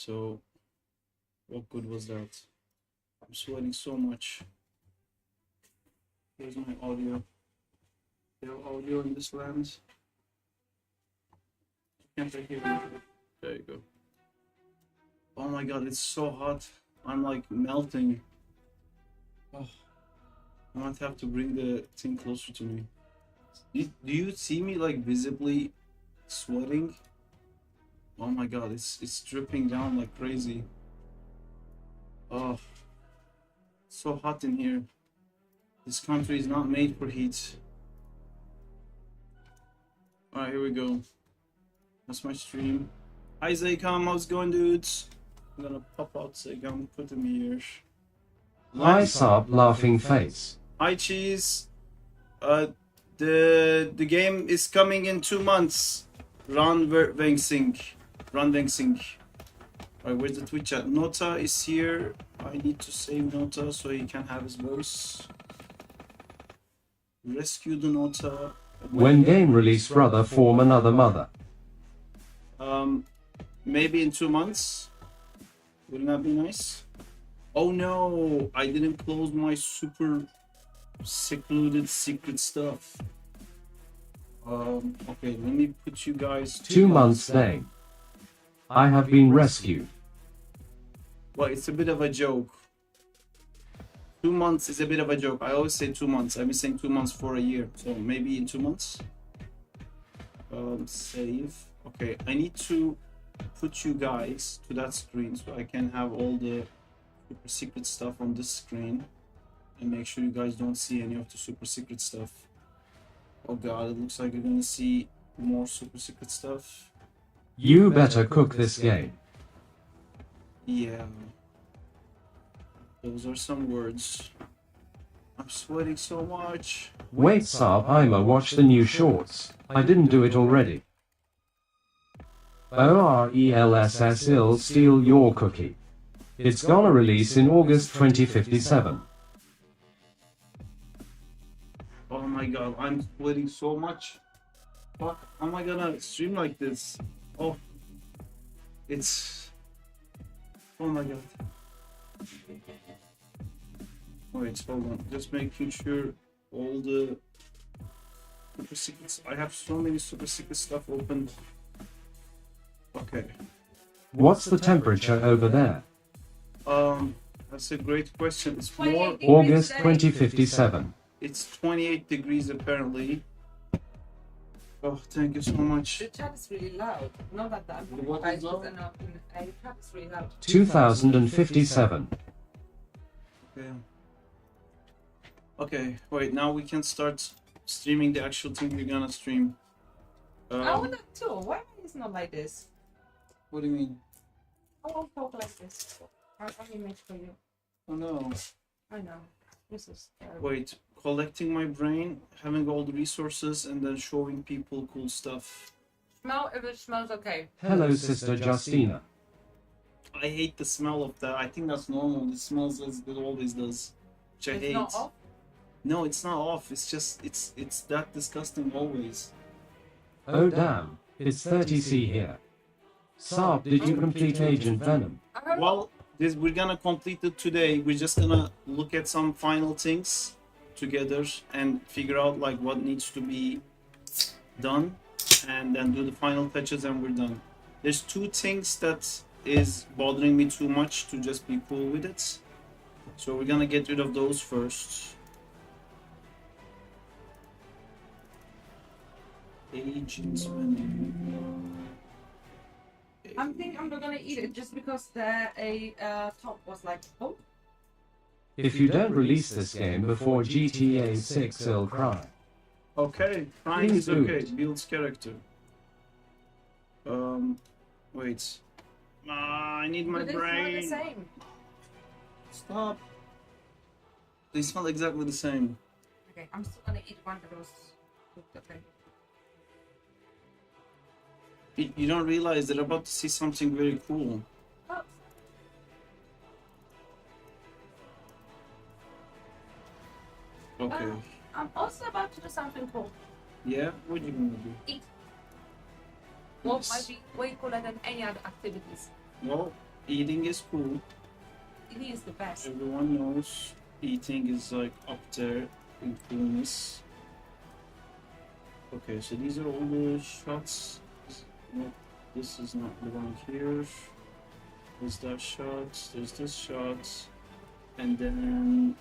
So what good was that? I'm sweating so much. Here's my audio. There audio in this lens. Can't I hear you? There you go. Oh my god, it's so hot. I'm like melting. Oh, I might have to bring the thing closer to me. Do you see me like visibly sweating? Oh my god, it's dripping down like crazy. Oh, so hot in here. This country is not made for heat. Alright, here we go. That's my stream. Hi Zaycom, how's it going, dudes? I'm gonna pop out Zaycom, put him here. Hi Sarp, laughing face. Hi Cheese. The game is coming in 2 months. Ran Vengsing. Alright, where's the Twitch chat? Nota is here. I need to save Nota so he can have his voice. Rescue the Nota. When game release, brother, form another mother. Maybe in 2 months. Wouldn't that be nice? Oh no, I didn't close my super secluded secret stuff. Okay, let me put you guys 2 months day. I have been rescued. Well, it's a bit of a joke. 2 months is a bit of a joke. I always say 2 months. I've been saying 2 months for a year. So maybe in 2 months. Save. Okay, I need to put you guys to that screen so I can have all the super secret stuff on this screen. And make sure you guys don't see any of the super secret stuff. Oh god, it looks like you're gonna see more super secret stuff. You better cook this game. Yeah. Those are some words. I'm sweating so much. Wait Sarp, I'ma watch the new shorts. I didn't do it already. ORELSS ill steal your cookie. It's gonna release in August 2057. Oh my god, I'm sweating so much. Fuck, how am I gonna stream like this? Oh, it's... Oh my god. Wait, hold on. Just making sure all the super secrets... I have so many super secret stuff open. Okay. What's the temperature over there? That's a great question. It's more... August 2057. It's 28 degrees apparently. Oh, thank you so much. The chat is really loud. Not that I'm What is loud? The chat is really loud. 2057. Okay. Okay, wait, now we can start streaming the actual thing we're gonna stream. I want that too. Why is it not like this? What do you mean? I won't talk like this. I'll image for you. Oh no. I know. This is terrible. Wait, collecting my brain, having all the resources, and then showing people cool stuff. Smell if it smells okay. Hello sister Justina. I hate the smell of that. I think that's normal. It smells as it always does. Which I It's hate. not off? No, it's not off. It's just, it's that disgusting always. Oh damn, it's 30C here. Sarp, did you complete Agent Venom? Well, we're gonna complete it today. We're just gonna look at some final things together and figure out like what needs to be done, and then do the final touches, and we're done. There's 2 things that is bothering me too much to just be cool with it, so we're gonna get rid of those first. Agents Venom. I'm thinking I'm not gonna eat it just because the top was like, oh. If you don't release this game before GTA 6, I'll cry. Okay, crying is Please do okay. it. Builds character. Wait. I need my But they smell the brain. same. Stop. They smell exactly the same. Okay, I'm still gonna eat one that was cooked. Okay. You don't realize they're about to see something very cool. Oh. Okay. I'm also about to do something cool. Yeah? What are you gonna do? Eat. What might be way cooler than any other activities. Well, eating is cool. It is the best. Everyone knows eating is like up there in coolness. Okay, so these are all the shots. No, this is not belong here. There's that shot, there's this shot, and then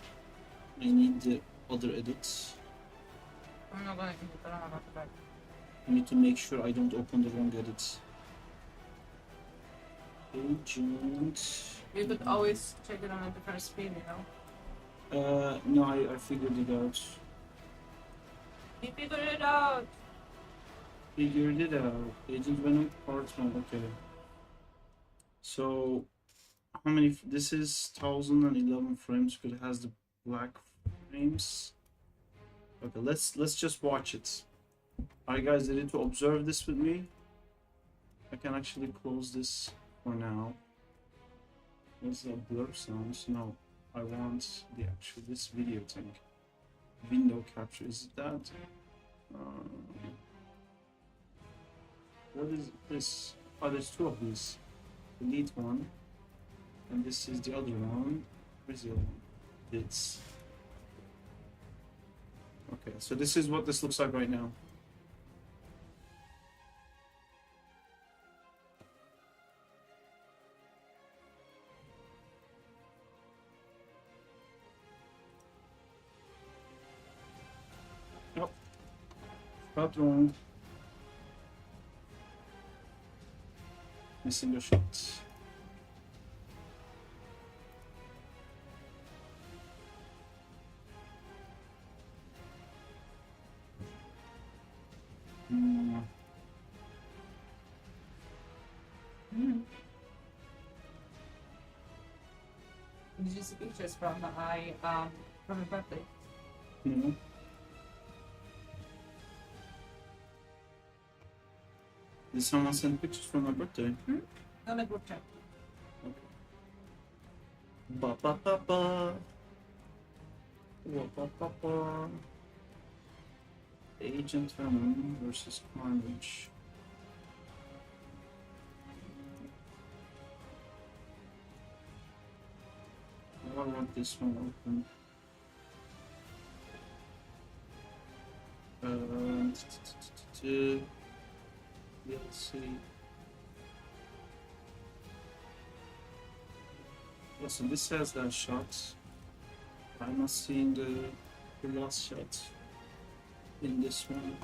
I need the other edits. I'm not gonna eat it, I don't know what to buy. I need to make sure I don't open the wrong edits. Agent. You could always check it on a different speed, you know? No, I figured it out. You figured it out! Figured it out. Agent Venom Part 1, okay. So, how many? This is 1011 frames because it has the black frames. Okay, let's just watch it. Alright guys, ready to observe this with me? I can actually close this for now. What's that blur sounds? No, I want the actual this video thing. Window capture, is it that? What is this? Oh, there's two of these. Delete one, and this is the other one. Where's the other one? It's okay. So this is what this looks like right now. Nope. Not wrong. Missing a shot. Did you see pictures from from my birthday? No. Did someone send pictures from my birthday? On the group chat. Ba ba ba ba. Ba ba ba ba. Agent Venom versus Carnage. I want this one open. Let's see. Yeah, so this has that shot. I'm not seeing the last shot in this one.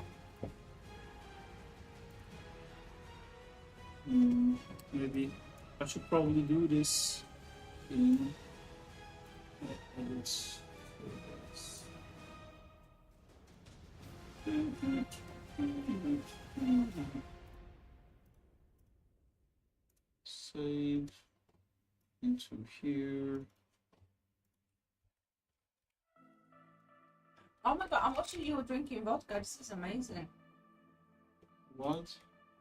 Maybe I should probably do this in edits. Save into here. Oh my god, I'm watching you drinking vodka. This is amazing. What?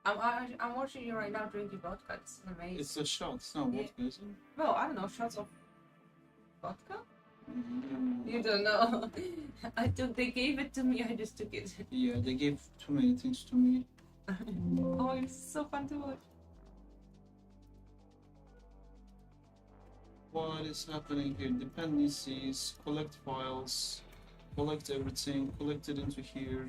I'm watching you right now drinking vodka. This is amazing. It's a shot. It's not vodka, is it? Well, I don't know, shots of vodka? You don't know. They gave it to me, I just took it. Yeah, they gave too many things to me. Oh, it's so fun to watch. What is happening here? Dependencies, collect files, collect everything, collect it into here.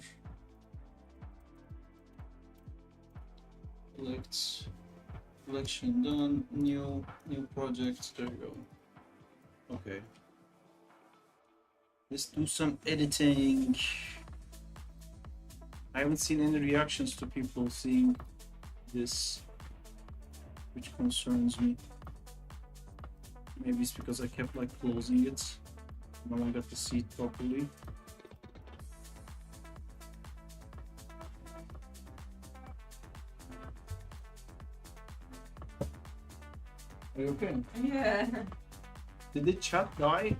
Collection done, new project, there you go. Okay. Let's do some editing. I haven't seen any reactions to people seeing this, which concerns me. Maybe it's because I kept like closing it. Now I got to see it properly. Are you okay? Yeah. Did the chat die?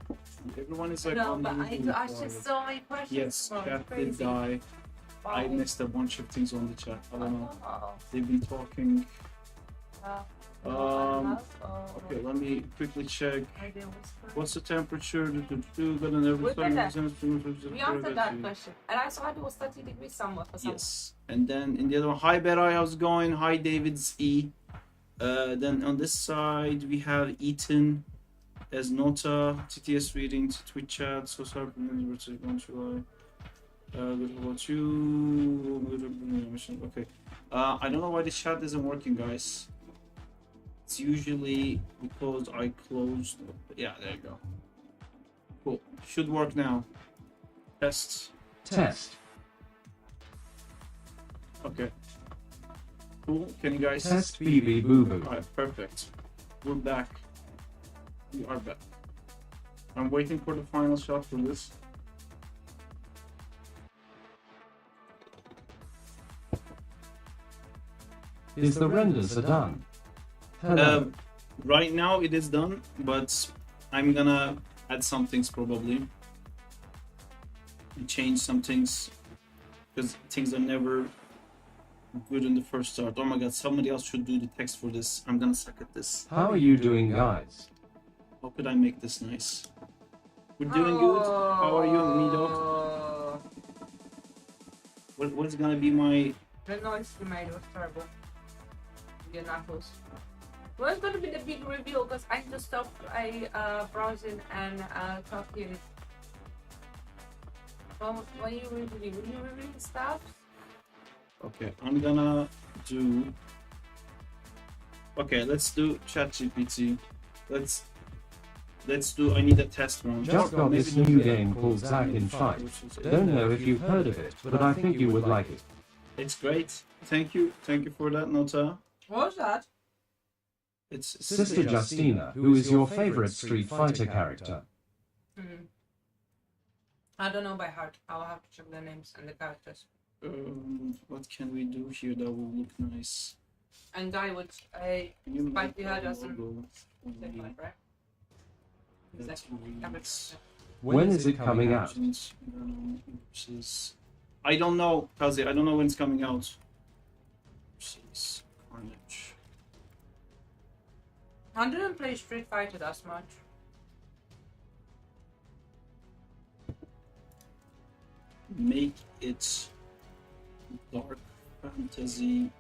Everyone is like No, on but I need to ask you quiet. so many questions. Yes, bro. chat Crazy. did die. Wow. I missed a bunch of things on the chat. I don't know. Oh. They've been talking. Oh. Okay, let me quickly check. Are they whispering? What's the temperature? Got an every We did that. time. We answered that question. And I saw it was 30 degrees somewhere for some. Yes. And then in the other one, hi Berai, how's it going? Hi David's E. Then on this side we have Ethan as Nota, TTS reading, Twitch chat, so Sarp, versus 1 July. Good about you. Okay. I don't know why this chat isn't working, guys. It's usually because I closed. Yeah, there you go. Cool. Should work now. Test. Test. Okay. Cool. Can you guys? Test BB Boo Boo. Alright, perfect. We're back. We are back. I'm waiting for the final shot for this. Is the renders are done? Hello. Right now it is done, but I'm gonna add some things probably. And change some things. Because things are never good in the first start. Oh my god, somebody else should do the text for this. I'm gonna suck at this. How are you doing, guys? How could I make this nice? We're doing good. How are you, me dog? What's gonna be my... The noise you made was terrible. Your knuckles. What's gonna be the big reveal? Because I just stopped browsing and talking. When you review stuff? Okay, I'm gonna do... Okay, let's do ChatGPT. Let's do... I need a test one. Just got this new game called Zack in Fight. Don't know if you've heard of it, but I think you would like it. It's great. Thank you for that, Nota. What was that? It's Sister Justina, who is your favorite Street Fighter character? I don't know by heart. I'll have to check the names and the characters. What can we do here that will look nice? And guy with a spiky hair doesn't look like, right? When is it coming out? I don't know, Kazi. I don't know when it's coming out. Carnage. I didn't play Street Fighter that much. Make it dark fantasy.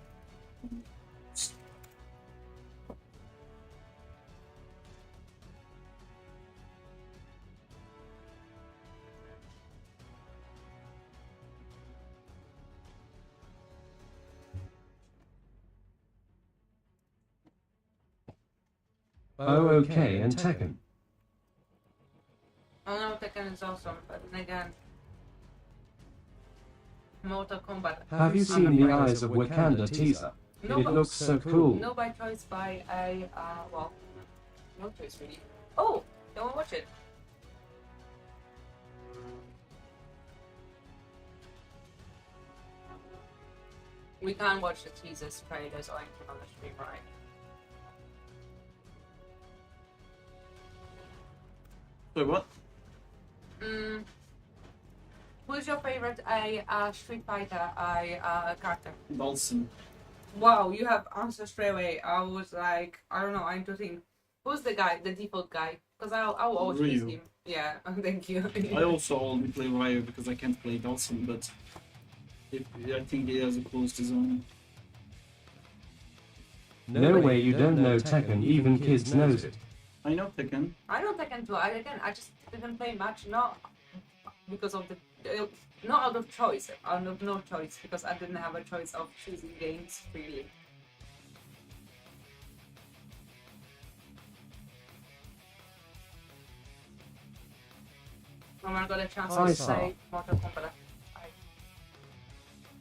Oh, okay, and Tekken. I know Tekken is awesome, but then again, Mortal Kombat. Have you seen the Eyes of Wakanda teaser? It looks so cool. No by choice by a, well, no choice really. Oh, don't watch it. We can't watch the teasers, trailers, or anything on the stream, right? Wait, what? Who's your favorite Street Fighter character? Balsam. Wow, you have answered straight away. I was like, I don't know, I need to think. Who's the guy, the default guy? Because I'll always use him. Yeah, thank you. I also only play Ryu because I can't play Balsam, but I think he has a close design. No way you don't know Tekken, even kids knows it. I know Tekken. I know Tekken too. I just didn't play much, not because of the, not out of choice, out of no choice, because I didn't have a choice of choosing games freely. When I got a chance to say Mortal Kombat.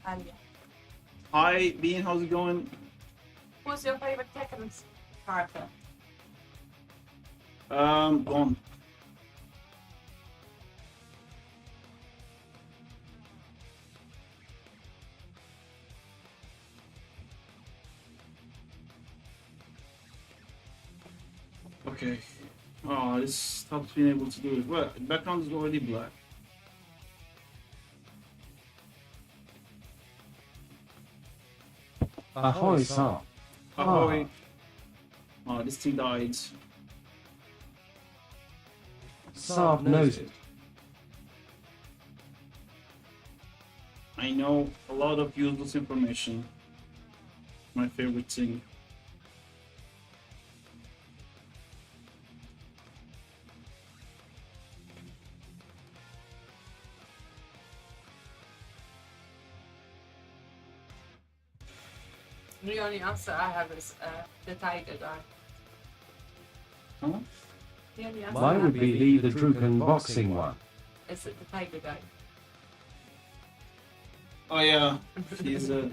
And yeah. Hi, Bean, how's it going? Who's your favorite Tekken character? Gone. Okay. Oh, this stops being able to do it. Well, the background is already black. Ahoy, Sarp. Ahoy. Oh, this thing died. Sarp knows it. I know a lot of useless information. My favorite thing. The only answer I have is the tiger guy. Huh? The only answer I Mine would have be Lee the Druken boxing one. is the tiger guy. Oh yeah, he's a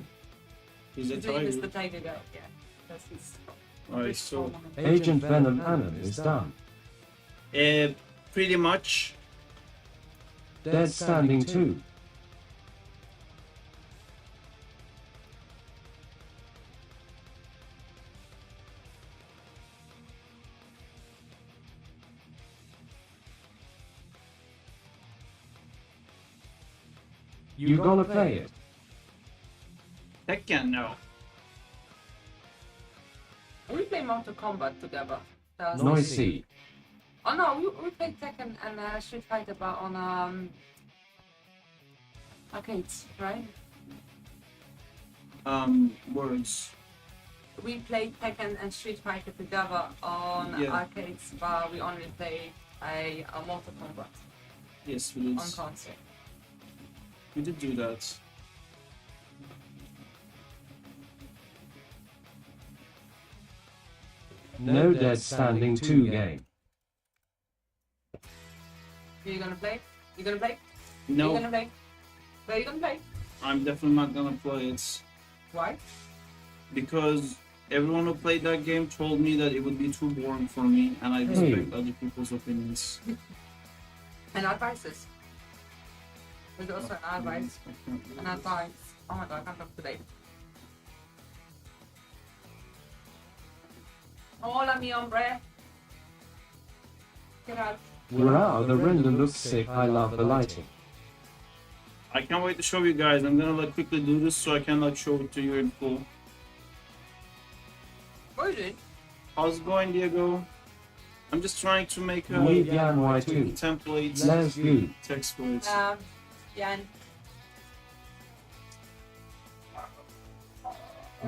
His name is tiger. the tiger guy, yeah. That's his. Alright, so Agent Venom Anon is done. pretty much. Dead Standing 2. You gonna play it? Tekken, no. We play Mortal Kombat together. That was- Noisy. Oh no, we played Tekken and Street Fighter but on arcades, right? Words. We played Tekken and Street Fighter together on Yeah. arcades, but we only played a Mortal Kombat Yes, we did. on console. We did do that. No Dead Standing 2 game. You gonna play? You gonna play? You No, gonna play? Where you gonna play? I'm definitely not gonna play it Why? because everyone who played that game told me that it would be too boring for me, and I respect other people's opinions. And advices. There's also an advice. An advice. Oh my god, I can't talk today. Hola, mi hombre. Get out. Wow, the render looks sick. I love the lighting. I can't wait to show you guys. I'm gonna like quickly do this so I can like show it to you in full. What are you doing? How's it going, Diego? I'm just trying to make a Muy bien, Y2. template Let's go. text for it. Jan.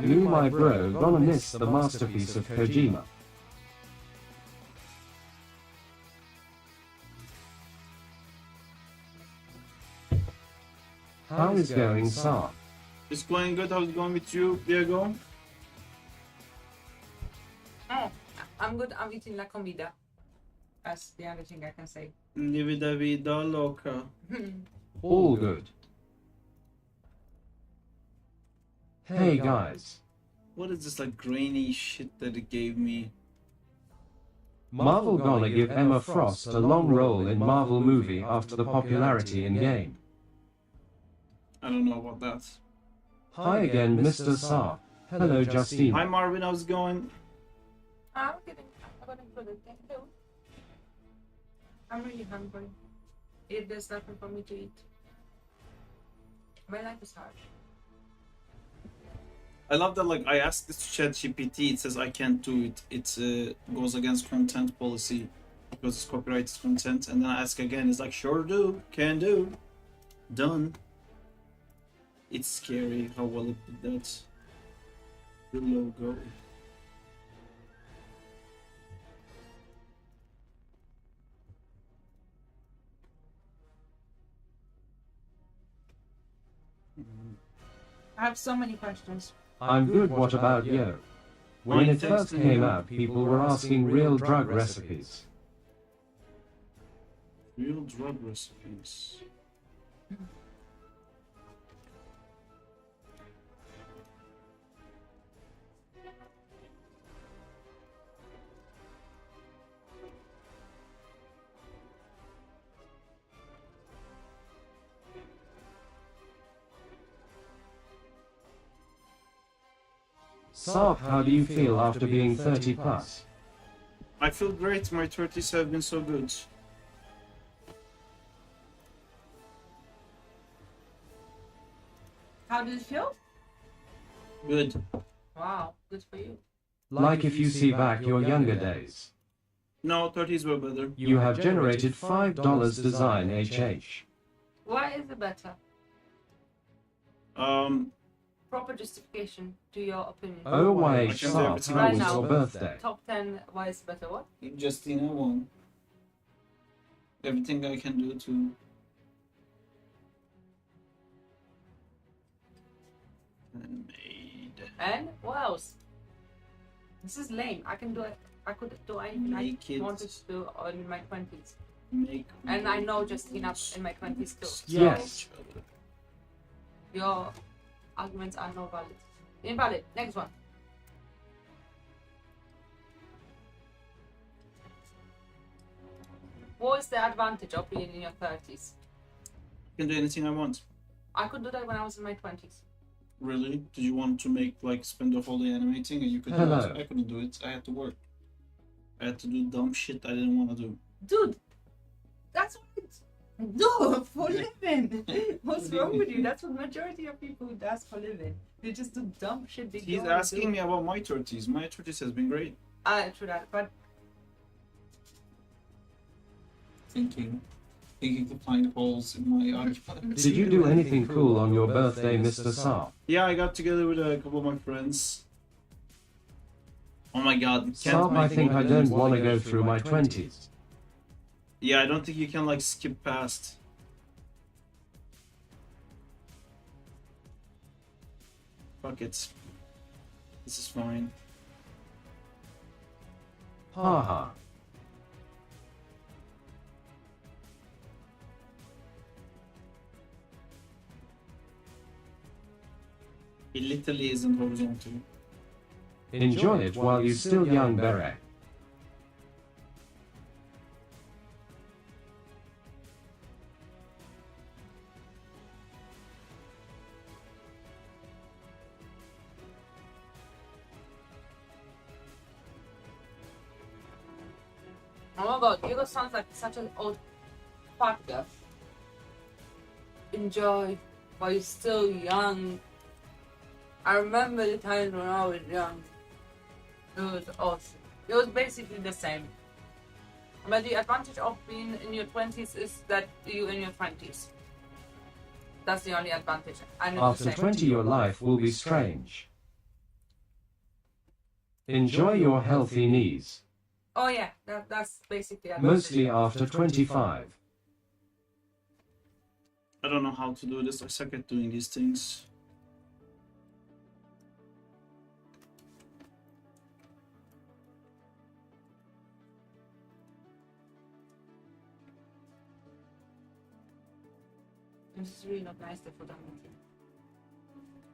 You, my bro, gonna miss the masterpiece of Kojima. How is going, Sarp? It's going good. How's it going with you, Diego? Oh, I'm good. I'm eating la comida. That's the only thing I can say. Live da vida loca. All good. Hey guys, What is this like grainy shit that it gave me? Marvel gonna give Emma Frost a long role in Marvel movie after the popularity in game. I don't know about that. Hi again, Mr. Sarp. Hello, Justine. Hi Marvin, how's it going? I'm kidding. I got included. Thank you. I'm really hungry. There's nothing for me to eat. My life is hard. I love that like I asked this to ChatGPT, it says I can't do it. It goes against content policy because it's copyrighted content, and then I ask again, it's like sure do, can do, done. It's scary how well it did that. The logo. I have so many questions. I'm good, what about you? When it first came out, people were asking real drug recipes. Real drug recipes. Sarp, how do you feel after being 30 plus? I feel great, my 30s have been so good. How did it feel? Good. Wow, good for you. Like if you see back your younger days. No, 30s were better. You have generated $5 design HH. Why is it better? Proper justification to your opinion. OYH I can say Sarp, everything how right was now. your birthday? Top 10, why is it better? What? Justina won. Everything I can do to. And made. And what else? This is lame. I can do it. I could do anything Make I it- wanted to do in my 20s. Make And I know just enough in my 20s too. Yes. Your arguments are no valid. Invalid. Next one. What is the advantage of being in your 30s? I can do anything I want. I could do that when I was in my 20s. Really? Did you want to make like spend the whole day animating and you could do Hello. it? I couldn't do it. I had to work. I had to do dumb shit I didn't want to do. Dude, that's what I do for living. What's wrong with you? That's what majority of people does for living. They just do dumb shit. They He's don't asking do. me about my 30s. My 30s has been great. True that, but Thinking to find holes in my argument. Did you do anything cool on your birthday, Mr. Sarp? Yeah, I got together with a couple of my friends. Oh my god. you can't Sarp, I make think it I with don't them. want to go through my 20s. Yeah, I don't think you can like skip past. Fuck it. This is fine. Haha. It literally isn't horizontal. Enjoy it while you're still young, Beret. oh my god, Hugo sounds like such an old fat guy. Enjoy while you're still young. I remember the times when I was young. It was awesome. It was basically the same. But the advantage of being in your 20s is that you're in your 20s. That's the only advantage. And it's After the same. 20, your life will be strange. Enjoy your healthy knees. Oh yeah, that's basically advantage. Mostly after 25. I don't know how to do this. I suck at doing these things. This is really not nice, the food I'm eating.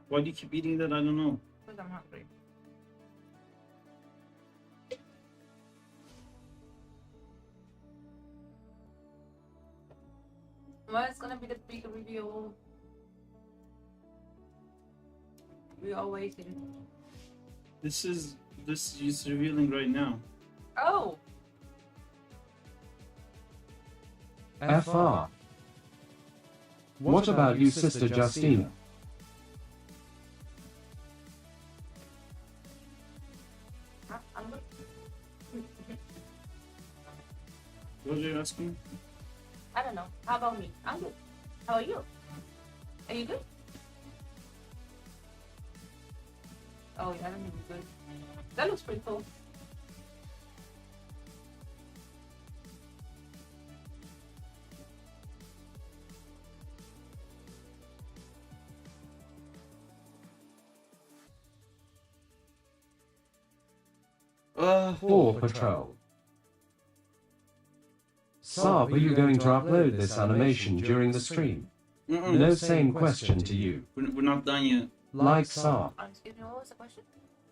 Why do you keep eating that? I don't know. Because I'm hungry. Well, it's gonna be the big reveal. We are waiting. This is revealing right now. Oh! FR. What about you, Sister Justina? I'm good. What are you asking? I don't know. How about me? I'm good. How are you? Are you good? Oh, yeah, I'm good. That looks pretty cool. Paw Patrol. Sarp, are you going to upload this animation during the stream? No same question to you. We're not done yet. Like Sarp. Excuse me, what was the question?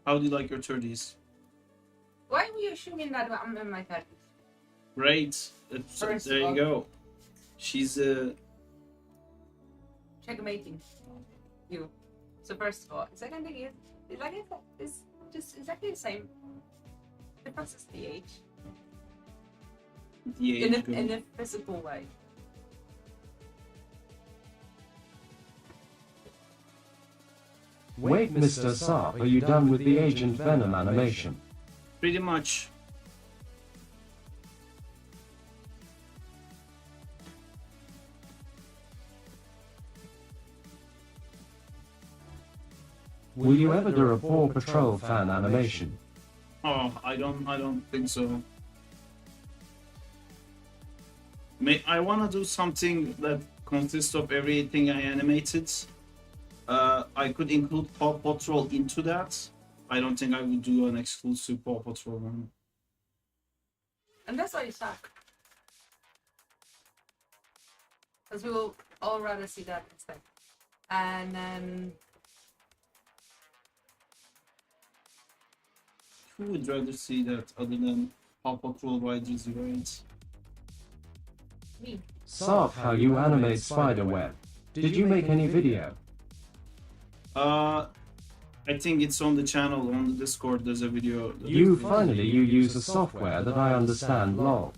How do you like your 30s? Why were you assuming that I'm in my 30s? Great. First There of you all- go. She's Checkmating you. So first of all, second thing is, like I said, it's just exactly the same. The difference is the age. the In age group. a physical way. Wait, Mr. Sarp, are you done with the Agent Venom animation? Pretty much. Will you ever do a Paw Patrol fan animation? Oh, I don't think so. I wanna do something that consists of everything I animated. I could include Paw Patrol into that. I don't think I would do an exclusive Paw Patrol one. And that's why you suck. Because we will all rather see that instead. And then Who would rather see that other than Paw Patrol Riders Raids? me. Sarp, how you animate spiderweb. Did you make any video? I think it's on the channel, on the Discord, there's a video. You finally you use a software that I understand, lol.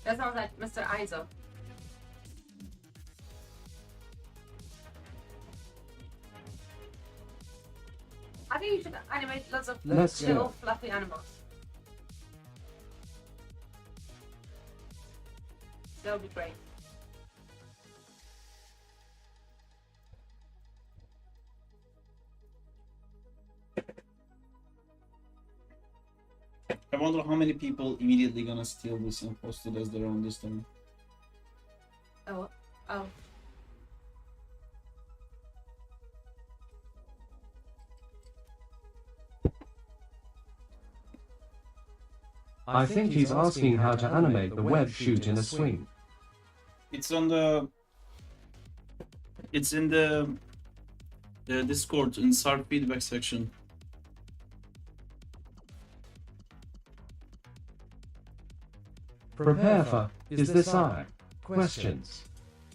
That sounds like Mr. Iso. I think you should animate lots of Let's little go. fluffy animals. That would be great. I wonder how many people immediately gonna steal this and post it as their own this time. Oh, oh. I think he's asking how to animate the web shoot in a swing. It's on the. It's in the Discord in Sarp feedback section. Prepare for, is this I? Questions.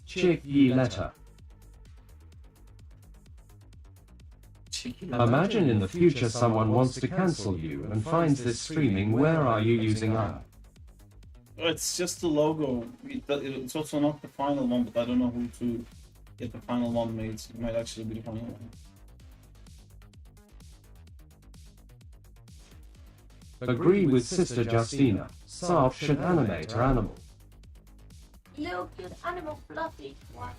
Check ye letter. Imagine in the future someone wants to cancel you and finds this streaming, where are you using I? It's just the logo. It's also not the final one, but I don't know who to get the final one made. It might actually be the final one. Agree with Sister Justina. Sarp should animate her animal. Little cute animal fluffy. What?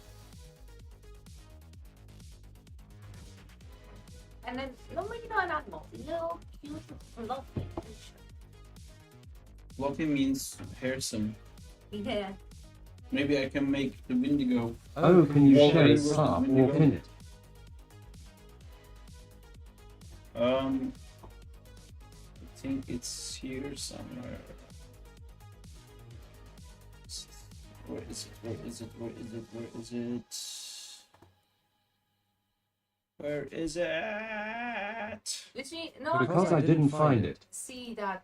And then, no, you know an animal. Little cute fluffy creature. Fluffy means handsome. Yeah. Maybe I can make the Windigo. Oh, can you Well, share very it, good. Sarp, or pin it? I think it's here somewhere. Where is it? Where is it? Where is it? Where is it? Where is it? Did we? No, Because I didn't find it. see that,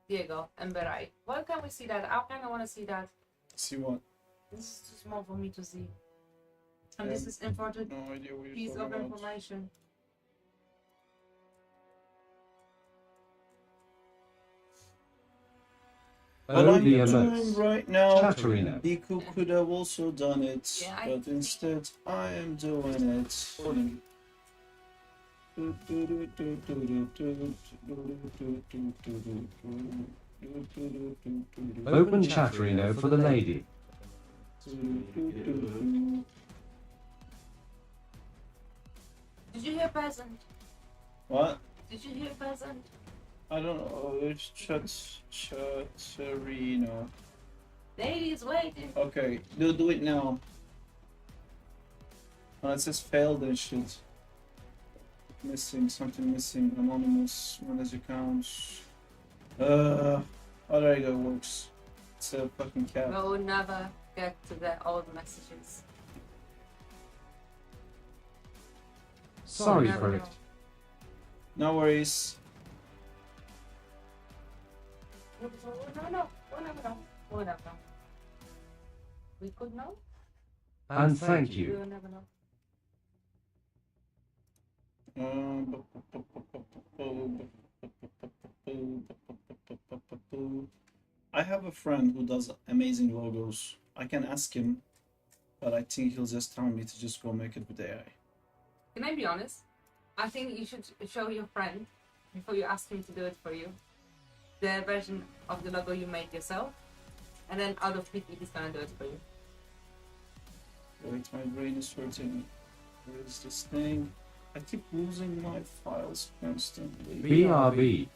Diego and Berai. Why can't we see that? I kind of want to see that. See what? This is too small for me to see. And this is important No idea what you're piece talking of about. information. What Oh, I'm the doing emotes. right now, Chatterino. Biku could have also done it, Yeah, I but think- instead I am doing it. Open Chatterino for the lady. Did you hear peasant? What? Did you hear peasant? I don't know. It's Chatterino. Lady is waiting. Okay, do it now. Oh, it says failed and shit. Missing, something missing. Anonymous, manage accounts. How there you go, works. It's a fucking cat. We'll never get to the old messages. Sorry Never for know. it. No worries. No, we'll never know. We'll never know. We could know. And thank We you. will never know. I have a friend who does amazing logos. I can ask him, but I think he'll just tell me to just go make it with AI. Can I be honest? I think you should show your friend, before you ask him to do it for you, the version of the logo you made yourself, and then out of pity he's gonna do it for you. Wait, my brain is hurting. Where is this thing? I keep losing my files constantly. BRB.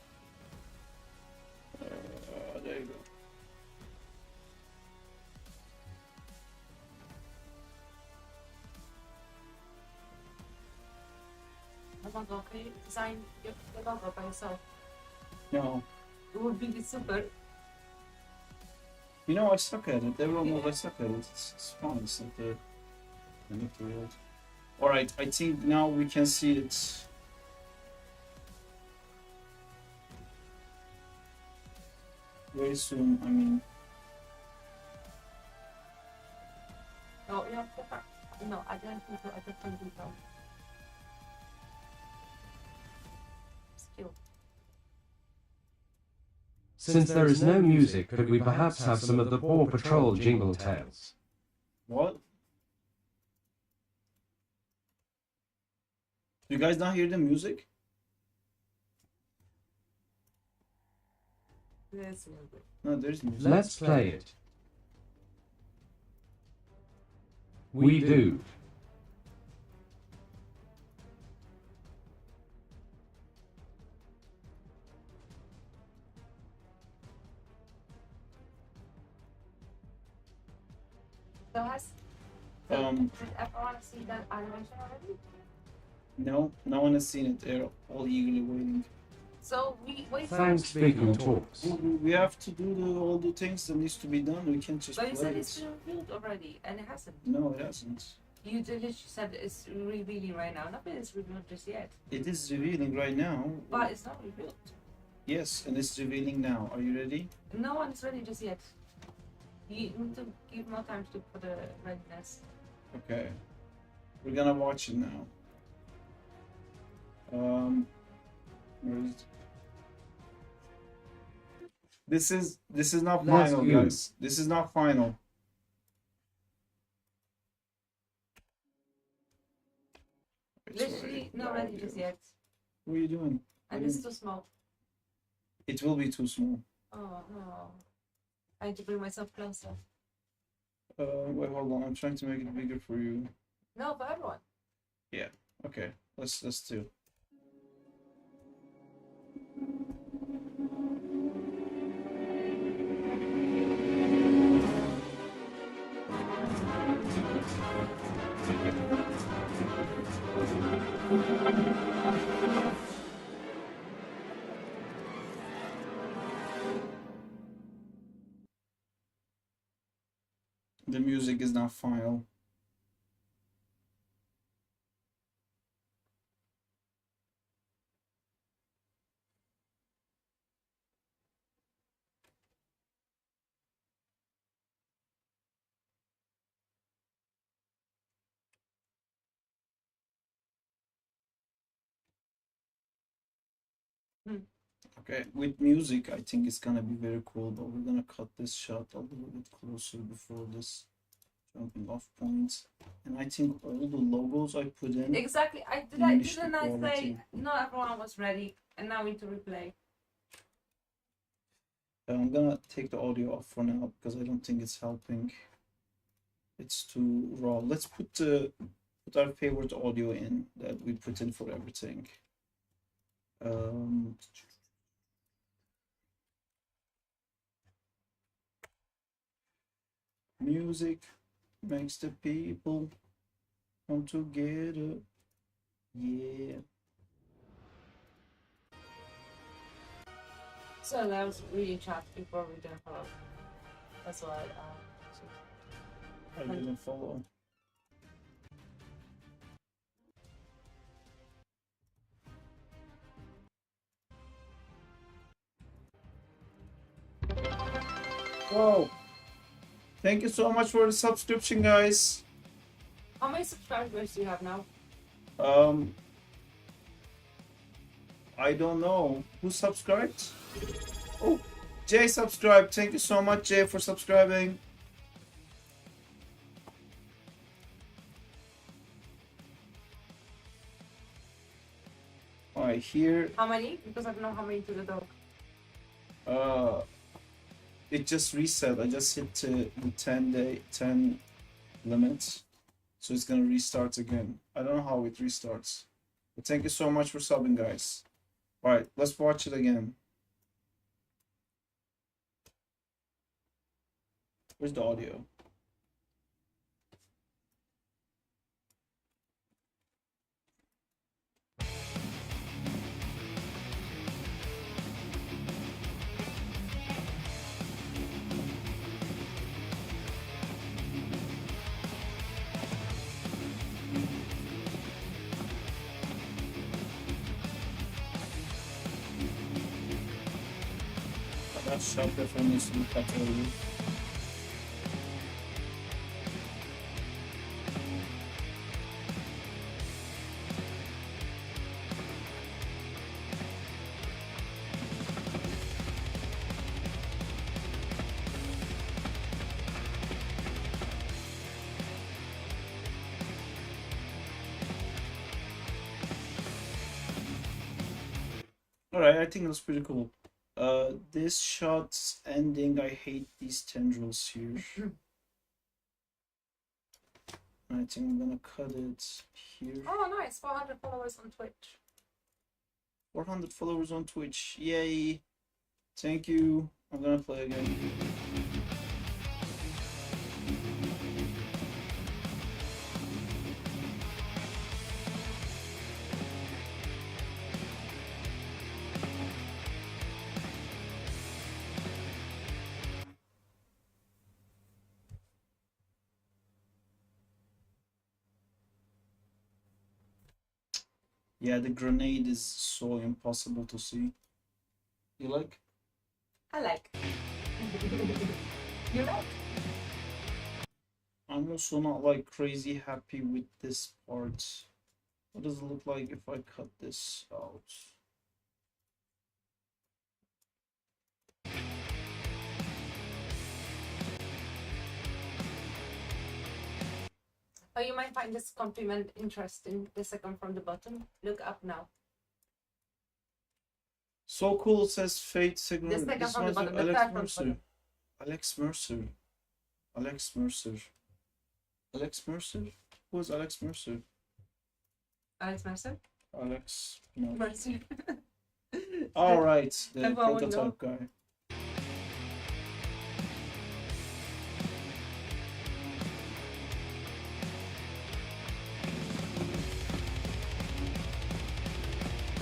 logo, can you design your logo by yourself? No. It would be super. You know, I suck at it. Everyone knows I suck at it. It's fun. It's not the end of the world. Alright, I think now we can see it. Very soon, I mean. No, you know, no, I didn't think so. I just can't do so. Still. Since there is no music, could we perhaps have some of the Paw Patrol jingle tales? What? Do you guys not hear the music? There's music. No, there's music. Let's play it. We do. So has Um, did everyone see that animation already? no, no one has seen it. They're all eagerly waiting. So we wait. Thanks, Big and Talks. We have to do all the things that needs to be done. We can't just But you play said it's it. been revealed already, and it hasn't. No, it hasn't. You literally said it's revealing right now. Nothing is revealed just yet. It is revealing right now. But it's not revealed. Yes, and it's revealing now. Are you ready? No one's ready just yet. You need to give more time for the readiness. Okay. We're gonna watch it now. Where is it? This is not Let's final, go. guys. This is not final. It's Literally already not down ready here. just yet. What are you doing? And it's too small. It will be too small. Oh no. I need to bring myself closer. Wait, hold on. I'm trying to make it bigger for you. No, for everyone. Okay, let's do. The music is not final. Okay, with music, I think it's gonna be very cool, but we're gonna cut this shot a little bit closer before this jumping off point. And I think all the logos I put in. Exactly. Diminish the Didn't I say quality. not everyone was ready and now we need to replay? I'm gonna take the audio off for now because I don't think it's helping. It's too raw. Let's put our favorite audio in that we put in for everything. Music makes the people come together. Yeah. So that was really chat before we didn't follow. That's why I didn't follow. Whoa! Thank you so much for the subscription, guys. how many subscribers do you have now? I don't know who subscribed. Oh, Jay subscribed. Thank you so much, Jay, for subscribing. Alright, here. How many? Because I don't know how many to the dog. It just reset. I just hit the 10 limit, so it's gonna restart again. I don't know how it restarts. But thank you so much for subbing, guys. Alright, let's watch it again. Where's the audio? Sarp reference to look at earlier. Alright, I think that's pretty cool. This shot's ending, I hate these tendrils here. I think I'm gonna cut it here. Oh, nice. 400 followers on Twitch. 400 followers on Twitch. Yay! Thank you. I'm gonna play again. Yeah, the grenade is so impossible to see. You like? I like. You like? I'm also not like crazy happy with this part. What does it look like if I cut this out? Oh, you might find this compliment interesting. The second from the bottom. Look up now. So cool, says Fate Signal. The second This from the one's bottom. The Alex third from the Mercer. bottom. Alex Mercer. Alex Mercer. Alex Mercer? Who is Alex Mercer? Alex Mercer? Alex. No. Mercer. Alright, the Everyone would prototype guy.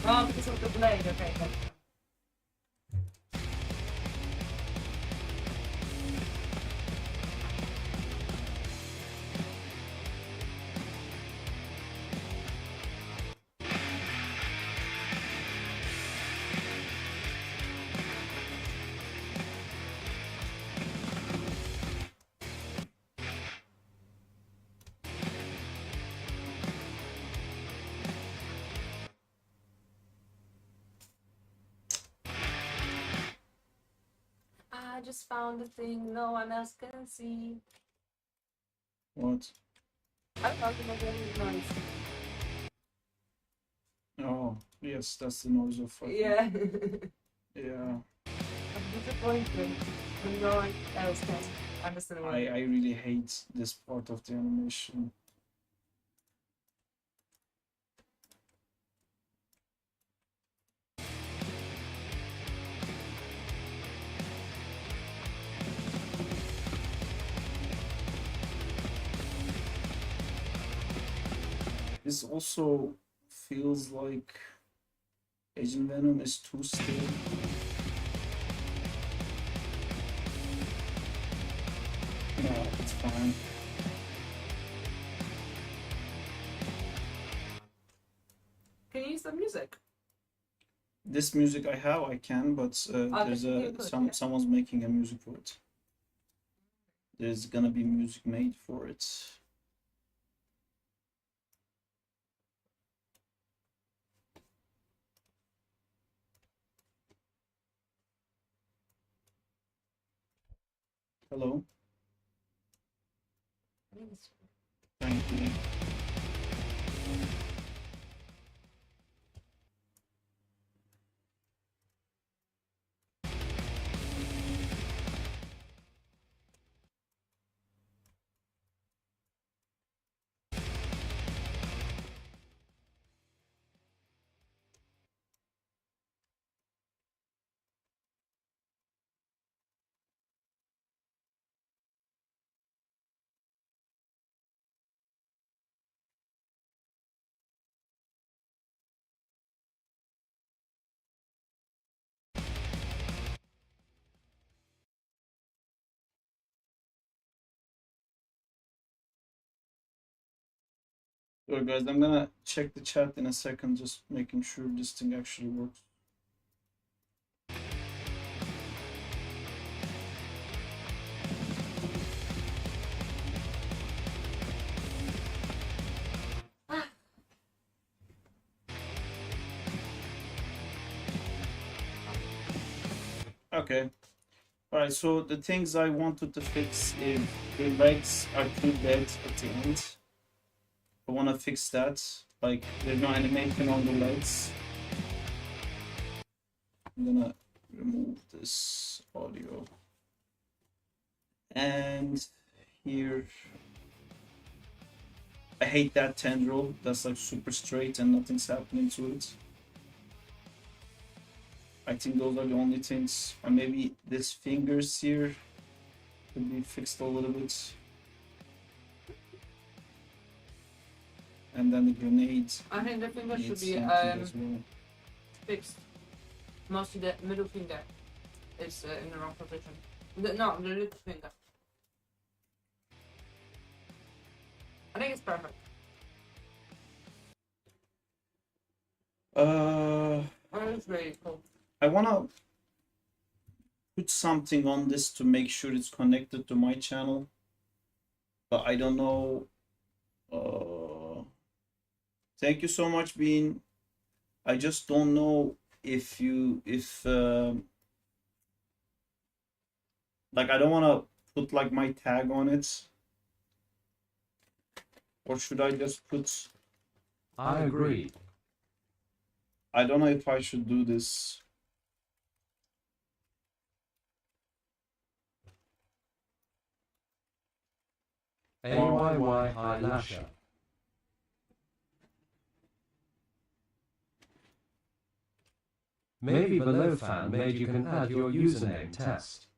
Oh, because of the blade. Okay. I just found a thing no one else can see. What? I found the noise. Oh, yes, that's the noise of fucking. Yeah. Yeah. I'm disappointed. No one else can understand what I really hate this part of the animation. This also feels like Agent Venom is too still. No, it's fine. Can you use the music? This music I have, I can, but there's you could, yeah. someone's making a music for it. There's gonna be music made for it. Hello. I think it's Thank you. Alright guys, I'm gonna check the chat in a second, just making sure this thing actually works. Okay. Alright, so the things I wanted to fix is the legs are too dead at the end. I want to fix that. Like, there's no animation on the legs. I'm gonna remove this audio. And here, I hate that tendril. That's like super straight and nothing's happening to it. I think those are the only things. Or maybe this fingers here could be fixed a little bit. And then the grenades. I think the finger should needs be something as well. fixed. Mostly the middle finger is in the wrong position. No, the little finger. I think it's perfect. It's really cool. I wanna put something on this to make sure it's connected to my channel, but I don't know. Thank you so much, Bean. I just don't know if like I don't want to put like my tag on it, or should I just put? I agree. I don't know if I should do this. AYY Eyelasher. Maybe below fan made you can add your username test.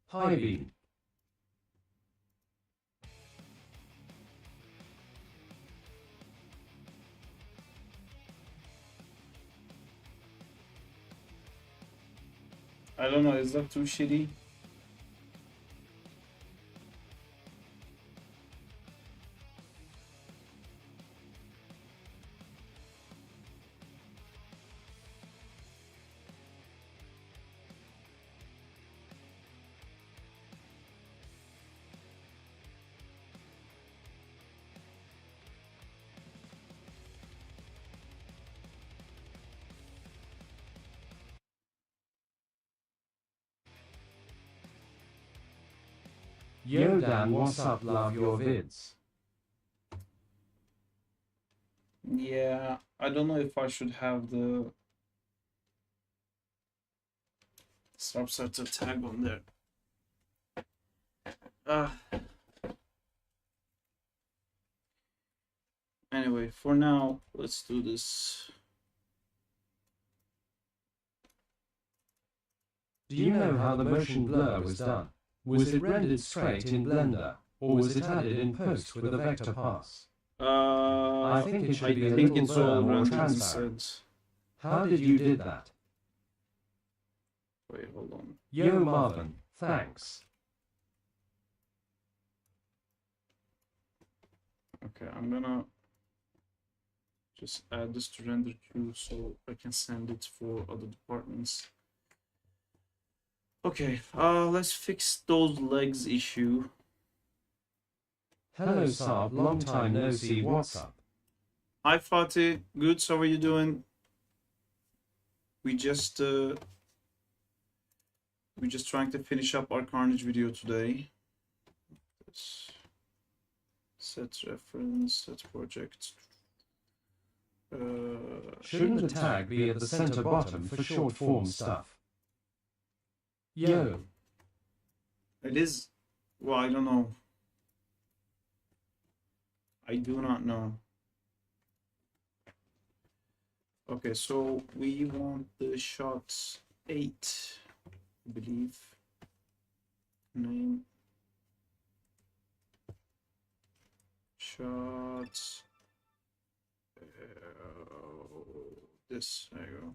Hi Bean. I don't know, is that too shitty? Yo Dan, what's up? Love your vids. Yeah, I don't know if I should have the Sarp tag on there. Anyway, for now, let's do this. Do you know how the motion blur was done? Was it rendered straight in Blender, or was it added in post with a vector pass? I think it should be a little blur more transparent. How did you did that? Wait, hold on. Yo Marvin, thanks. Okay, I'm gonna just add this to render queue so I can send it for other departments. Okay, let's fix those legs issue. Hello Sarp, long time no see, what's up? Hi Fatih, good, so how are you doing? We're just trying to finish up our Carnage video today. This set reference, set project. Shouldn't the tag be at the center bottom for short form stuff? Yo. It is, well, I don't know. I do not know. Okay, so we want the shots 8, I believe. Name. Shots. This, there you go.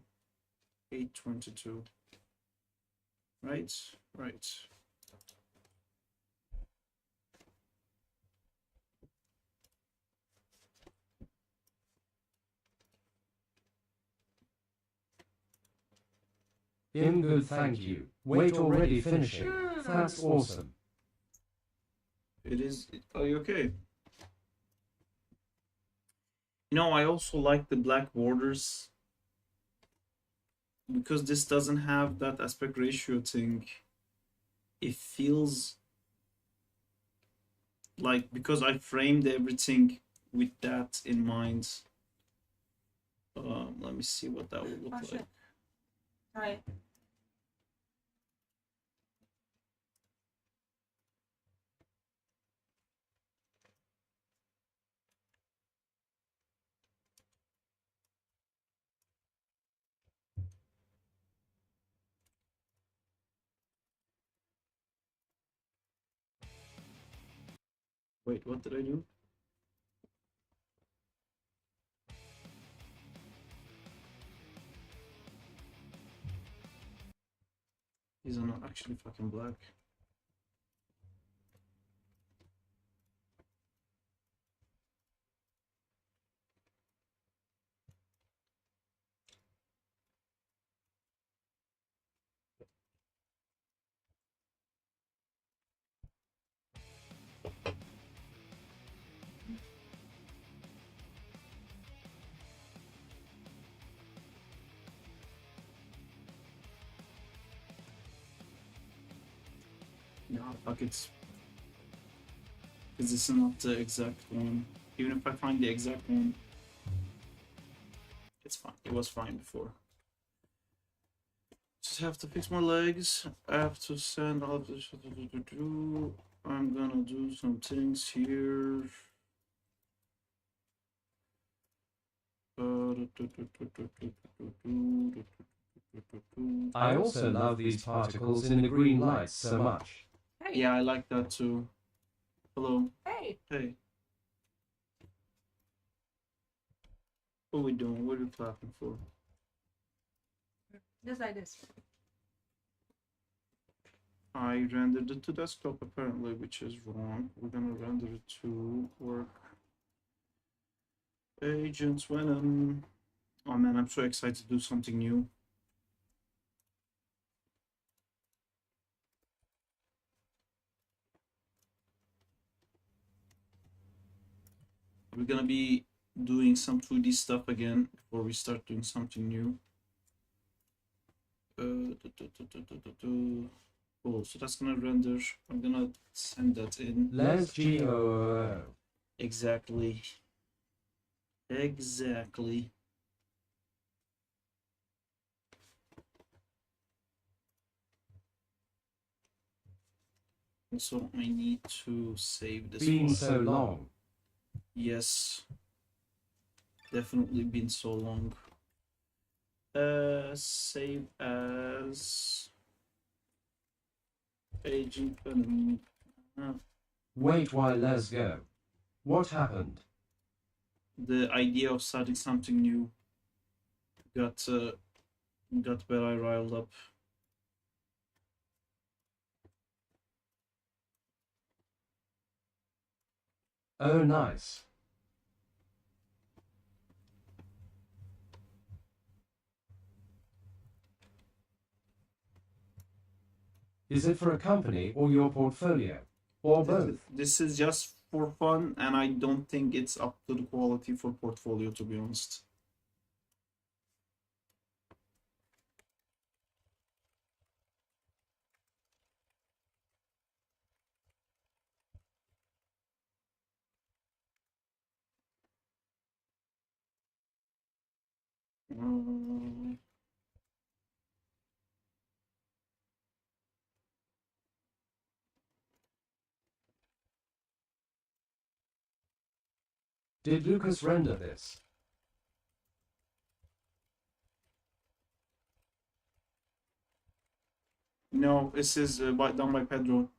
822. Right, right. In good, thank you. Wait, already finishing. That's awesome. It is. Are you okay? You know, I also like the black borders. because this doesn't have that aspect ratio thing, it feels like, because I framed everything with that in mind. Let me see what that would look like. Shit. Right. Wait, what did I do? These are not actually fucking black. No, fuck it. Because this is not the exact one. Even if I find the exact one, it's fine. It was fine before. Just have to fix my legs. I have to send all of this. I'm gonna do some things here. I also love these particles in the green lights so much. Hey. Yeah, I like that too. Hello. Hey. Hey. What are we doing? What are we clapping for? Just like this. I rendered it to desktop apparently, which is wrong. We're gonna render it to work. Agents Venom. Oh man, I'm so excited to do something new. We're gonna be doing some 2D stuff again before we start doing something new. Cool, so that's gonna render. I'm gonna send that in. Let's go. Exactly. Exactly. Also, I need to save this Been one. so long. Yes. Definitely been so long. Save as Agent Venom. Wait while let's go. What happened? The idea of starting something new got very riled up. Oh, nice. Is it for a company or your portfolio? Or both? This is just for fun, and I don't think it's up to the quality for portfolio, to be honest. Did Lucas render this? No, this is done by Pedro.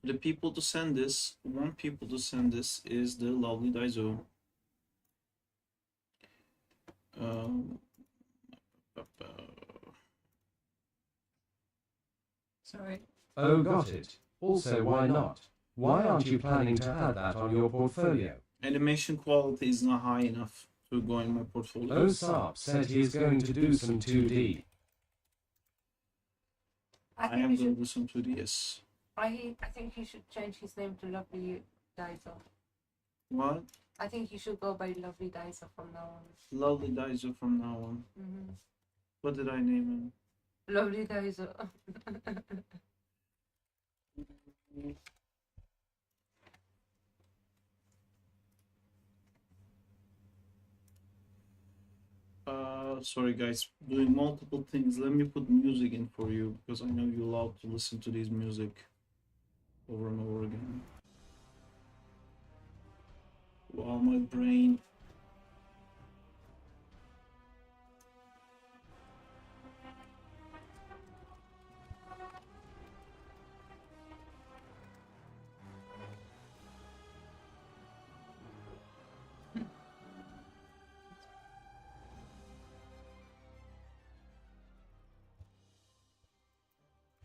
The people to send this, one people to send this is the lovely Daizo. Sorry. Oh, got it. Also, why not? Why aren't you planning to add that on your portfolio? Animation quality is not high enough to go in my portfolio. Oh, Sarp said he is going to do some 2D. I I think am we going to should. do some 2DS. I think he should change his name to Lovely Dicer. What? I think he should go by Lovely Dicer from now on. Lovely Dicer from now on. What did I name him? Lovely Dicer. Sorry guys, doing multiple things. Let me put music in for you because I know you love to listen to this music over and over again. Wow, my brain.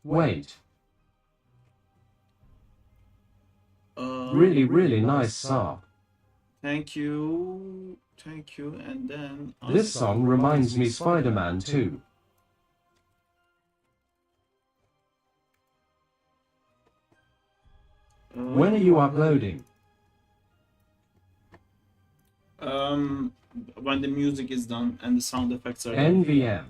Wait. Really, Really nice Sarp. Thank you. Thank you. And then This song reminds me Spider-Man 2. When are you uploading? When the music is done and the sound effects are done. NVM.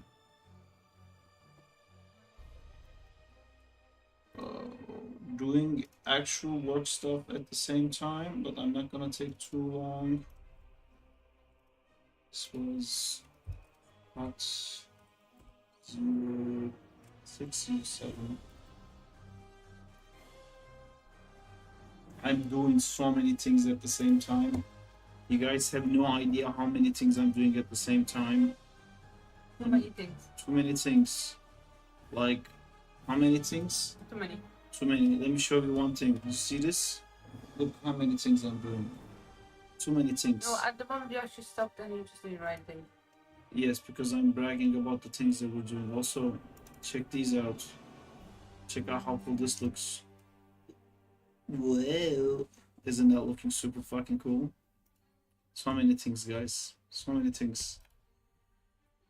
Doing actual work stuff at the same time, but I'm not gonna take too long. This was hot 0607. I'm doing so many things at the same time. You guys have no idea how many things I'm doing at the same time. Too many things. Too many things. Like, how many things? Too many. Too many. Let me show you one thing. You see this? Look how many things I'm doing. Too many things. No, at the moment you actually stopped and you're just doing writing. Yes, because I'm bragging about the things that we're doing. Also, check these out. Check out how cool this looks. Wow. Isn't that looking super fucking cool? So many things, guys. So many things.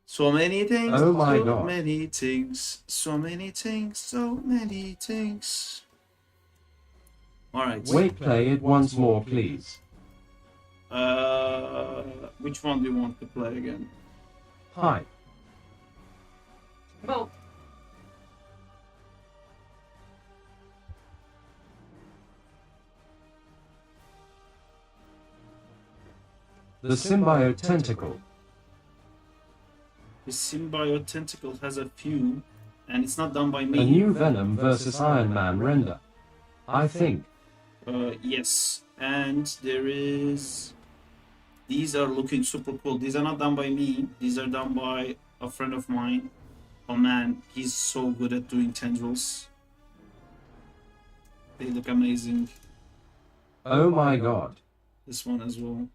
So many things. Oh my so God. many things. So many things. So many things. Alright. Wait, play it once more, please. Which one do you want to play again? Hi. Well, The symbiote tentacle. The symbiote tentacle has a few, and it's not done by A me. new Venom versus Iron Man render. I think. Yes, and there is. These are looking super cool. These are not done by me. These are done by a friend of mine. Oh man, he's so good at doing tendrils. They look amazing. Oh my God. This one as well.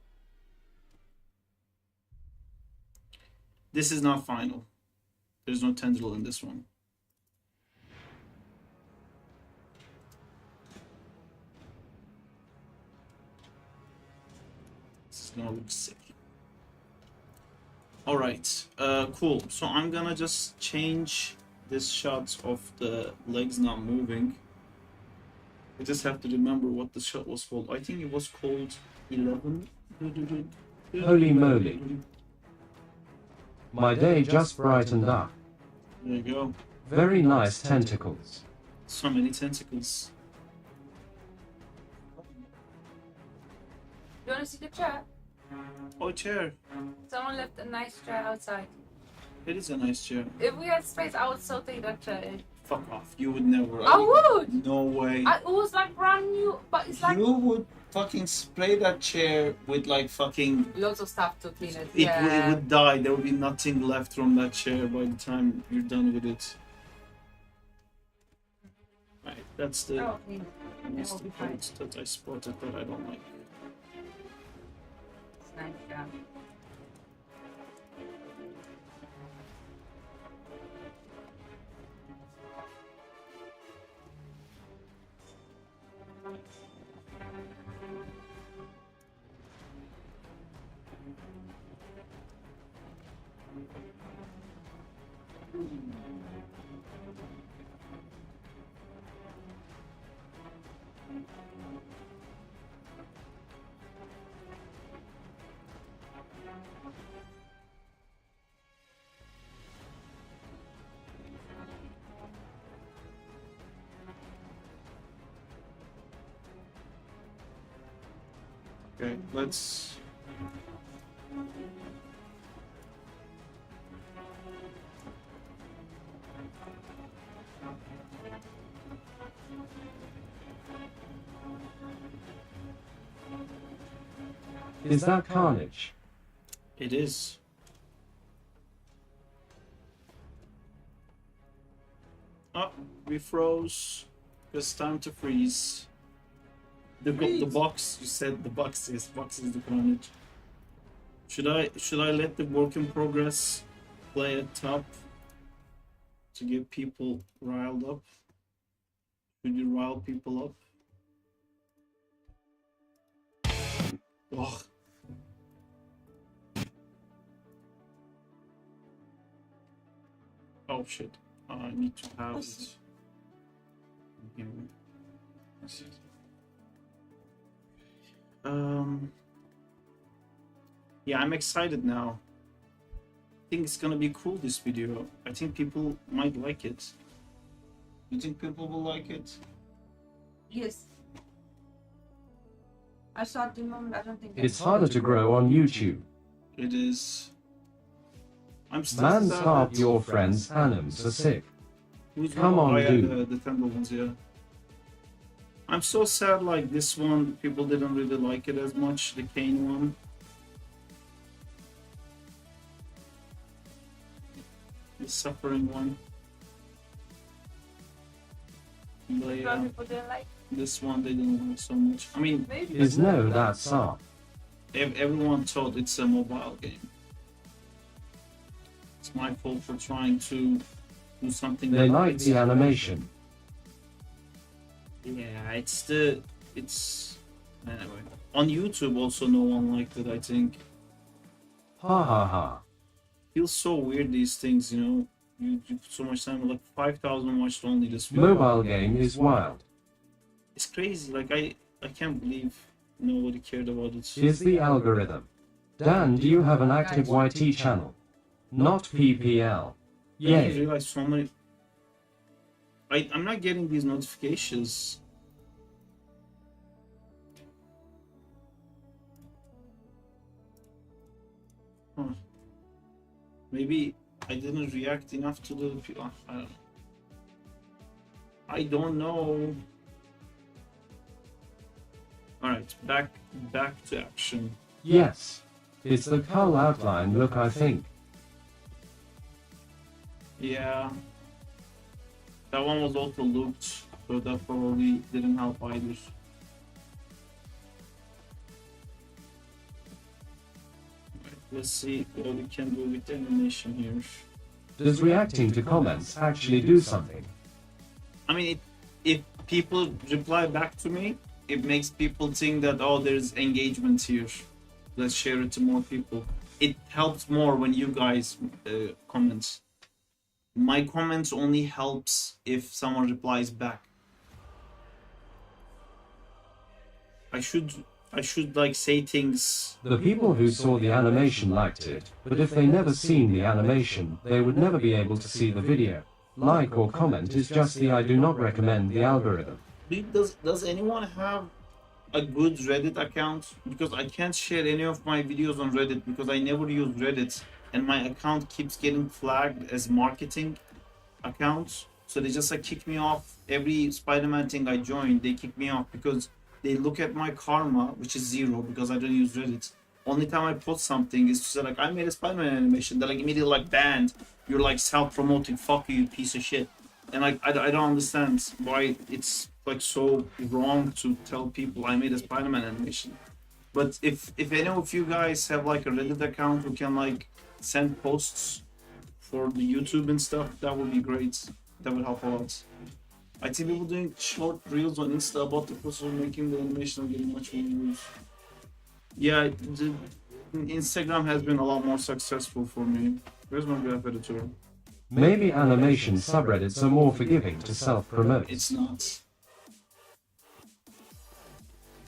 This is not final. There's no tendril in this one. This is gonna look sick. Alright, cool. So I'm gonna just change this shot of the legs not moving. I just have to remember what the shot was called. I think it was called 11. Holy moly. My day just brightened up. There you go. Very nice tentacles. So many tentacles. you want to see the chair? Oh, chair. Someone left a nice chair outside. It is a nice chair. If we had space, I would so take that chair in. Fuck off. You would never. I would! No way. It was like brand new, but it's like You would fucking spray that chair with like fucking. lots of stuff to clean it. It would die. There would be nothing left from that chair by the time you're done with it. Right, that's the. Oh, clean it. That's will the be fine. parts that I spotted that I don't like. It's nice, yeah. Okay, let's. Is that Carnage? It is. Oh, we froze. It's time to freeze. The box. You said the box is the carnage. Should I let the work in progress play at top to get people riled up? Should you rile people up? Ugh. Oh shit. I need to have it. Here. Yeah, I'm excited now. I think it's gonna be cool, this video. I think people might like it. You think people will like it? Yes. I saw the moment. I don't think It's harder to grow on YouTube. It is. I'm still Man, sad Sarp, that- your friends, anims, are sick. Who's Come one? on, Oh, yeah, dude. the Temple ones, yeah. I'm so sad, like, this one, people didn't really like it as much, the Kane one. The suffering one. But, yeah, people didn't like. this one they didn't like so much. I mean, Maybe. Is no that Sarp? everyone thought it's a mobile game. It's my fault for trying to do something. They that like it's- the animation. Yeah, it's anyway. On YouTube also no one liked it, I think. Ha ha ha. Feels so weird, these things, you know. You put so much time, like 5,000 watched only this video. Mobile game is wild. It's crazy, like I can't believe nobody cared about it. Is the algorithm. Dan, do you have an active YT channel? Not PPL. I didn't Yay. realize so many. I'm not getting these notifications. Huh. Maybe I didn't react enough to the. I don't know. I don't know. All right, back to action. Yes. It's the cull outline look, I think. Yeah. That one was also looped, so that probably didn't help either. Let's see what we can do with the animation here. Does reacting to comments actually do something? I mean, if people reply back to me, it makes people think that, oh, there's engagement here. Let's share it to more people. It helps more when you guys comment. My comments only helps if someone replies back. I should like say things. The people who saw the animation liked it, but if they never seen the animation, they would never be able to see the video. Like or comment is just the I do not recommend the algorithm. Does anyone have a good Reddit account? Because I can't share any of my videos on Reddit because I never use Reddit and my account keeps getting flagged as marketing account. So they just like kick me off every Spider-Man thing I join. They kick me off because they look at my karma, which is 0 because I don't use Reddit. Only time I post something is to say like I made a Spider-Man animation. They're like immediately like banned. You're like self-promoting. Fuck you, piece of shit. And like I don't understand why it's like so wrong to tell people I made a Spider-Man animation. But if any of you guys have like a Reddit account who can like send posts for the YouTube and stuff, that would be great. That would help a lot. I see people doing short reels on Insta about the process of making the animation and getting much more views. Yeah, Instagram has been a lot more successful for me. Where's my graph editor? Maybe animation subreddits are more forgiving to self-promote. It's not.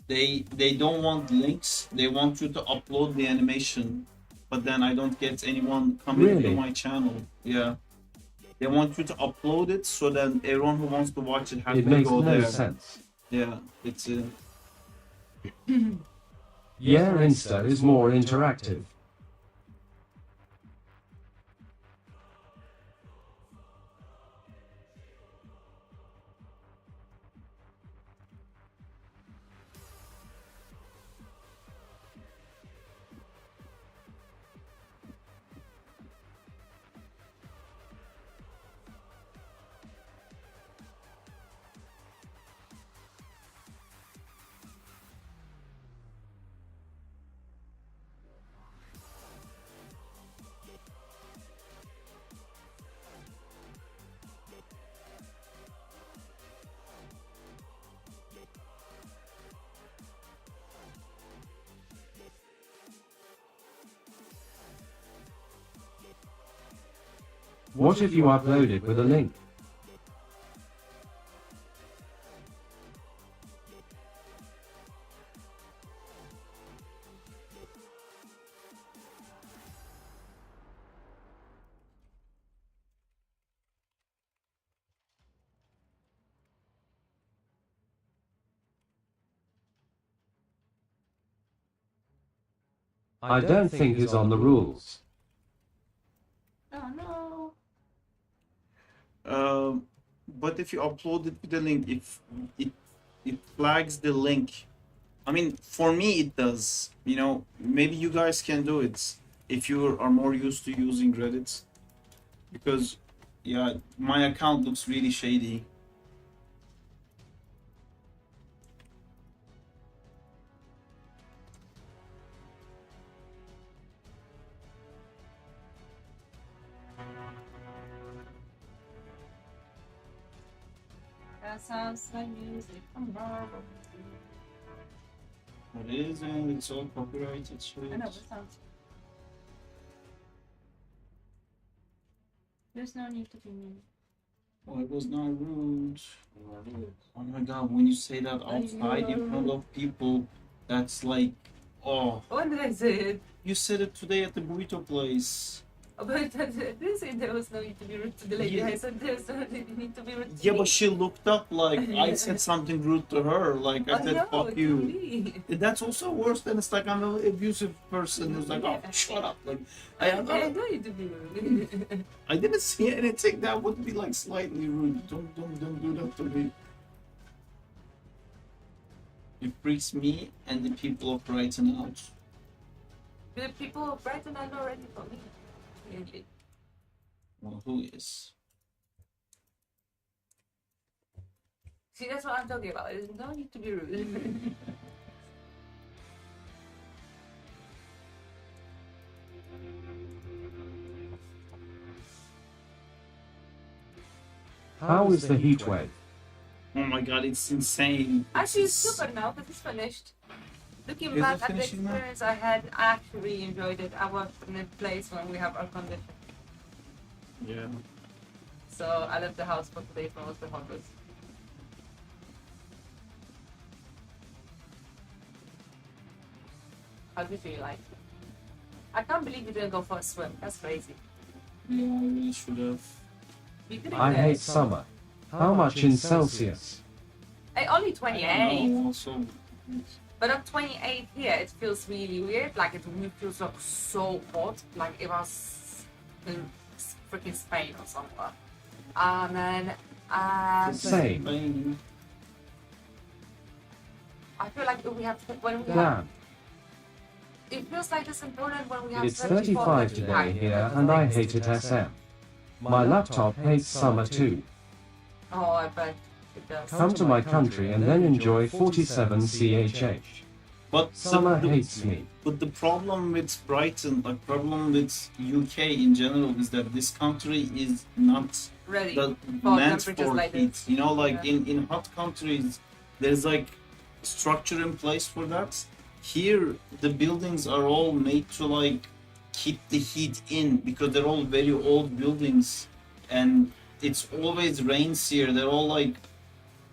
They don't want links. They want you to upload the animation, but then I don't get anyone coming Really? to my channel. Yeah. They want you to upload it so then everyone who wants to watch it has It to makes go no there. sense. Yeah, it's Yeah, Insta is more interactive. What if you upload it with a link? I don't think it's on the rules. Oh no. But if you upload it with the link, if it flags the link. I mean, for me it does. You know, maybe you guys can do it if you are more used to using Reddit. Because, yeah, my account looks really shady. That sounds like music. It is, and it's all copyrighted shit. I know, but it sounds. There's no need to be mean. Oh, it was not rude. Oh my god, when you say that outside in front of people, that's like, oh. When did I say it? You said it today at the burrito place. But I didn't say there was no need to be rude to the lady. Yeah. I said there's no need to be rude to Yeah, me. but she looked up like I said something rude to her. Like I said, no, fuck to you. me. That's also worse than it's like I'm an abusive person who's like, oh, shut up. Like, I don't need to be rude. I didn't see anything that would be like slightly rude. Don't do that to me. It freaks me and the people of Brighton out. The people of Brighton are not ready for me. Really. Well, who is? See, that's what I'm talking about. There's no need to be rude. How is the heat wave? Oh my god, it's insane. Actually, it's super now because it's finished. Looking Is back it at the finishing now? experience I had, I actually really enjoyed it. I worked in a place when we have air conditioning. Yeah. So I left the house for today when it was the hottest. How do you feel like? I can't believe you didn't go for a swim. That's crazy. Yeah, I really should have. You could I hate summer. How much in Celsius? Hey, only I 28. don't know, also. But at 28 here, it feels really weird. Like it really feels like so hot. Like it was in freaking Spain or somewhere. And then, Same. Spain. I feel like when we have, Damn. it feels like it's important when we have It's 34, 35 today 39. here and I hate it SM. My laptop hates summer too. Oh, I bet it does. Come to my country and then enjoy 47 CHH. But Summer the, hates me. But the problem with Brighton, like problem with UK in general, is that this country is not Ready the for meant temperatures for like heat. this. You know, like Yeah. in hot countries, there's like structure in place for that. Here, the buildings are all made to like keep the heat in because they're all very old buildings, and it's always rains here. They're all like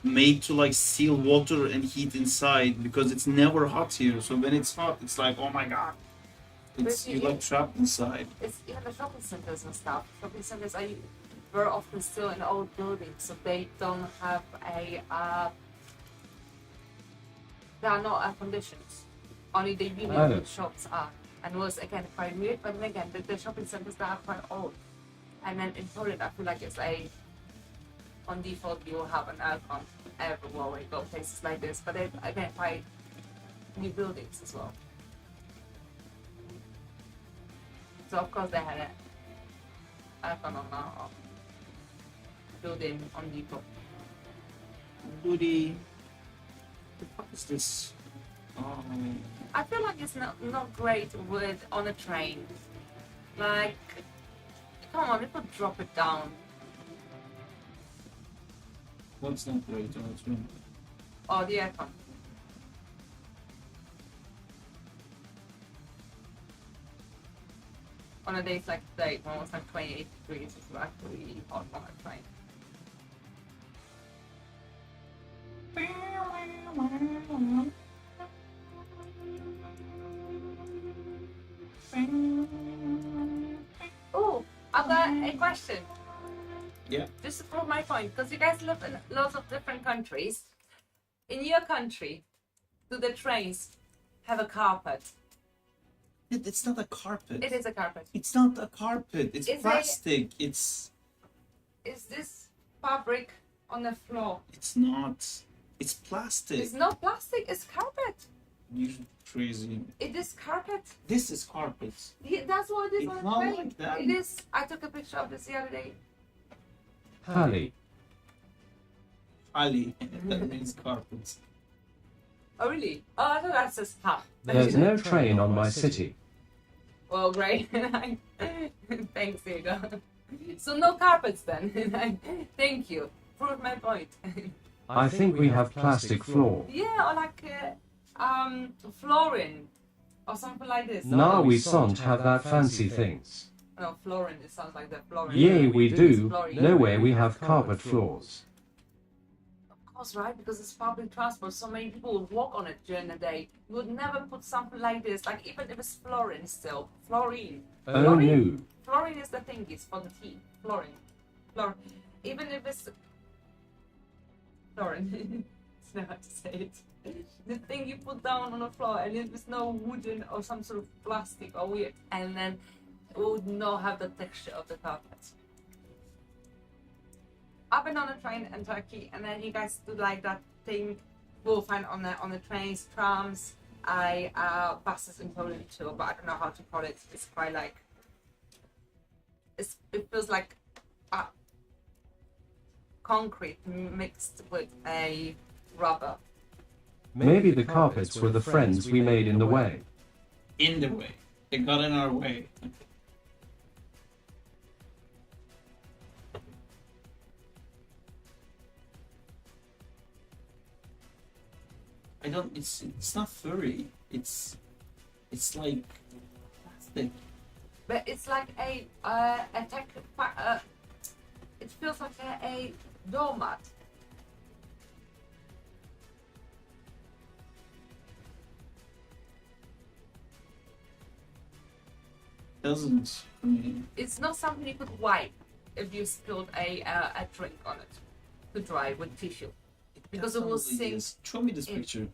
made to like seal water and heat inside because it's never hot here. So when it's hot, it's like, oh my god, it's But you're like trapped inside. It's even the shopping centers and stuff. Shopping centers are very often still in old buildings, so they don't have a. They are not air conditioned. only the really Oh. good shops are. And it was again quite weird, but then again the shopping centers that are quite old. And then in Poland I feel like it's on default you will have an aircon everywhere where you go places like this, but then again quite new buildings as well. So of course they had an aircon on our building on default. Booty. The fuck is this? I feel like it's not great with on a train. Like, come on, people drop it down. What's not great on the train? Oh, the aircon. On a day like today, when it's like 28 degrees, it's actually really hot on a train. Oh, I've got a question. Yeah. Just to prove my point, because you guys live in lots of different countries. In your country, do the trains have a carpet? It's not a carpet. It is a carpet. It's not a carpet. It's Is plastic. It's this fabric on the floor? It's not. It's plastic. It's not plastic, it's carpet. You're crazy. It is carpet. This is carpet. Yeah, that's what it is It's on the not train. like that. It is. I took a picture of this the other day. Hali. Ali. That means carpet. Oh really? Oh, I thought that says ha. There's no train on my city. Well, great. Thanks, Diego. So no carpets then. Thank you. Prove my point. I think we have plastic floor. Yeah, or like flooring or something like this. Now we don't have that fancy things. No, flooring. It sounds like the flooring. Yeah, we It's do. flooring. Nowhere we have carpet floors. Of course, right? Because it's public transport. So many people would walk on it during the day. You would never put something like this. Like even if it's flooring, still flooring. Oh no. Flooring is the thing. It's for the tea. Flooring. Flooring. Even if it's flooring. It's not how to say it. The thing you put down on the floor, and if it's no wooden or some sort of plastic or weird, and then it would not have the texture of the carpet. I've been on a train in Turkey, and then you guys do like that thing we'll find on the trains, trams, buses in Poland too, but I don't know how to call it. It's quite like it feels like concrete mixed with a rubber. Maybe the carpets were the friends we made in the way. In the way. They got in our way. I don't. It's not furry. It's like plastic. But it's like a it feels like a doormat. Doesn't for me. It's not something you could wipe if you spilled a drink on it to dry with tissue, because it will sink. Show me this in. picture.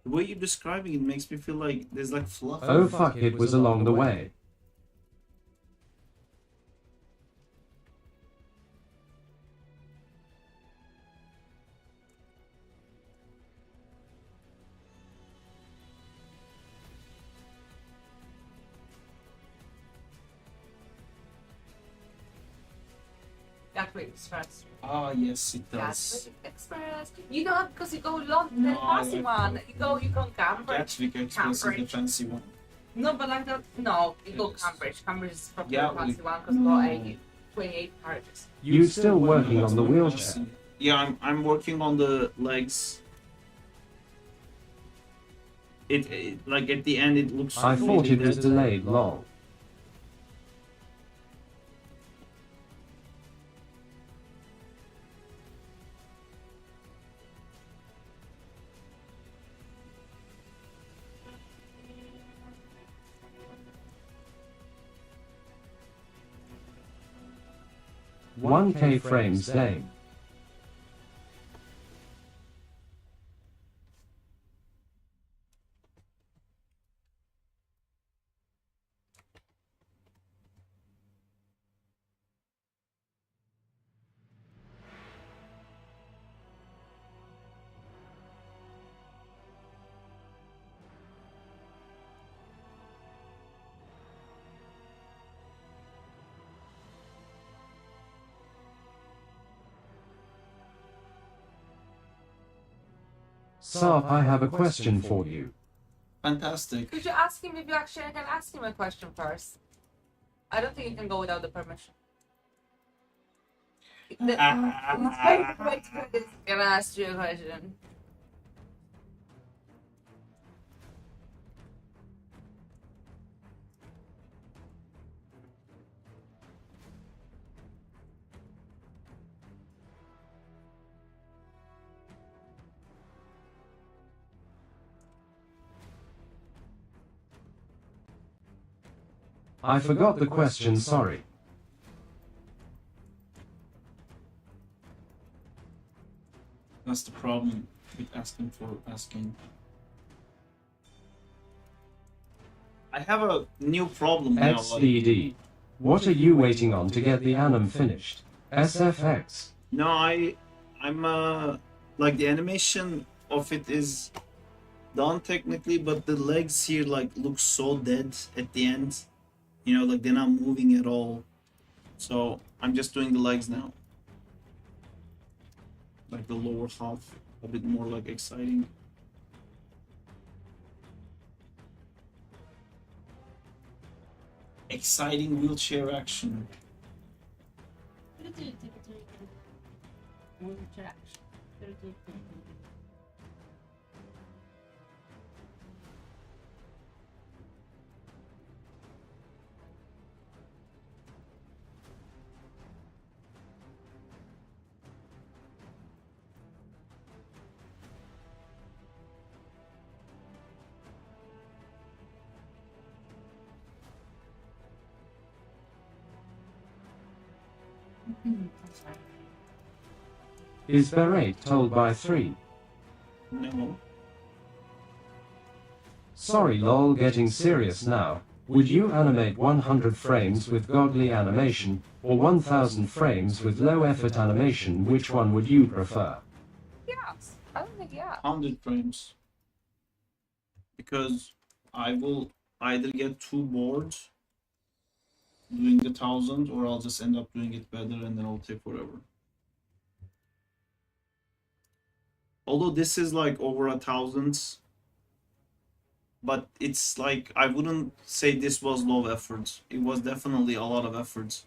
The way you're describing it makes me feel like there's like fluff. Oh fuck, it was along the way. Gatwick Express. Ah, yes, it does. Gatwick Express. You know, because you go London, No, the fancy I- one. You go Cambridge. Gatwick Express is the Cambridge. fancy one. No, but like that. No, you go Yes. Cambridge. Cambridge is probably Yeah, the fancy we- one because it's got a 28 carriages. You still working on the wheelchair? Fancy. Yeah, I'm working on the legs. It like at the end it looks. I thought it was delayed long. One K frames lame. Sarp, I have a question for you. Fantastic. Could you ask him if you actually can ask him a question first? I don't think you can go without the permission. Wait, can I ask you a question? I forgot the question, sorry. That's the problem with asking for asking. I have a new problem now. XDD. What are you waiting on to get the anim finished? SFX. No, I'm like the animation of it is done technically, but the legs here like look so dead at the end. You know, like they're not moving at all. So I'm just doing the legs now. Like the lower half, a bit more like exciting. Exciting wheelchair action. Is Berate told by 3? No. Sorry lol, getting serious now. Would you animate 100 frames with godly animation, or 1000 frames with low effort animation? Which one would you prefer? Yes. I don't think yeah. 100 frames. Because I will either get too bored doing the 1000, or I'll just end up doing it better and then it'll take forever. Although this is like over 1000, but it's like I wouldn't say this was low effort. It was definitely a lot of effort,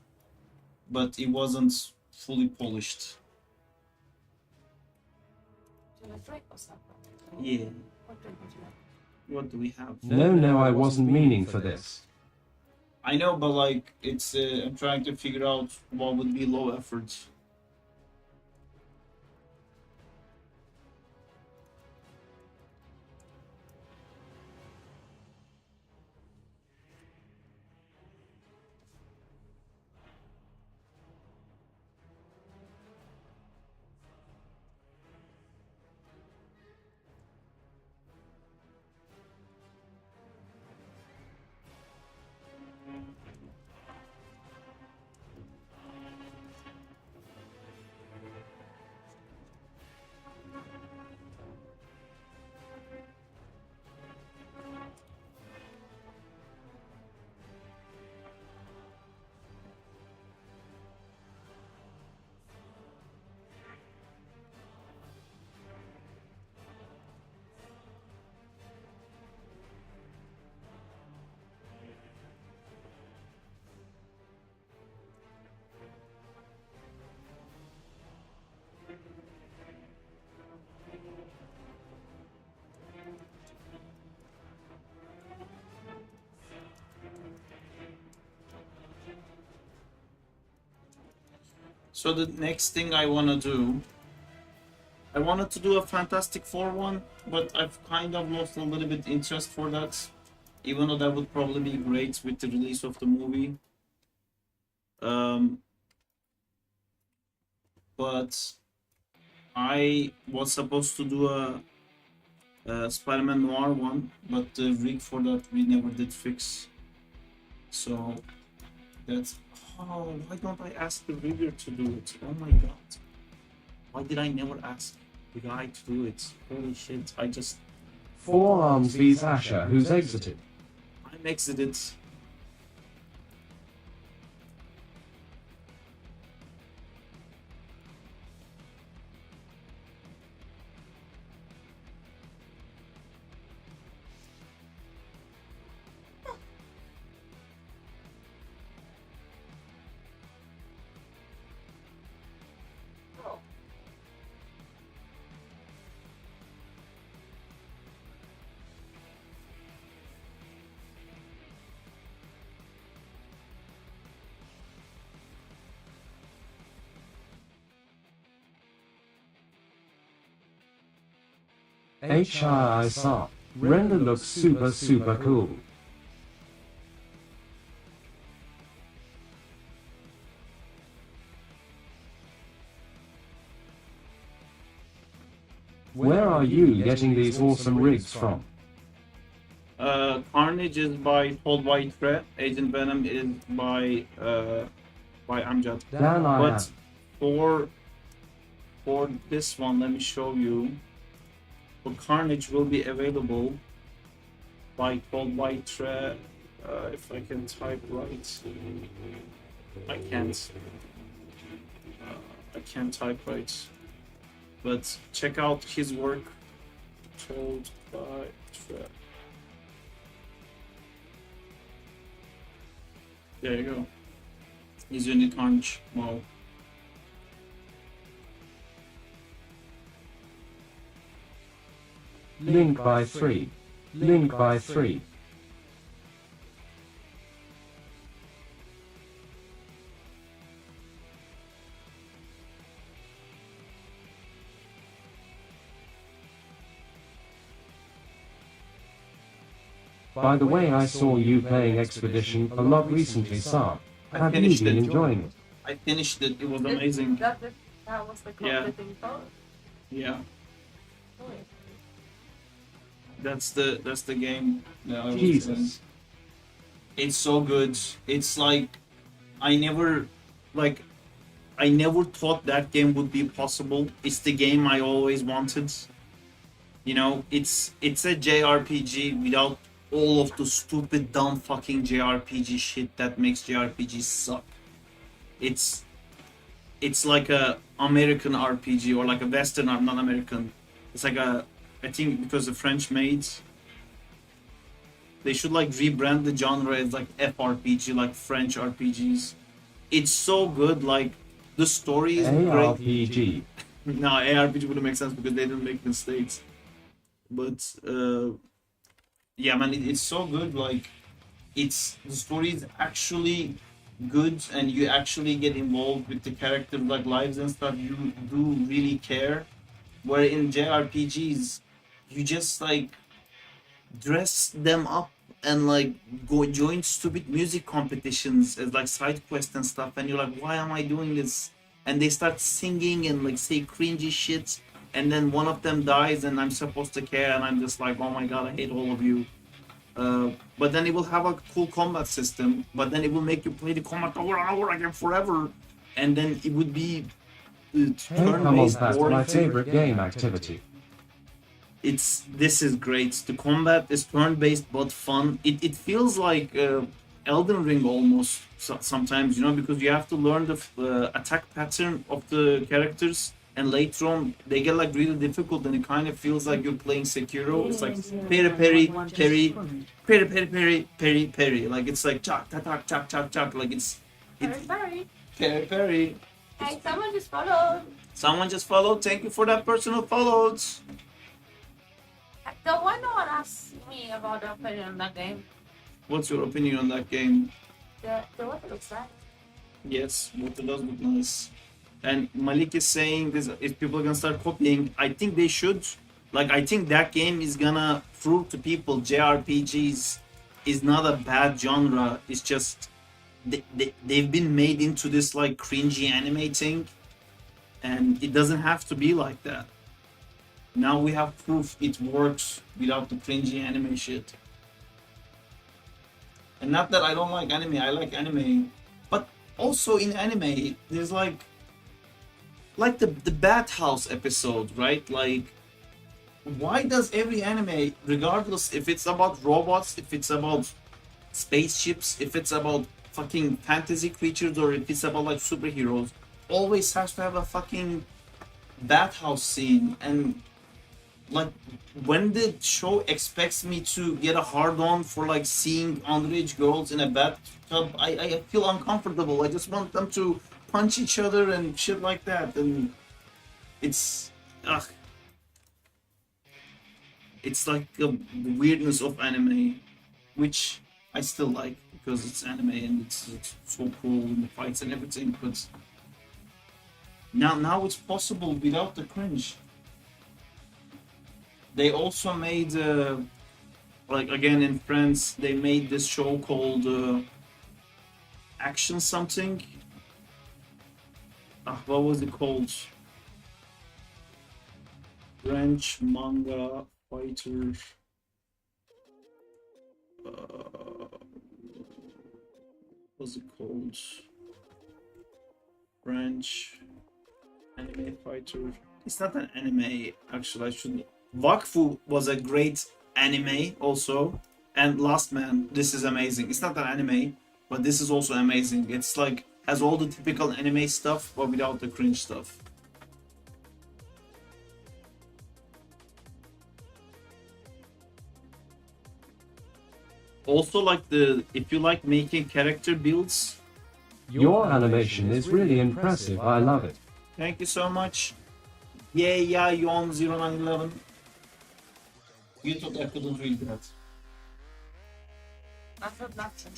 but it wasn't fully polished. Yeah. What do we have? No, I wasn't meaning for this. I know, but like it's I'm trying to figure out what would be low effort. So the next thing I wanna do, I wanted to do a Fantastic Four one, but I've kind of lost a little bit interest for that, even though that would probably be great with the release of the movie. But I was supposed to do a Spider-Man Noir one, but the rig for that we never did fix. So that's... Oh, why don't I ask the rigger to do it? Oh my god. Why did I never ask the guy to do it? Holy shit, I just... Forearms vs Asher, who's exited. I'm exited. HII Sarp. Render looks super cool. Where are you getting these awesome rigs from? Carnage is by Hold White Threat. Agent Venom is by Amjad. Dan I But have. for this one, let me show you. For Carnage will be available by Hold White Threat. If I can type right, I can't. I can't type right. But check out his work. Hold White Threat. There you go. He's in the Carnage mode. Link by 3. Link by 3. By the way, I saw you playing Expedition a lot recently, Sarp. Have you finished been it. enjoying it? I finished it. It was amazing. That was the Yeah. completing part. Yeah, Oh, that's the game. that I was playing. Jesus. It's so good. It's like I never thought that game would be possible. It's the game I always wanted. You know, it's a JRPG without all of the stupid dumb fucking JRPG shit that makes JRPGs suck. It's like a American RPG or like a Western, not American. It's like I think because the French made, they should like rebrand the genre as like FRPG, like French RPGs. It's so good, like the story is great. ARPG. No, ARPG wouldn't make sense because they didn't make mistakes. But yeah, man, it's so good. Like, the story is actually good, and you actually get involved with the characters' like lives and stuff. You do really care. Where in JRPGs, you just like dress them up and like go join stupid music competitions as like side quests and stuff, and you're like, why am I doing this? And they start singing and like say cringy shit, and then one of them dies and I'm supposed to care, and I'm just like, oh my god, I hate all of you. But then it will have a cool combat system, but then it will make you play the combat over and over again forever, and then it would be Hey, come on, turn-based that's boring. my favorite game activity. This is great. The combat is turn-based but fun. It feels like Elden Ring almost sometimes, you know, because you have to learn the attack pattern of the characters, and later on they get like really difficult, and it kind of feels like you're playing Sekiro. It's like parry, parry, parry, parry, parry, parry, parry, parry. Like it's like chak, tak, tak, chak, chak, chak. Like it's sorry. parry, parry. Hey, someone just followed. Someone just followed. Thank you for that person who followed. So why no one asked me about the opinion on that game? What's your opinion on that game? The what it looks like. Yes, water does look nice. And Malik is saying this, if people are gonna start copying, I think they should. Like, I think that game is gonna prove to people JRPGs is not a bad genre. It's just they've been made into this like cringy anime thing, and it doesn't have to be like that. Now we have proof it works without the cringy anime shit. And not that I don't like anime, I like anime. But also in anime, there's like the Bathhouse episode, right? Like, why does every anime, regardless if it's about robots, if it's about spaceships, if it's about fucking fantasy creatures, or if it's about like superheroes, always has to have a fucking bathhouse scene? And like, when the show expects me to get a hard on for like seeing underage girls in a bathtub, I feel uncomfortable. I just want them to punch each other and shit like that, and it's it's like the weirdness of anime, which I still like because it's anime and it's so cool in the fights and everything. But now it's possible without the cringe. They also made, like again in France, they made this show called Action something. What was it called? French manga fighter. What's it called? French anime fighter. It's not an anime, actually. I should. Wakfu was a great anime also, and Last Man. This is amazing. It's not an anime, but this is also amazing. It's like has all the typical anime stuff, but without the cringe stuff. Also, like if you like making character builds, Your animation is really impressive. I love it. thank you so much. Yeah, Yon 0911. You thought I couldn't read that. I thought nothing.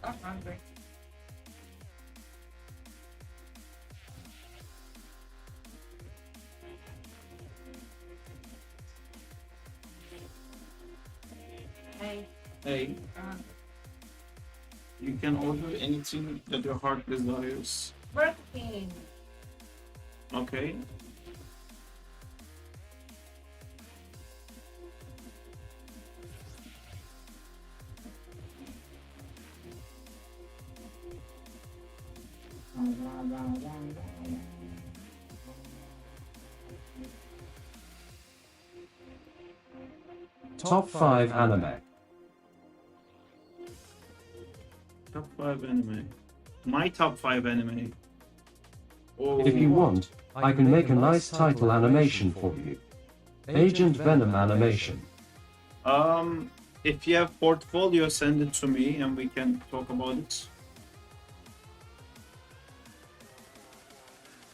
I'm hungry. Hey. Hey, you can order anything that your heart desires. Working. Okay. Top 5 anime. Top 5 anime. My top 5 anime. Oh, If you want, I can make a nice title animation for you. Agent Venom animation. if you have portfolio, send it to me and we can talk about it.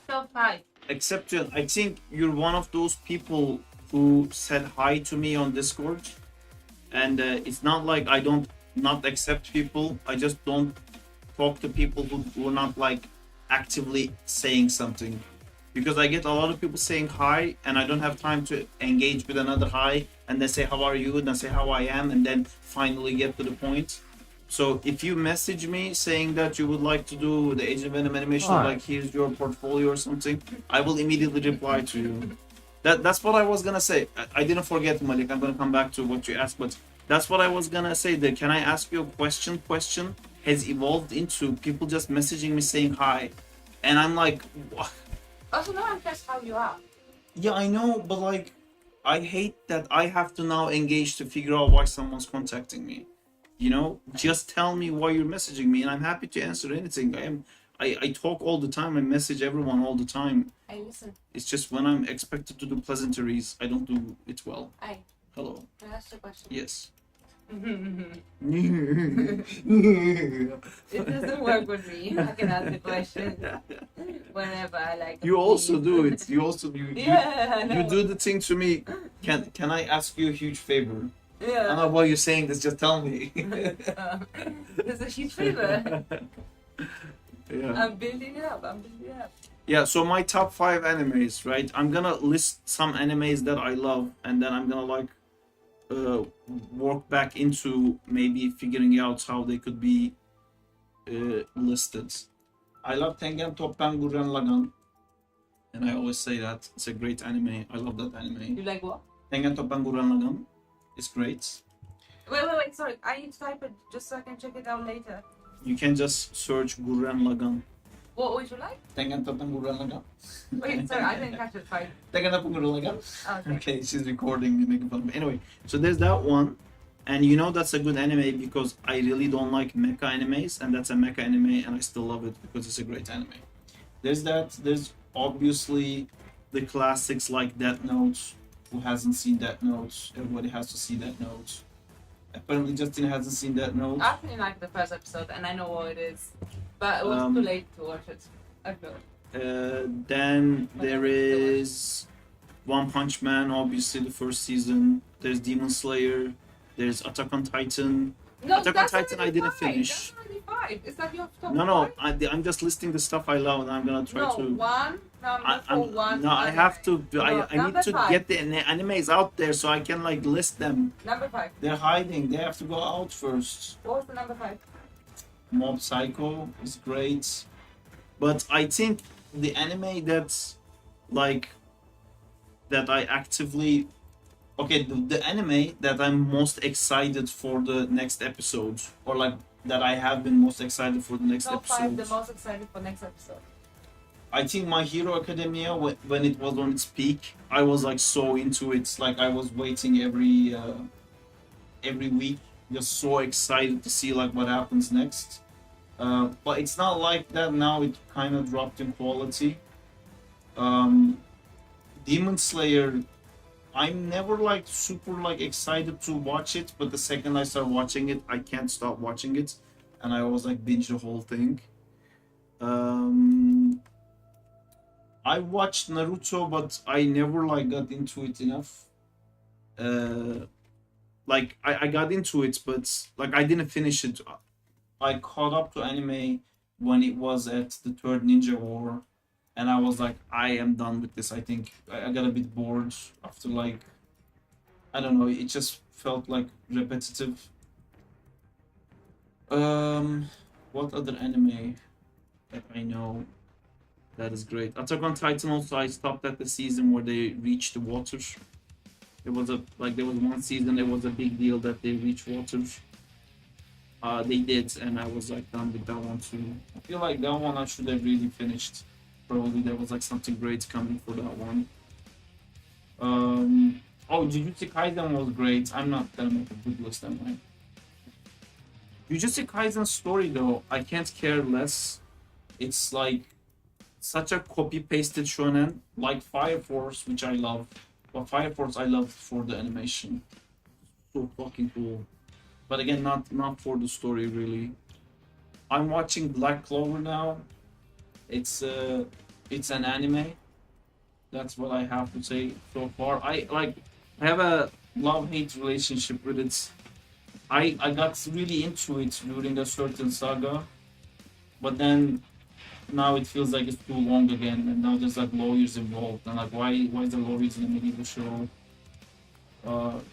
Top 5. Except I think you're one of those people who said hi to me on Discord, and it's not like I don't not accept people. I just don't talk to people who are not like actively saying something, because I get a lot of people saying hi and I don't have time to engage with another hi and then say how are you and then say how I am and then finally get to the point. So if you message me saying that you would like to do the Agent Venom animation, Hi. like here's your portfolio or something, I will immediately reply to you. That's what I was gonna say. I didn't forget, Malik. I'm gonna come back to what you asked, but that's what I was gonna say. That can I ask you a question? Question has evolved into people just messaging me saying hi, and I'm like, what? Also, no one cares how you are. Yeah, I know, but like, I hate that I have to now engage to figure out why someone's contacting me. You know, just tell me why you're messaging me, and I'm happy to answer anything. I talk all the time. I message everyone all the time. I listen. It's just when I'm expected to do pleasantries, I don't do it well. Hi. Hello. Can I ask you a question? Yes. It doesn't work with me. I can ask a question whenever I like. You also do it. You also Yeah, I know. you do the thing to me. Can I ask you a huge favor? I don't Yeah. know why you're saying this. Just tell me. There's a huge favor. Yeah. I'm building it up. Yeah. So my top 5 animes, right? I'm gonna list some animes that I love, and then I'm gonna like work back into maybe figuring out how they could be listed. I love Tengen Toppan Gurren Lagann, and I always say that it's a great anime. I love that anime. You like what? Tengen Toppan Gurren Lagann is great. Wait. Sorry. I need to type it just so I can check it out later. You can just search Gurren Lagann. What would you like? Tengen Toppan Gurren Lagann. Wait, sorry. I didn't catch it. Fine. Tengen Toppan Gurren Lagann. Okay. Okay, she's recording me making fun of me. Anyway, so there's that one. And you know that's a good anime because I really don't like mecha animes, and that's a mecha anime, and I still love it because it's a great anime. There's that. There's obviously the classics like Death Note. Who hasn't seen Death Note? Everybody has to see Death Note. Apparently, Justin hasn't seen Death Note. I actually liked the first episode, and I know what it is, but it was too late to watch it. I feel. Then there is One Punch Man, obviously the first season. There's Demon Slayer. There's Attack on Titan. No, Attack on that's Titan I already didn't fine. finish. That's already 5. Is that your top No, 5? I'm just listing the stuff I love, and I'm gonna try No, to. one number for one. No, I have to. No, I need to 5. get the animes out there so I can like list them. Number 5. They're hiding. They have to go out first. What was the number 5? Mob Psycho is great, but I think the anime that's like that I actively. Okay, the anime that I'm most excited for the next episode, or like that I have been most excited for the next Top episode. 5 the most excited for next episode. I think My Hero Academia, when it was on its peak, I was like so into it. Like I was waiting every week, just so excited to see like what happens next. But it's not like that now. It kind of dropped in quality. Demon Slayer, I'm never like super like excited to watch it, but the second I start watching it, I can't stop watching it, and I always like binge the whole thing. I watched Naruto, but I never like got into it enough. Like I got into it, but like I didn't finish it. I caught up to anime when it was at the third Ninja War, and I was like, I am done with this. I think I got a bit bored after like, I don't know, it just felt like repetitive. What other anime that I know that is great? Attack on Titan also, I stopped at the season where they reached the water. It was there was one season, it was a big deal that they reached water. They did, and I was like done with that one too. I feel like that one I should have really finished. Probably there was like something great coming for that one. Oh, Jujutsu Kaisen was great. I'm not gonna make a good list, am I? Jujutsu Kaisen's story though, I can't care less. It's like such a copy-pasted shonen, like Fire Force, which I love. But Fire Force I loved for the animation. So fucking cool. But again, not for the story really. I'm watching Black Clover now. It's an anime. That's what I have to say so far. I have a love-hate relationship with it. I got really into it during a certain saga, but then now it feels like it's too long again, and now there's like lawyers involved, and like why is the lawyers in the medieval show?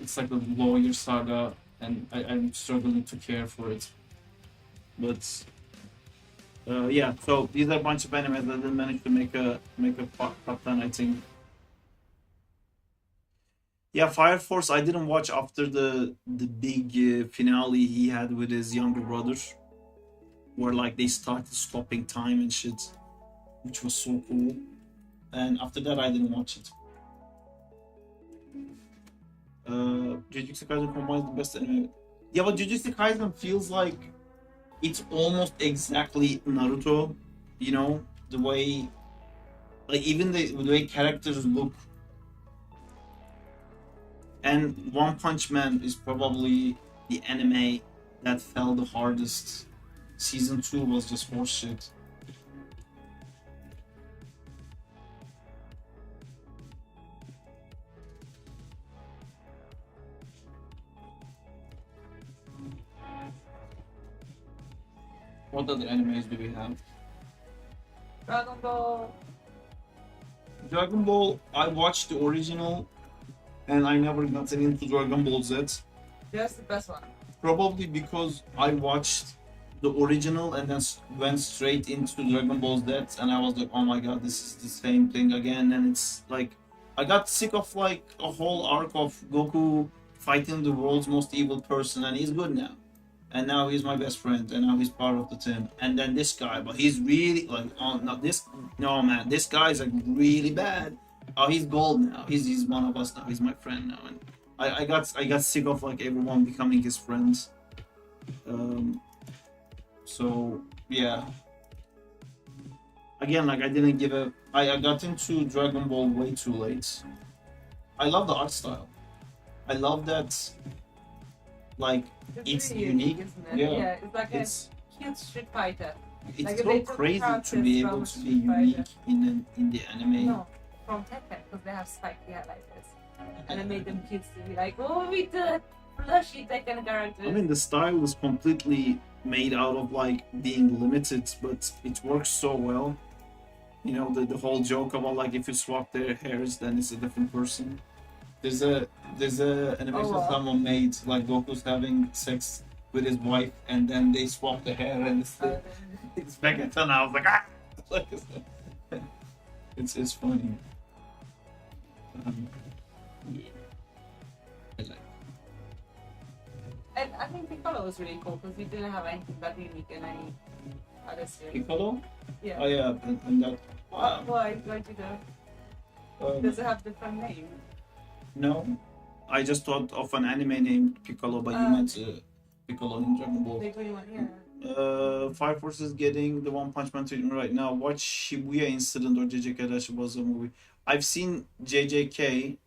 It's like a lawyer saga, and I'm struggling to care for it. But yeah, so these are a bunch of animes that didn't manage to make a top 10, I think. Yeah, Fire Force I didn't watch after the big finale he had with his younger brother, where like they started stopping time and shit, which was so cool. And after that, I didn't watch it. Jujutsu Kaisen combines the best anime. Yeah, but Jujutsu Kaisen feels like it's almost exactly Naruto. You know, the way, like even the way characters look. And One Punch Man is probably the anime that fell the hardest. Season 2 was just horseshit. What other animes do we have? Dragon Ball. Dragon Ball, I watched the original and I never got into Dragon Ball Z. That's the best one. Probably because I watched the original and then went straight into Dragon Ball Z, and I was like, oh my god, this is the same thing again. And it's like, I got sick of like a whole arc of Goku fighting the world's most evil person, and he's good now. And now he's my best friend, and now he's part of the team. And then this guy, but he's really like, no man, this guy's like really bad. Oh, he's gold now. He's one of us now. He's my friend now, and I got sick of like everyone becoming his friends. So yeah. Again, like I didn't give a. I got into Dragon Ball way too late. I love the art style. I love that. Like it's really unique. Isn't it? Yeah, It's like a cute Street Fighter. It's like so crazy to be able to be unique in the anime. No, from Tekken, because they have spiky hair like this. And I made them kids to be like, oh, we did Flashy taken characters. I mean, the style is completely made out of like being limited, but it works so well. You know, the whole joke about like if you swap their hairs, then it's a different person. There's a animation someone made like Goku's having sex with his wife, and then they swap the hair, and it's back at ten. I was like, ah, it's funny. Yeah. I like. And I think Piccolo was really cool because he didn't have anything that unique in any other series. Piccolo? Yeah. Oh yeah, and that. Why did you do? Does it have different name? No, I just thought of an anime named Piccolo, but you meant Piccolo in Dragon Ball. They really want, yeah. Fire Force is getting the One Punch Man treatment right now. Watch Shibuya Incident or JJK Dashi was a movie. I've seen JJK,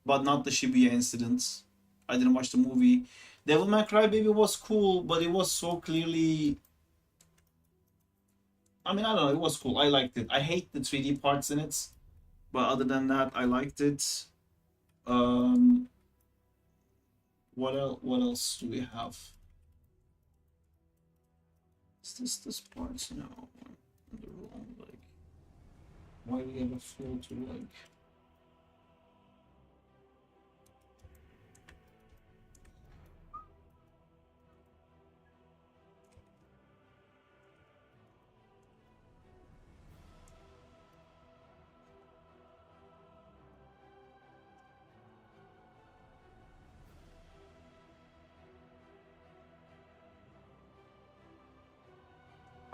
but not the Shibuya Incident. I didn't watch the movie. Devil May Cry Baby was cool, but it was so clearly. I mean, I don't know. It was cool. I liked it. I hate the 3D parts in it, but other than that, I liked it. What else do we have? Is this part? No, on the wrong. Like, why do we have a flow to like?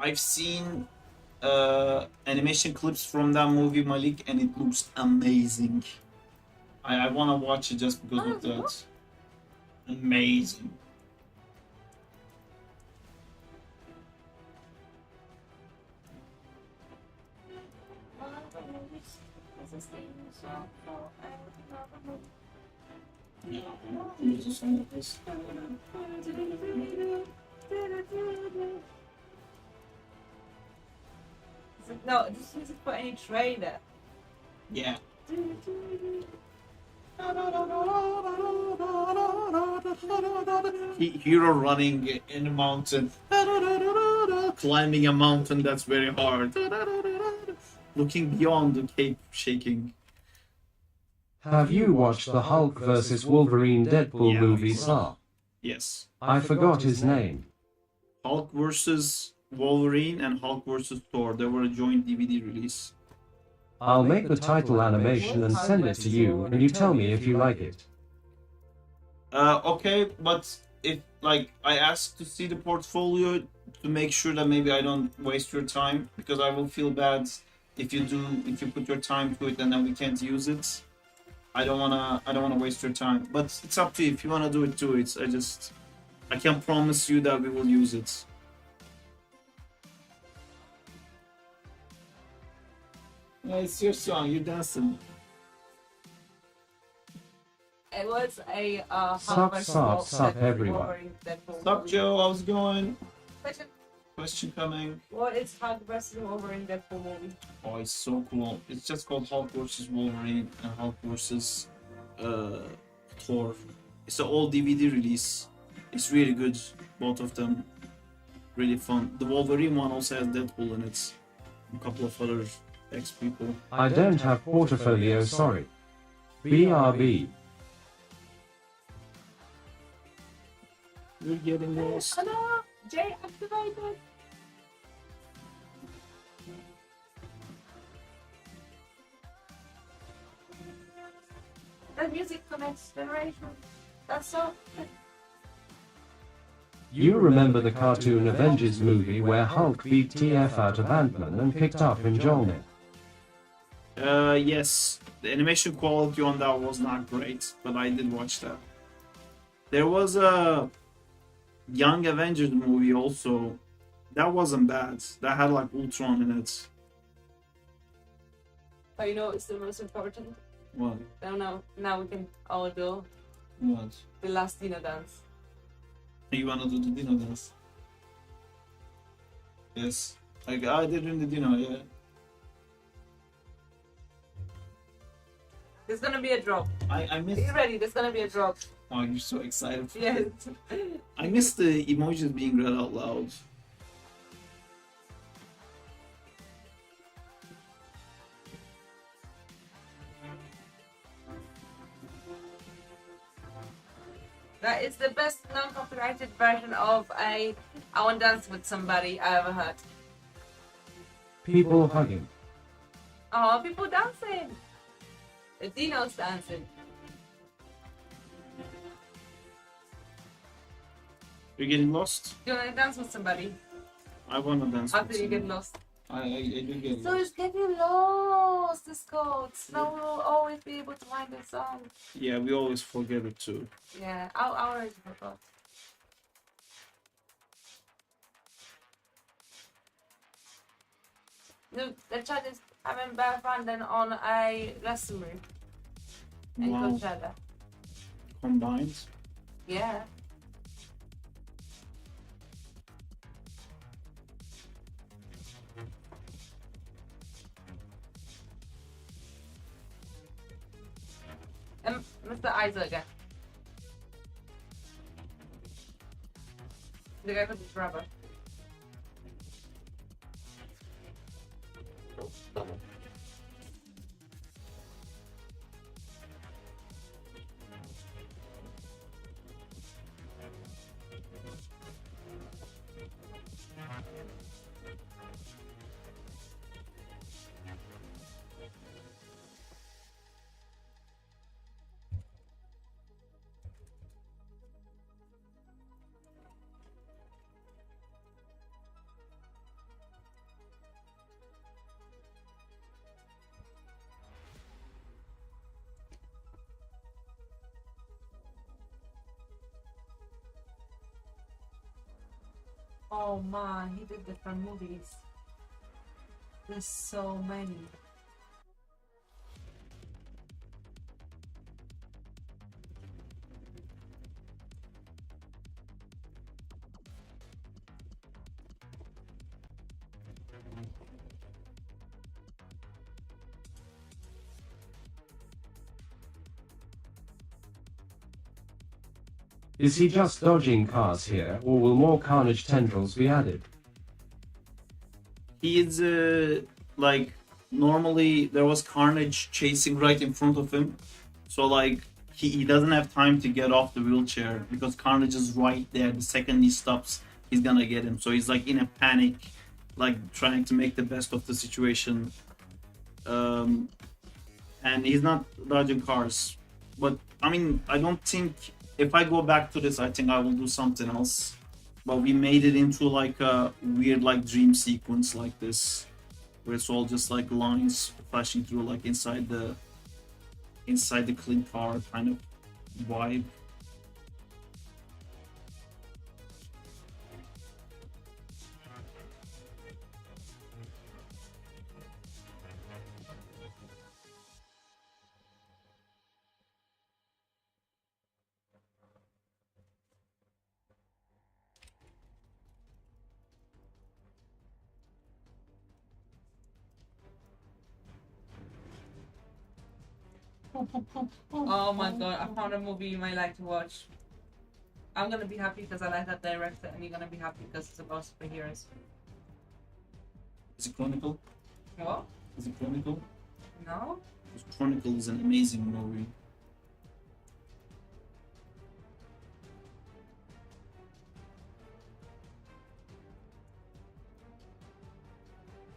I've seen animation clips from that movie, Malik, and it looks amazing. I want to watch it just because of that. Amazing. No, just use it for any trailer. Yeah. Hero running in a mountain, climbing a mountain that's very hard, looking beyond the cape shaking. Have you watched the Hulk vs. Wolverine Deadpool movie, Sarp? Yes. I forgot his name. Hulk versus Wolverine and Hulk vs. Thor. They were a joint DVD release. I'll make the title animation and send it to you, and you tell me if you like it. Okay, but if like I asked to see the portfolio to make sure that maybe I don't waste your time, because I will feel bad if you put your time to it and then we can't use it. I don't wanna waste your time. But it's up to you. If you wanna do it. I can't promise you that we will use it. Yeah, it's your song. You're dancing. It was a Sup, everyone. Sup, Joe? How's it going? Question. Question coming. What is Hulk vs. Wolverine Deadpool movie? Oh, it's so cool. It's just called Hulk vs. Wolverine and Hulk vs. Thor. It's an all DVD release. It's really good, both of them. Really fun. The Wolverine one also has Deadpool in it. A couple of other ex-people. I don't have portfolio, sorry. BRB. You're getting lost. Oh no! J activated! The music connects generations. That's so... You remember the cartoon Avengers movie where Hulk beat TF out of Ant-Man and picked up Mjolnir? Yes. The animation quality on that was not great, but I did watch that. There was a Young Avengers movie also. That wasn't bad. That had like Ultron in it. But you know it's the most important? What? Now we can all do What? the last Dino dance. You wanna do the Dino dance? Yes. I did in the Dino, yeah. There's gonna be a drop. I missed. Be ready, there's gonna be a drop. Oh, you're so excited. Yes. I miss the emojis being read out loud. That is the best non-copyrighted version of a I Want to Dance with Somebody I ever heard. People hugging. Oh, people dancing. The Dino's dancing. You're getting lost? Do you want to dance with somebody I wanna dance after with you get someone. lost? I do get So lost. it's getting lost, this code. Now we'll always be able to find the song. Yeah, we always forget it too. Yeah, I already forgot. The chat is having better fun than on a lesson room in Wow. Coachella. Combined. Yeah. And Mr. Isaac again. The guy with the rubber. Oh man, he did different movies. There's so many. Is he just dodging cars here, or will more carnage tendrils be added? He is like normally there was carnage chasing right in front of him, so like he doesn't have time to get off the wheelchair because carnage is right there. The second he stops, he's gonna get him. So he's like in a panic, like trying to make the best of the situation. And he's not dodging cars, but I mean I don't think if I go back to this, I think I will do something else. But we made it into like a weird like dream sequence like this, where it's all just like lines flashing through like inside the clean car kind of vibe. Oh my god, I found a movie you might like to watch. I'm gonna be happy because I like that director, and you're gonna be happy because it's about superheroes. Is it Chronicle? What? Is it Chronicle? No? Because Chronicle is an amazing movie.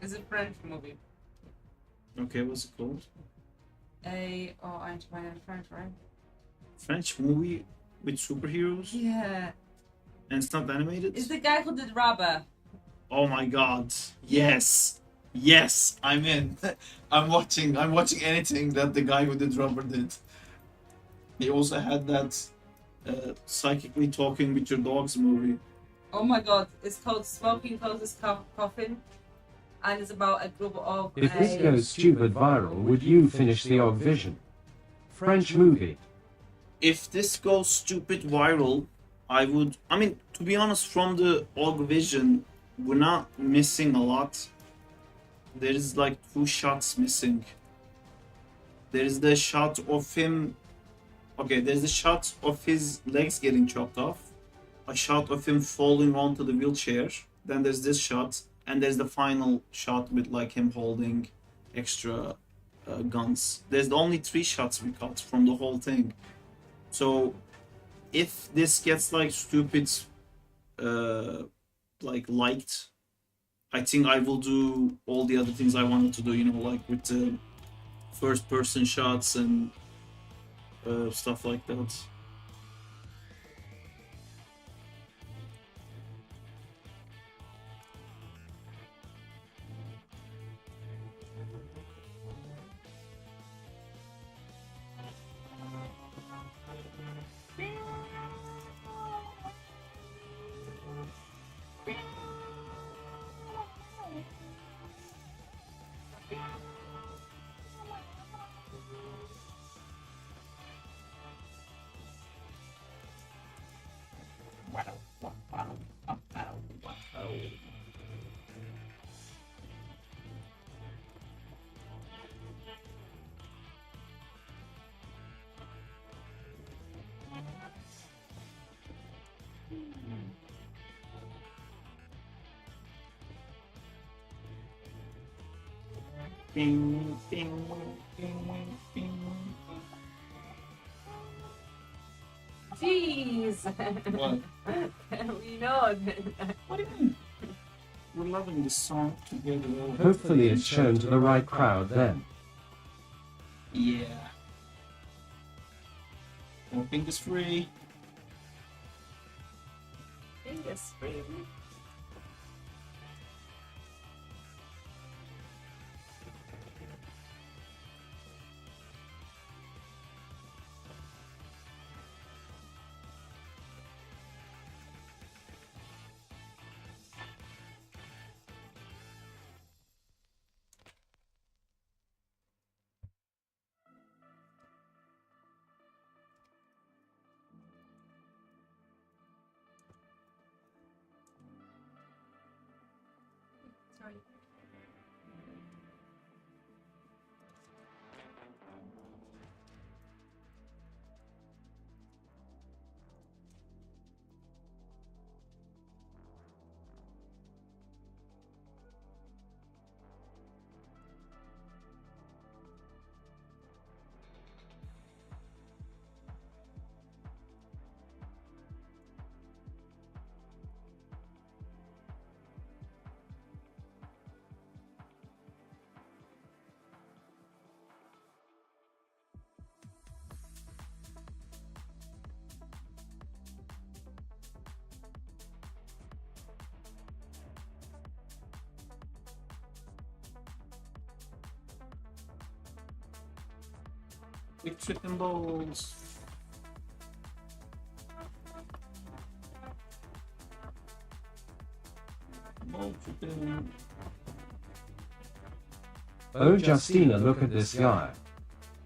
It's a French movie. Okay, what's it called? I need to find it in French, right? French movie with superheroes, Yeah. and it's not animated. It's the guy who did Rubber. Oh my god! Yes, yes, I'm in. I'm watching anything that the guy who did Rubber did. He also had that psychically talking with your dogs movie. Oh my god, it's called Smoking Closes Coffin. And it's about a group of... If this goes stupid viral, would you finish the Og Vision? French movie. If this goes stupid viral, I would. I mean, to be honest, from the Og Vision, we're not missing a lot. There is like 2 shots missing. There is the shot of him Okay, there's a shot of his legs getting chopped off, a shot of him falling onto the wheelchair, then there's this shot, and there's the final shot with like him holding extra guns. There's the only 3 shots we cut from the whole thing. So if this gets like stupid like liked, I think I will do all the other things I wanted to do, you know, like with the first person shots and stuff like that. Bing, bing, bing, bing. Jeez! What? We know. What do you mean? We're loving this song together. Hopefully it's shown to the right crowd then. Yeah. More fingers free. Fingers free. Sorry. Big chicken balls. Ball chicken. Oh Justina, look at this guy.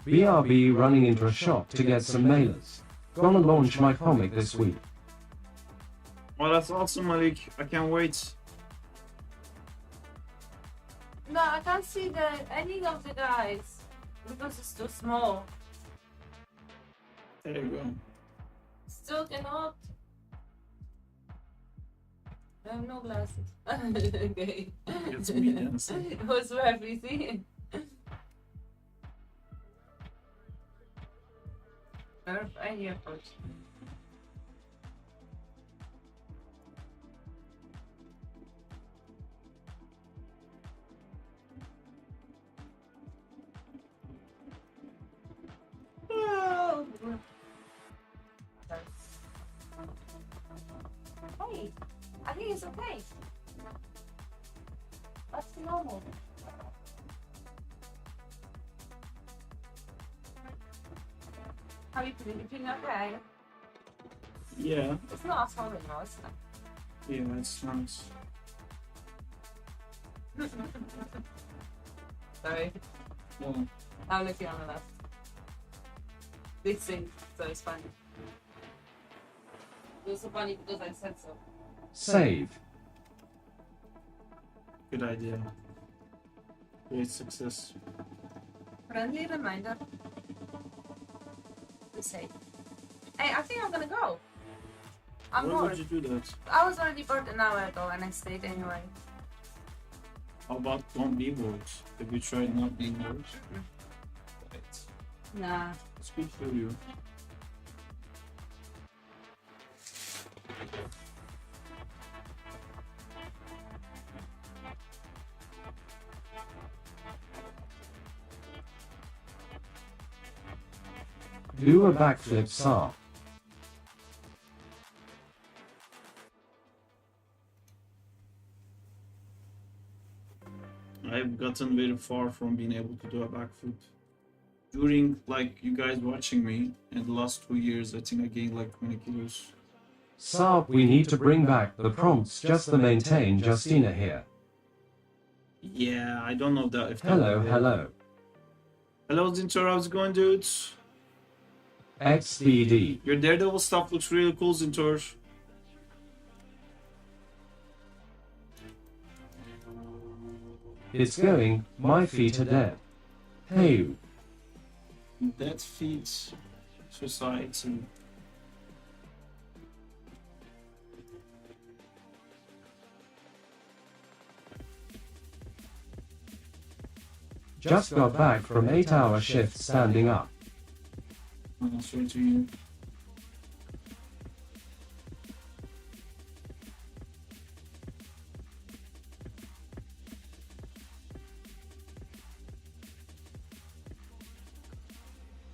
BRB running into a shop to get some mailers. Gonna launch my comic this week. Oh, that's awesome, Malik. I can't wait. No, I can't see any of the guys because it's too small. There you go. Still cannot. I have no glasses. Okay. It's me dancing. It was worth easy. Any approach. Oh. Hey, I think it's okay. That's normal. How are you feeling? You feeling okay? Yeah. It's not as horrible now, isn't it? Yeah, it's nice. Sorry. Well, I'm looking on the left. They sing, so it's funny. It was so funny because I said so. Save. good idea. Great success. Friendly reminder. to say. Hey, I think I'm gonna go. I'm Why bored. would you do that? I was already bored an hour ago and I stayed anyway. How about don't be bored? Have you tried not being bored? Right. Nah. It's good for you. Do a backflip, Sarp. I've gotten very far from being able to do a backflip. During, like, you guys watching me, in the last 2 years, I think I gained like 20 kilos. Sarp, we need to bring back the prompts just to maintain Justina here. Yeah, I don't know that if that Hello, would work. hello. Hello, Zintor, how's it going, dudes? XBD. Your Daredevil stuff looks really cool, Zintor. It's going, my feet are dead. Hey. Dead feet society. Just got back from 8-hour shift standing up. Sorry to you.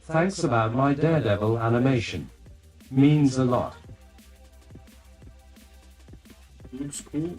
Thanks about my Daredevil animation. Means a lot. Looks cool.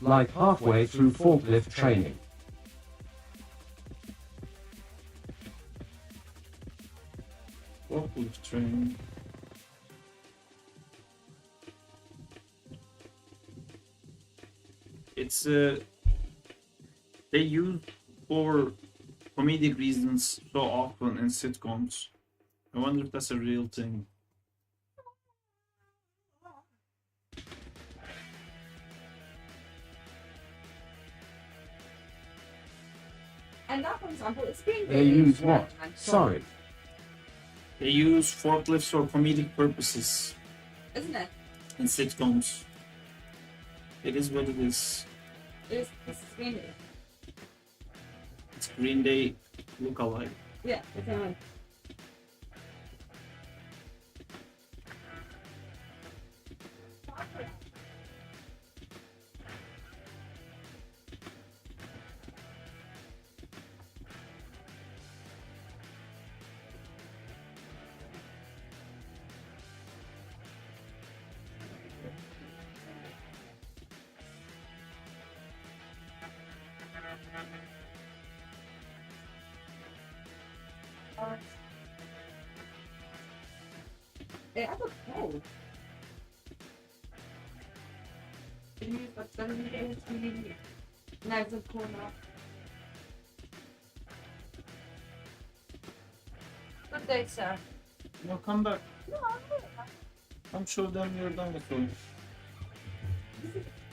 Like halfway through forklift training. Forklift training. It's they use for comedic reasons so often in sitcoms. I wonder if that's a real thing. And that, for example, is Green They use what? Sorry. They use forklifts for comedic purposes Isn't it? in sitcoms. It is what it is. This is Green Day. It's Green Day look-alike. Yeah, it's on. They have a cold. But then it's really nice and cool now. Good day, sir. No, come back. No, I'm good. I'm sure them you're done with it.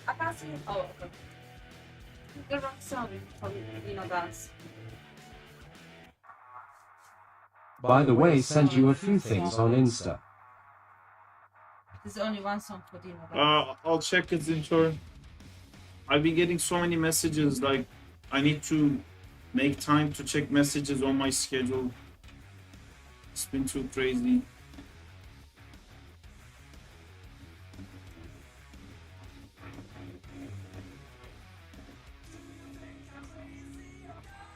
I can't see him. Oh, okay. The rock song, probably, dance. By the way, send you a few things on Insta. There's only one song for Dino. I'll check it in turn. I've been getting so many messages, like I need to make time to check messages on my schedule. It's been too crazy.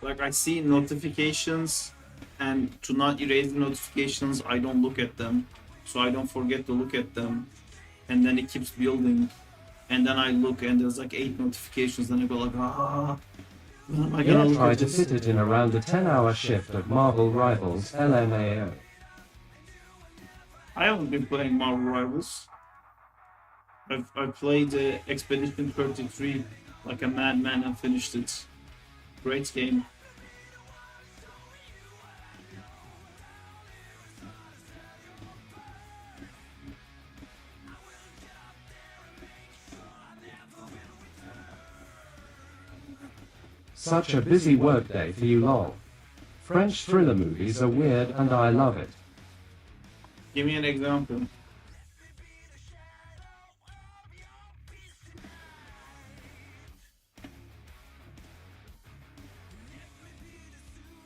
Like I see notifications, and to not erase the notifications, I don't look at them. So I don't forget to look at them. And then it keeps building. And then I look and there's like 8 notifications, then I go like, when am I gonna look Try at to this? fit it in around a 10-hour shift of Marvel Rivals LMAO. I haven't been playing Marvel Rivals. I've played Expedition 33 like a madman and finished it. Great game. Such a busy workday for you lol. French thriller movies are weird and I love it. Give me an example.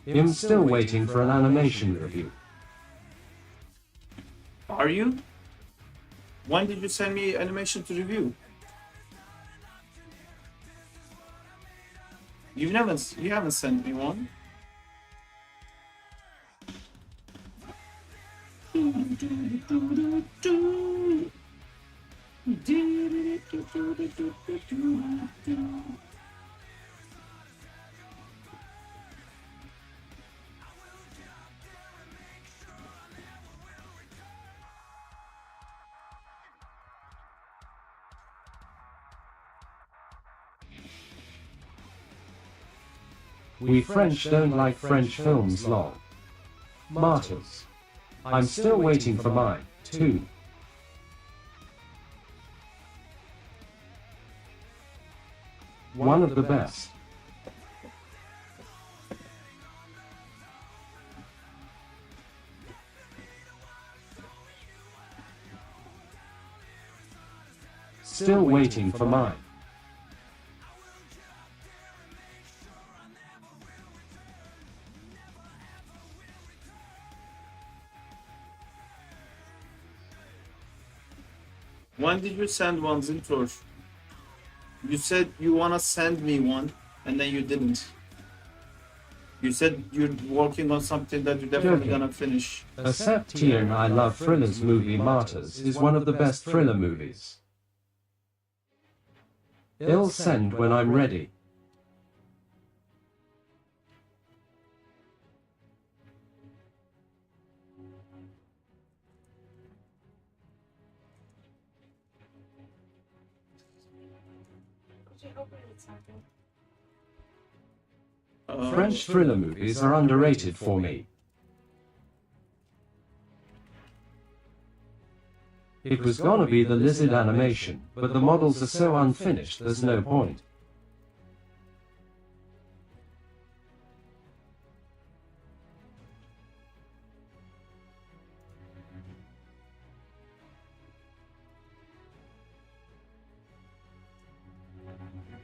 I'm still waiting for an animation review. Are you? When did you send me animation to review? You haven't sent me one. We French don't like French films lol. Martyrs. I'm still waiting for mine, too. One of the best. Still waiting for mine. When did you send one, Zintor? You said you wanna send me one, and then you didn't. You said you're working on something that you're definitely gonna finish. A Septian I Love Thrillers movie Martyrs is one of the best thriller movies. I'll send when I'm ready. French thriller movies are underrated for me. It was gonna be the lizard animation, but the models are so unfinished there's no point.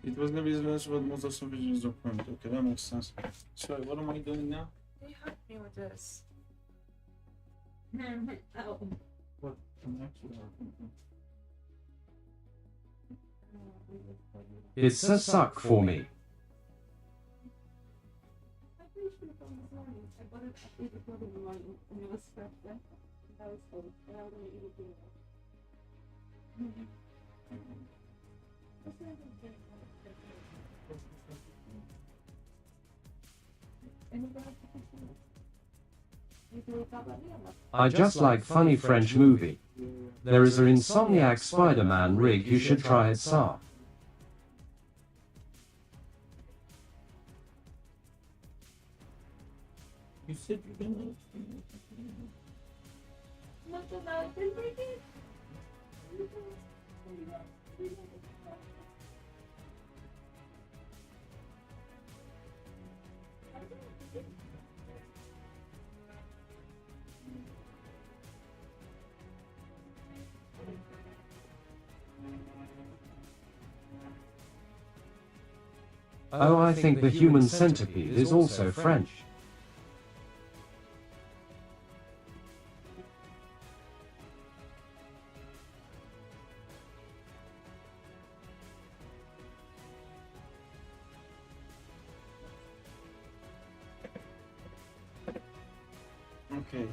It was gonna be the but most of some videos are permanent. Okay, that makes sense. Sorry, what am I doing now? You help me with this. Oh. What? It's a suck for me. I just like funny French movie. There is an Insomniac Spider-Man rig, you should try it, Sarp. You said you're gonna. Oh, I think the human centipede is also French. Okay.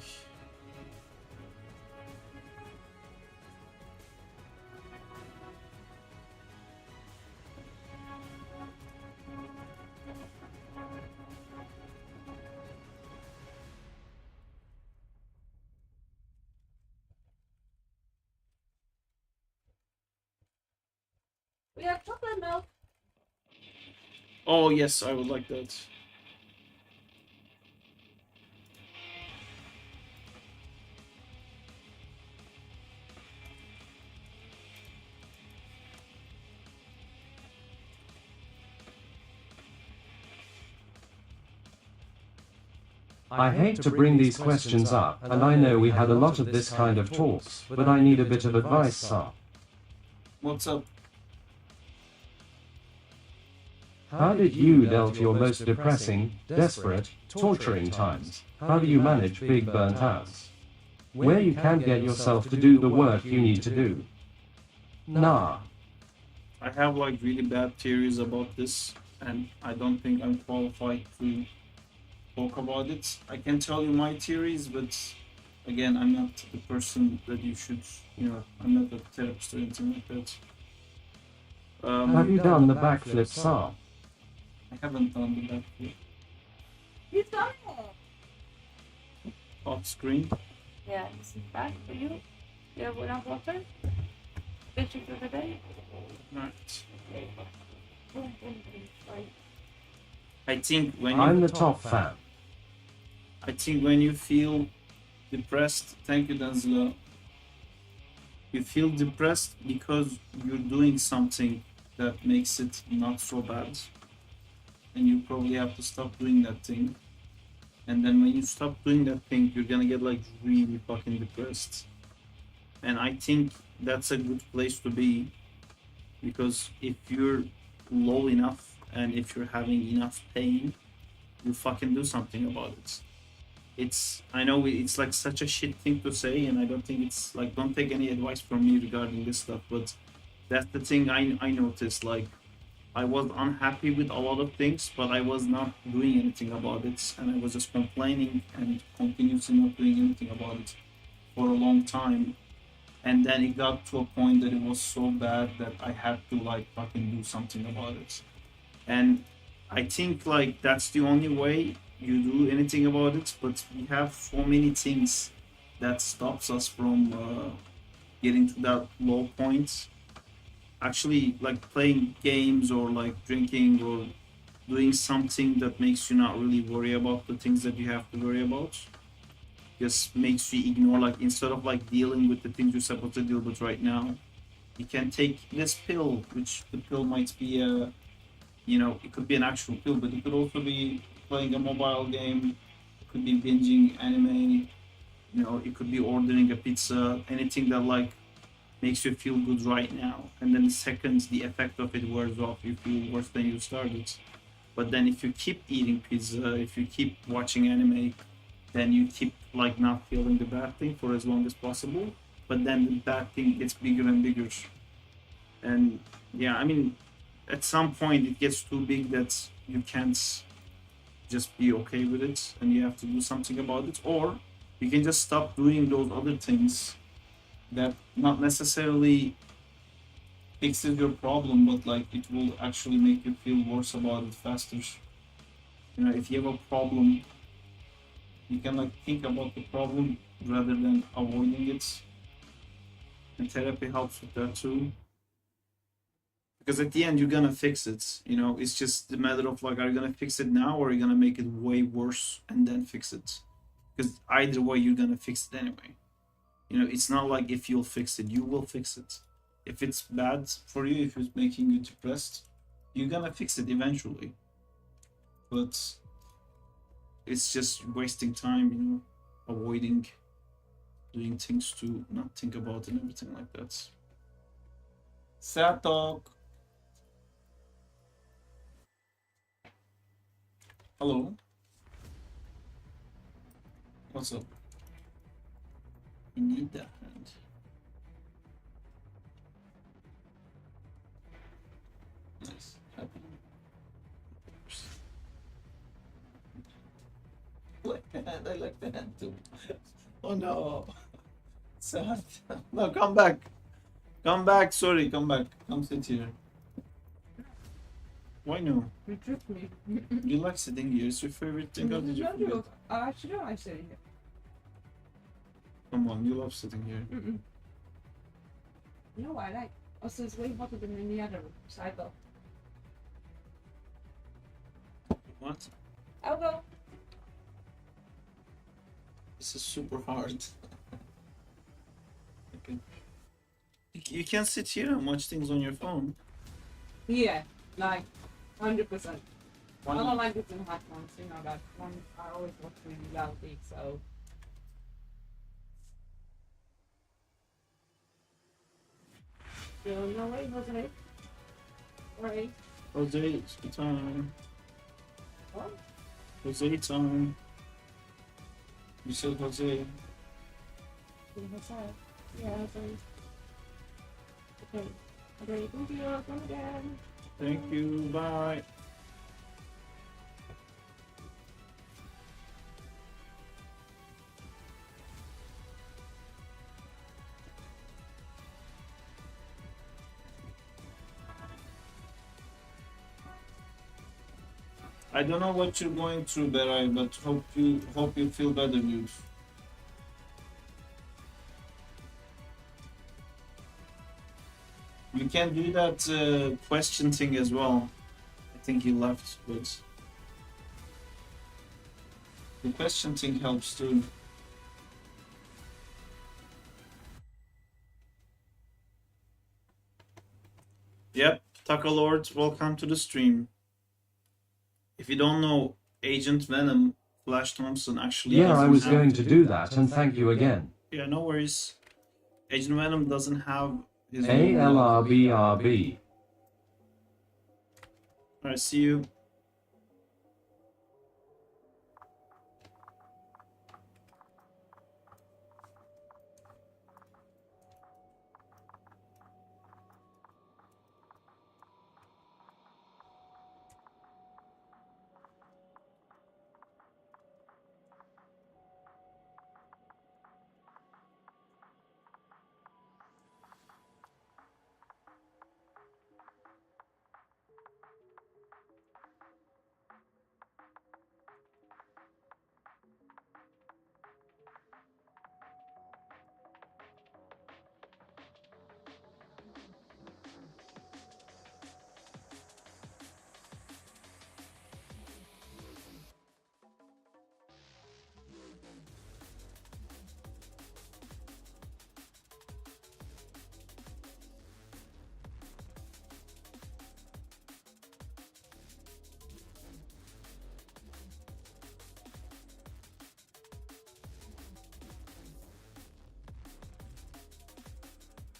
We have chocolate milk. Oh yes, I would like that. I hate to bring these questions up, and I know we had a lot of this kind of talks, but I need a bit of advice, Sarp. What's up? How did you delve your most depressing, desperate, torturing times? How do you manage big burnt outs? Where you can't get yourself to do the work you need to do? Nah. I have like really bad theories about this, and I don't think I'm qualified to talk about it. I can tell you my theories, but again, I'm not the person that you should, I'm not a therapist or anything like that. Have you done the backflip, Sarp? I haven't done the backflip. You've done it. Off screen. Yeah, this is back for you. You have enough water? Get you through the day? Right. I think when I'm you, the top fan. I think when you feel depressed, thank you, Danzila. You feel depressed because you're doing something that makes it not so bad, and you probably have to stop doing that thing. And then when you stop doing that thing, you're gonna get like really fucking depressed. And I think that's a good place to be, because if you're low enough and if you're having enough pain, you fucking do something about it. I know it's like such a shit thing to say, and I don't think it's like, don't take any advice from me regarding this stuff, but that's the thing I noticed. Like, I was unhappy with a lot of things, but I was not doing anything about it, and I was just complaining and continuously not doing anything about it for a long time. And then it got to a point that it was so bad that I had to like fucking do something about it. And I think like that's the only way you do anything about it, but we have so many things that stops us from getting to that low point. Actually, like playing games or like drinking or doing something that makes you not really worry about the things that you have to worry about, just makes you ignore, like instead of like dealing with the things you're supposed to deal with right now, you can take this pill, which the pill might be a, it could be an actual pill, but it could also be playing a mobile game, it could be binging anime, it could be ordering a pizza, anything that like makes you feel good right now. And then the second the effect of it wears off, you feel worse than you started. But then if you keep eating pizza, if you keep watching anime, then you keep like not feeling the bad thing for as long as possible. But then the bad thing gets bigger and bigger. And yeah, I mean, at some point it gets too big that you can't just be okay with it and you have to do something about it. Or you can just stop doing those other things that not necessarily fixes your problem, but like it will actually make you feel worse about it faster. If you have a problem, you can like think about the problem rather than avoiding it. And therapy helps with that too. Because at the end you're gonna fix it. It's just a matter of like, are you gonna fix it now or are you gonna make it way worse and then fix it? Because either way you're gonna fix it anyway. It's not like if you'll fix it, you will fix it. If it's bad for you, if it's making you depressed, you're gonna fix it eventually. But it's just wasting time, avoiding doing things to not think about it and everything like that. Sad talk. Hello. What's up? You need that hand. Nice. Happy. Like the hand. I like the hand too. Oh no. Sad. No, come back. Come back. Sorry, come back. Come sit here. Why no? You tricked me. You like sitting here. It's your favorite thing. How did you forget? I actually don't like sitting here. Come on, you love sitting here. You know what I like? Also, it's way hotter than any other cycle. What? I'll go. This is super hard. Okay. You can sit here and watch things on your phone. Yeah, like 100%. Why I not? don't like it in headphones, you know that. I always watch really loudly, so. So, no way, Jose. Right. Jose time. What? Jose time. You said Jose. Jose. Yeah, Jose. Okay. Okay, thank you. Come again. Thank you. Bye. I don't know what you're going through, Berai, but hope you feel better, dude. You can do that question thing as well. I think he left, but the question thing helps too. Yep, Taco Lord, welcome to the stream. If you don't know, Agent Venom, Flash Thompson actually. Yeah, I was going to do that, and thank you again. Yeah, no worries. Agent Venom doesn't have his ALRBRB. Alright, see you.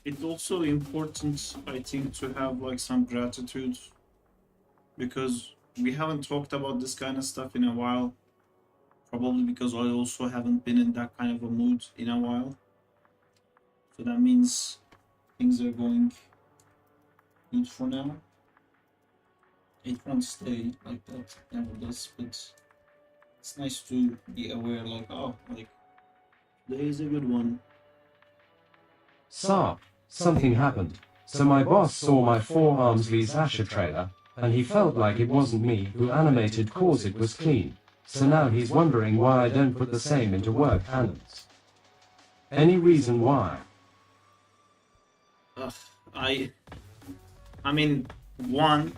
It's also important, I think, to have like some gratitude, because we haven't talked about this kind of stuff in a while. Probably because I also haven't been in that kind of a mood in a while. So that means things are going good for now. It won't stay like that, never does, but it's nice to be aware, like, oh, like, today is a good one. Sarp, something happened. So my boss saw my 4 Armsley Zasher trailer, and he felt like it wasn't me who animated cause it was clean. So now he's wondering why I don't put the same into work annons. Any reason why? I mean, one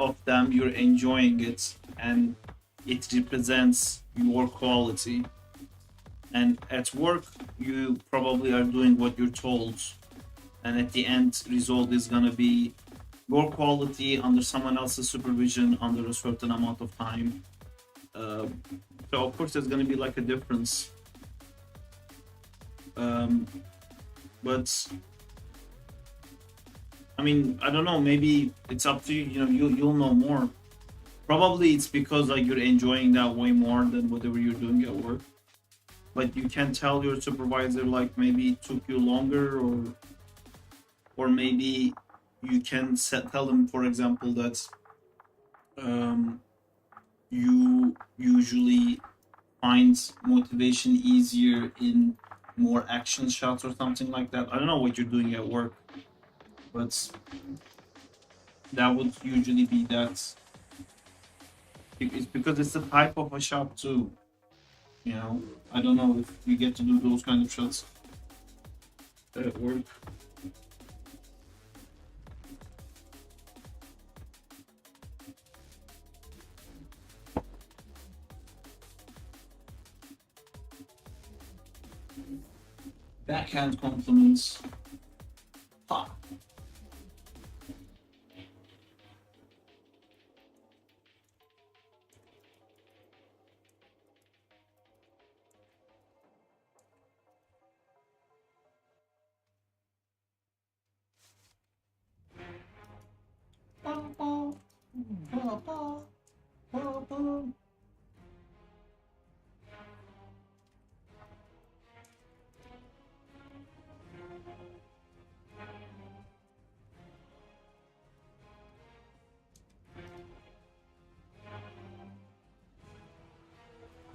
of them, you're enjoying it, and it represents your quality. And at work, you probably are doing what you're told, and at the end result is gonna be your quality under someone else's supervision under a certain amount of time. So of course there's gonna be like a difference. But I mean, I don't know, maybe it's up to you, you know, you'll know more. Probably it's because like you're enjoying that way more than whatever you're doing at work. But you can tell your supervisor like maybe it took you longer, or maybe you can tell them, for example, that you usually find motivation easier in more action shots or something like that. I don't know what you're doing at work, but that would usually be that. It's because it's the type of a shot too. You know, I don't know if you get to do those kind of shots at work. Backhand compliments. Ha.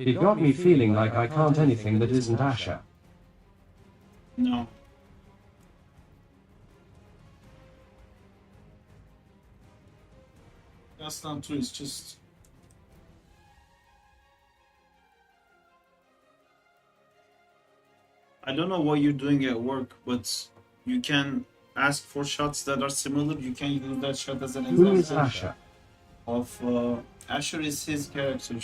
It got me feeling like I can't anything that isn't Asher. No. That's not true, it's just... I don't know what you're doing at work, but you can ask for shots that are similar. You can use that shot as an example. Who is Asher? Asher is his character.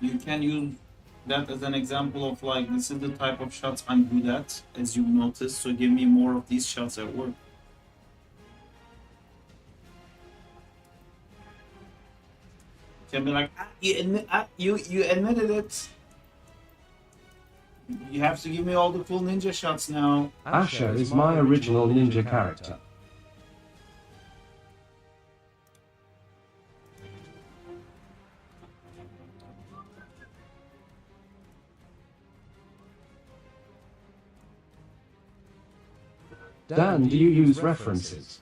You can use that as an example of like, this is the type of shots I'm good at, as you noticed, so give me more of these shots at work. You can be like, you admitted it. You have to give me all the cool ninja shots now. Asher is my original ninja character. Dan, do you use references?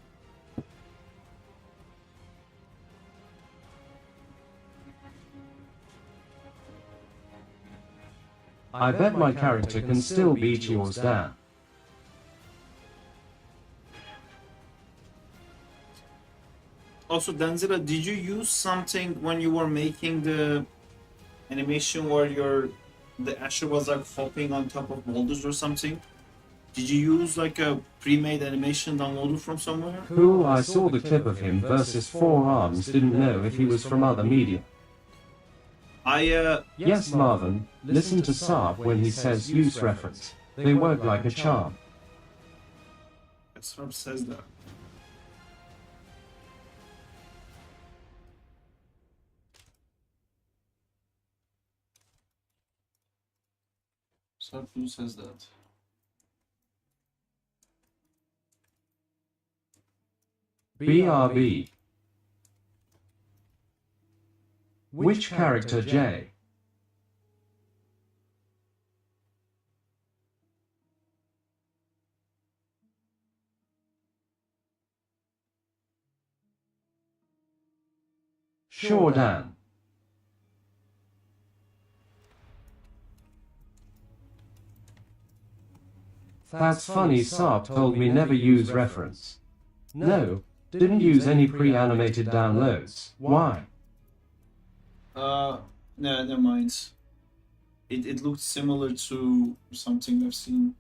I bet my character can still beat yours, Dan. Also, Danzira, did you use something when you were making the animation where the Asher was like hopping on top of boulders or something? Did you use like a pre-made animation downloaded from somewhere? Cool, I saw the clip of him versus Four Arms, didn't know if he was from other media. Yes, Marvin, listen to Sarp when he says use reference. They work like a charm. Sarp says that. Sarp who says that? BRB. Which character, J? Sure, Dan. That's funny, Sarp told me never use reference. No, didn't use any pre-animated downloads. Why? No, never mind. It looked similar to something I've seen.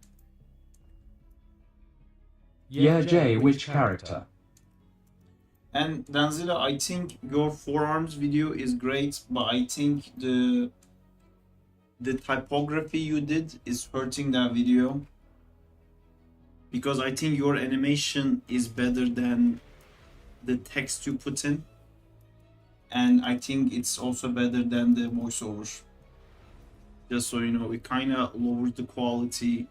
Yeah, Jay, which character? And Danzilla, I think your forearms video is great, but I think the typography you did is hurting that video. Because I think your animation is better than the text you put in. And I think it's also better than the voiceover. Just so you know, it kind of lowers the quality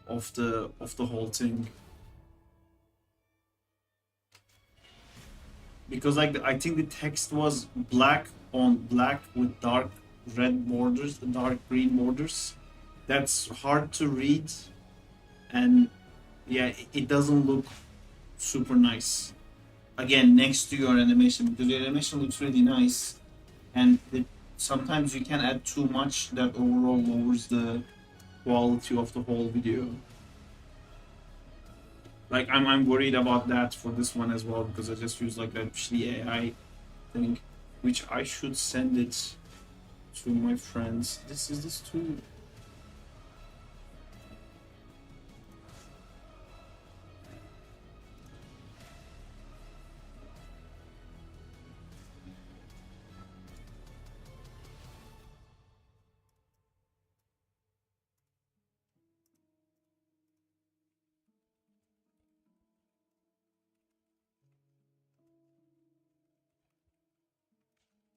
of the whole thing. because like I think the text was black on black with dark red borders, dark green borders. That's hard to read, and yeah, it doesn't look super nice. Again, next to your animation, because your animation looks really nice, and sometimes you can add too much that overall lowers the quality of the whole video. Like I'm worried about that for this one as well, because I just use like that shitty AI thing, which I should send it to my friends. This is this too.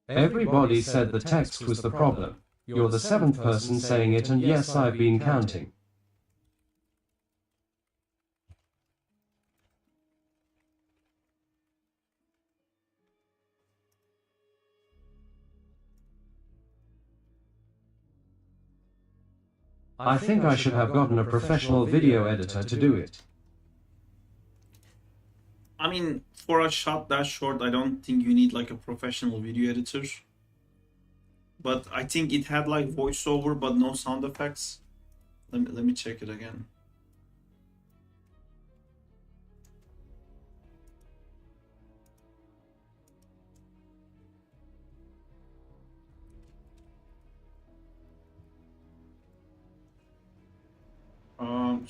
Everybody said the text was the problem. You're the seventh person saying it, and yes, I've been counting. I think I should have gotten a professional video editor to do it. I mean, for a shot that short, I don't think you need like a professional video editor. But I think it had like voiceover but no sound effects. Let me check it again.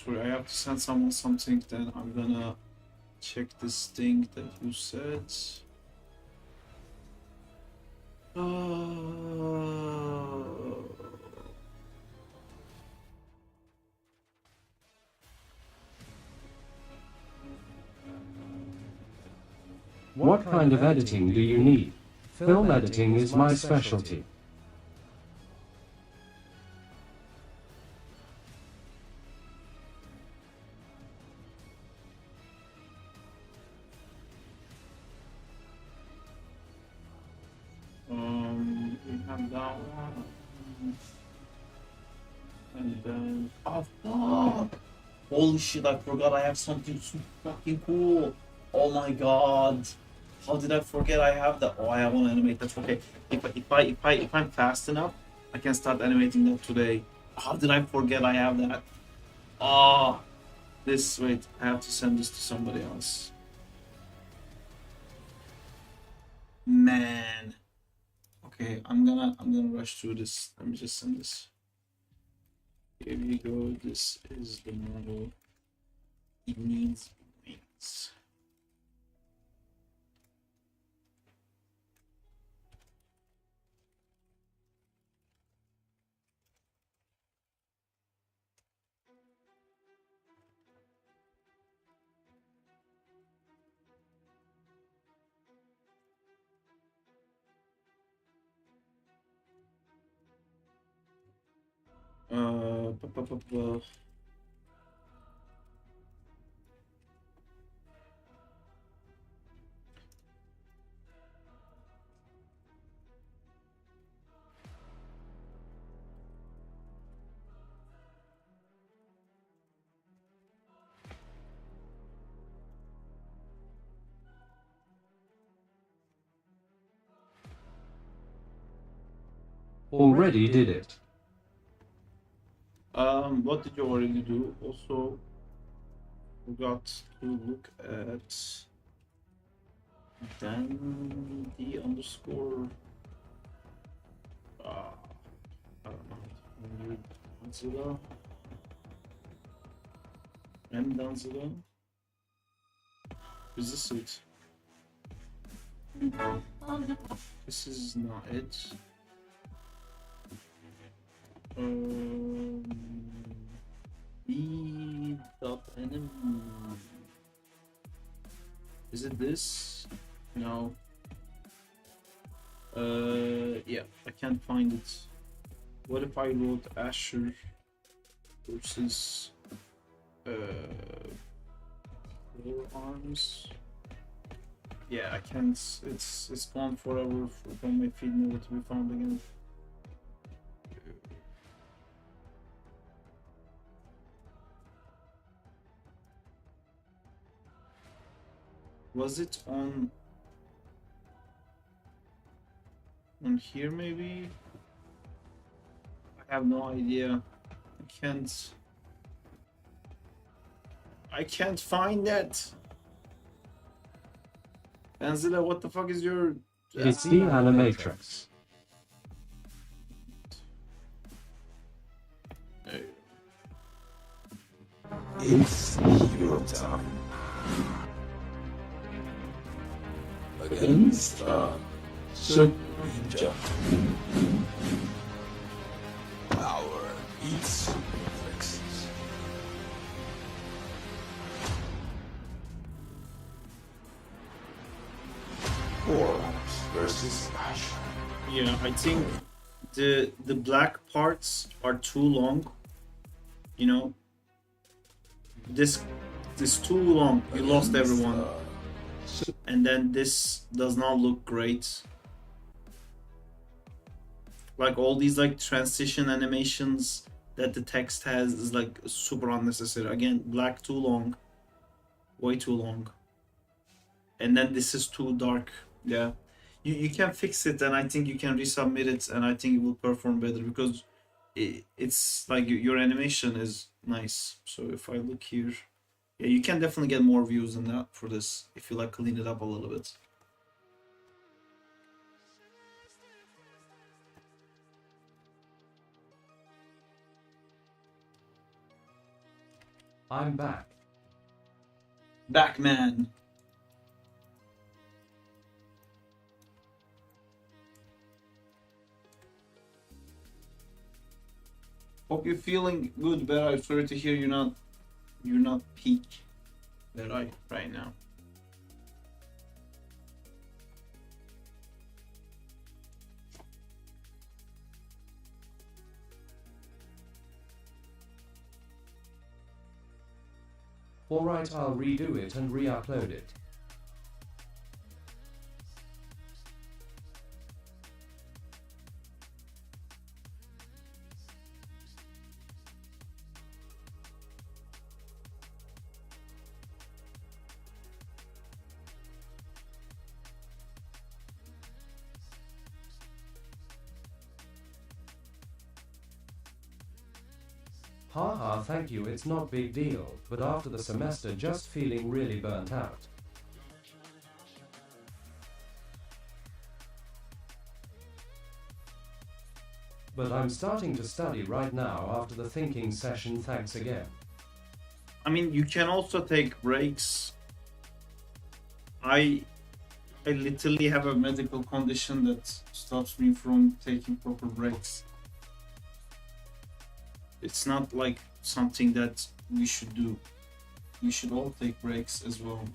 Sorry, I have to send someone something, then I'm gonna check this thing that you said. What kind of editing do you need? Film editing is my specialty. We have that one. And then, oh fuck! Holy shit, I forgot I have something super fucking cool. Oh my god. How did I forget I have that? Oh, I have one animate. That's okay. If I'm fast enough, I can start animating that today. How did I forget I have that? Oh, wait, I have to send this to somebody else. Man. Okay, I'm gonna rush through this. Let me just send this. Here we go. This is the model. It needs wings. Bu- bu- bu- bu. Already did it. What did you already do? Also, forgot to look at then the underscore. I don't know. Danzilla. And Danzilla. Is this it? This is not it. B.enemy. Is it this? No. Yeah, I can't find it. What if I wrote Asher versus forearms? Yeah, I can't. It's gone forever from my feed, never to be found again. Was it on here maybe? I have no idea. I can't find that. Anzilla, what the fuck is your... It's the Animatrix. It's hero time. Against Sarp Ninja. Power eats reflexes. Forearms versus Ash. Yeah, I think the black parts are too long. You know, this too long. You lost everyone, and then this does not look great. Like all these like transition animations that the text has is like super unnecessary. Again, black too long, way too long, and then this is too dark. Yeah, you can fix it, and I think you can resubmit it, and I think it will perform better because it's like your animation is nice. So if I look here, yeah, you can definitely get more views than that for this if you like clean it up a little bit. I'm back. Backman. Hope you're feeling good, Berai. Sorry to hear you're not peak, Berai, right now. Alright, I'll redo it and re-upload it. Haha, thank you, it's not big deal, but after the semester just feeling really burnt out. But I'm starting to study right now after the thinking session, thanks again. I mean, you can also take breaks. I literally have a medical condition that stops me from taking proper breaks. It's not like something that we should do. We should all take breaks as well.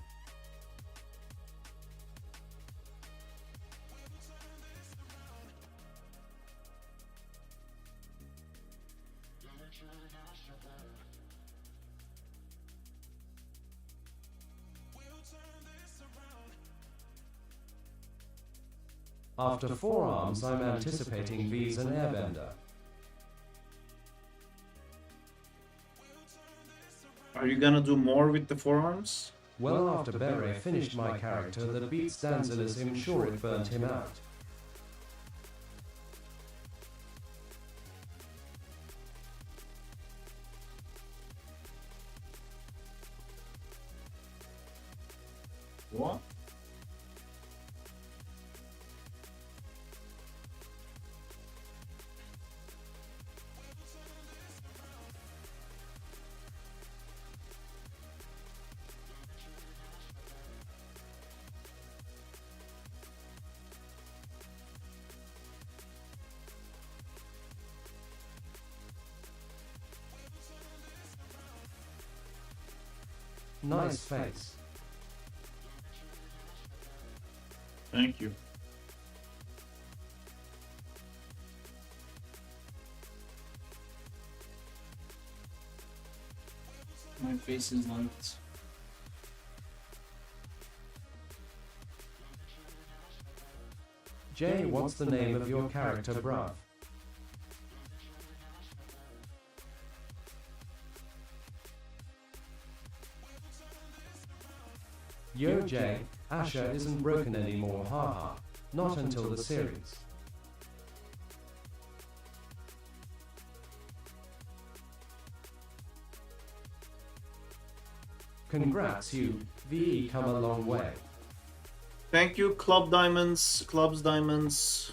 After forearms, I'm anticipating V's and Airbender. Are you gonna do more with the forearms? Well, after Beret finished my character that beats Danzila's, I'm sure it burnt him out. What? Nice face. Thank you. My face is light. Jay, what's the name of your character, bruv? Yo Jay, Asher isn't broken anymore, haha. Not until the series. Congrats you, VE come a long way. Thank you, Club Diamonds, Clubs Diamonds.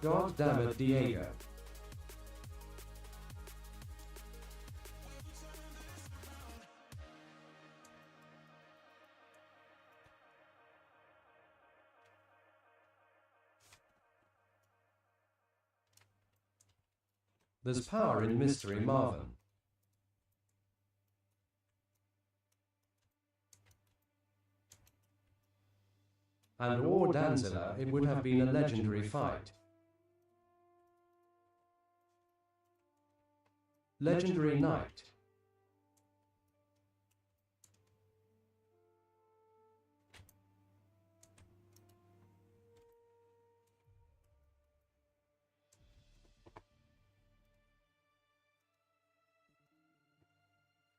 God damn it, Diego. There's power in mystery, Marvin. And or Danzilla, it would have been a legendary fight. Legendary Knight.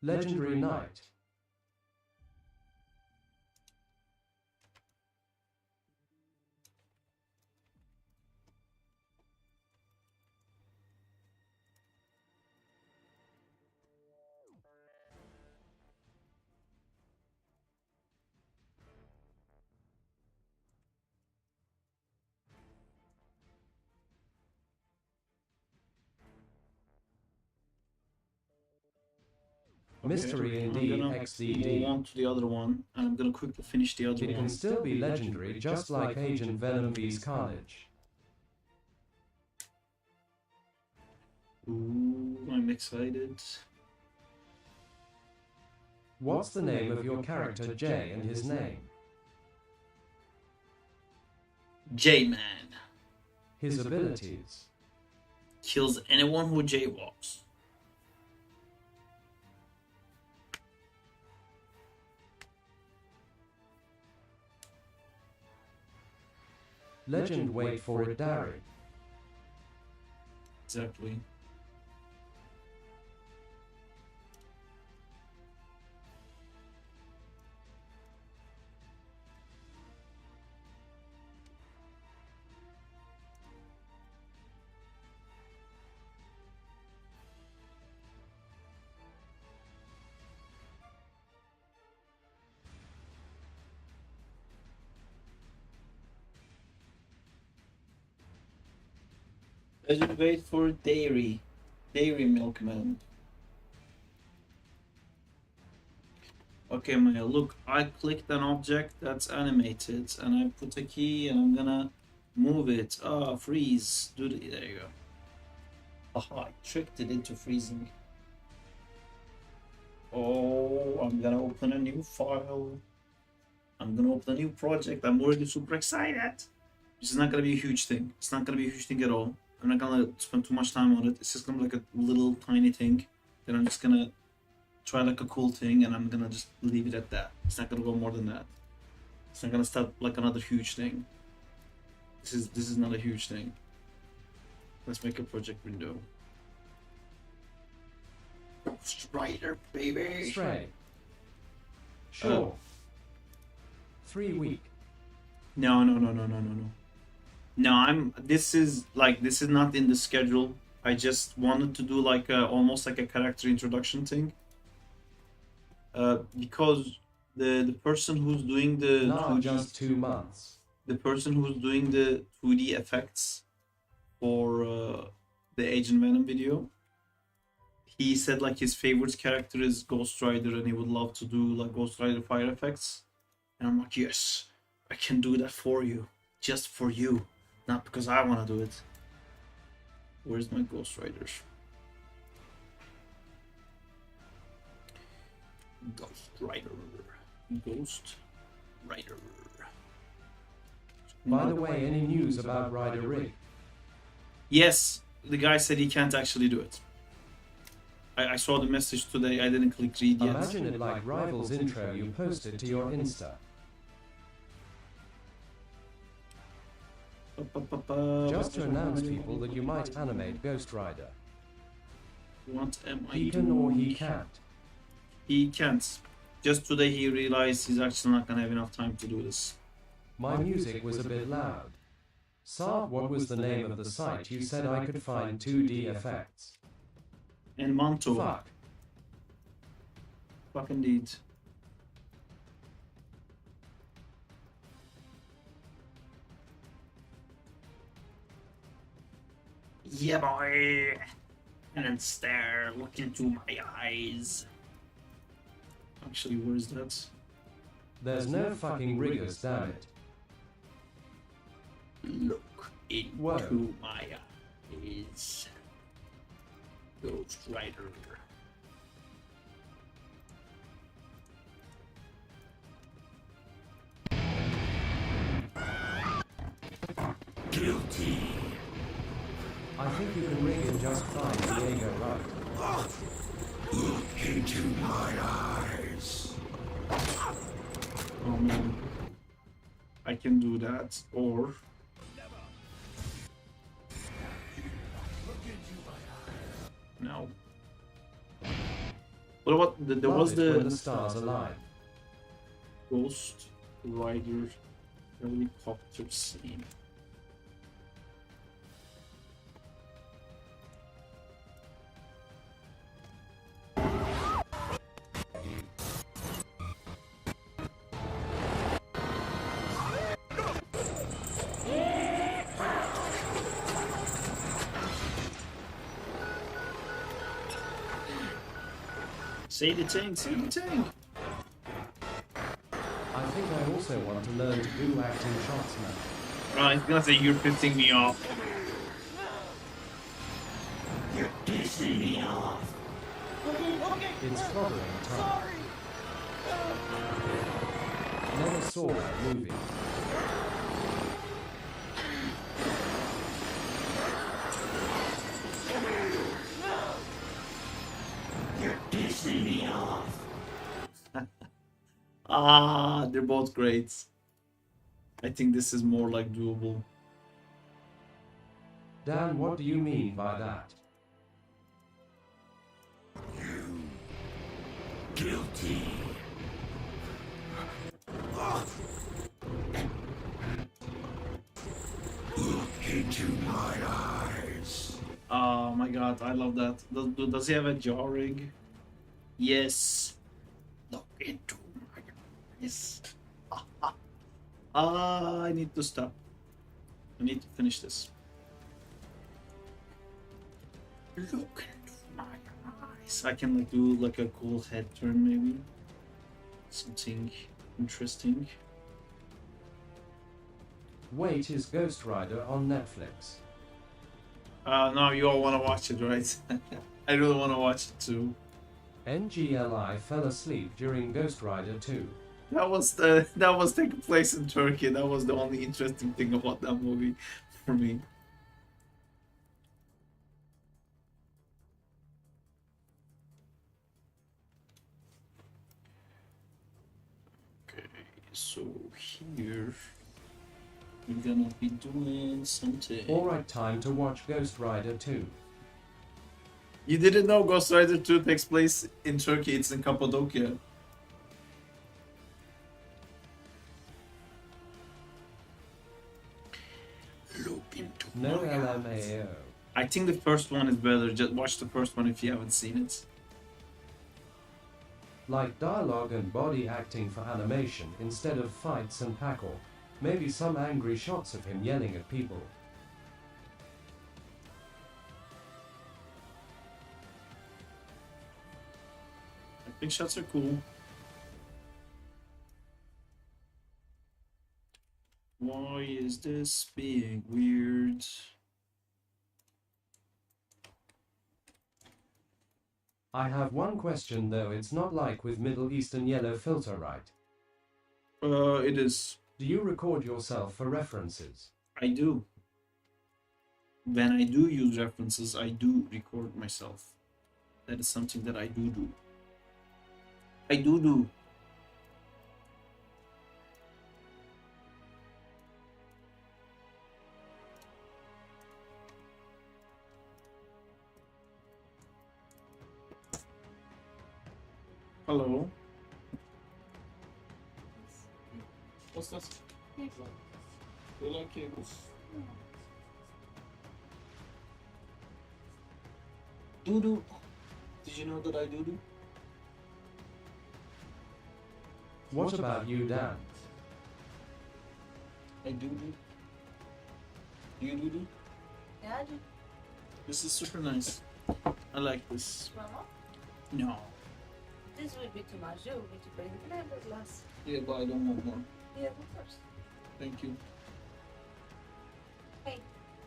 Legendary Knight. Mystery indeed, I'm gonna XDD. move on to the other one, and I'm gonna quickly finish the other It one. can still be legendary, just like Agent Venom vs Carnage. Ooh, I'm excited. What's the name of your character, Jay, and his name? J-Man. His abilities. Kills anyone who jaywalks. Legend, wait for it, Dari. Exactly. Let's wait for Dairy Milkman. Okay, Maya, look, I clicked an object that's animated and I put a key and I'm gonna move it. Ah, freeze. There you go. Aha, I tricked it into freezing. Oh, I'm gonna open a new file. I'm gonna open a new project. I'm already super excited. This is not gonna be a huge thing. It's not gonna be a huge thing at all. I'm not gonna spend too much time on it. It's just gonna be like a little tiny thing. Then I'm just gonna try like a cool thing and I'm gonna just leave it at that. It's not gonna go more than that. It's not gonna start like another huge thing. This is not a huge thing. Let's make a project window. Ghost Rider, baby. Stray. Sure. 3 week. No. No, this is not in the schedule. I just wanted to do like almost like a character introduction thing. Because the person who's doing the Not just 2 months. The person who's doing the 2D effects for the Agent Venom video, he said like his favorite character is Ghost Rider and he would love to do like Ghost Rider fire effects. And I'm like, yes, I can do that for you, just for you, not because I want to do it. Where's my Ghost Rider? Ghost Rider. By the way, any news about Rider Rig? Yes, the guy said he can't actually do it. I saw the message today. I didn't click read yet. Imagine it like Rival's intro you posted to your Insta. Just to announce people that you might animate Ghost Rider. What am I He doing? can or he can't. He can't. Just today he realized he's actually not gonna have enough time to do this. My music was a bit loud. Sarp, what was the name of the site you said I could find 2D effects? And Manto. Fuck. Fuck indeed. Yeah, boy. And then stare, look into my eyes. Actually, where is that? There's no fucking riggers, damn it. Look into Whoa. my eyes. Ghost Rider. Guilty. I think you can rig in just fine, Diego, right? Look into my eyes. Oh man. I can do that, or... No. What about there was Love it when the the stars align. Ghost Rider helicopter scene. Say the tank, say the tank! I think I also want to learn to do acting shots now. I was gonna say you're pissing me off. You're pissing me off. It's clobbering time. Never saw that movie. You're pissing me off. Ah, they're both great. I think this is more like doable. Dan, what do you mean by that? Guilty. Look into my eyes. Oh my god, I love that. Does he have a jaw rig? Yes. Look into my eyes. I need to stop. I need to finish this. Look into my eyes. I can like do like a cool head turn maybe. Something interesting. Wait, is Ghost Rider on Netflix? Now you all want to watch it, right? I really want to watch it too. NGLI fell asleep during Ghost Rider 2. That was taking place in Turkey. That was the only interesting thing about that movie for me. Okay, so here we're gonna be doing something. Alright, time to watch Ghost Rider 2. You didn't know Ghost Rider 2 takes place in Turkey? It's in Cappadocia. Look into No my eyes. LMAO. I think the first one is better. Just watch the first one if you haven't seen it. Like dialogue and body acting for animation instead of fights and packle. Maybe some angry shots of him yelling at people. I think shots are cool. Why is this being weird? I have one question though, it's not like with Middle Eastern yellow filter, right? It is. Do you record yourself for references? I do. When I do use references, I do record myself. That is something that I do. I do. Hello. What's that? You like cables? Do. Did you know that I do? What about you, Dan? I do. You do? Yeah, I do. This is super nice. I like this. Mama? No. This would be too much. You would need to bring the flavor glass. Yeah, but I don't want more. Yeah, of course. Thank you. Hey,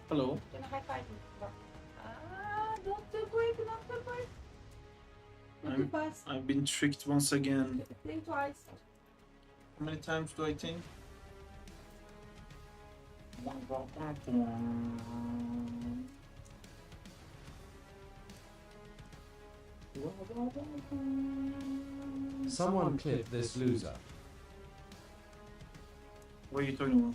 Hello. can I high five you? Not too quick, not too quick. Not too fast. I've been tricked once again. Think twice. How many times do I think? Someone clip this loser. What are you talking about?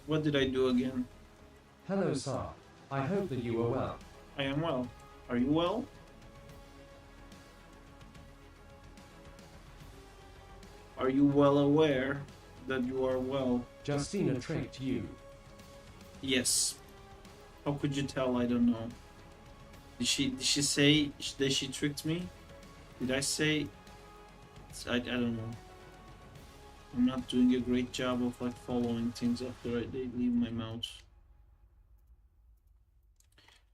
What did I do again? Hello, Sarp. I hope that you are well. I am well. Are you well? Are you well aware that you are well? Justina tricked you. Yes. How could you tell? I don't know. Did she say that she tricked me? Did I say? I don't know. I'm not doing a great job of like following things after they leave my mouth.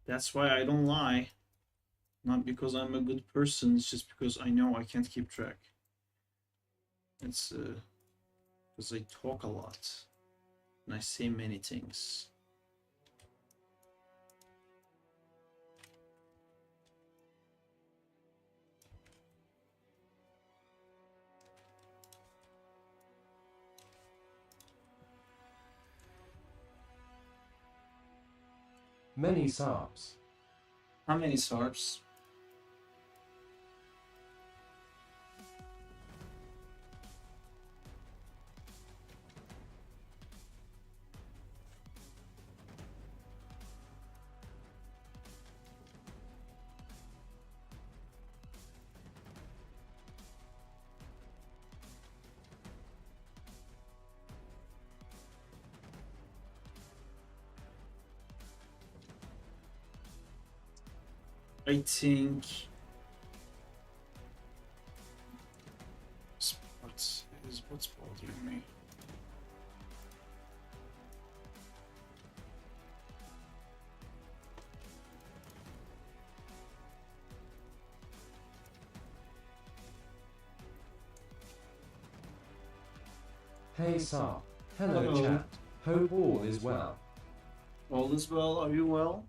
That's why I don't lie. Not because I'm a good person, it's just because I know I can't keep track. It's because I talk a lot and I say many things. Many Sarps. How many Sarps? I think what's bothering me. Hey, Sarp. Hello, Hello. chat. Hope all is well. All is well. Are you well?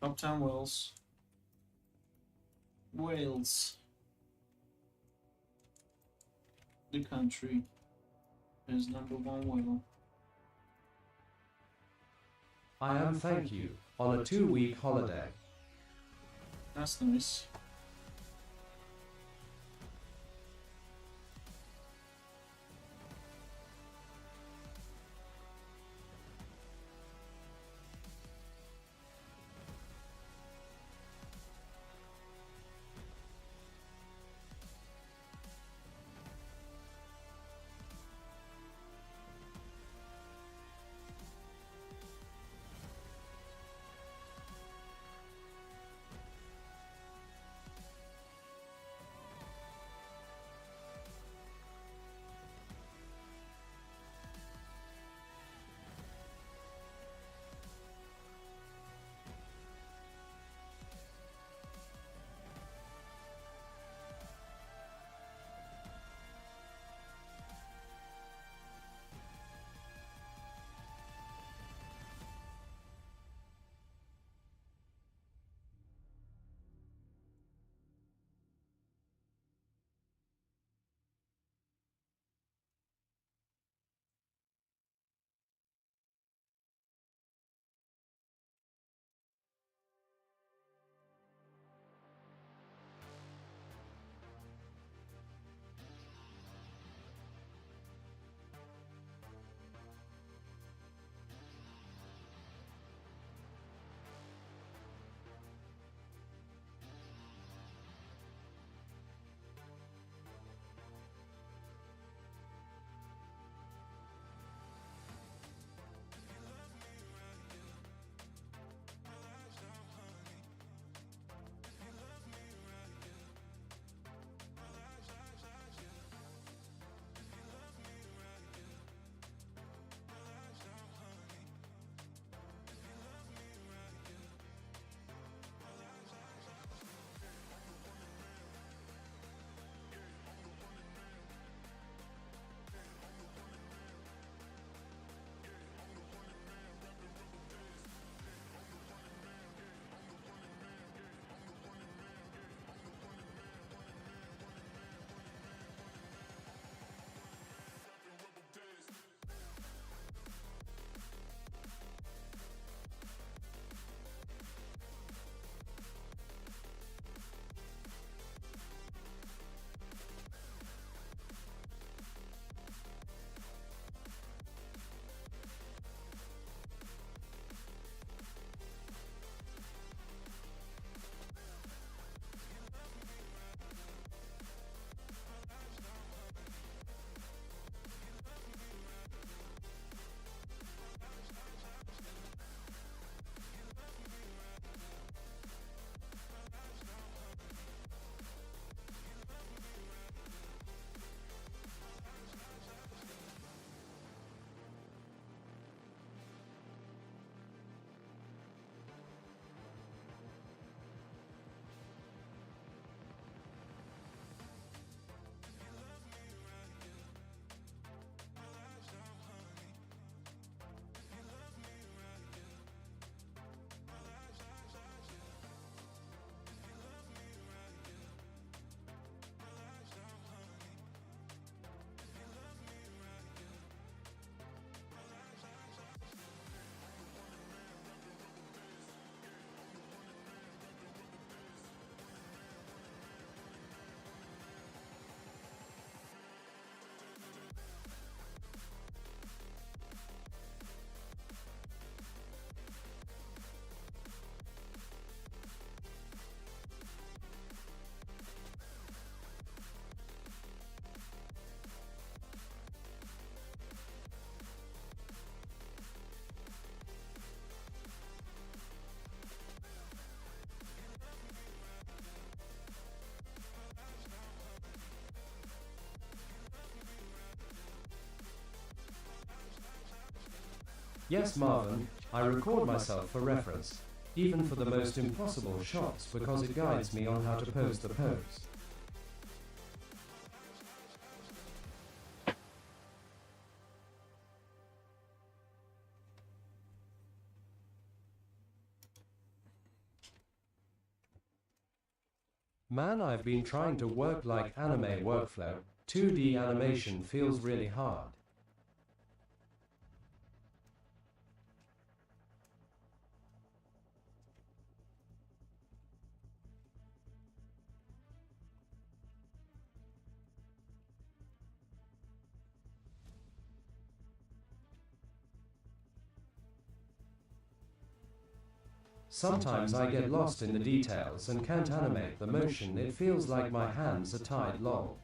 Uptown Wales. Wales. The country is number one whale. I am, thank you, on a 2-week holiday. That's nice. Yes, Marvin, I record myself for reference, even for the most impossible shots because it guides me on how to pose the pose. Man, I've been trying to work like anime workflow. 2D animation feels really hard. Sometimes I get lost in the details and can't animate the motion. It feels like my hands are tied, lol.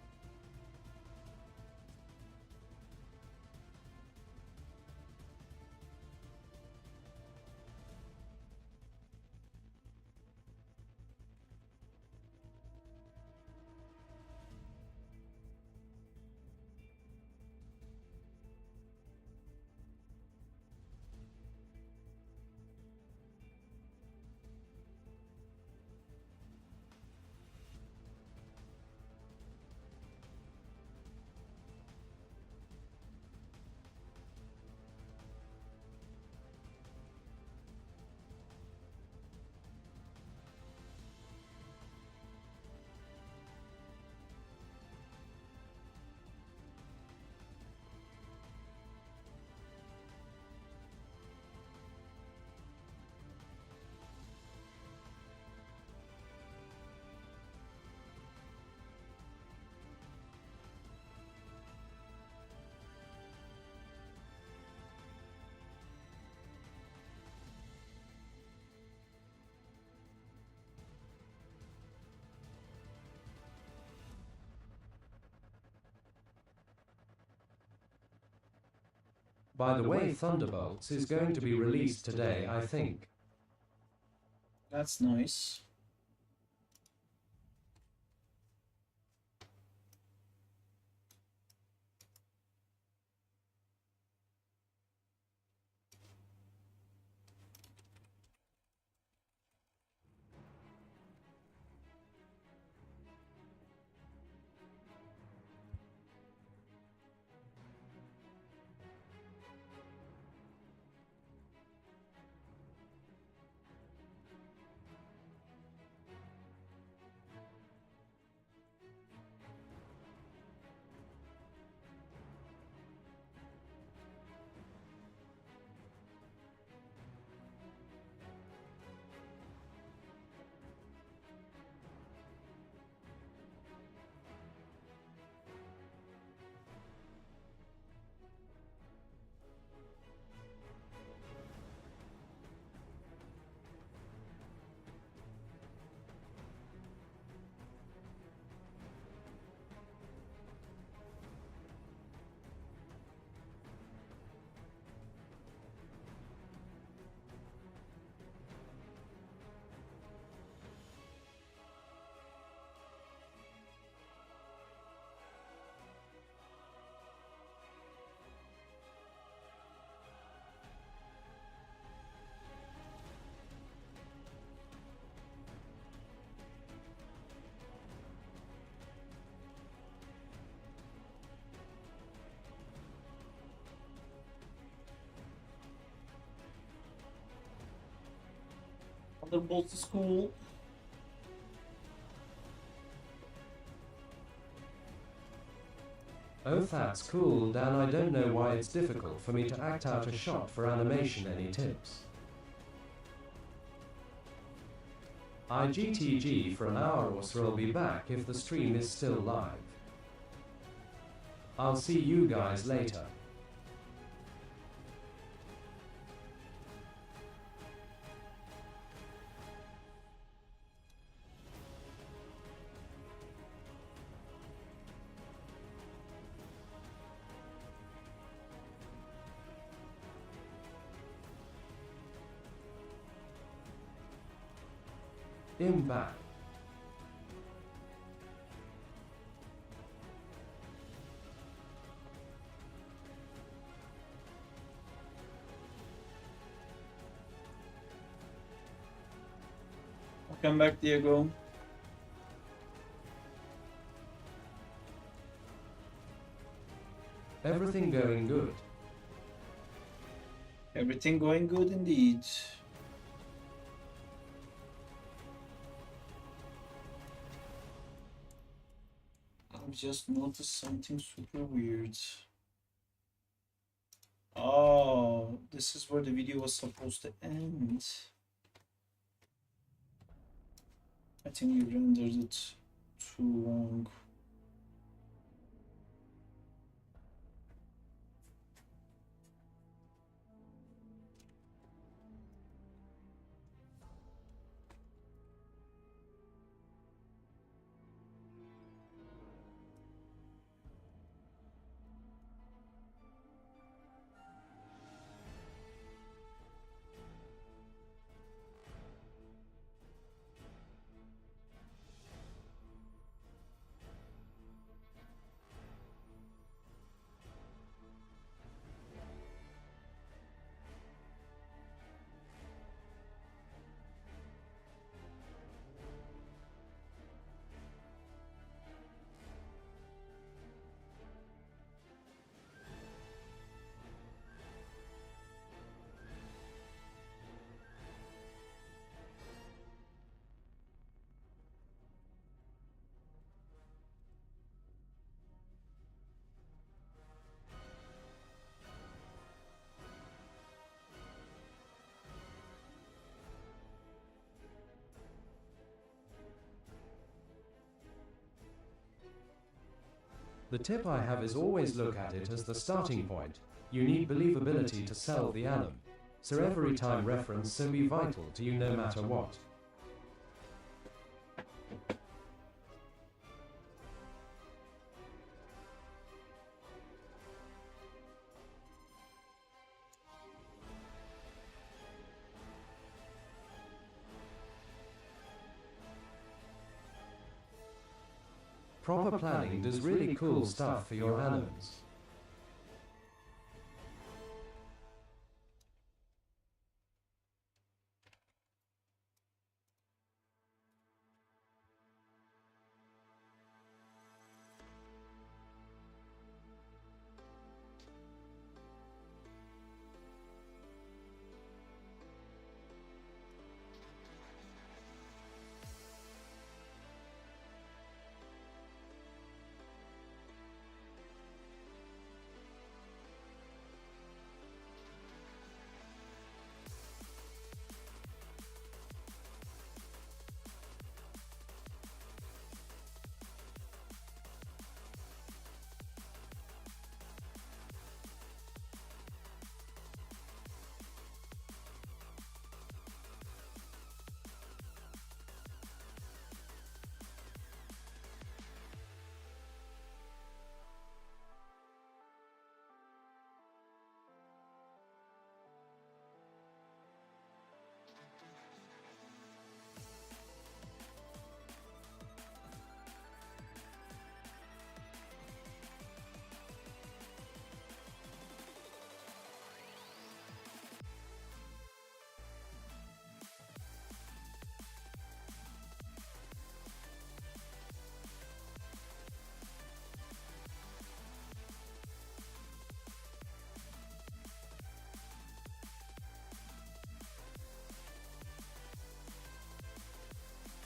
By the way, Thunderbolts is going to be released today, I think. That's nice. Thunderbolts is cool. Oh, that's cool, Dan. I don't know why it's difficult for me to act out a shot for animation. Any tips? IGTG for an hour or so. I'll be back if the stream is still live. I'll see you guys later. I'm back. Welcome back, Diego. Everything going good. Everything going good indeed. I've just noticed something super weird. Oh, this is where the video was supposed to end. I think we rendered it too long. The tip I have is always look at it as the starting point. You need believability to sell the anim. So every time reference so be vital to you no matter what. Proper planning does really cool stuff for your animals.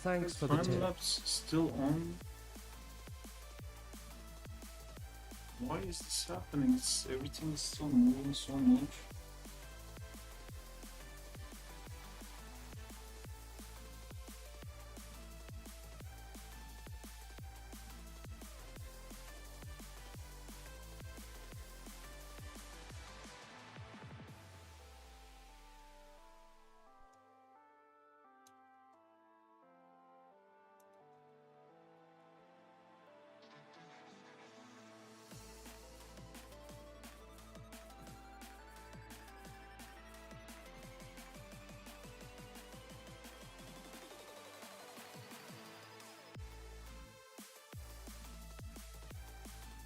Thanks for the tip. Time-lapse still on? Why is this happening? Everything is still moving so much.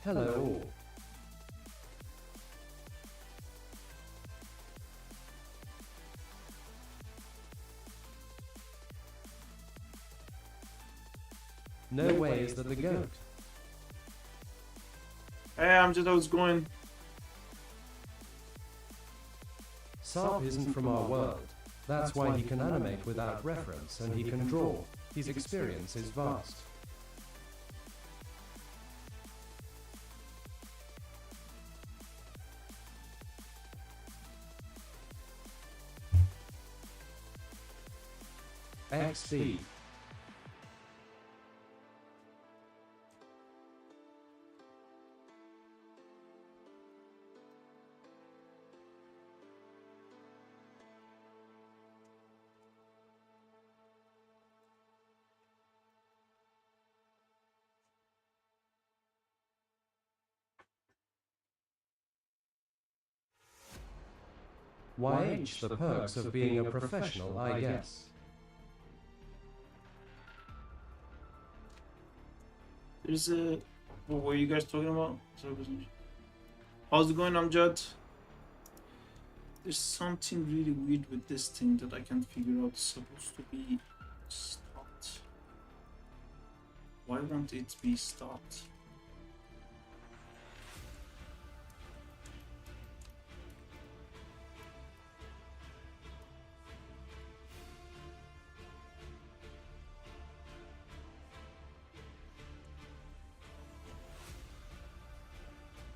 Hello all. No way is that the goat. Hey, I'm just how's it going? Sarp isn't from our world. That's why he can animate without reference and he can draw. His experience is vast. XD. YH, the perks of being a professional, I guess. There's a... What were you guys talking about? How's it going, Amjad? There's something really weird with this thing that I can't figure out. It's supposed to be stopped. Why won't it be stopped?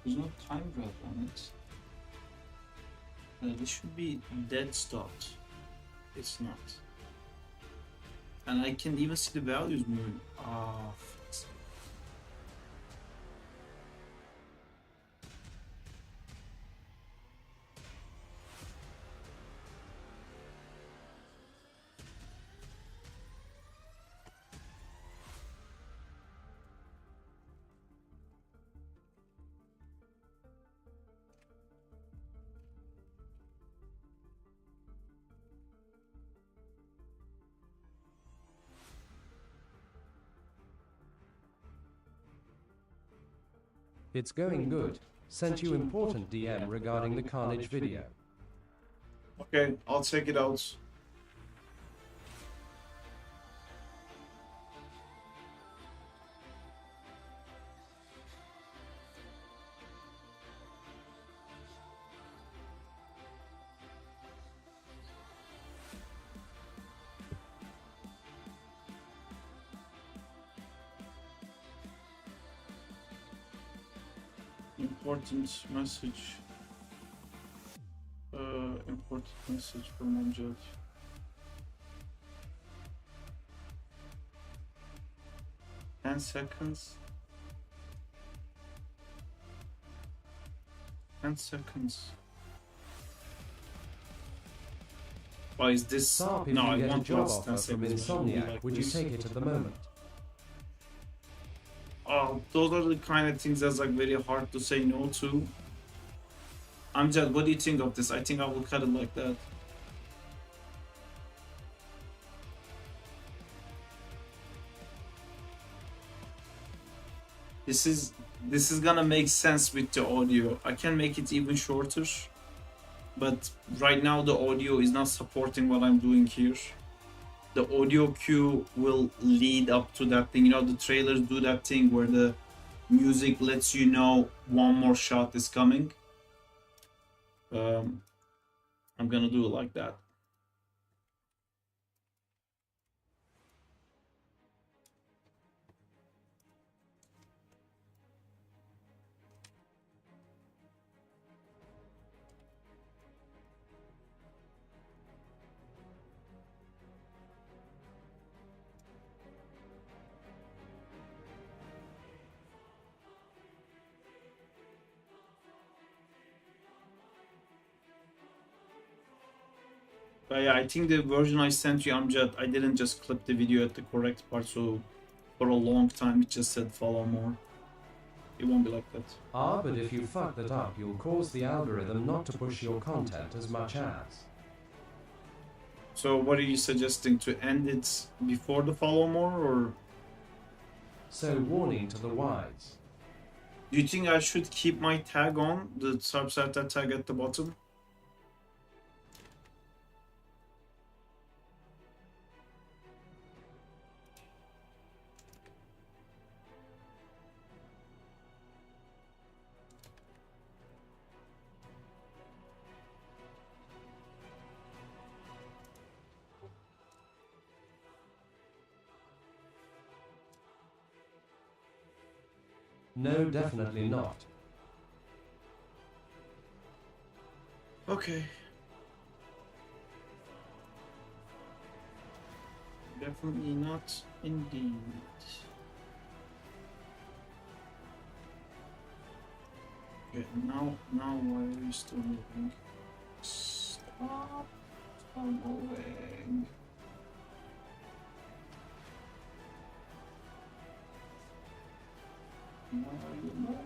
There's no time grab on it. This should be dead stopped. It's not. And I can even see the values moving. Ah, fuck's sake. It's going good. Sent you important DM regarding the Carnage video. Okay, I'll check it out. Important message. Important message from Amjad. $10. 10 seconds. Why is this? Sarp, if No, you I get a want job less offer 10 from seconds. Insomniac, Like would you this. take it at the moment? Oh, those are the kind of things that's like very hard to say no to. Amjad, what do you think of this? I think I will cut it like that. This is gonna make sense with the audio. I can make it even shorter, but right now the audio is not supporting what I'm doing here. The audio cue will lead up to that thing. You know, the trailers do that thing where the music lets you know one more shot is coming. I'm gonna do it like that. But yeah, I think the version I sent you, Amjad, I didn't just clip the video at the correct part, so for a long time it just said follow more. It won't be like that. Ah, but if you fuck that up, you'll cause the algorithm not to push your content as much as. So what are you suggesting, to end it before the follow more, or So warning to the wise. do you think I should keep my tag on, the subset tag at the bottom? No, definitely not. Okay. Definitely not indeed. Okay, now why are you still moving? Stop moving. Why are you moving?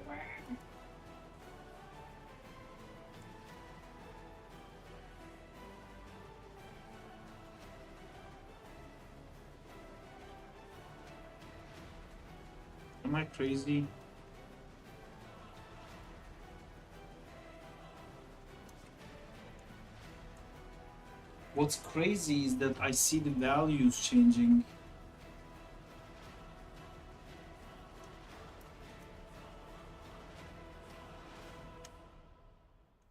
Am I crazy? What's crazy is that I see the values changing.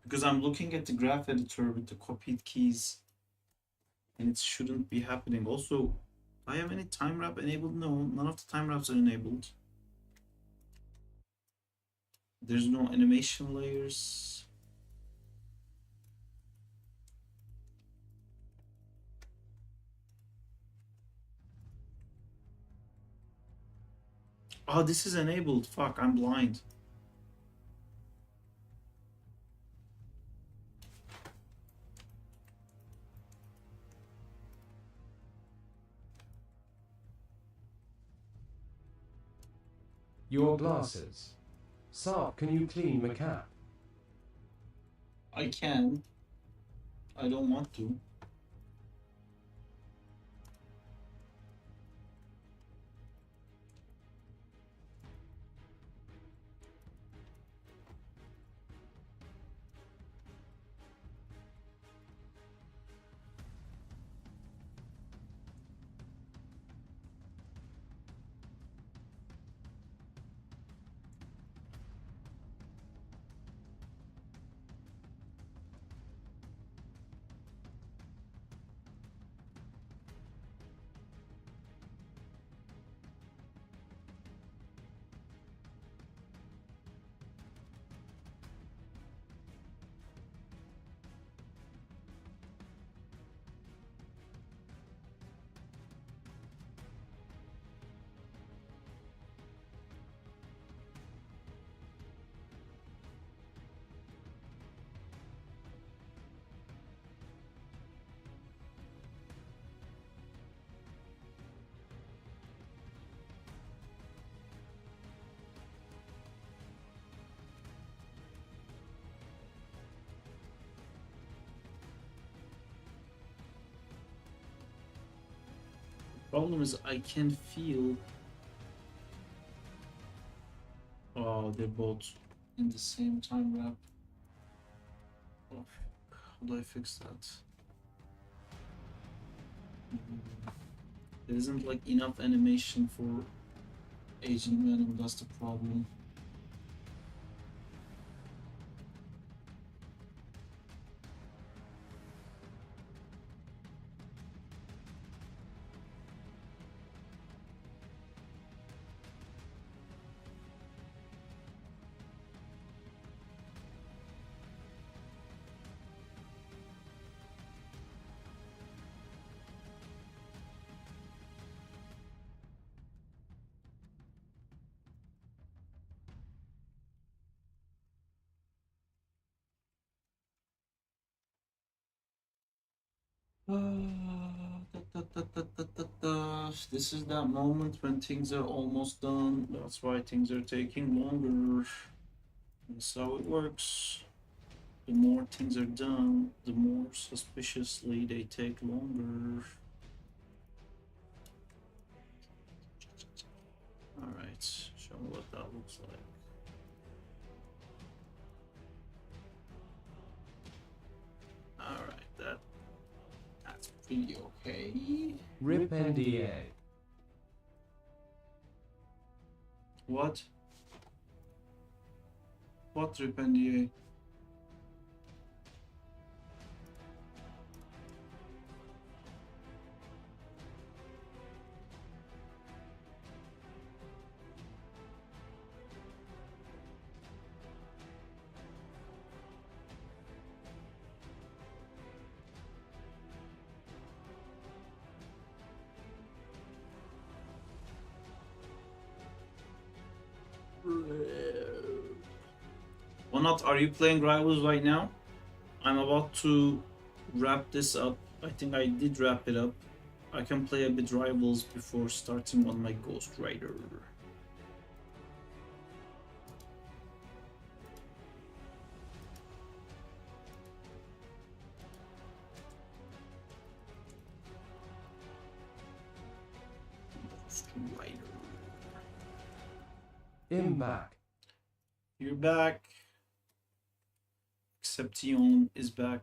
Because I'm looking at the graph editor with the copied keys and it shouldn't be happening. Also, do I have any time wrap enabled? No, none of the time wraps are enabled. There's no animation layers. Oh, this is enabled. Fuck, I'm blind. Your glasses. Sarp, can you clean my cap? I can. I don't want to. Problem is I can feel. Oh, they're both in the same time wrap. Oh, how do I fix that? There isn't like enough animation for Agent Venom, that's the problem. This is that moment when things are almost done. That's why things are taking longer. That's how it works. The more things are done, the more suspiciously they take longer. Alright, show me what that looks like. Alright, that's pretty okay. RIP NDA. What? What RIP NDA? Not, are you playing Rivals right now? I'm about to wrap this up. I think I did wrap it up. I can play a bit Rivals before starting on my Ghost Rider. Ghost Rider. I'm back. You're back. Exception is back.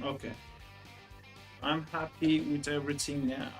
Okay. I'm happy with everything now.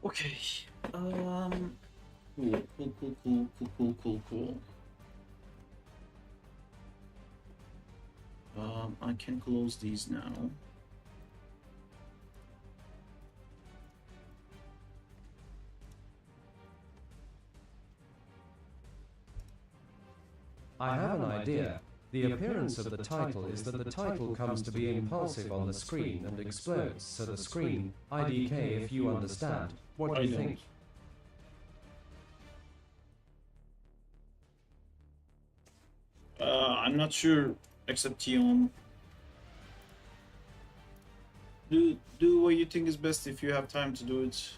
Okay. Cool. I can close these now. I have an idea. The appearance of the title is that the title comes to be impulsive on the screen and explodes, so the screen, IDK if you understand. What do you think? I'm not sure, except Tion. Do what you think is best if you have time to do it.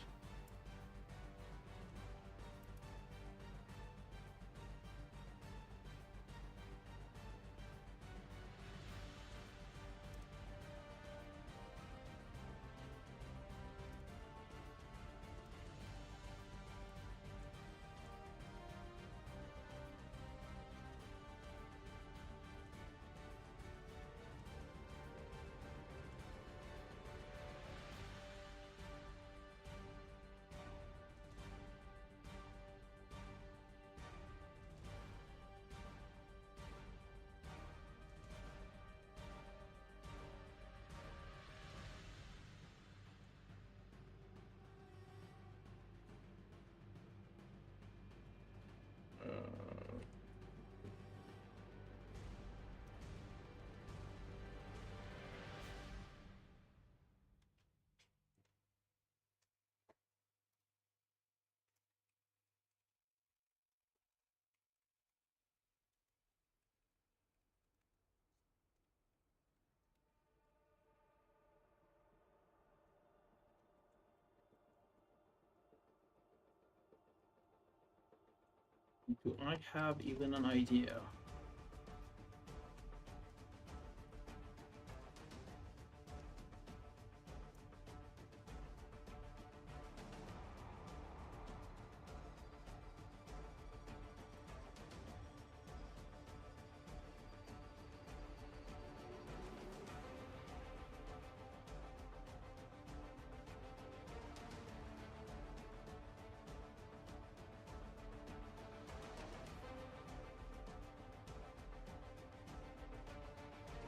Do I have even an idea?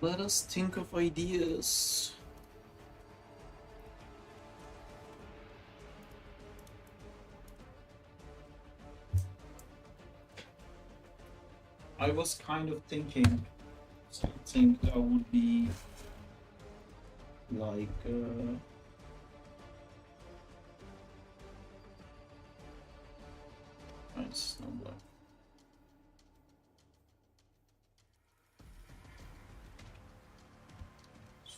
Let us think of ideas. I was kind of thinking something that would be like nice number.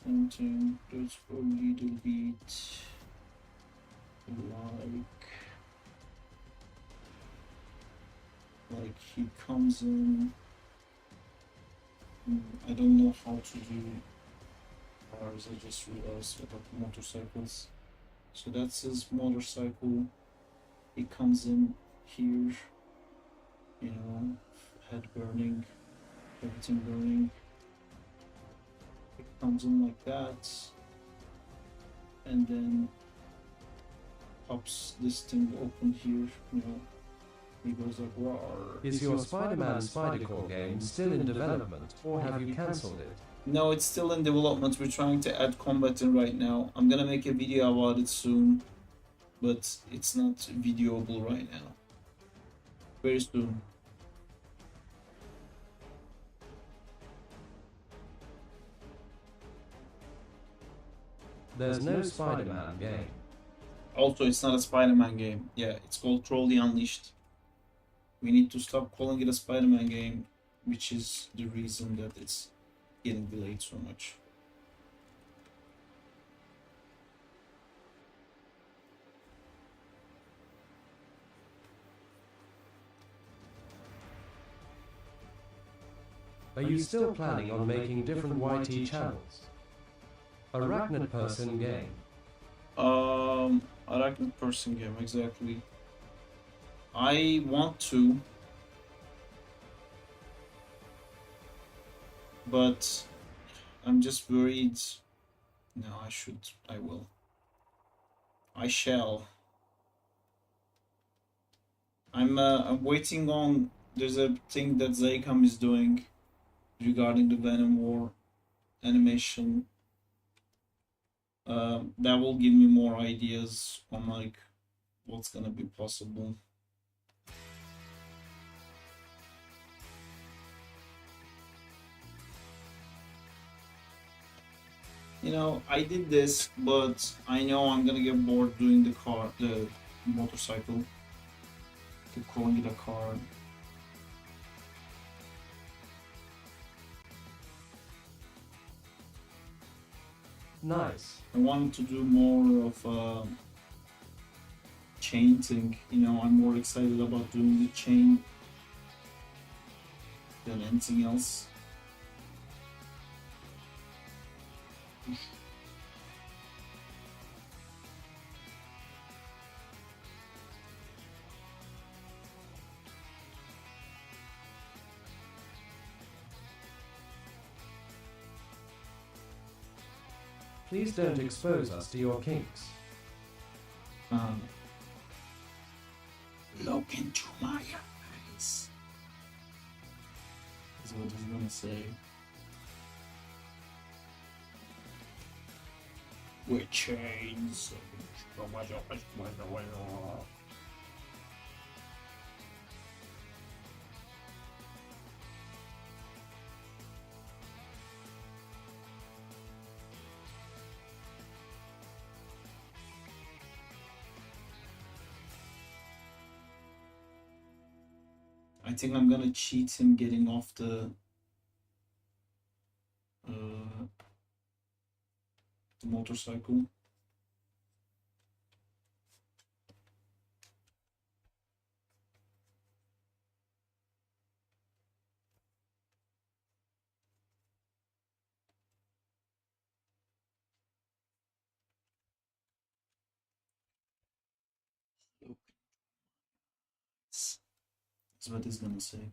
Something that's a little bit like he comes in. I don't know how to do cars. I just realized about motorcycles. So that's his motorcycle. He comes in here, you know, head burning, everything burning. It comes in like that, and then pops this thing open here, you know. He goes like, "Roar." Is your Spider-Man Spider-Core game still in development, or have you cancelled it? No, it's still in development. We're trying to add combat in right now. I'm gonna make a video about it soon, but it's not videoable right now. Very soon. There's no Spider-Man game. Also, it's not a Spider-Man game. Yeah, it's called Trolley Unleashed. We need to stop calling it a Spider-Man game, which is the reason that it's getting delayed so much. Are you still planning on making different YT channels? Arachnid Person game. Arachnid Person game, exactly. I want to, but I'm just worried. No, I will. I shall. I'm waiting on, there's a thing that Zaycam is doing regarding the Venom War animation. That will give me more ideas on like what's gonna be possible. You know, I did this, but I know I'm gonna get bored doing the motorcycle. Keep calling it a car. Nice. I wanted to do more of chain thing. You know, I'm more excited about doing the chain than anything else. Please don't expose us to your kinks. Look into my eyes. Is what he's gonna say. With chains. I think I'm gonna cheat him getting off the motorcycle. That's what he's gonna say.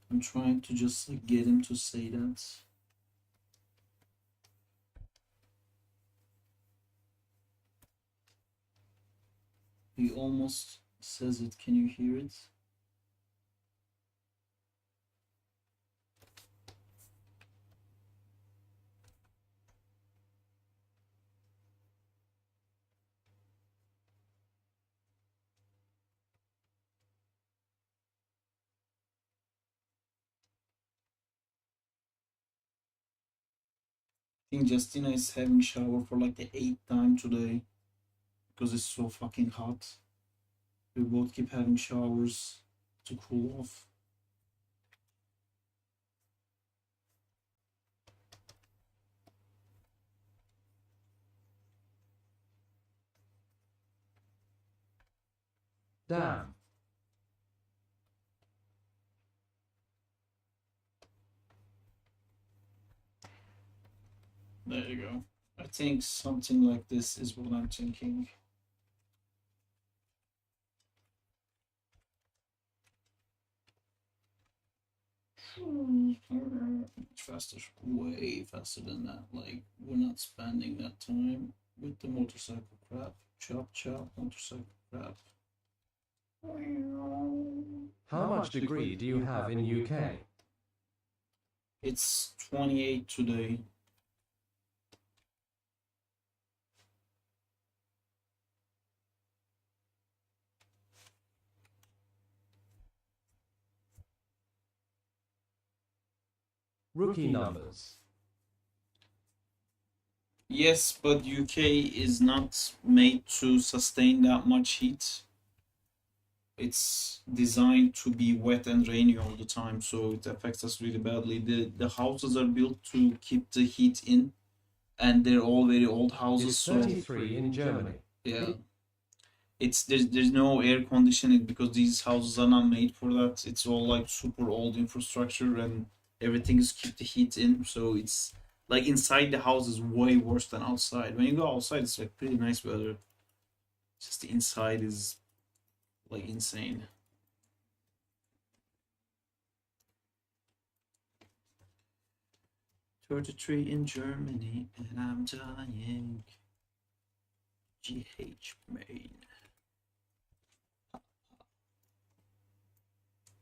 I'm trying to just like get him to say that. He almost says it. Can you hear it? think Justina is having shower for like the 8th time today because it's so fucking hot. We both keep having showers to cool off. Damn. There you go. I think something like this is what I'm thinking. Much faster, way faster than that. Like, we're not spending that time with the motorcycle crap. Chop, chop, motorcycle crap. How much degree do you have in UK? It's 28 today. Rookie numbers. Yes, but UK is not made to sustain that much heat. It's designed to be wet and rainy all the time, so it affects us really badly. The houses are built to keep the heat in, and they're all very old houses. It's So 33 in Germany. yeah, there's no air conditioning because these houses are not made for that. It's all like super old infrastructure, and everything is keep the heat in. So it's like inside the house is way worse than outside. When you go outside, it's like pretty nice weather. Just the inside is like insane. "33 in Germany, and I'm dying. GH main."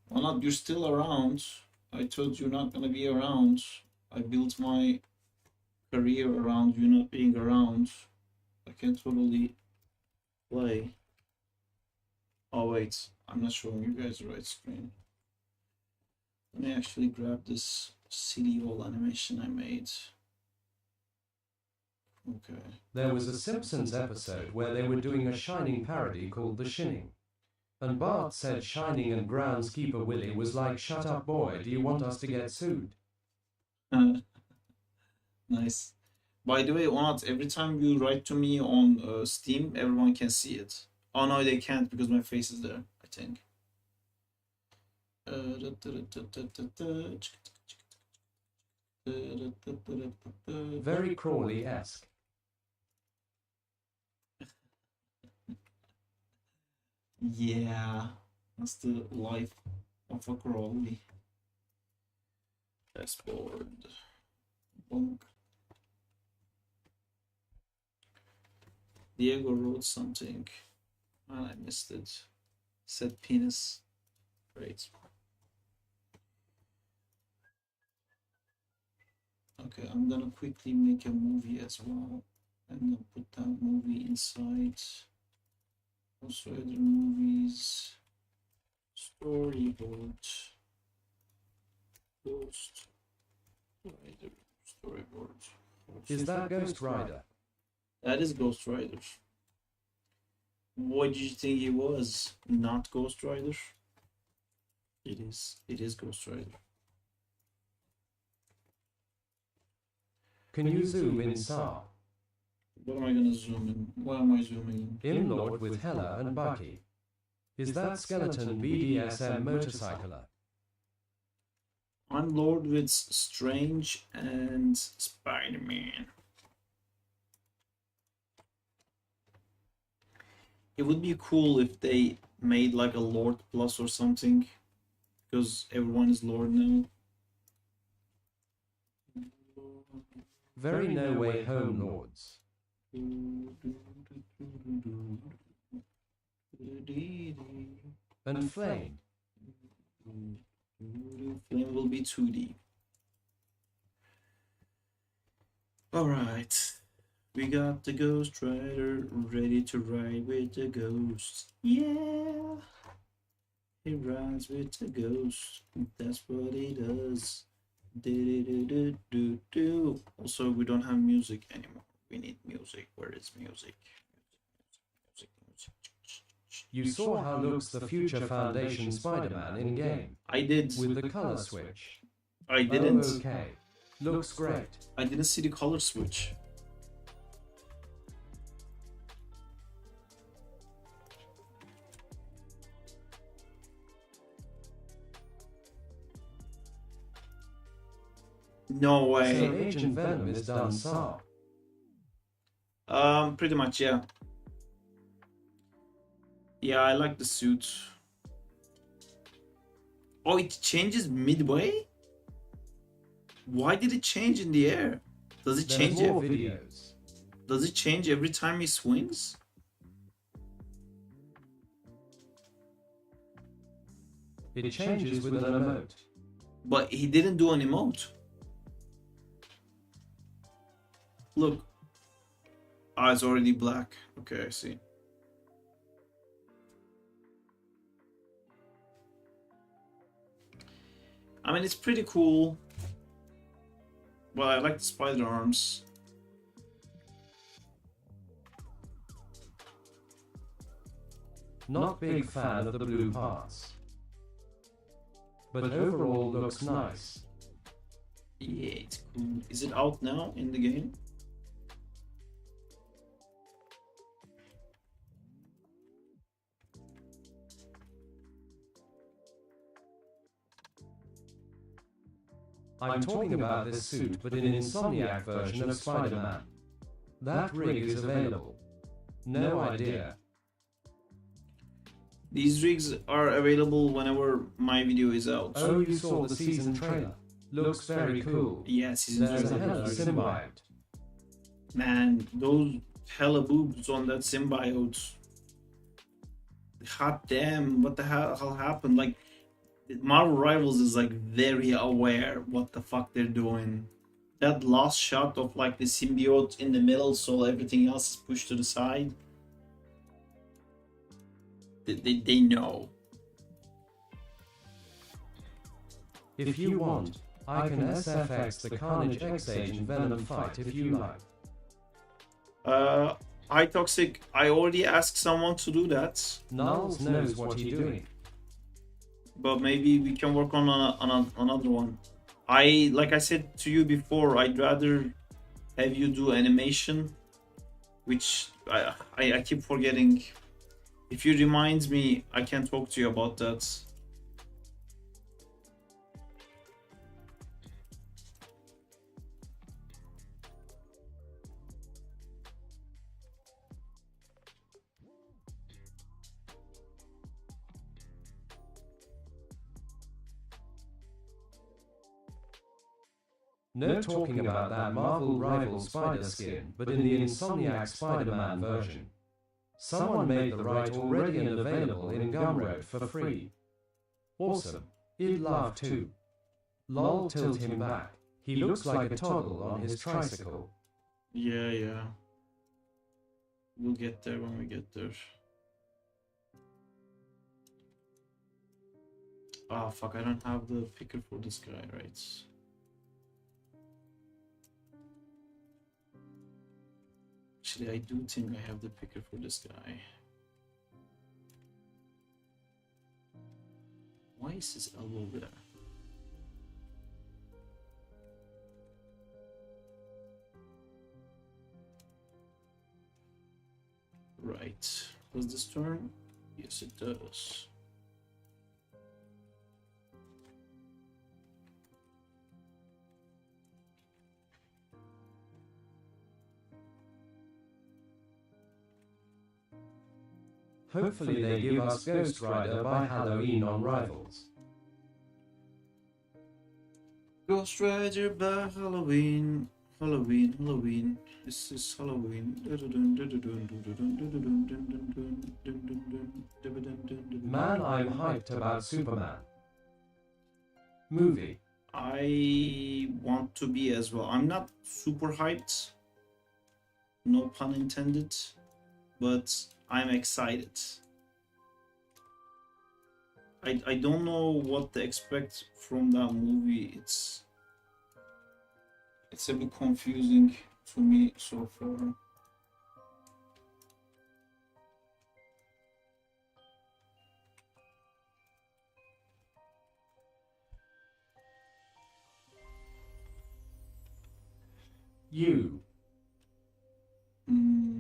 Well, not you're still around. I told you not gonna be around. I built my career around you not being around. I can totally play. Oh wait, I'm not showing you guys the right screen. Let me actually grab this silly old animation I made. Okay. There was a Simpsons episode where they were doing a Shining parody called The Shinning. And Bart said Shining and groundskeeper Willie was like, "Shut up boy, do you want us to get sued?" Nice. By the way, Onat, every time you write to me on Steam, everyone can see it. Oh no, they can't because my face is there, I think. Very Crawley-esque. Yeah, that's the life of a Crawley. Dashboard. Bonk. Diego wrote something and I missed it. Said penis. Great. Okay, I'm gonna quickly make a movie as well and then put that movie inside. Also other movies. Storyboard. Ghost Rider. Storyboard. Is that Ghost Rider? That is Ghost Rider. What did you think it was? Not Ghost Rider? It is. It is Ghost Rider. Can you zoom in Sarp? What am I gonna zoom in? What am I zooming in? In-Lord with Hella and Bucky. Is that skeleton BDSM motorcycler? I'm Lord with Strange and Spider-Man. It would be cool if they made like a Lord Plus or something, because everyone is Lord now. Very No Way Home Lords. And Flame. Flame will be 2D. Alright. We got the Ghost Rider ready to ride with the ghosts. Yeah! He rides with the ghost. That's what he does. Also, we don't have music anymore. We need music. Where is music? You saw how looks the future Foundation Spider-Man in-game. I did. With the color switch. I didn't. Oh, okay. Looks great. I didn't see the color switch. No way. So Agent Venom is done Sarp. Pretty much, yeah. Yeah, I like the suit. Oh, it changes midway? Why did it change in the air? Does it change more every videos. Does it change every time he swings? It changes with an emote. But he didn't do an emote. Look. Ah, it's already black. Okay, I see. I mean, it's pretty cool. Well, I like the spider arms. Not big fan of the blue parts. But overall looks nice. Yeah, it's cool. Is it out now in the game? I'm talking about this suit, but in an Insomniac version of Spider-Man. That rig is available. No idea. These rigs are available whenever my video is out. Oh, you saw the season trailer. Looks very cool. Yeah, season There's a trailer hella is symbiote. Man, those hella boobs on that symbiote. Hot damn, what the hell happened? Like, Marvel Rivals is like very aware what the fuck they're doing. That last shot of like the symbiote in the middle, so everything else is pushed to the side. They know. If you want, I can SFX the Carnage X-Agent Venom fight if you like. Hi Toxic, I already asked someone to do that. Nulls knows what he's doing. But maybe we can work on another one. Like I said to you before, I'd rather have you do animation, which I keep forgetting. If you remind me, I can talk to you about that. No talking about that Marvel rival spider skin, but in the Insomniac Spider-Man version. Someone made the right already and available in Gumroad for free. Awesome. I'd love to. Lol, tilt him back. He looks like a toggle on his tricycle. Yeah. We'll get there when we get there. Ah, fuck, I don't have the picker for this guy, right? Actually, I do think I have the picker for this guy. Why is his elbow there? Right. Does this turn? Yes, it does. Hopefully they give us Ghost Rider by Halloween on Rivals. Ghost Rider by Halloween. Halloween. This is Halloween. Man, I'm hyped about Superman. Movie. I want to be as well. I'm not super hyped. No pun intended. But I'm excited. I don't know what to expect from that movie. It's a bit confusing to me so far. You. Hmm.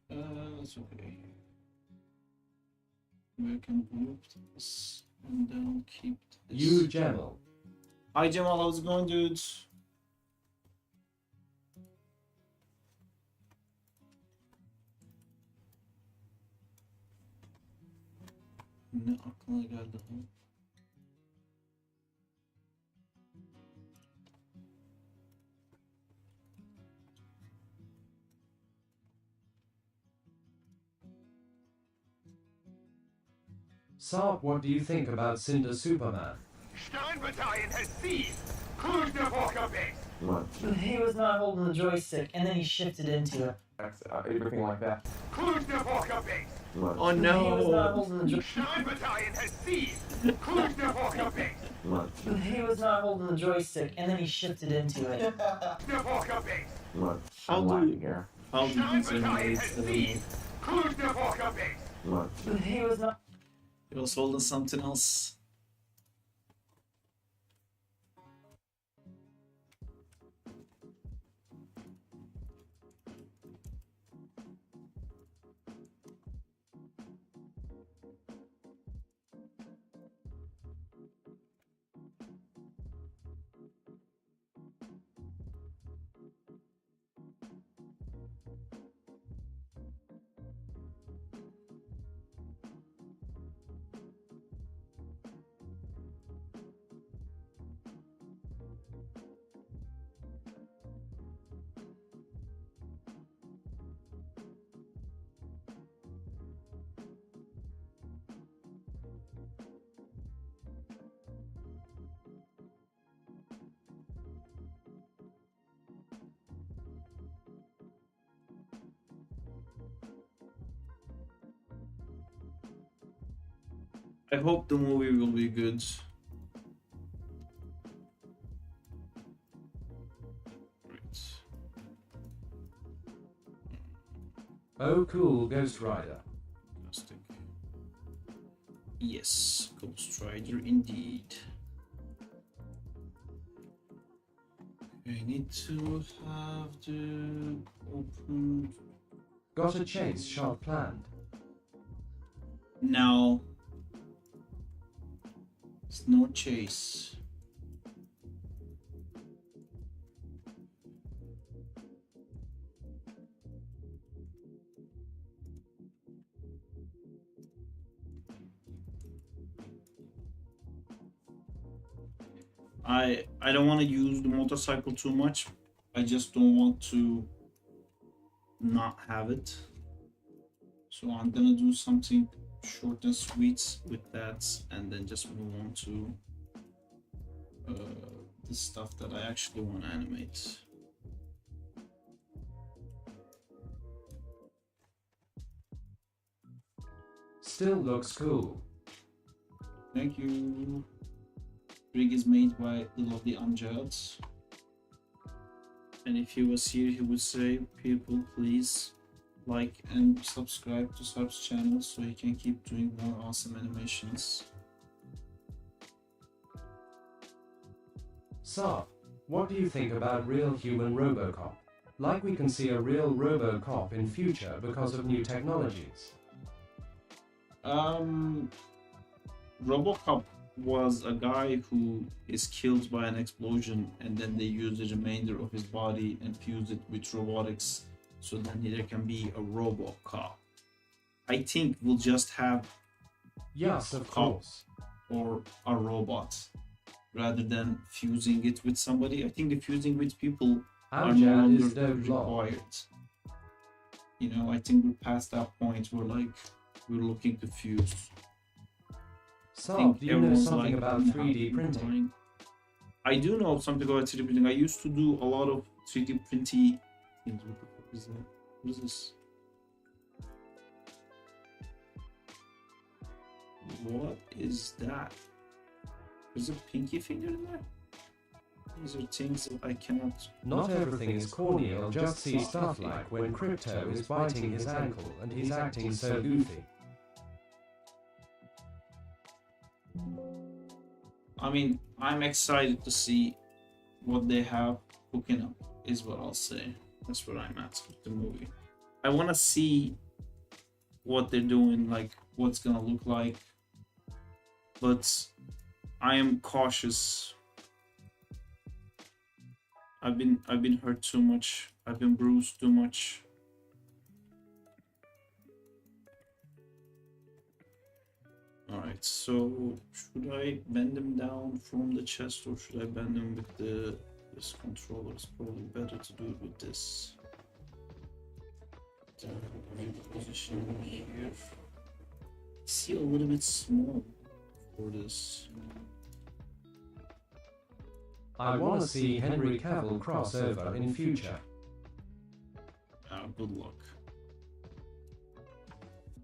That's okay. We can group this and then keep this. You, Jamal. Hi Jamal, how's it going, dude? Ne aklına geldi ha? Sarp, what do you think about Cinder Superman? Stein Battalion has seized Cluj-Napoca base. What? He was not holding the joystick, and then he shifted into it. Everything like that. Cluj-Napoca base. What? Oh He was not no! holding the joystick. Stein Battalion has seized Cluj-Napoca base. What? He was not holding the joystick, and then he shifted into it. Napoca base. What? How I'm do lying you- here. How do Stein these Battalion animate? has I don't know. seized Cluj-Napoca base. What? He was not. He was holding something else. I hope the movie will be good. Right. Oh cool, Ghost Rider. Fantastic. Yes, Ghost Rider indeed. I need to have the open. Got a chase shot planned. No. It's no chase. I don't want to use the motorcycle too much. I just don't want to not have it. So I'm gonna do something short and sweet with that, and then just move on to the stuff that I actually want to animate. Still looks cool. Thank you. Rig is made by the lovely Amjad. And if he was here, he would say, people, please like and subscribe to Sarp's channel so he can keep doing more awesome animations. Sarp, what do you think about real human Robocop? Like we can see a real Robocop in future because of new technologies. Robocop was a guy who is killed by an explosion, and then they use the remainder of his body and fuse it with robotics, so then there can be a Robocop. I think we'll just have Yes, of Cop course. or a robot rather than fusing it with somebody. I think the fusing with people are no Amjad longer is no vlog. required. You know, I think we're past that point where like we're looking to fuse. Sarp, do you know everyone's something like, about "Nah, 3D I'm printing? dying." I do know something about 3D printing. I used to do a lot of 3D printing. What the fuck is that? What is this? What is that? There's a pinky finger in there? These are things that I cannot... Not everything is corny. I'll just see stuff like when Crypto is biting his ankle and he's acting so goofy. I mean, I'm excited to see what they have cooking up, is what I'll say. That's where I'm at with the movie. I want to see what they're doing, like what's gonna look like, but I am cautious. I've been hurt too much. I've been bruised too much. Alright, so should I bend them down from the chest or should I bend them with this controller? It's probably better to do it with this. Position here. See, a little bit small for this. I want to see Henry Cavill crossover in future. Good luck.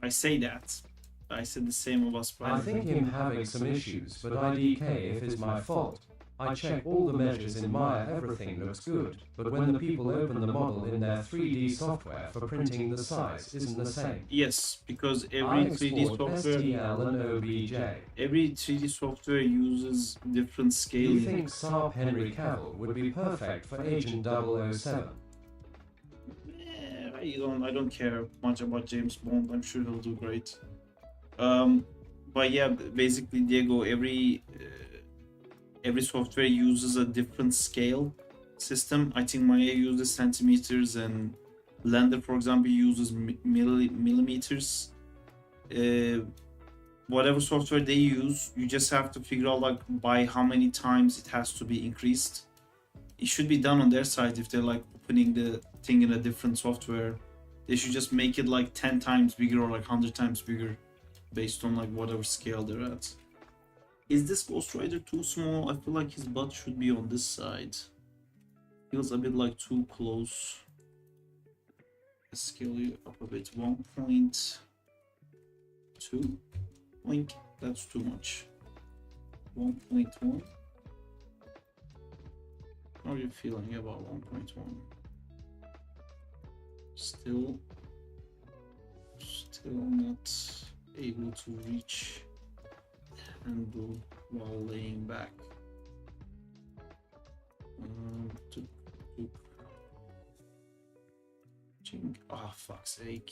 I say that. I said the same about Spider-Man. I think him having some issues, but IDK if it's my fault. I check all the measures in Maya, everything looks good, but when the people open the model in their 3D software for printing, the size isn't the same. Yes, because I every 3D export software, STL and OBJ. every 3D software uses different Do scaling. you think Sarp Henry Cavill would be perfect for Agent 007? I don't care much about James Bond. I'm sure he'll do great. But yeah, basically, Diego, every software uses a different scale system. I think Maya uses centimeters and Blender, for example, uses millimeters. Whatever software they use, you just have to figure out like by how many times it has to be increased. It should be done on their side. If they're like opening the thing in a different software, they should just make it like 10 times bigger or like 100 times bigger based on like whatever scale they're at. Is this Ghost Rider too small? I feel like his butt should be on this side. Feels a bit like too close. Let's scale you up a bit. 1.2. Blink. That's too much. 1.1. How are you feeling about 1.1? Still not able to reach the handle while laying back. Oh, fuck's sake.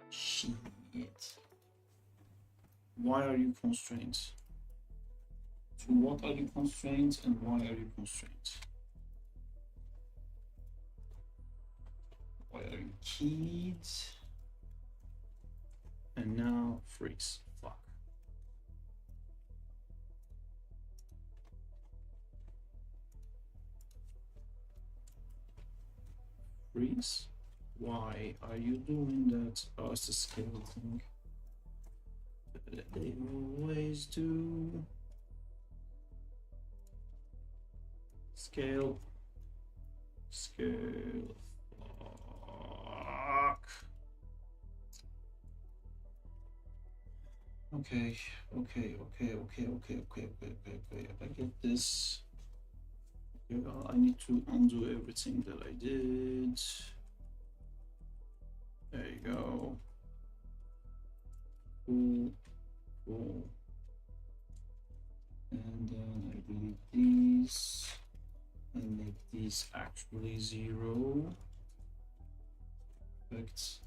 Shit. Why are you constrained? To what are you constrained and why are you constrained? Why are you keyed? And now freeze. Fuck. Freeze? Why are you doing that? Oh, it's the scale thing. They always do. Scale. Scale. Fuck. Okay. I get this. Okay, well, I need to undo everything that I did. There you go. Cool. And then I delete these and make these actually 0. Perfect.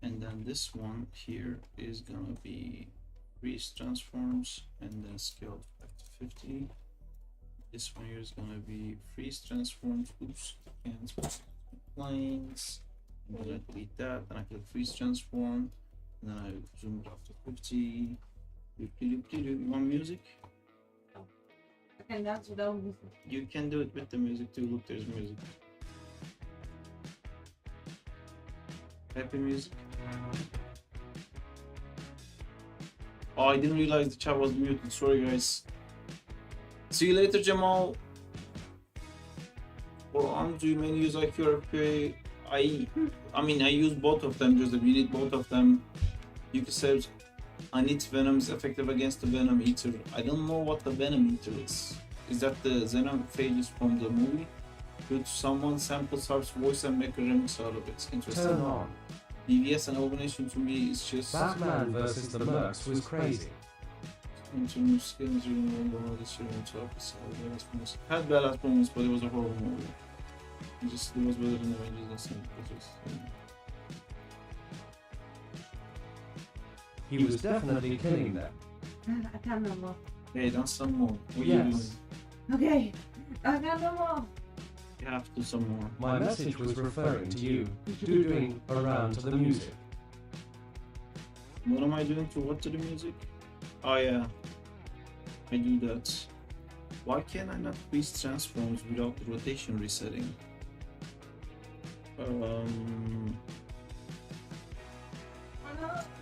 And then this one here is gonna be freeze transforms and then scale back to 50. This one here is gonna be freeze transforms. Oops, can't planes. I'm gonna delete that, and I can freeze transform, and then I zoom it up to 50. You want music? I can dance without music. You can do it with the music too. Look, there's music. Happy music. Oh, I didn't realize the chat was muted. Sorry, guys. See you later, Jamal. Or do you mainly use IQ or FPA? I mean, I use both of them, Joseph. You need both of them. You can say I need Venom is effective against the Venom Eater. I don't know what the Venom Eater is. Is that the xenophages from the movie? Could someone sample Sarp's voice and make a remix out of it? Interesting. Turn on. BVS and Abomination to me is just... Batman versus the Mercs was crazy. Into skins reading all this year into episode. Had badass moments, but it was a horrible movie. It was better than the Avengers last night. He was definitely killing them. I can't remember. Hey, dance some more. What are Yes. you doing? Okay, I can't remember. You have to do some more. My message was referring to you, doing around to the music. What am I doing to what to the music? Oh yeah, I do that. Why can I not freeze transforms without the rotation resetting? Oh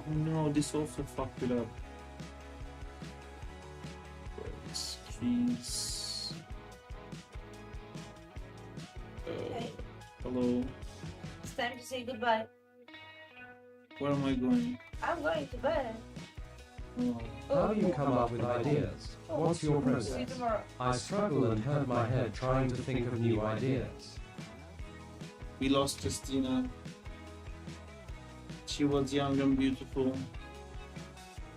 no, this also fucked it up. Let's freeze. Hello. It's time to say goodbye. Where am I going? I'm going to bed. Oh. How do you come up with ideas? What's your See you process? tomorrow. I struggle and hurt my head trying to think of new ideas. We lost Christina. She was young and beautiful,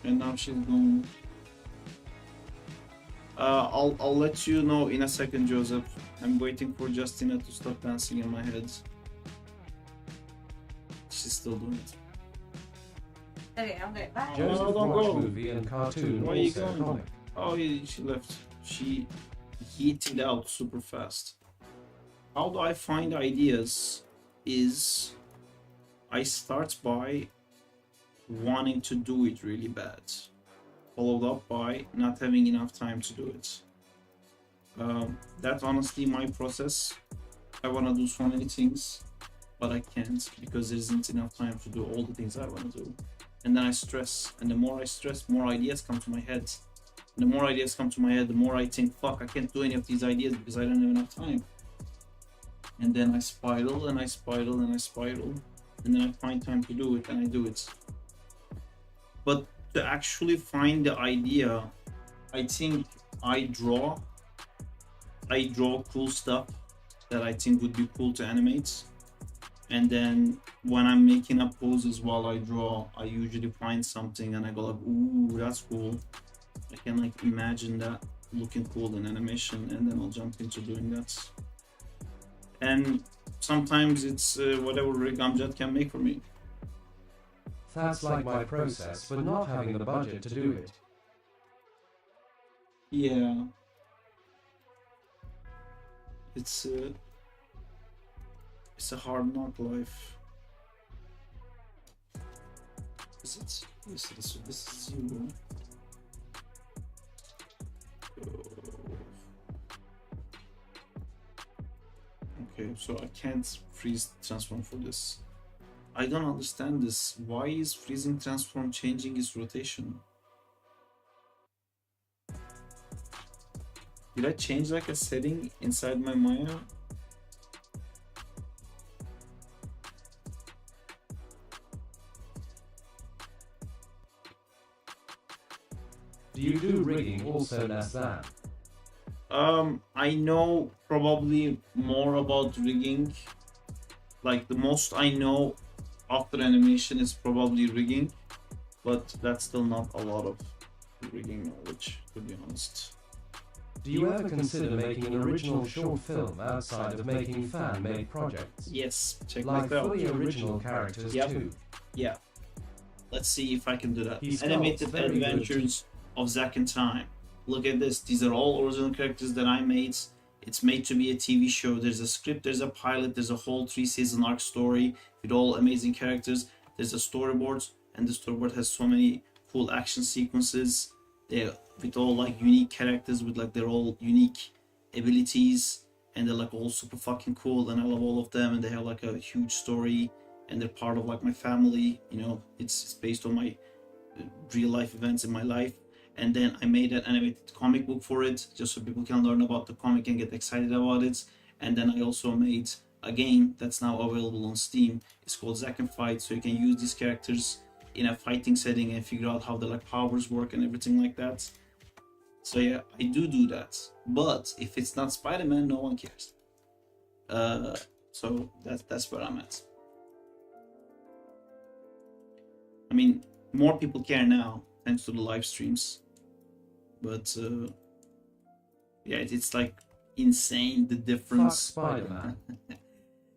and now she's gone. I'll let you know in a second, Joseph. I'm waiting for Justina to stop dancing in my head. She's still doing it. Okay, I'm going. Bye. Joseph No, don't watched go. movie and cartoon, Where are you also going? comic. Oh, yeah, she left. She yeeted out super fast. How do I find ideas? Is I start by wanting to do it really bad, followed up by not having enough time to do it. That's honestly my process. I want to do so many things, but I can't because there isn't enough time to do all the things I want to do. And then I stress, and the more I stress, more ideas come to my head. And the more ideas come to my head, the more I think, fuck, I can't do any of these ideas because I don't have enough time. And then I spiral and I spiral and I spiral, and then I find time to do it and I do it. But to actually find the idea, I think I draw cool stuff that I think would be cool to animate. And then when I'm making up poses while I draw, I usually find something and I go like, ooh, that's cool. I can like imagine that looking cool in animation, and then I'll jump into doing that. And sometimes it's whatever rig Amjad can make for me. That's like my process, but not having the budget to do it. Yeah. It's a hard knock life. Is it? This is you. Okay, so I can't freeze transform for this. I don't understand this. Why is freezing transform changing its rotation? Did I change like a setting inside my Maya? Do you do rigging also less than? I know probably more about rigging. Like the most I know after animation is probably rigging, but that's still not a lot of rigging knowledge, to be honest. Do you ever consider making an original short film outside of making fan-made projects? Yes, check Like that out. fully original characters Yep. too. Yeah. Let's see if I can do that. He's Animated very good. Adventures of Zack and Time. Look at this. These are all original characters that I made. It's made to be a TV show. There's a script, there's a pilot, there's a whole 3-season arc story with all amazing characters. There's a storyboard, and the storyboard has so many cool action sequences. They're with all like unique characters with like their all unique abilities, and they're like all super fucking cool, and I love all of them, and they have like a huge story, and they're part of like my family. You know, it's based on my real life events in my life. And then I made an animated comic book for it, just so people can learn about the comic and get excited about it. And then I also made a game that's now available on Steam. It's called Zack and Fight, so you can use these characters in a fighting setting and figure out how the like powers work and everything like that. So yeah, I do that. But if it's not Spider-Man, no one cares. So that's where I'm at. I mean, more people care now thanks to the live streams. But yeah, it's like insane the Fuck difference. Spider-Man.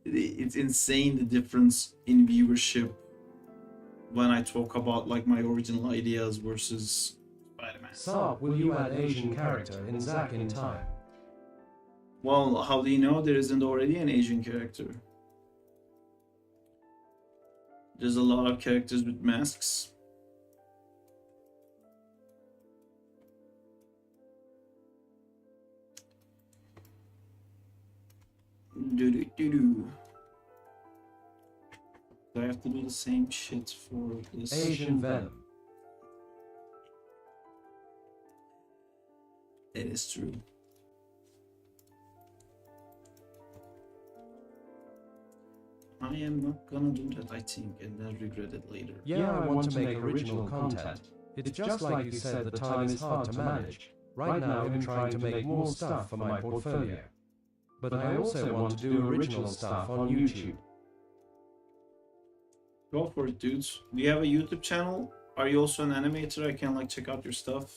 It's insane the difference in viewership when I talk about like my original ideas versus Spider-Man. Sarp, will you add Asian character in Zack in Time? Well, how do you know there isn't already an Asian character? There's a lot of characters with masks. Do. I have to do the same shit for this. Asian Venom. It is true. I am not gonna do that, I think, and then regret it later. Yeah, I want to make original content. It's just like you said, the time is hard to manage. Right now I'm trying to make more stuff for my portfolio. But I also want to do original stuff on YouTube. Go for it, dudes. Do you have a YouTube channel? Are you also an animator? I can like check out your stuff.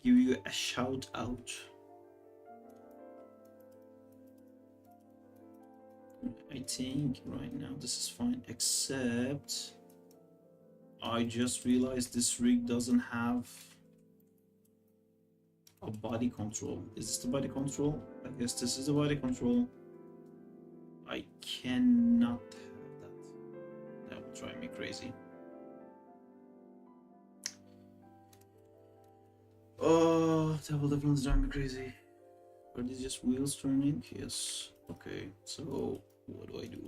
Give you a shout out. I think right now this is fine, except I just realized this rig doesn't have a body control. Is this the body control? I guess this is the body control. I cannot have that. That will drive me crazy. Oh, that will definitely drive me crazy. Are these just wheels turning? Yes. Okay, so what do I do?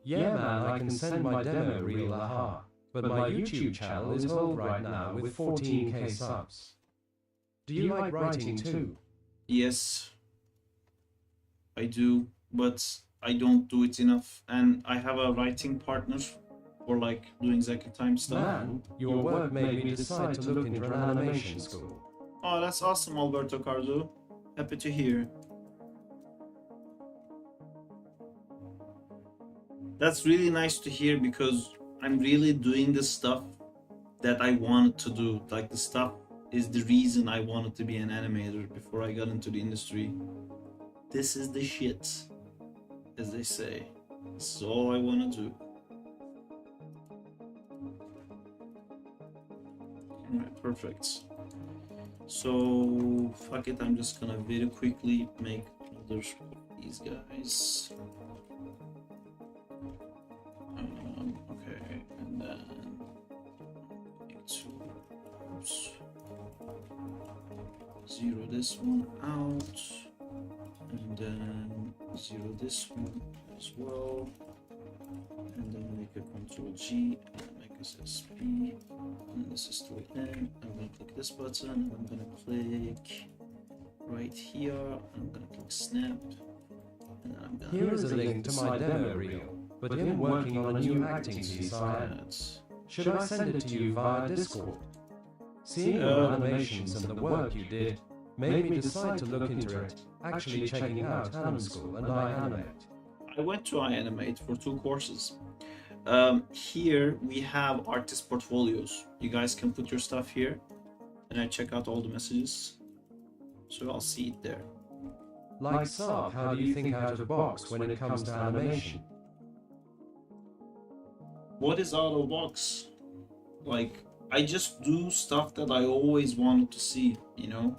Yeah man, I can send my demo reel aha. But my YouTube channel is old right now with 14k subs. Do you like writing too? Yes, I do, but I don't do it enough. And I have a writing partner for like doing Zack and Time stuff. Man, your work made me decide to look into an animation school. Oh, that's awesome, Alberto Cardo. Happy to hear. That's really nice to hear because I'm really doing the stuff that I wanted to do. Like the stuff is the reason I wanted to be an animator before I got into the industry. This is the shit, as they say. This is all I want to do. Alright, perfect. So, fuck it, I'm just gonna very quickly make another of these guys. Okay, and then make two. Oops. Zero this one out, and then zero this one as well, and then make a Ctrl G and make this SP, and then this is 3N. I'm gonna click this button, and I'm gonna click right here, and I'm gonna click snap, and then I'm gonna. Here is a link to my demo reel, but I'm working on a new acting piece I am. Should I send it to you via Discord? Seeing your animations and the work you did made me decide to look into it, actually checking out Anim School and I Animate. I went to I Animate for 2 courses. Here we have artist portfolios. You guys can put your stuff here, and I check out all the messages, so I'll see it there. Like Sarp, how do you think out of the box when it comes to animation? What is out of box? Like, I just do stuff that I always wanted to see, you know?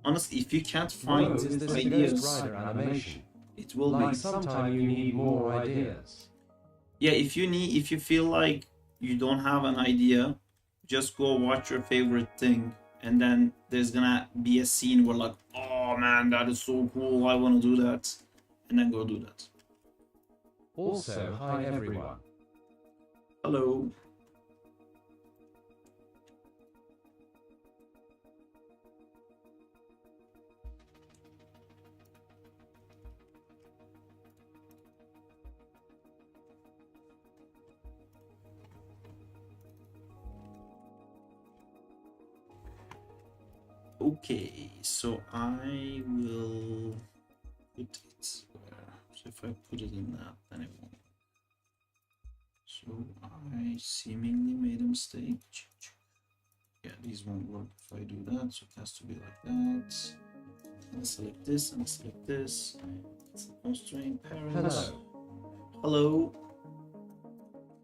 Honestly, if you can't find Whoa, is this a ideas, Ghost Rider animation? it will Like be. sometime you need more ideas. Yeah, if you feel like you don't have an idea, just go watch your favorite thing, and then there's gonna be a scene where like, oh man, that is so cool, I want to do that, and then go do that. Also, hi everyone. Hello. Okay, so I will put it where? So if I put it in that, then it won't. So I seemingly made a mistake. Yeah, these won't work if I do that, so it has to be like that. And I select this, and I select this. It's a constraint parent. Hello. Hello.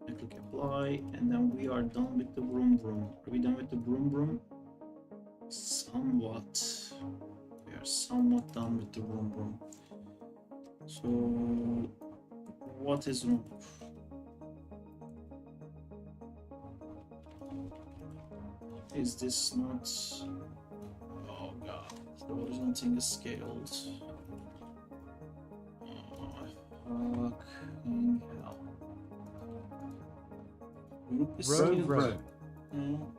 I click apply, and then we are done with the vroom vroom. Are we done with the vroom vroom? Somewhat. We are somewhat done with the vroom vroom. So, what is wrong? Is this not? Oh god, the original thing is scaled. Oh, fucking hell. Group is scaled. Road. No.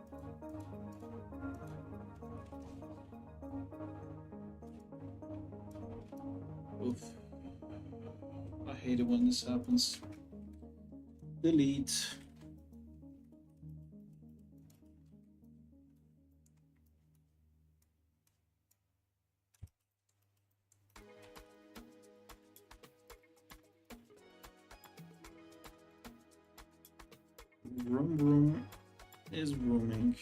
Oof. I hate it when this happens. Delete. Vroom vroom is vrooming.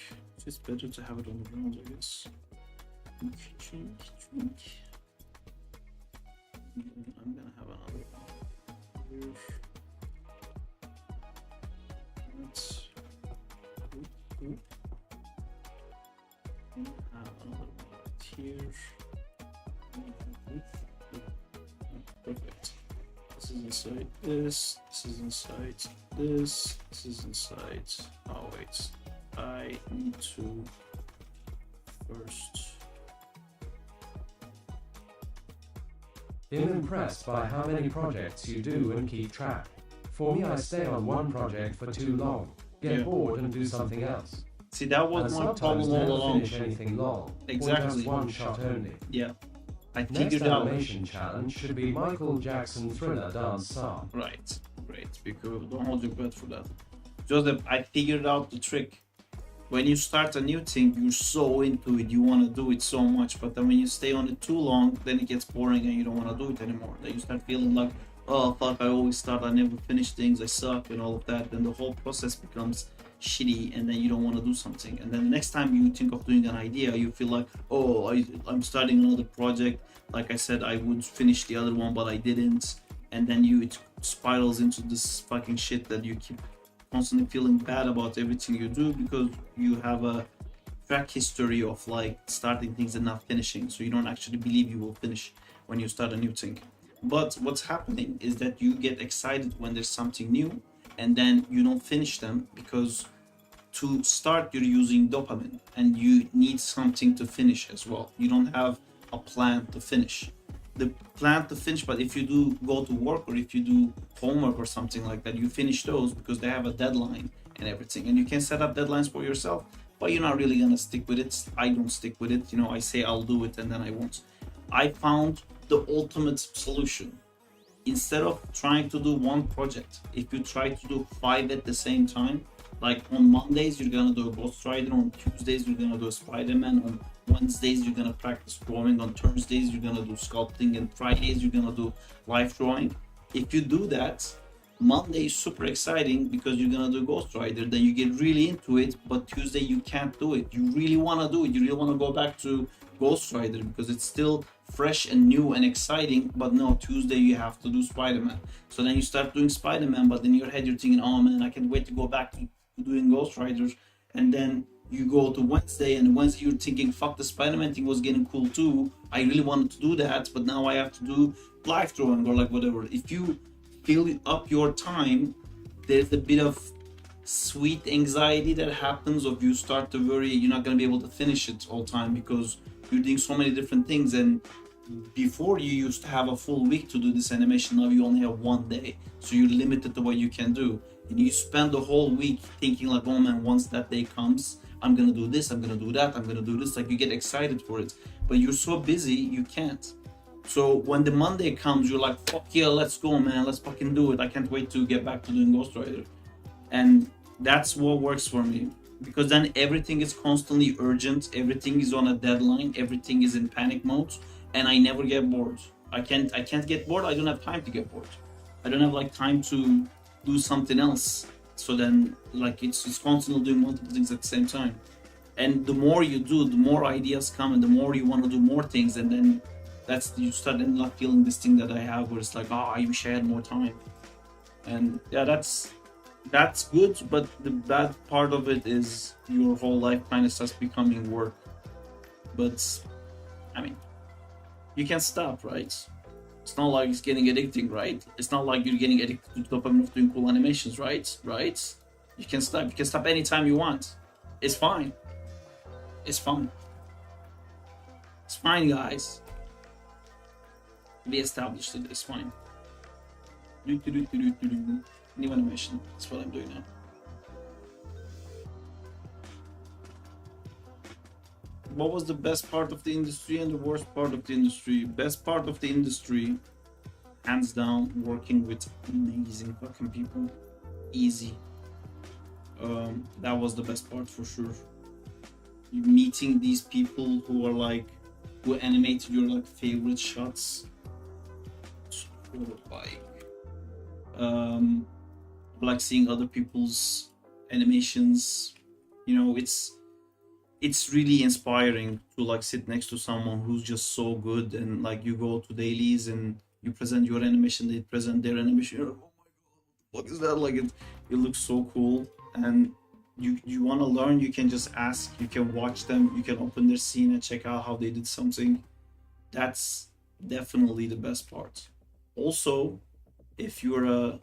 It's better to have it on the ground, I guess. Chink, chink. I'm gonna have another one here. Let's have another one right here. Perfect. This is inside this is inside this is inside. Oh wait, I need to first. I'm impressed by how many projects you do and keep track. For me, I stay on one project for too long, get bored and do something else. See, that was And my sometimes problem all never along. finish anything long, or Exactly. just one shot only. Yeah, I Next figured out. animation challenge should be Michael Jackson Thriller Dance Sarp. Right, great. Because don't hold your breath for that. Just that I figured out the trick. When you start a new thing, you're so into it, you want to do it so much, but then when you stay on it too long, then it gets boring and you don't want to do it anymore. Then you start feeling like, oh fuck, I always start, I never finish things, I suck and all of that. Then the whole process becomes shitty and then you don't want to do something. And then the next time you think of doing an idea, you feel like, oh, I'm starting another project. Like I said, I would finish the other one, but I didn't. And then it spirals into this fucking shit that you keep constantly feeling bad about everything you do because you have a track history of like starting things and not finishing, so you don't actually believe you will finish when you start a new thing. But what's happening is that you get excited when there's something new and then you don't finish them because to start you're using dopamine and you need something to finish as well. You don't have a plan to finish. The plan to finish, but if you do go to work or if you do homework or something like that, you finish those because they have a deadline and everything, and you can set up deadlines for yourself, but you're not really gonna stick with it. I don't stick with it, you know, I say I'll do it and then I won't. I found the ultimate solution. Instead of trying to do one project, if you try to do 5 at the same time, like on Mondays you're gonna do a Ghost Rider, on Tuesdays you're gonna do a Spider-Man, on Wednesdays you're gonna practice drawing, on Thursdays you're gonna do sculpting, and Fridays you're gonna do life drawing. If you do that, Monday is super exciting because you're gonna do Ghost Rider, then you get really into it, but Tuesday you can't do it. You really wanna do it, you really wanna go back to Ghost Rider because it's still fresh and new and exciting, but no, Tuesday you have to do Spider-Man. So then you start doing Spider-Man, but in your head you're thinking, oh man, I can't wait to go back to doing Ghost Riders. And then you go to Wednesday, and Wednesday you're thinking, fuck, the Spider-Man thing was getting cool too. I really wanted to do that, but now I have to do live drawing or like whatever. If you fill up your time, there's a bit of sweet anxiety that happens of you start to worry you're not going to be able to finish it all time because you're doing so many different things. And before you used to have a full week to do this animation, now you only have one day, so you're limited to what you can do, and you spend the whole week thinking like, oh man, once that day comes, I'm gonna do this, I'm gonna do that, I'm gonna do this. Like, you get excited for it, but you're so busy you can't. So when the Monday comes, you're like, fuck yeah, let's go, man, let's fucking do it. I can't wait to get back to doing Ghost Rider. And that's what works for me, because then everything is constantly urgent, everything is on a deadline, everything is in panic mode, and I never get bored. I can't get bored. I don't have time to get bored. I don't have like time to do something else. So then like it's constantly doing multiple things at the same time. And the more you do, the more ideas come, and the more you want to do more things, and then you start ending up feeling this thing that I have where it's like, oh, I wish I had more time. And yeah, that's good, but the bad part of it is your whole life kind of starts becoming work. But I mean, you can stop, right? It's not like it's getting addicting, right? It's not like you're getting addicted to dopamine of doing cool animations, right? You can stop. You can stop anytime you want. It's fine. It's fine. It's fine, guys. We established it. It's fine. New animation. That's what I'm doing now. What was the best part of the industry and the worst part of the industry? Best part of the industry, hands down, working with amazing fucking people. Easy. That was the best part for sure. Meeting these people who are like, who animated your like favorite shots. Like seeing other people's animations, you know, it's really inspiring to like sit next to someone who's just so good, and like you go to dailies and you present your animation, they present their animation, you're like, oh my god, what is that? Like it looks so cool, and you want to learn, you can just ask, you can watch them, you can open their scene and check out how they did something. That's definitely the best part. Also, if you're a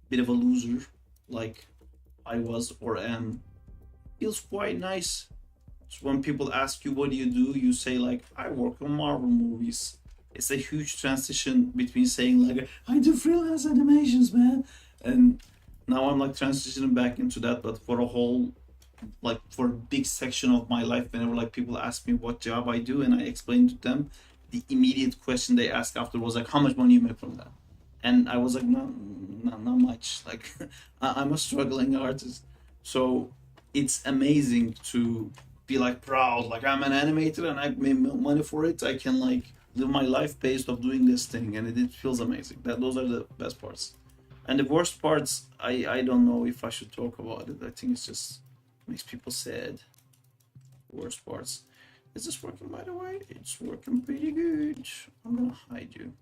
bit of a loser like I was or am, feels quite nice. So when people ask you what do, you say like, I work on Marvel movies. It's a huge transition between saying like, I do freelance animations, man, and now I'm like transitioning back into that. But for a whole, like for a big section of my life, whenever like people ask me what job I do and I explain to them, the immediate question they ask after was like, how much money you make from that? And I was like, not much. Like, I'm a struggling artist. So it's amazing to be like proud, like I'm an animator and I made money for it. I can like live my life based off doing this thing, and it feels amazing. Those are the best parts. And the worst parts, I don't know if I should talk about it. I think it's just makes people sad. Worst parts. Is this working, by the way? It's working pretty good. I'm gonna hide you.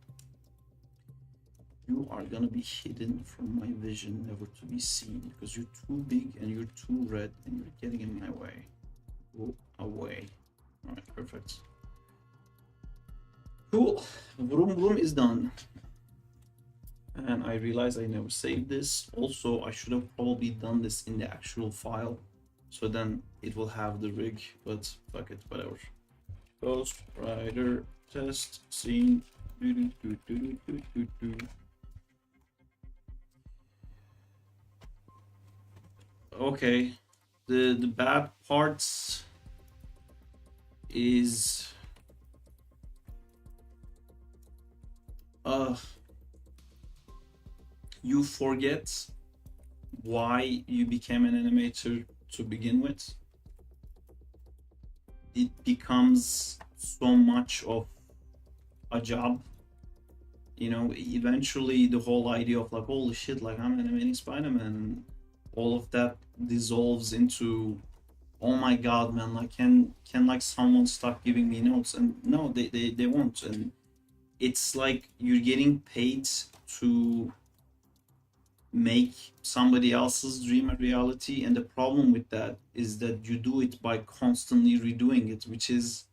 You are gonna be hidden from my vision, never to be seen, because you're too big and you're too red and you're getting in my way. Go away. Alright, perfect. Cool. Vroom vroom is done. And I realized I never saved this. Also, I should have probably done this in the actual file, so then it will have the rig, but fuck it, whatever. Ghost Rider test scene. Okay, the bad parts is you forget why you became an animator to begin with. It becomes so much of a job You know, eventually the whole idea of like, holy shit, like I'm animating Spider-Man, all of that dissolves into, oh my god, man, like can like someone stop giving me notes? And no, they won't. And it's like you're getting paid to make somebody else's dream a reality, and the problem with that is that you do it by constantly redoing it, which is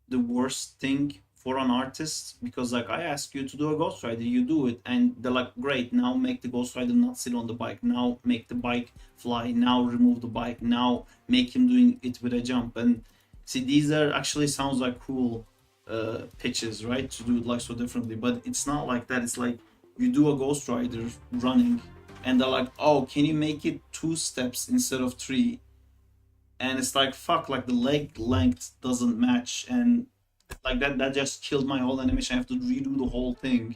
the worst thing for an artist. Because like I ask you to do a Ghost Rider, you do it, and they're like, great, now make the Ghost Rider not sit on the bike, now make the bike fly, now remove the bike, now make him doing it with a jump. And see, these are actually sounds like cool pitches, right, to do it like so differently, but it's not like that. It's like you do a Ghost Rider running, and they're like, oh, can you make it 2 steps instead of 3? And it's like, fuck, like the leg length doesn't match, and like that just killed my whole animation. I have to redo the whole thing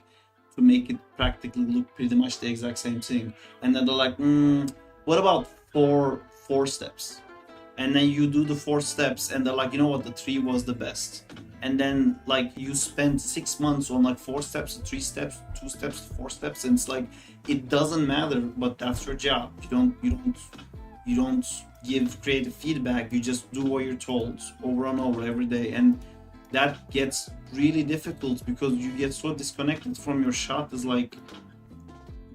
to make it practically look pretty much the exact same thing. And then they're like, what about four steps? And then you do the 4 steps, and they're like, you know what, the 3 was the best. And then like you spend 6 months on like 4 steps, 3 steps, 2 steps, 4 steps, and it's like, it doesn't matter, but that's your job. You don't give creative feedback. You just do what you're told over and over every day, and that gets really difficult because you get so disconnected from your shot. Is like,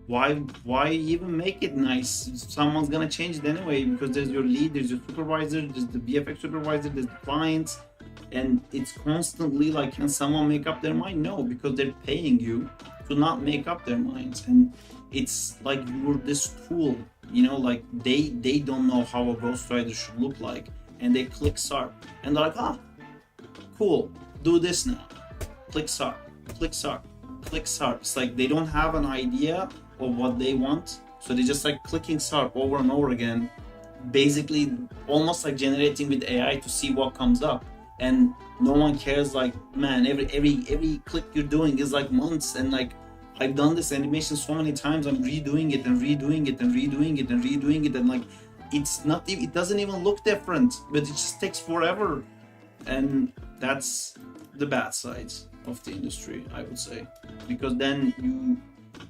why even make it nice? Someone's gonna change it anyway, because there's your lead, there's your supervisor, there's the VFX supervisor, there's the clients, and it's constantly like, can someone make up their mind? No, because they're paying you to not make up their minds. And it's like you're this tool, you know, like they don't know how a Ghost Rider should look like, and they click Sarp, and they're like, ah, cool, do this now, click Sarp, click Sarp, click Sarp. It's like they don't have an idea of what they want, so they just like clicking Sarp over and over again, basically almost like generating with AI to see what comes up. And no one cares. Like, man, every click you're doing is like months, and like I've done this animation so many times, I'm redoing it and redoing it and redoing it and redoing it, and like it's not, it doesn't even look different, but it just takes forever. And that's the bad sides of the industry, I would say, because then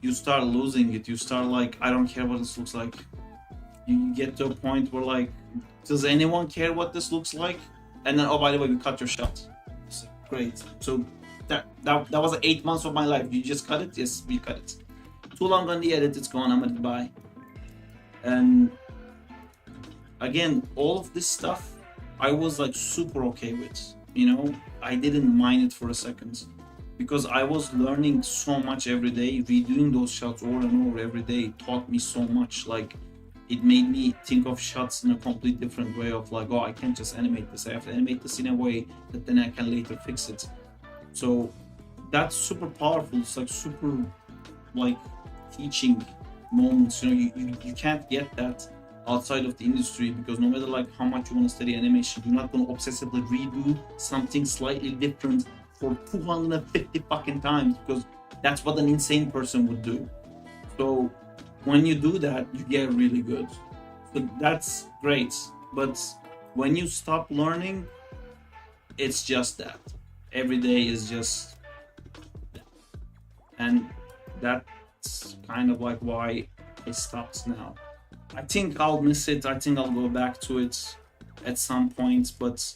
you start losing it. You start like, I don't care what this looks like. You get to a point where like, does anyone care what this looks like? And then, oh, by the way, we cut your shot. It's like, great. So that was 8 months of my life. You just cut it? Yes, we cut it. Too long on the edit, it's gone. I'm gonna buy. And again, all of this stuff I was like super okay with, you know. I didn't mind it for a second, because I was learning so much every day. Redoing those shots over and over every day taught me so much. Like, it made me think of shots in a completely different way of like, oh, I can't just animate this, I have to animate this in a way that then I can later fix it. So that's super powerful. It's like super like teaching moments, you know. You can't get that outside of the industry, because no matter like how much you want to study animation, you're not going to obsessively redo something slightly different for 250 fucking times, because that's what an insane person would do. So when you do that, you get really good. So that's great. But when you stop learning, it's just that. Every day is just that. And that's kind of like why it stops now. I think I'll miss it. I think I'll go back to it at some point, but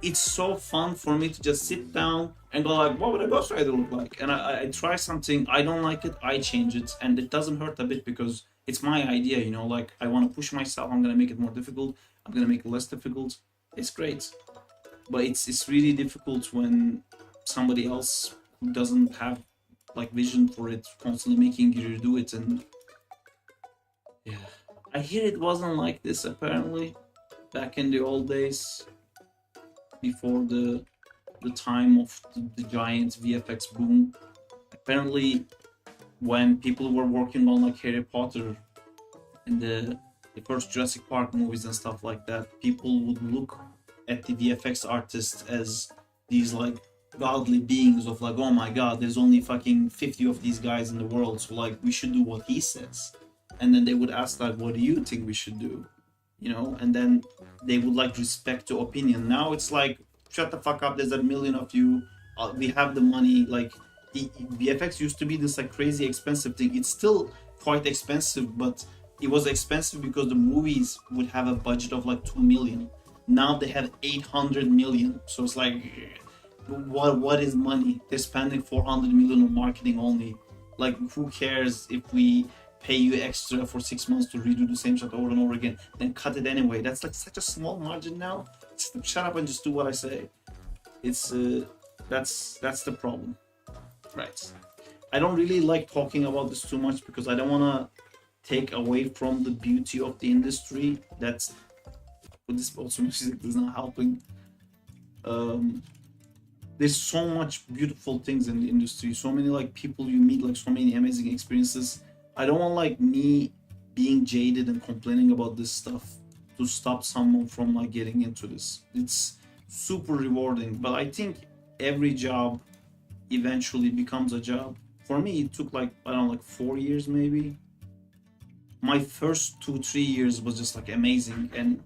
it's so fun for me to just sit down and go like, what would a Ghost Rider look like? And I try something, I don't like it, I change it, and it doesn't hurt a bit because it's my idea, you know. Like, I want to push myself, I'm gonna make it more difficult, I'm gonna make it less difficult. It's great, but it's really difficult when somebody else who doesn't have like vision for it constantly making you do it. And yeah, I hear it wasn't like this apparently back in the old days, before the time of the giant VFX boom. Apparently, when people were working on like Harry Potter and the first Jurassic Park movies and stuff like that, people would look at the VFX artists as these like godly beings of like, oh my god, there's only fucking 50 of these guys in the world, so like we should do what he says. And then they would ask like, what do you think we should do? You know, and then they would like respect your opinion. Now it's like, shut the fuck up, there's a million of you, we have the money, like VFX used to be this like crazy expensive thing. It's still quite expensive, but it was expensive because the movies would have a budget of like 2 million. Now they have 800 million. So it's like, what is money? They're spending 400 million on marketing only. Like, who cares if we pay you extra for 6 months to redo the same shot over and over again, then cut it anyway. That's like such a small margin now. Just shut up and just do what I say. It's that's the problem, right? I don't really like talking about this too much because I don't want to take away from the beauty of the industry. That's what this also music is not helping. There's so much beautiful things in the industry, so many like people you meet, like so many amazing experiences. I don't want like me being jaded and complaining about this stuff to stop someone from like getting into this. It's super rewarding, but I think every job eventually becomes a job. For me, it took like, I don't know, like 4 years maybe. My first 2-3 years was just like amazing, and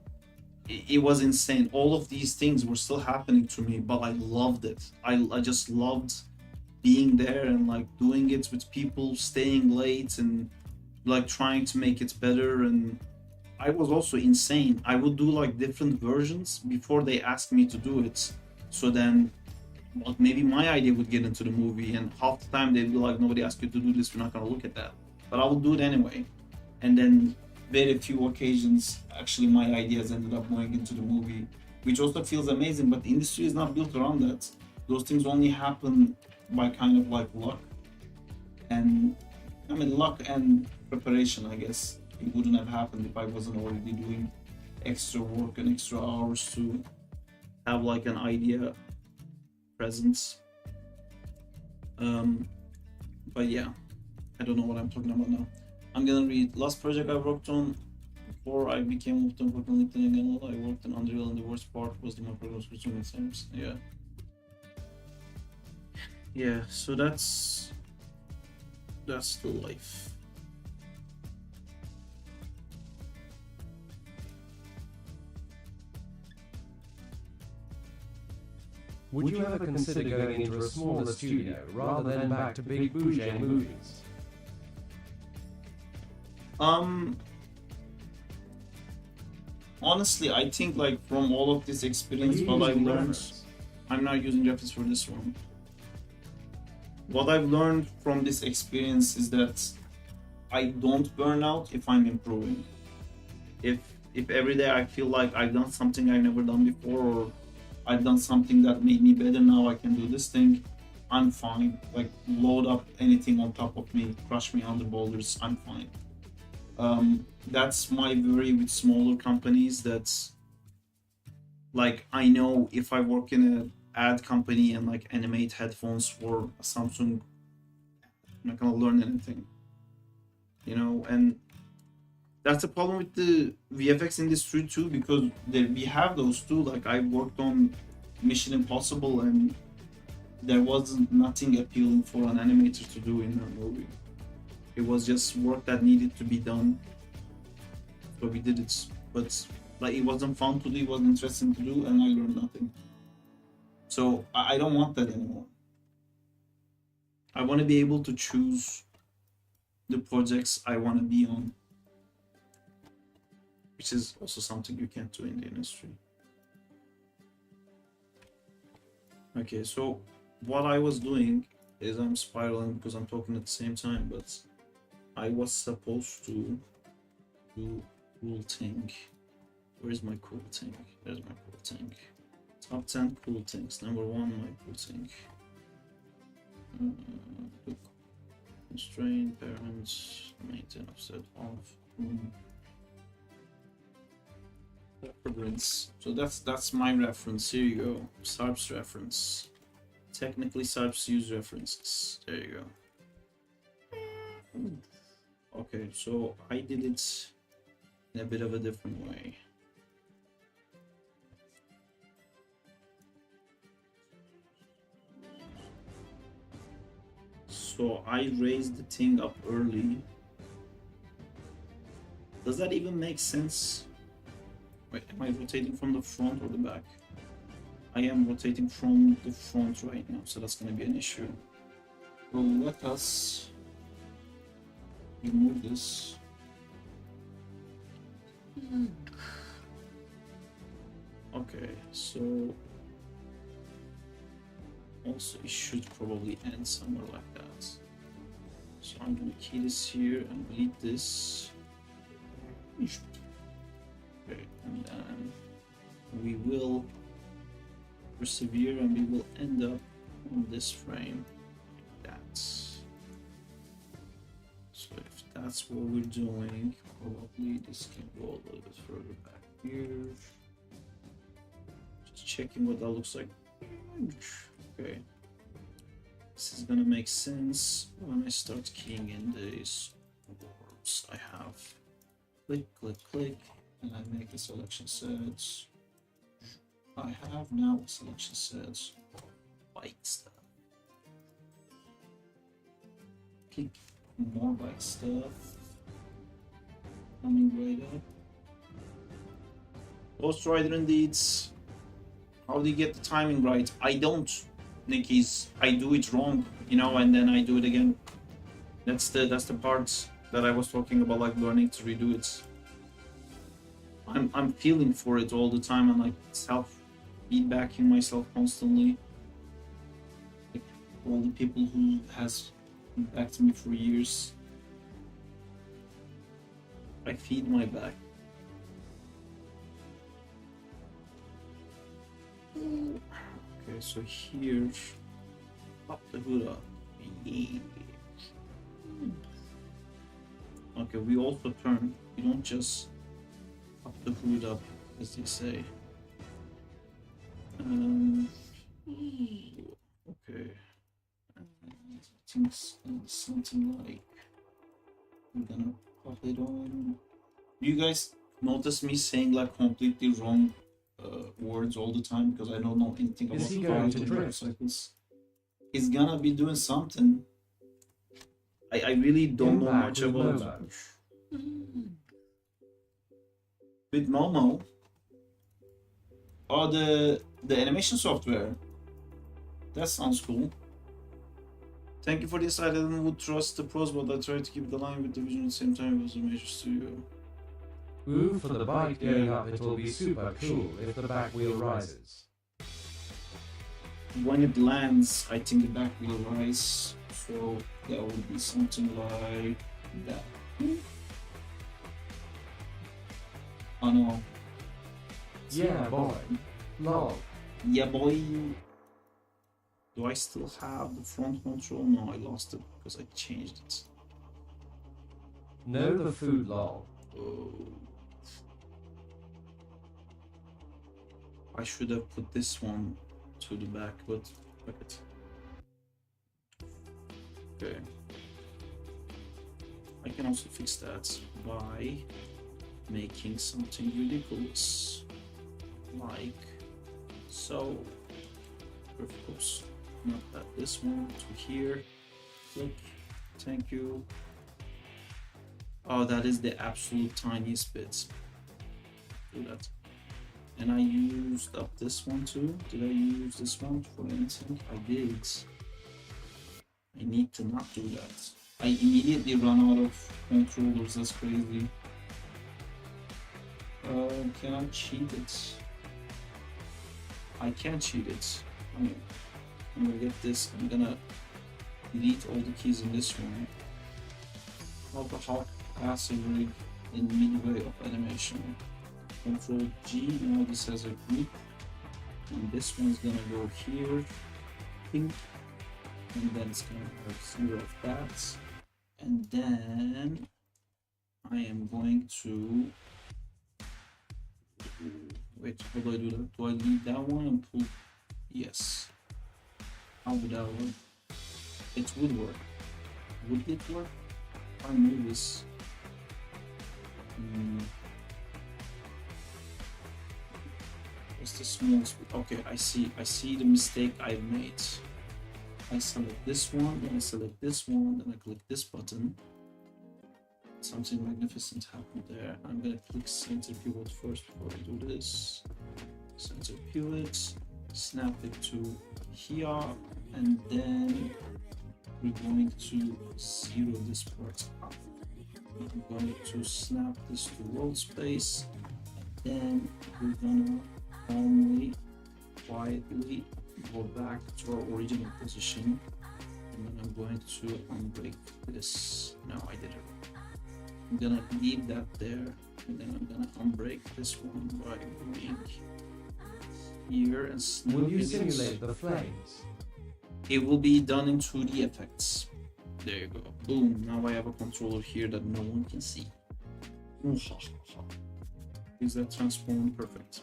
it was insane. All of these things were still happening to me, but I loved it. I just loved being there and like doing it with people, staying late and like trying to make it better. And I was also insane. I would do like different versions before they asked me to do it. So then like maybe my idea would get into the movie, and half the time they'd be like, nobody asked you to do this, we're not gonna look at that. But I would do it anyway. And then very few occasions actually my ideas ended up going into the movie, which also feels amazing. But the industry is not built around that. Those things only happen by kind of like luck, and I mean luck and preparation. I guess it wouldn't have happened if I wasn't already doing extra work and extra hours to have like an idea presence. But yeah, I don't know what I'm talking about now. I'm gonna read last project I worked on before I became open work on LinkedIn again. I worked on Unreal, and the worst part was the my program switched so many times. Yeah, so that's the life. Would you ever consider going into a smaller studio rather than back to big bougie movies? Honestly, I think like from all of this experience, what I've learned, I'm not using reference for this one. What I've learned from this experience is that I don't burn out if I'm improving. If every day I feel like I've done something I've never done before, or I've done something that made me better, now I can do this thing, I'm fine. Like load up anything on top of me, crush me under boulders, I'm fine. That's my worry with smaller companies. That's like, I know if I work in an ad company and like animate headphones for Samsung, I'm not gonna learn anything, you know. And that's the problem with the VFX industry too, because we have those too. Like I worked on Mission Impossible, and there was nothing appealing for an animator to do in that movie. It was just work that needed to be done, so we did it. But like it wasn't fun to do, it wasn't interesting to do, and I learned nothing. So I don't want that anymore. I want to be able to choose the projects I want to be on, which is also something you can't do in the industry. Okay, so what I was doing is I'm spiraling because I'm talking at the same time, but I was supposed to do cool thing. Where's my cool thing? There's my cool thing. Top 10 cool things. Number 1, my cool thing. Constraint, parents, maintain, offset, off. Reference. So that's my reference. Here you go. Sarp's reference. Technically, Sarp's use references. There you go. Okay, so I did it in a bit of a different way. So I raised the thing up early. Does that even make sense? Wait, am I rotating from the front or the back? I am rotating from the front right now, so that's gonna be an issue. Well, let us remove this. Okay, so also it should probably end somewhere like that. So I'm gonna key this here and delete this. Okay, and then we will persevere and we will end up on this frame like that. So if that's what we're doing, probably this can go a little bit further back here. Just checking what that looks like. Okay. This is gonna make sense when I start keying in these orbs I have. Click, click, click, and I make a selection set. I have now a selection set. Bike stuff. Click more bike stuff. Coming right up. Ghost Rider indeed. How do you get the timing right? I don't. Nicky's, I do it wrong, you know, and then I do it again. That's the part that I was talking about, like learning to redo it. I'm feeling for it all the time and like self-feedbacking myself constantly. Like all the people who has feedbacked me for years. I feed my back. Okay, so here, pop the hood up. Yeah. Okay, we also turn. We don't just pop the hood up, as they say. Okay. I think something like I'm gonna pop it on. You guys notice me saying like completely wrong words all the time because I don't know anything about Is he going to drift? motorcycles. He's gonna be doing something. I really don't know Impact much with about Momo. with Momo. Oh, the animation software. That sounds cool. Thank you for the insight. I would trust the pros, but I try to keep the line with the vision at the same time as a major studio. Ooh, for the bike going up, it'll be super cool if the back wheel rises. When it lands, I think the back will rise. So that would be something like that. Oh no. Yeah, boy. Lol. Yeah, boy. Do I still have the front control? No, I lost it because I changed it. Know the food, lol. Oh. I should have put this one to the back, but fuck it. Okay. I can also fix that by making something ridiculous. Like so. Oops. Not that, this one to here. Click. Thank you. Oh, that is the absolute tiniest bit. Do that. And I used up this one too. Did I use this one for anything? I did. I need to not do that. I immediately run out of controllers. That's crazy. Can I cheat it? I can cheat it. I'm gonna get this. I'm gonna delete all the keys in this one. How passive rig in midway of animation. Control G, now this has a group, and this one's gonna go here, pink, and then it's gonna have 0 of that, and then I am going to wait. How do I do that? Do I leave that one and pull? Yes. How would that work? It would work. Would it work? I knew this. What's the smallest? Okay, I see the mistake I made. I select this one, then I select this one, then I click this button. Something magnificent happened there. I'm gonna click center pivot first before I do this. Center pivot, snap it to here, and then we're going to zero this part out. I'm going to snap this to world space, and we're gonna calmly, quietly go back to our original position, and then I'm going to unbreak this. No, I did it wrong. I'm gonna leave that there, and then I'm gonna unbreak this one by going here and snap. Will you it. simulate the flames? It will be done in 2D effects. There you go. Boom. Now I have a controller here that no one can see. Is that transformed? Perfect.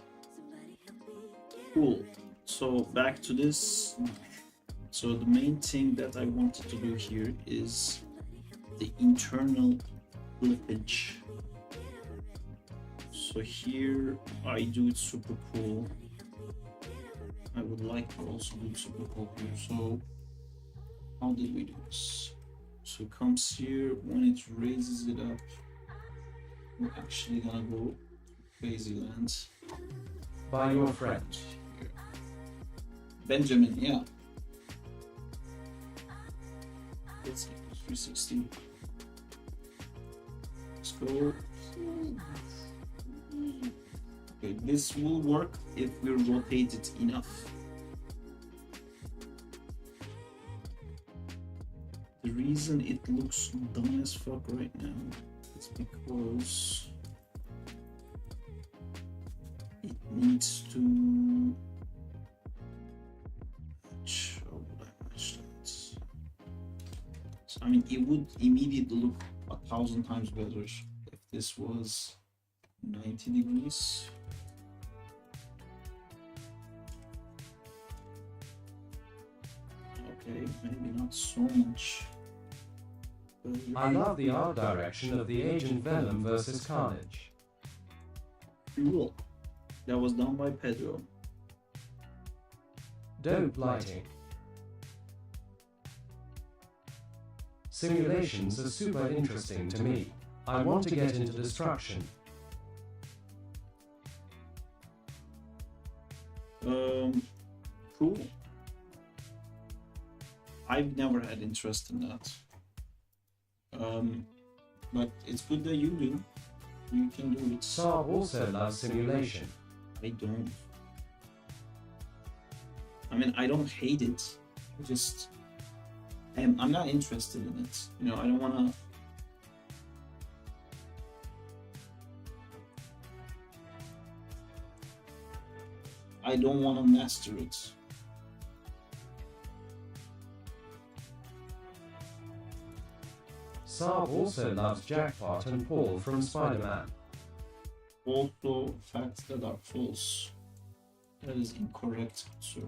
Cool. So back to this. So the main thing that I wanted to do here is the internal flippage. So here I do it super cool. I would like to also do super cool here. So how did we do this? So it comes here, when it raises it up, we're actually gonna go crazy land. By your friend. Benjamin, yeah. Let's see, 360. Let's go. Okay, this will work if we rotate it enough. The reason it looks dumb as fuck right now is because it needs to match. How would I match that? So, I mean, it would immediately look 1,000 times better if this was 90 degrees. Okay, maybe not so much. I love the art direction of the Agent Venom versus Carnage. Cool. That was done by Pedro. Dope lighting. Simulations are super interesting to me. I want to get into destruction. Cool. I've never had interest in that. But it's good that you do. You can do it. Sarp also loves simulation. I don't. I mean, I don't hate it. I just, I'm not interested in it. You know, I don't wanna. I don't wanna master it. Sarp also loves Jackpot and Paul from Spider-Man. Also, facts that are false. That is incorrect, sir.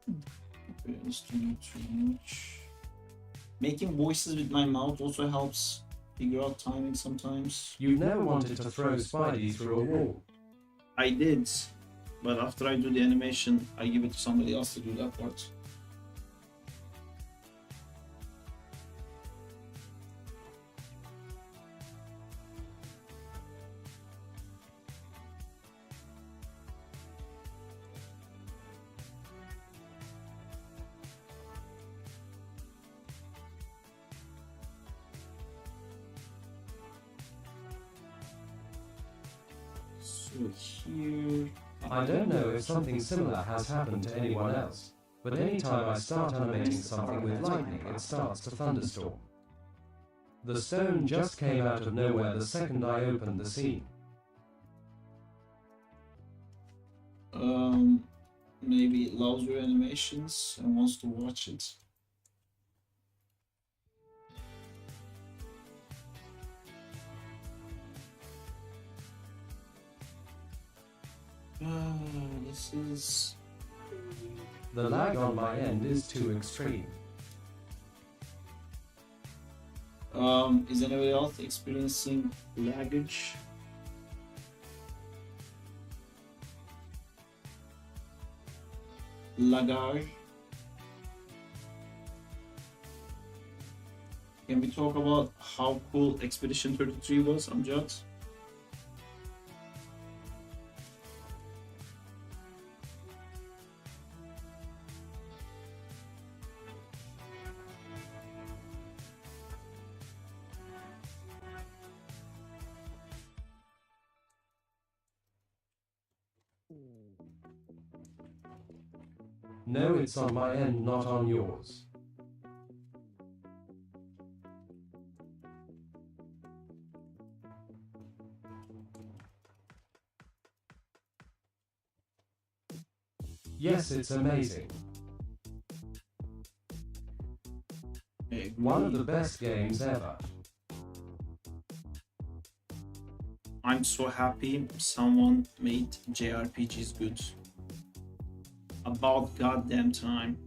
Okay, let's do not too much. Making voices with my mouth also helps figure out timing sometimes. You've never wanted to throw Spidey through a wall. I did, but after I do the animation, I give it to somebody else to do that part. So here, I don't know if something similar has happened to anyone else, but anytime I start animating something with lightning, it starts to thunderstorm. The stone just came out of nowhere the second I opened the scene. maybe it loves your animations and wants to watch it. This is... The lag on my end is too extreme. Is anybody else experiencing laggage? Lagage? Can we talk about how cool Expedition 33 was, Amjad? No, it's on my end, not on yours. Yes, it's amazing. One of the best games ever. I'm so happy someone made JRPGs good. About goddamn time.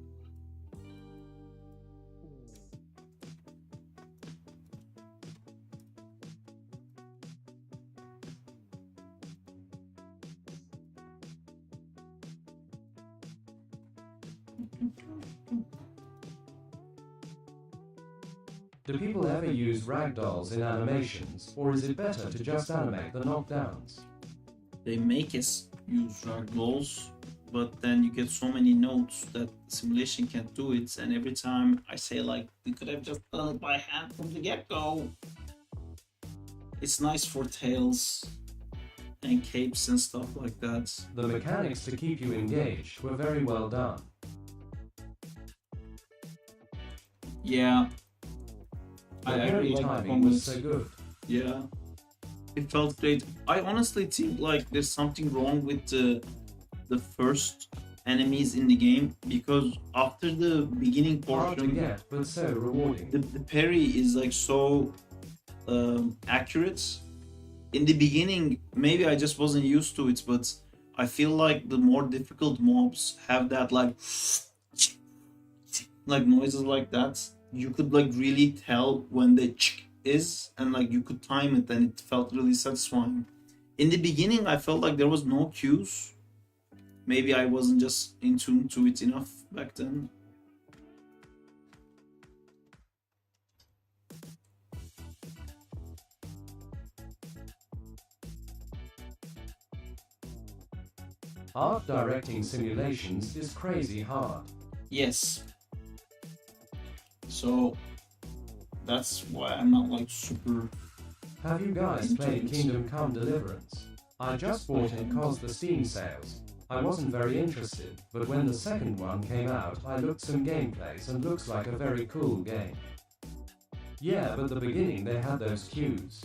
Do people ever use ragdolls in animations, or is it better to just animate the knockdowns? They make us use ragdolls, but then you get so many notes that simulation can't do it, and every time I say like, we could have just done it by hand from the get-go. It's nice for tails and capes and stuff like that. The mechanics to keep you engaged were very well done. Yeah. The I parry really like timing was so good. Yeah. It felt great. I honestly think like there's something wrong with the first enemies in the game, because after the beginning Hard to portion, get, but so rewarding. the parry is like so accurate. In the beginning, maybe I just wasn't used to it, but I feel like the more difficult mobs have that like noises like that. You could like really tell when the is, and like you could time it, and it felt really satisfying. In the beginning, I felt like there was no cues. Maybe I wasn't just in tune to it enough back then. Art directing simulations is crazy hard. Yes. So that's why I'm not like super. Have you guys played Kingdom Come Deliverance? I just bought it cause the Steam sales. I wasn't very interested, but when the second one came out, I looked some gameplays and looks like a very cool game. Yeah, but the beginning they had those cues.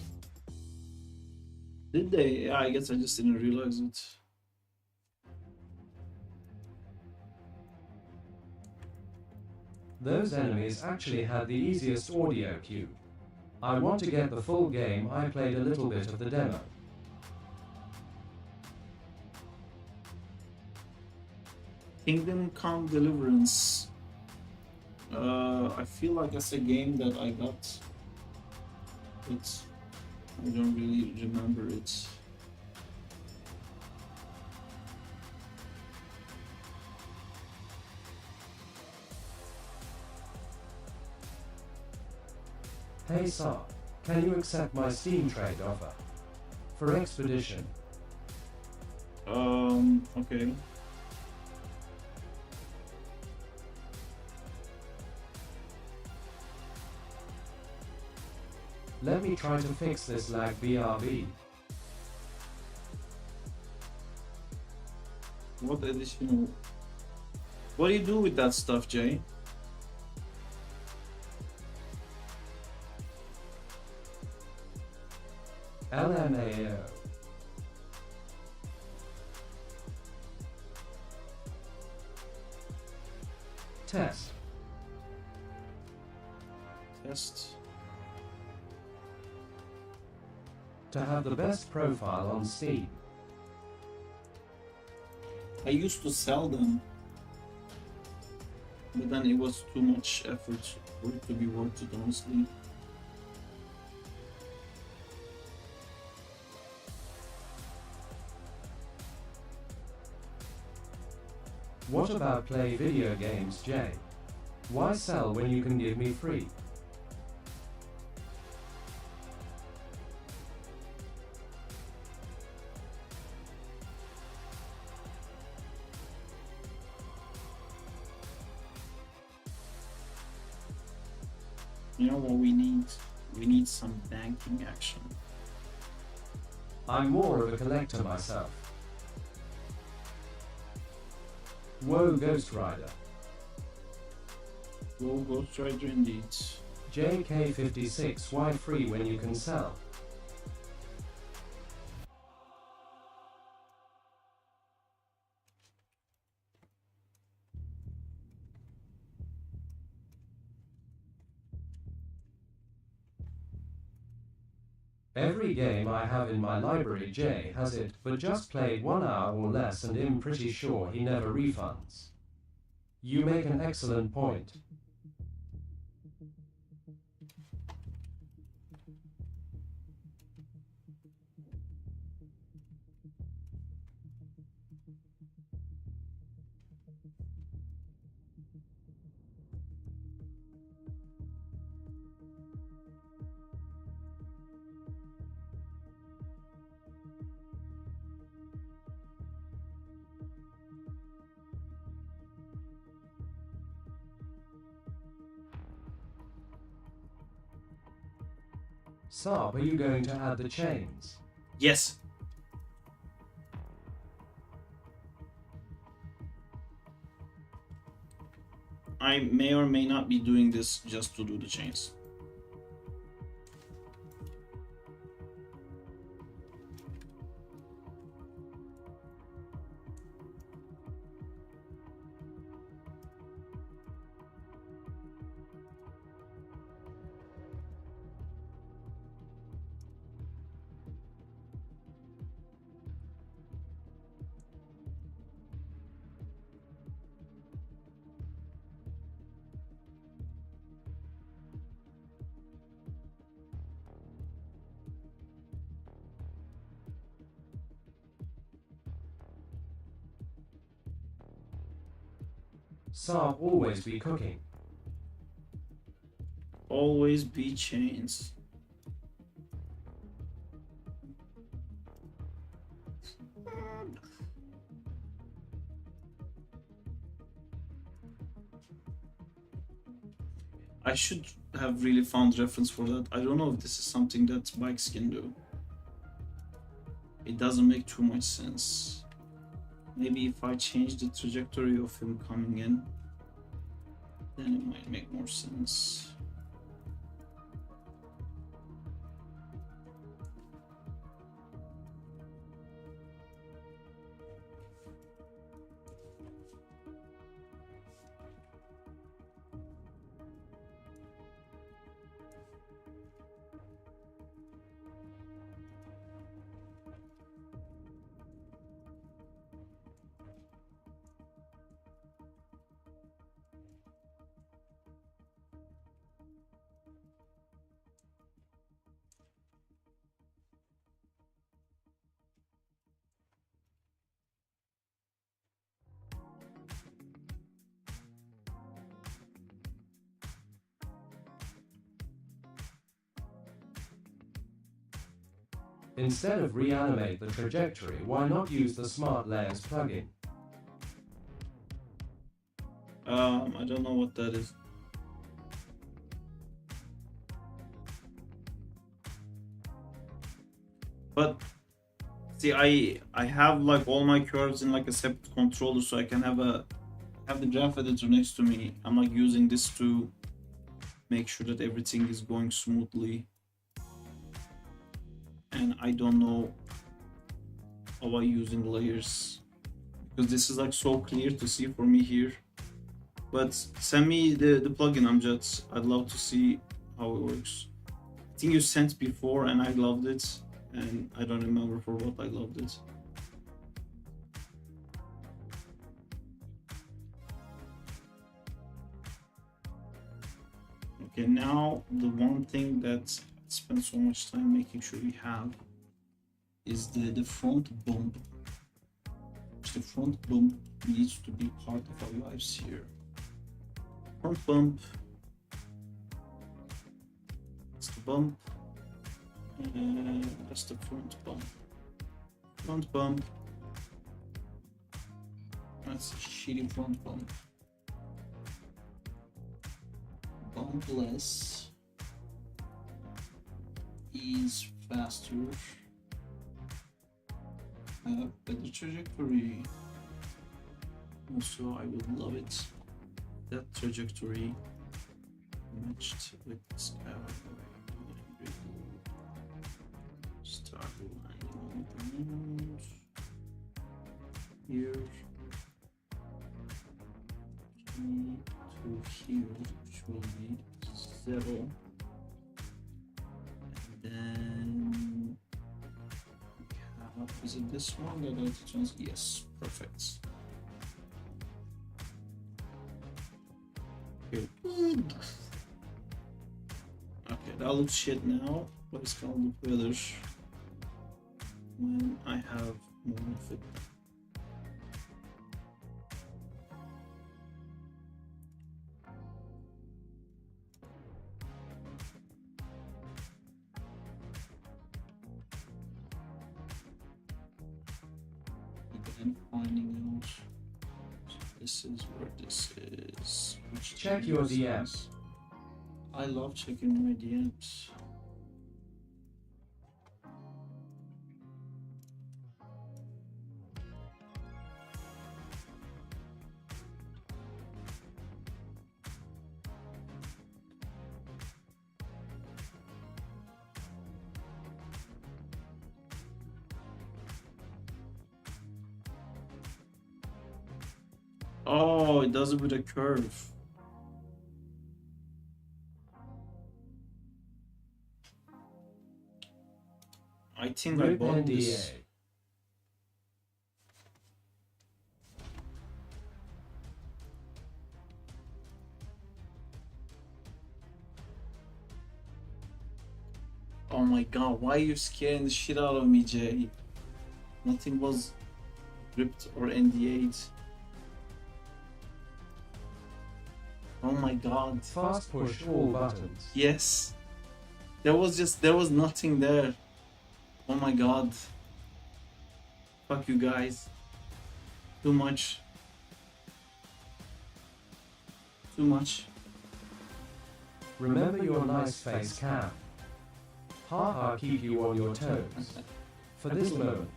Did they? Yeah, I guess I just didn't realize it. Those enemies actually had the easiest audio cue. I want to get the full game. I played a little bit of the demo. Kingdom Come Deliverance. I feel like that's a game that I got. I don't really remember it. Hey Sarp, can you accept my Steam trade offer? For Expedition. Okay. Let me try to fix this lag BRB. What additional? What do you do with that stuff, Jay? LMAO. Test. Test. To have the best profile on Steam. I used to sell them, but then it was too much effort for it to be worth it, honestly. What about play video games, Jay? Why sell when you can give me free? You know what we need? We need some banking action. I'm more of a collector myself. Whoa, Ghost Rider. Go Ghost Rider indeed. JK56, why free when you can sell? Every game I have in my library Jay has it, but just played 1 hour or less and I'm pretty sure he never refunds. You make an excellent point. Sarp, are you going to add the chains? Yes. I may or may not be doing this just to do the chains. Sarp, always be cooking. Always be chains. I should have really found reference for that. I don't know if this is something that bikes can do. It doesn't make too much sense. Maybe if I change the trajectory of him coming in, then it might make more sense. Instead of reanimate the trajectory, why not use the Smart Layers plugin? I don't know what that is. But see, I have like all my curves in like a separate controller, so I can have the graph editor next to me. I'm like using this to make sure that everything is going smoothly. And I don't know how I using layers, because this is like so clear to see for me here. But send me the plugin, Amjad. I'd love to see how it works. I think you sent before and I loved it, and I don't remember for what I loved it. Okay, now the one thing that I spent so much time making sure we have is the front bump. The front bump needs to be part of our lives here. Front bump. That's the bump. That's the front bump. Front bump. That's a shitty front bump. Bumpless is faster. Better trajectory. Also, I would love it. That trajectory matched with Sky. Start landing on the ground. Here. To here, which will be 0. And then is it this one that I chance? Yes, perfect. Okay. Okay, that looks shit now, but it's gonna look better when I have more of it. Again, finding out. So this is where this is. Which Check your DMs? DMs. I love checking my DMs. Oh, it does it with a curve. I think I Rip bought NDA. this. Oh my god, why are you scaring the shit out of me, Jay? Nothing was ripped or NDA'd. Oh my god. Fast push all buttons. Yes. There was nothing there. Oh my god. Fuck you guys. Too much. Too much. Remember your nice face cam. Haha, keep you on your toes. For this moment.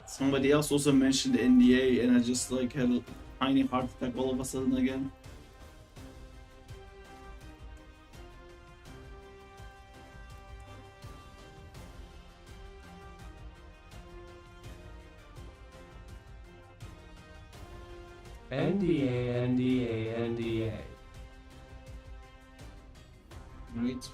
Somebody else also mentioned NDA and I just like had a tiny heart attack all of a sudden again. NDA, NDA, NDA. Right?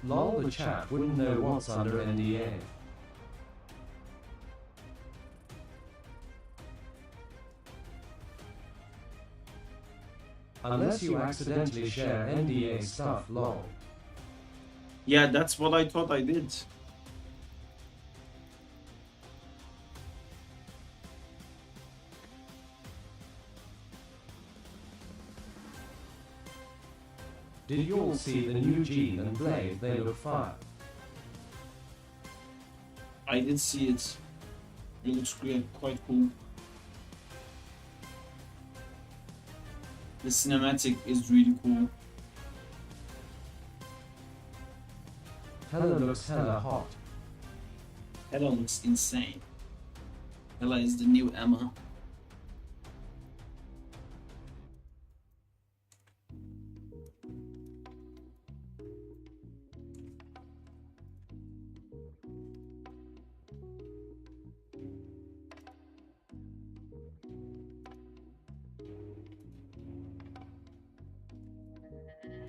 Lol, the chat wouldn't know what's under NDA. Unless you accidentally share NDA stuff, lol. Yeah, that's what I thought I did. Did you all see the new Gene and Blade? They look fire. I did see it. It looks great, quite cool. The cinematic is really cool. Hella looks hella hot. Ella looks insane. Ella is the new Emma.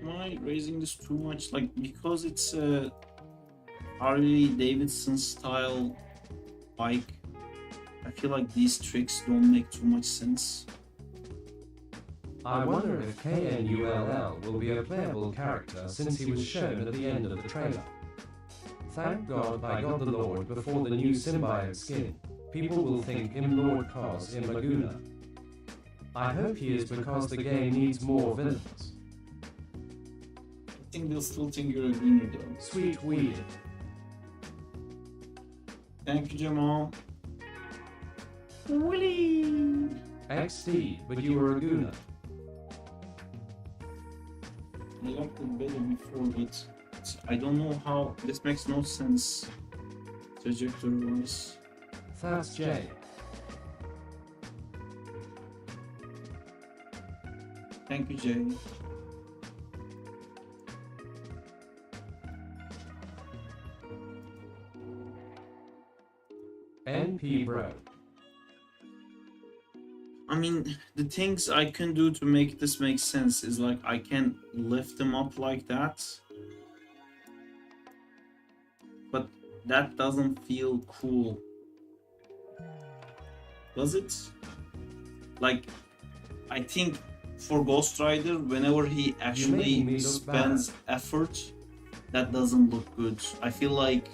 Am I raising this too much? Like, because it's a Harley Davidson style bike, I feel like these tricks don't make too much sense. I wonder if KNULL will be a playable character since he was shown at the end of the trailer. Thank God by God the Lord before the new symbiote skin, people will think him Lord Cos in Laguna. I hope he is because the game needs more villains. think they'll still think you're a gooner though. Sweet weed. Thank you, Jamal. Willie! XD, but you were a gooner. I liked it better before, but I don't know how. This makes no sense. Trajectory wise. That's Jay. Thank you, Jay. NP bro. I mean, the things I can do to make this make sense is like I can lift them up like that. But that doesn't feel cool. Does it? Like, I think for Ghost Rider, whenever he actually spends effort, that doesn't look good. I feel like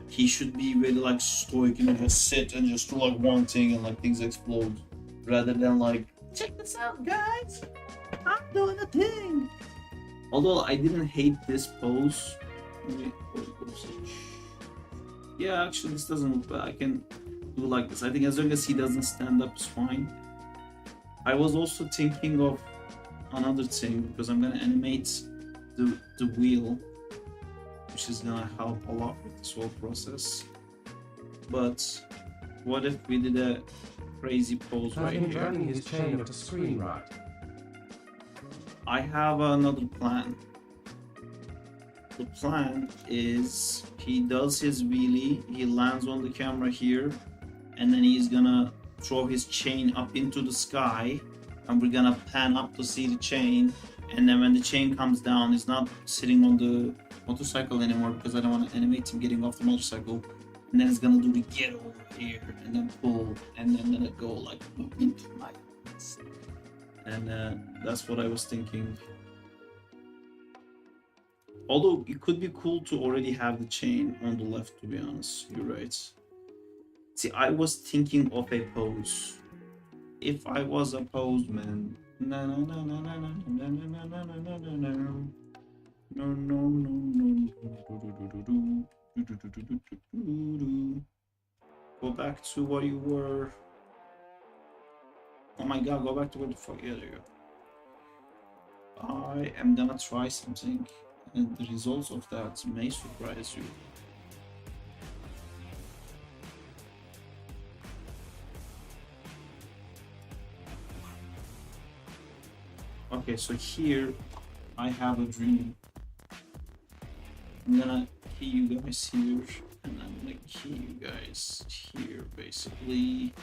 he should be very like stoic and just sit and just do like one thing and like things explode. Rather than like, check this out guys, I'm doing a thing. Although I didn't hate this pose. Yeah, actually this doesn't look bad. I can do like this. I think as long as he doesn't stand up, it's fine. I was also thinking of another thing because I'm gonna animate the wheel, which is gonna help a lot with this whole process. But what if we did a crazy pose Have right him here? dragging his chain up to screen right. I have another plan. The plan is he does his wheelie, he lands on the camera here, and then he's gonna throw his chain up into the sky, and we're gonna pan up to see the chain, and then when the chain comes down, he's not sitting on the motorcycle anymore because I don't want to animate him getting off the motorcycle, and then it's gonna do the get over here, and then pull, and then let it go like into my face. And that's what I was thinking. Although it could be cool to already have the chain on the left, to be honest. You're right. See, I was thinking of a pose. If I was a pose man. No, no, no, no, no, no, no, no, no, no, no, no, no. No, no, no, no. Go back to what you were. Oh my god, go back to where the fuck. Yeah, there you go. I am gonna try something, and the results of that may surprise you. Okay, so here I have a dream. I'm gonna key you guys here, and I'm gonna key you guys here, basically.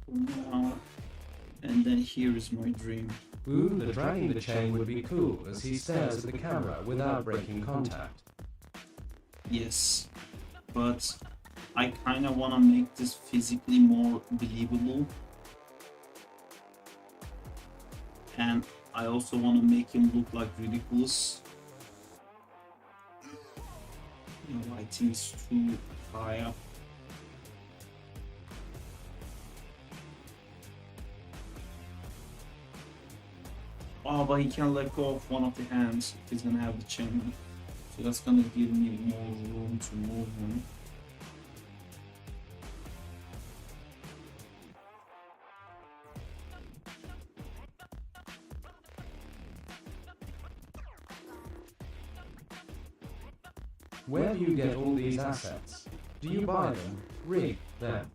Now, and then here is my dream. Ooh, the dragging the chain would be cool as he stares at the camera without breaking contact. Yes, but I kind of want to make this physically more believable. And I also want to make him look like ridiculous. The lighting is too high up. Oh, but he can let go of one of the hands if he's gonna have the chain. So that's gonna give me more room to move him. Where do you get all these assets? Do you buy them, rig them?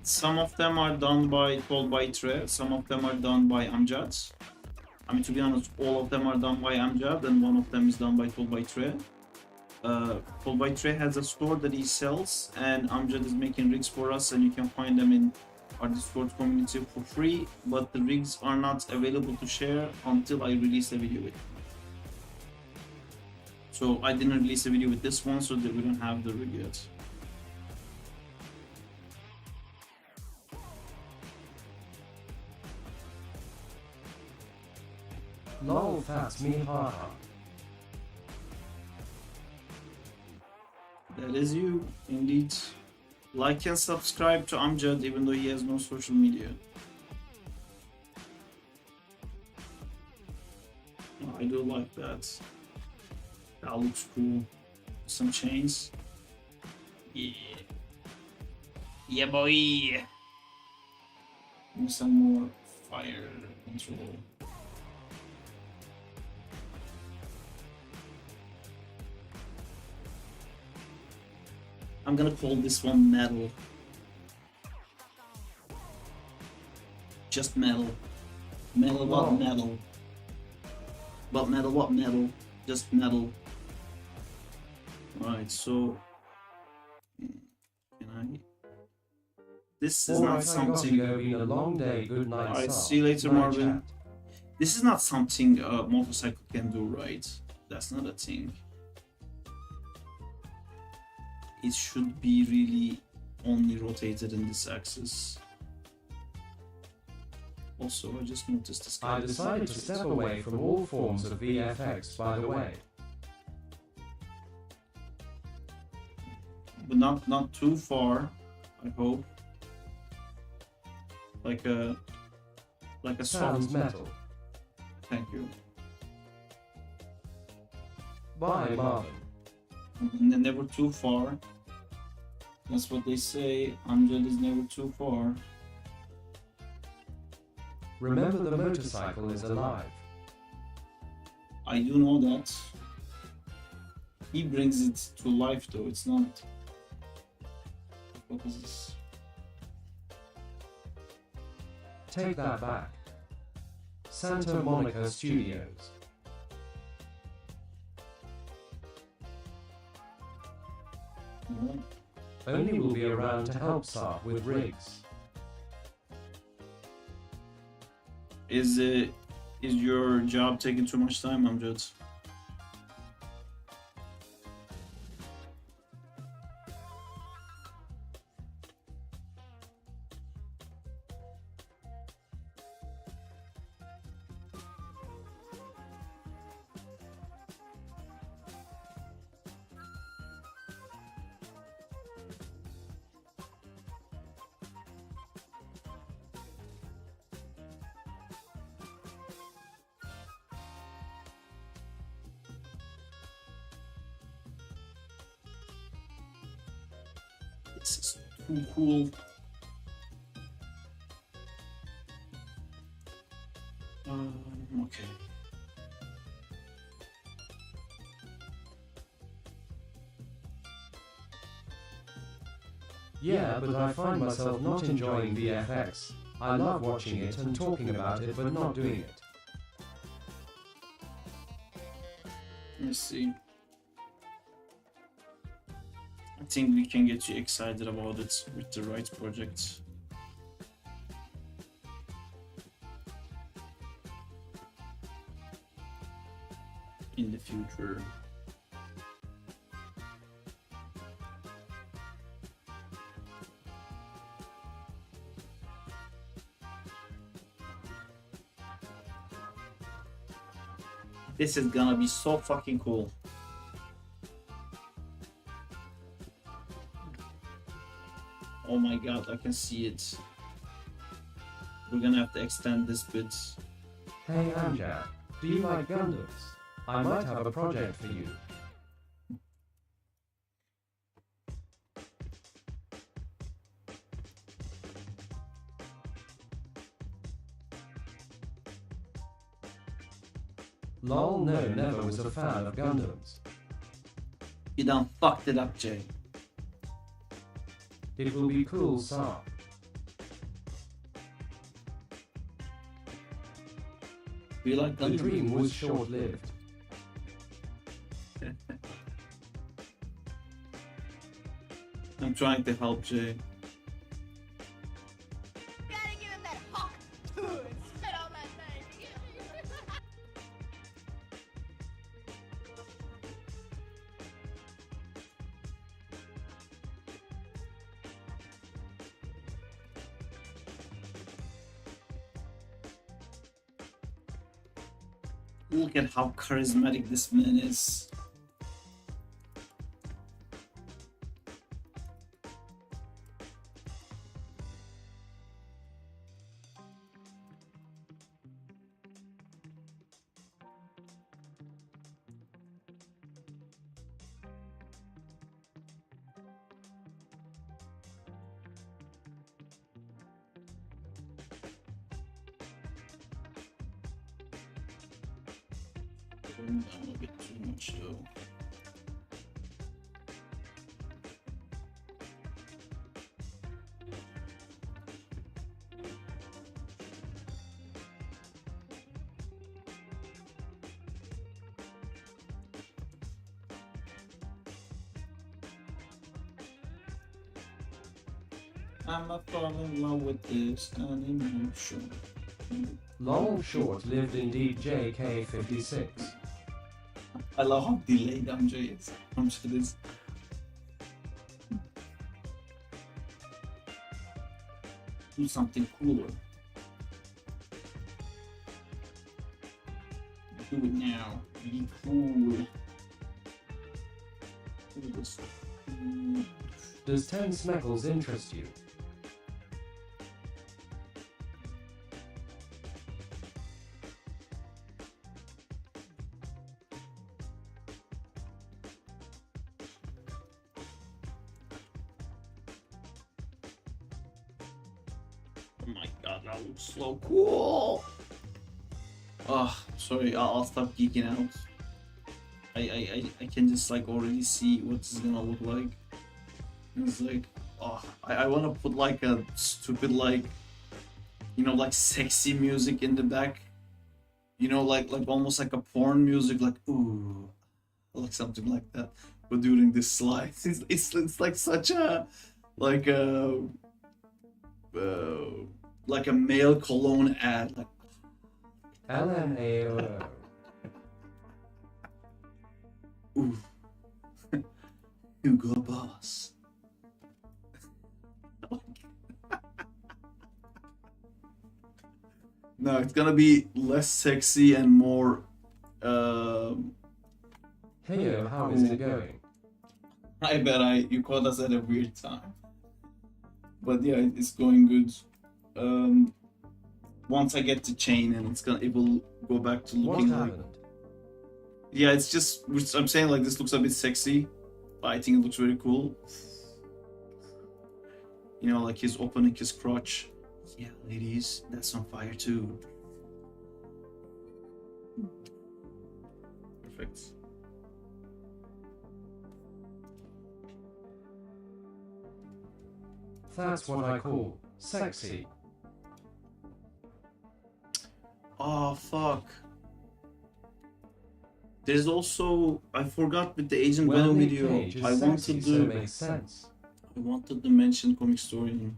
Some of them are done by Told by Tre, some of them are done by Amjad. I mean, to be honest, all of them are done by Amjad, and one of them is done by Told by Tre. Told by Tre has a store that he sells, and Amjad is making rigs for us, and you can find them in our Discord community for free, but the rigs are not available to share until I release a video with them. So I didn't release a video with this one, so that we don't have the rig yet. Lol, that's me, haha. That is you, indeed. Like and subscribe to Amjad, even though he has no social media. Oh, I do like that. That looks cool. Some chains. Yeah. Yeah, boy. And some more fire control. I'm gonna call this one metal. Just metal. Metal, what Whoa. metal? What metal, what metal? Just metal. Right, so... Can I... This is not Alright, I got to something... go. Been a long day. Good night, Alright, Sarp. see you later, Night Marvin. chat. This is not something a motorcycle can do, right? That's not a thing. It should be really only rotated in this axis. Also, I just noticed this guy. I decided to step away from all forms of VFX, by the way. But not too far, I hope. Like a Sounds soft. metal. Thank you. Bye, Marvin. And then never too far. That's what they say. Angel is never too far. Remember, the motorcycle is alive. I do know that. He brings it to life though, it's not... What is this? Take that back. Santa Monica Studios. Alright. Only will be around to help Sarp with rigs. Is your job taking too much time, Amjad? This is too cool. Okay. Yeah, but I find myself not enjoying VFX. I love watching it and talking about it, but not doing it. Let's see. I think we can get you excited about it with the right project. In the future. This is gonna be so fucking cool. Oh my god, I can see it. We're gonna have to extend this bit. Hey Amjad, do you like Gundams? I might have a project for you. Lol, no, never was a fan of Gundams. You done fucked it up, Jay. It will be cool, Sarp. Do you like The Gundam? dream was short-lived. I'm trying to help Jay. Gotta give him that hawk. Spit on that thing. Look at how charismatic this man is. slowing down a bit too much though. I'm a fall in love with this animation. Long short lived indeed JK56. I love how delayed MJ is. MJ is. Do something cooler. Do it now. Be cool. Do this. Does 10 Smeckles interest you? Oh my god, that looks so cool! Oh, sorry, I'll stop geeking out. I can just like already see what this is gonna look like. It's like, oh, I wanna put like a stupid like, you know, like sexy music in the back. You know, like almost like a porn music, like ooh, like something like that. But during this slide, it's like such a like a male cologne ad, like LMAO. ooh, Hugo Boss. No, it's gonna be less sexy and more. Heyo, how is it going? I bet you caught us at a weird time. But yeah, it's going good. Once I get the chain, and it will go back to What looking like. happened? Yeah, it's just I'm saying like this looks a bit sexy, but I think it looks very cool. You know, like he's opening his crotch. Yeah, ladies, that's on fire too. Perfect. That's what I call sexy. Oh fuck. There's also I forgot with the Agent Well, Venom Nick video. Cage is I wanted sexy, to so it makes sense. I wanted to mention comic story.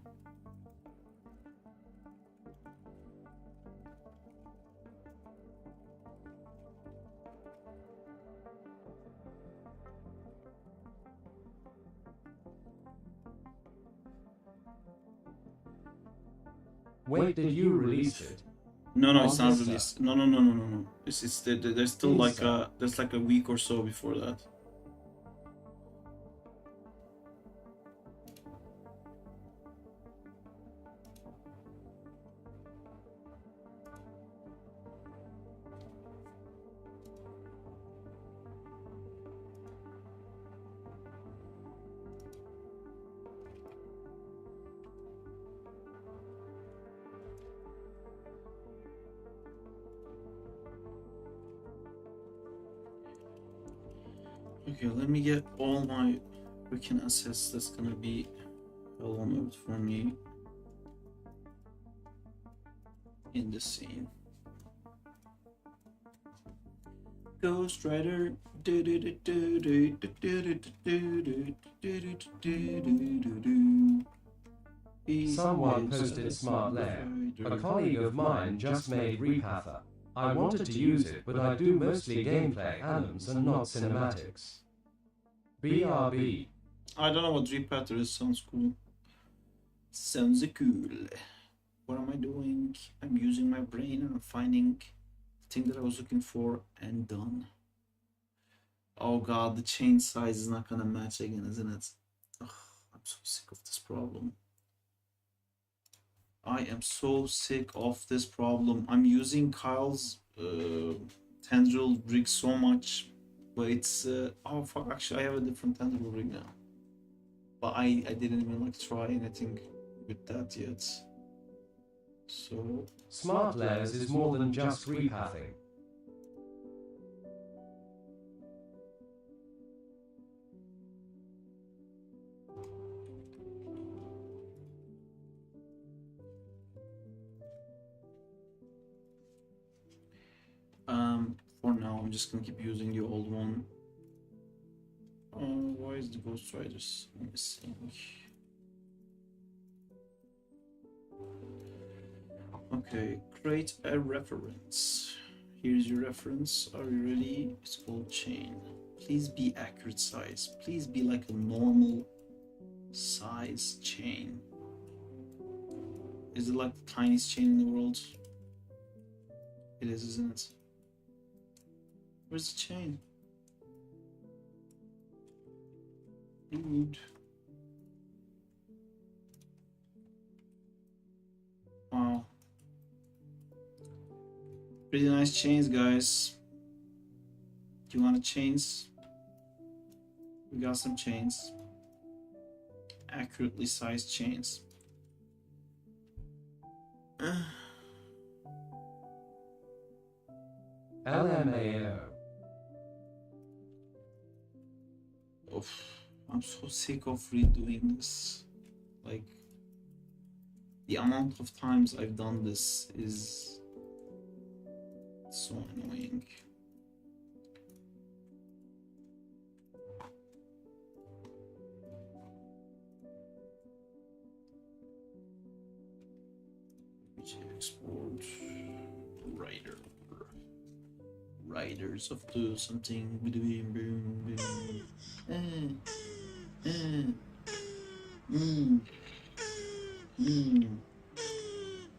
Wait, did you release it? No, On it's not Vista. released. No. There's still like Vista. there's like a week or so before that. Okay, let me get all my freaking assets. That's gonna be hell on earth for me in the scene. Ghost Rider. Someone posted Smart Lair. A colleague of mine just made Repather. I wanted to use it, but I do mostly gameplay anims and not cinematics. BRB. I don't know what Repatter is. Sounds cool. Sounds cool. What am I doing? I'm using my brain and I'm finding the thing that I was looking for and done. Oh god, the chain size is not gonna match again, isn't it? Ugh, I'm so sick of this problem. I am so sick of this problem. I'm using Kyle's tendril rig so much, but it's oh fuck, actually I have a different tendril rig now. But I didn't even like try anything with that yet. So Smart Layers is more than just repathing. just gonna keep using the old one. Why is the Ghost Riders missing? Okay, create a reference. Here's your reference. Are you ready? It's called chain. Please be accurate size. Please be like a normal size chain. Is it like the tiniest chain in the world? It is, isn't it? Where's the chain? Dude. Wow. Pretty nice chains, guys. Do you want chains? We got some chains. Accurately sized chains. LMAO. Oof. I'm so sick of redoing this. Like, the amount of times I've done this is so annoying. Export writer. Riders of the something.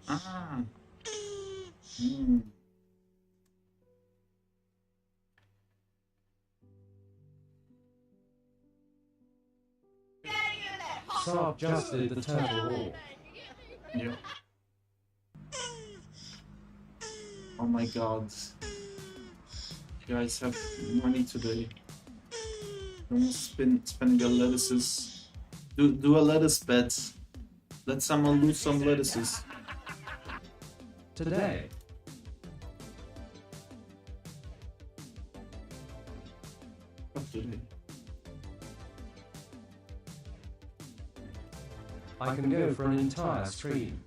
Ah. Sarp just did the turtle wall. Yeah. Oh my god. You guys have money today. Don't spending your lettuces. Do a lettuce bet. Let someone lose some lettuces. Today. What today? I can go for an entire stream.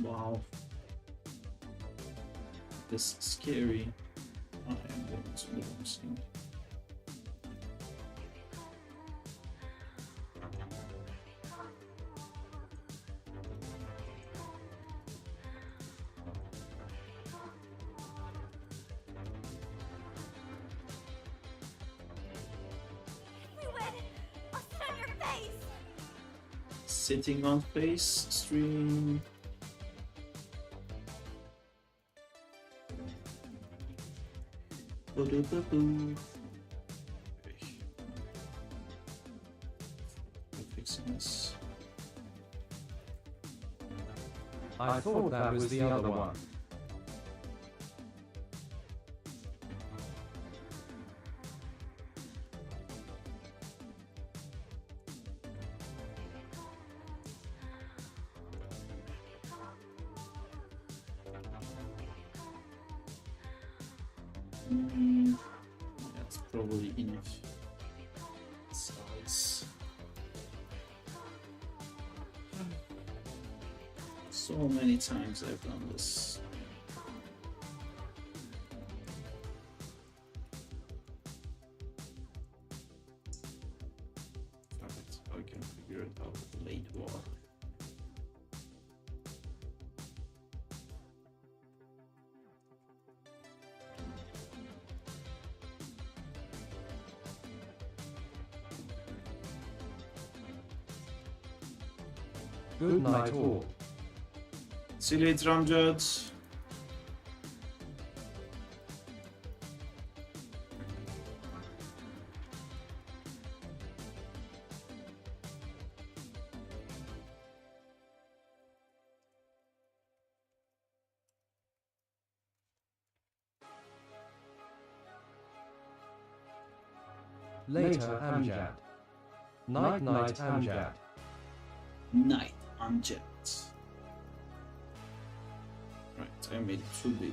Wow. This is scary. I am going to lose. Sitting on face stream. Boo-doo-boo-boo. Okay. I'm fixing this. I thought that was the other one. That's probably enough size. So many times I've done this. Alright, I can figure it out later. Good night all. See you later, Amjad. Later Amjad. Night night Amjad. Night, Amjad. Right, I made it too big.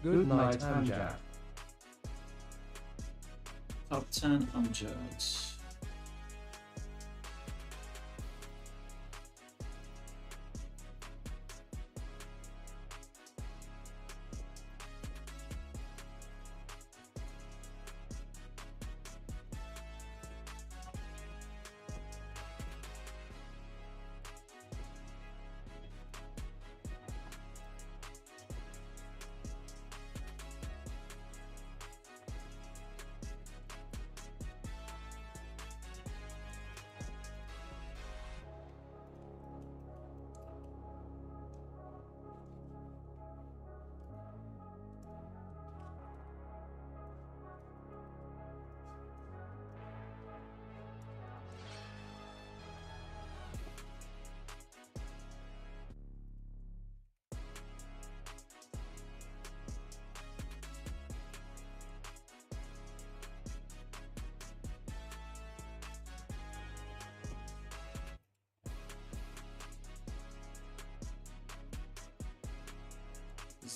Good night Amjad. Top 10 Amjad.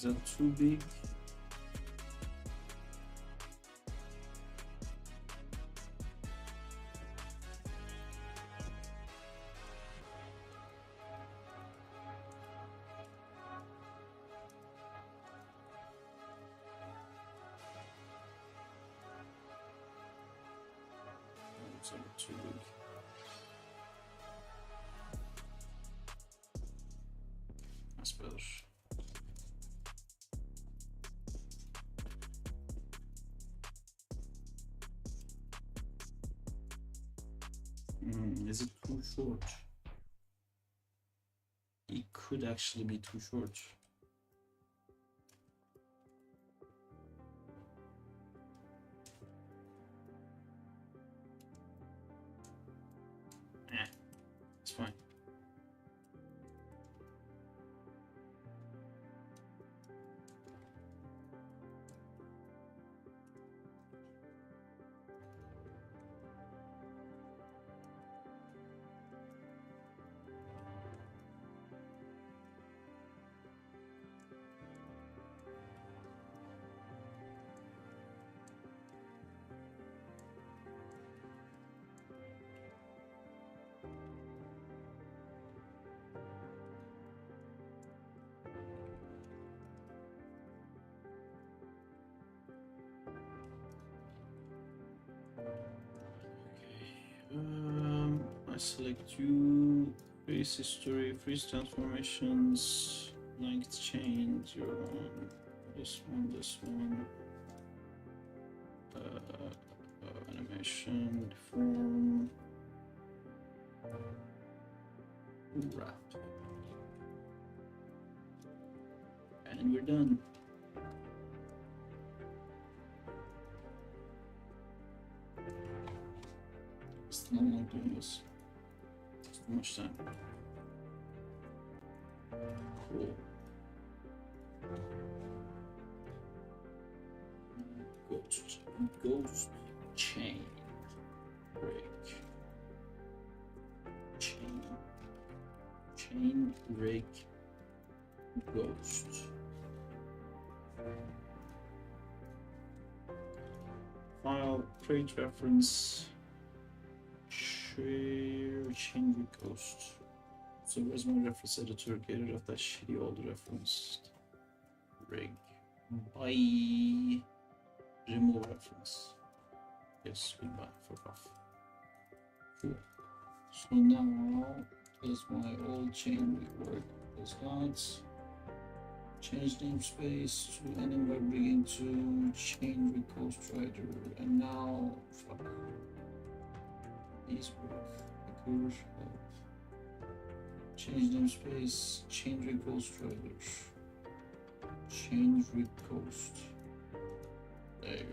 Is that too big? It's a bit too big. That's better. Is it too short? It could actually be too short. It's fine. I select you, face history, freeze transformations, length change, your one, this one, animation, deform, wrap, and we're done. Still not doing this. It's too much time. Cool. Ghost chain break. Chain break ghost. File create reference. Change ghost. So where's my reference editor? Get rid of that shitty old reference. Rig. Bye. Remove reference. Yes, goodbye. Fuck off. Cool. So now does my old chain work? Does not. Change namespace to anywhere begin to change with Ghost Rider. And now fuck. These work. Record help. Change namespace. Change with Ghost Rider. Change with Ghost. There you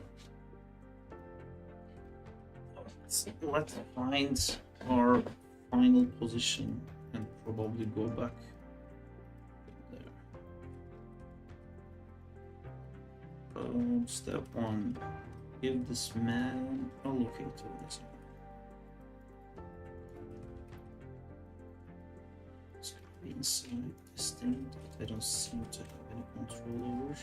go. Let's find our final position and probably go back there. Step 1. Give this man a locator. It's gonna be inside this thing that I don't seem to have any control over.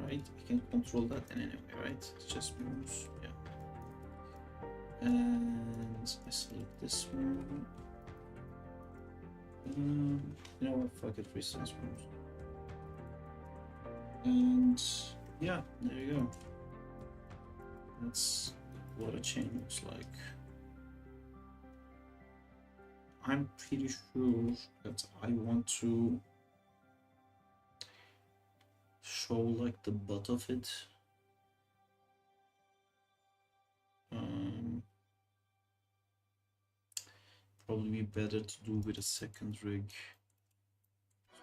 Right? I can control that in any way, right? It just moves, yeah. And I select this one. You know what? Fuck it, freeze transforms. And yeah, there you go. That's what a chain looks like. I'm pretty sure that I want to show like the butt of it. Probably be better to do with a second rig.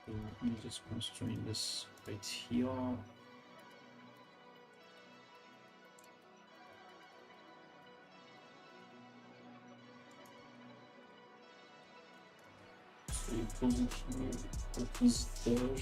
So let me just constrain this right here. So you put it here, opens there.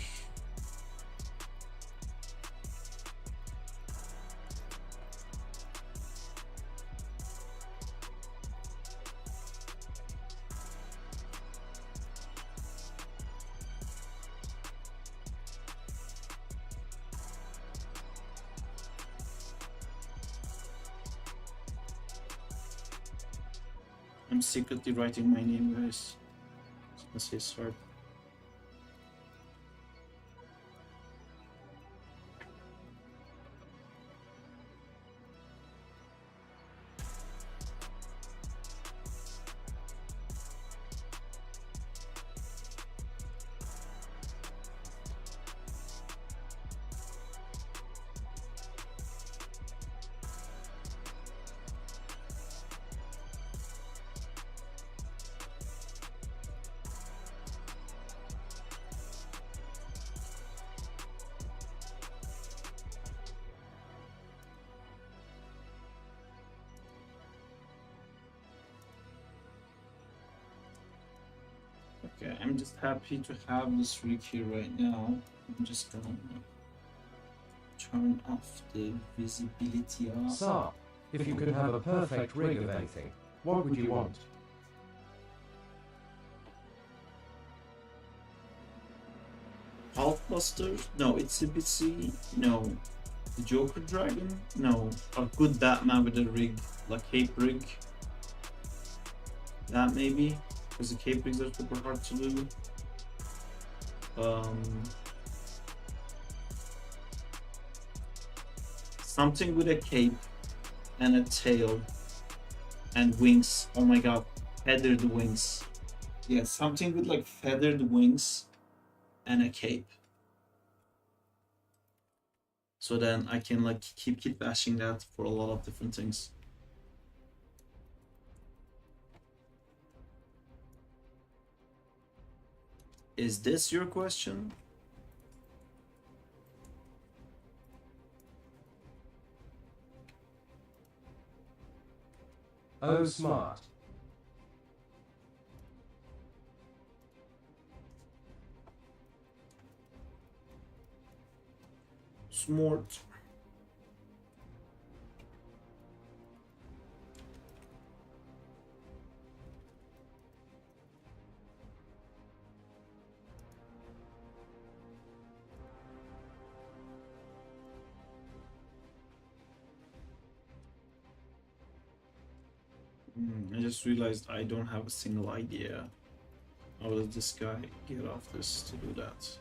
I'm secretly writing my name, guys. Let's say Sarp. Okay, I'm just happy to have this rig here right now. I'm just gonna turn off the visibility off. Sarp, if you could have a perfect rig of anything, what would you want? Hulkbuster? No. Itsy Bitsy? No. The Joker Dragon? No. A good Batman with a rig, like cape rig. That maybe, because the cape rigs are super hard to do. Something with a cape and a tail and wings. Oh my god, feathered wings. Yeah, something with like feathered wings and a cape. So then I can like keep bashing that for a lot of different things. Is this your question? Oh, smart. Smart. I just realized I don't have a single idea. How does this guy get off this to do that?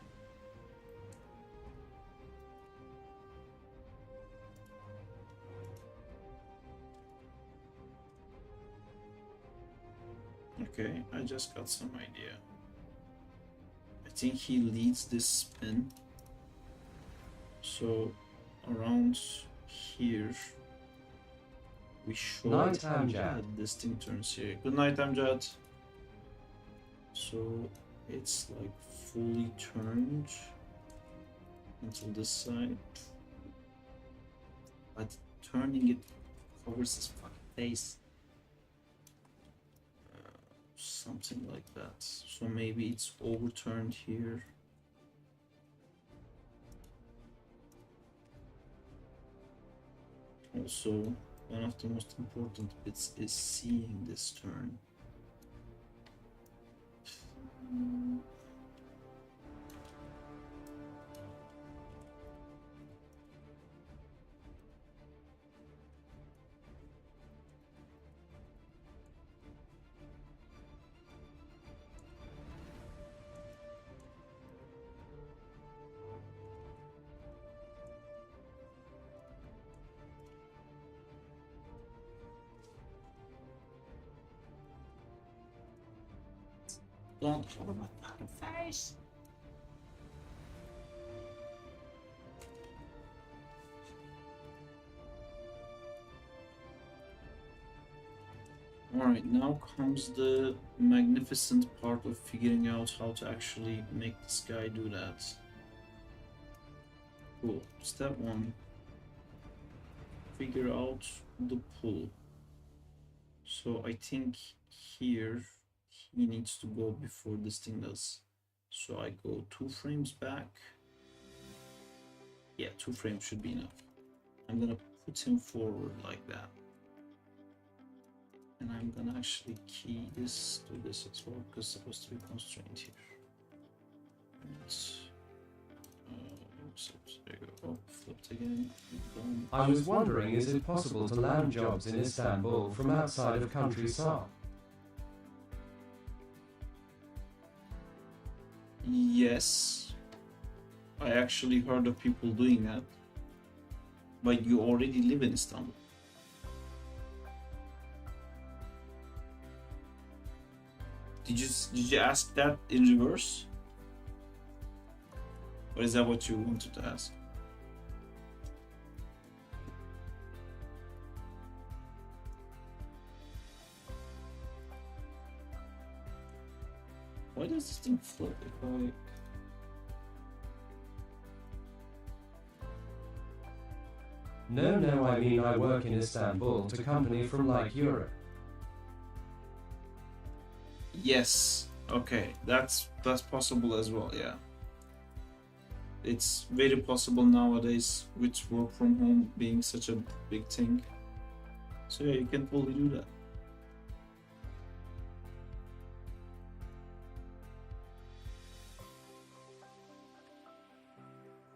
Okay, I just got some idea. I think he leads this spin. So around here we should Nighttime Jad. this thing turns here. Good night, Amjad. So it's like fully turned until this side. But turning it covers his fucking face. Something like that. So maybe it's overturned here. Also, one of the most important bits is seeing this turn. Don't cover my fucking face. Alright, now comes the magnificent part of figuring out how to actually make this guy do that. Cool. Step 1. Figure out the pull. So I think here he needs to go before this thing does. So I go 2 frames back. Yeah, 2 frames should be enough. I'm gonna put him forward like that. And I'm gonna actually key this to this as well, because it's supposed to be constrained here. Oops, there you go. Oh, flipped again. Boom. I was wondering, is it possible to land jobs in Istanbul from outside of country Sarp? Yes, I actually heard of people doing that. But you already live in Istanbul. Did you ask that in reverse? Or is that what you wanted to ask? Why does this thing flip if I... No, I mean I work in Istanbul to company from like Europe. Yes. Okay, that's possible as well, yeah. It's very possible nowadays with work from home being such a big thing. So yeah, you can totally do that.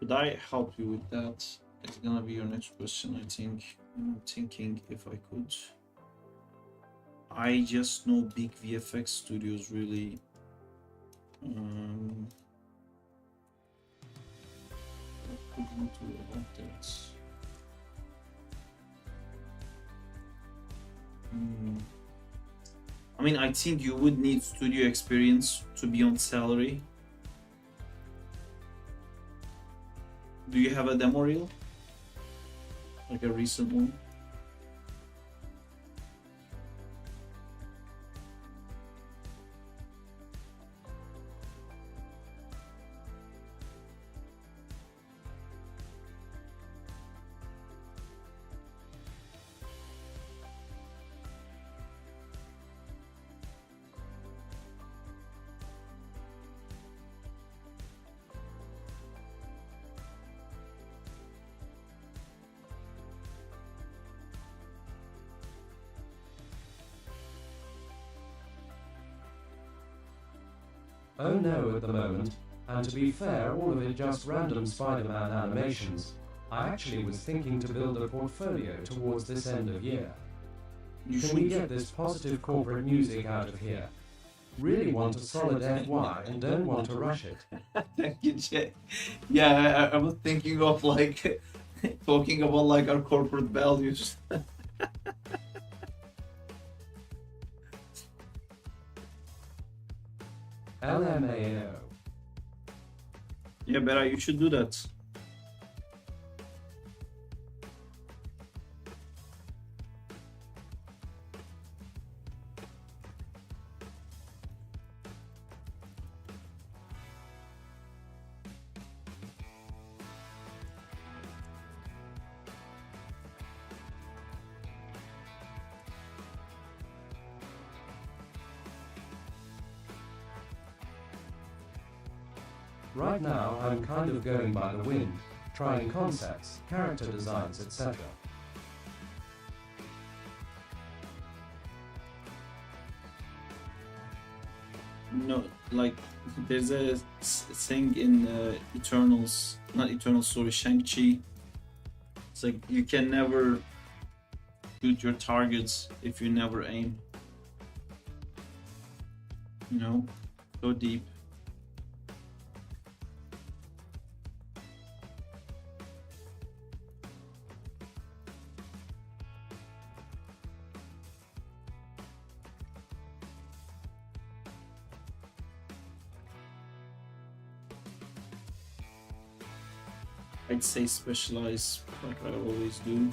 Could I help you with that? It's gonna be your next question, I think. I'm thinking if I could. I just know big VFX studios really. What could we do about that? I mean, I think you would need studio experience to be on salary. Do you have a demo reel? Like a recent one? Oh no at the moment, and to be fair all of it just random Spider-Man animations. I actually was thinking to build a portfolio towards this end of year. You Can we get this positive corporate music out of here? Really want a solid FY and don't want to rush it. Thank you, Jay. Yeah, I was thinking of like talking about like our corporate values. LMAO. Yeah, Bera, you should do that. Right now I'm kind of going by the wind, trying concepts, character designs, etc. No, like there's a thing in Eternals, not Eternals, sorry, Shang-Chi. It's like you can never shoot your targets if you never aim. You know, go deep. I'd say specialize like I always do.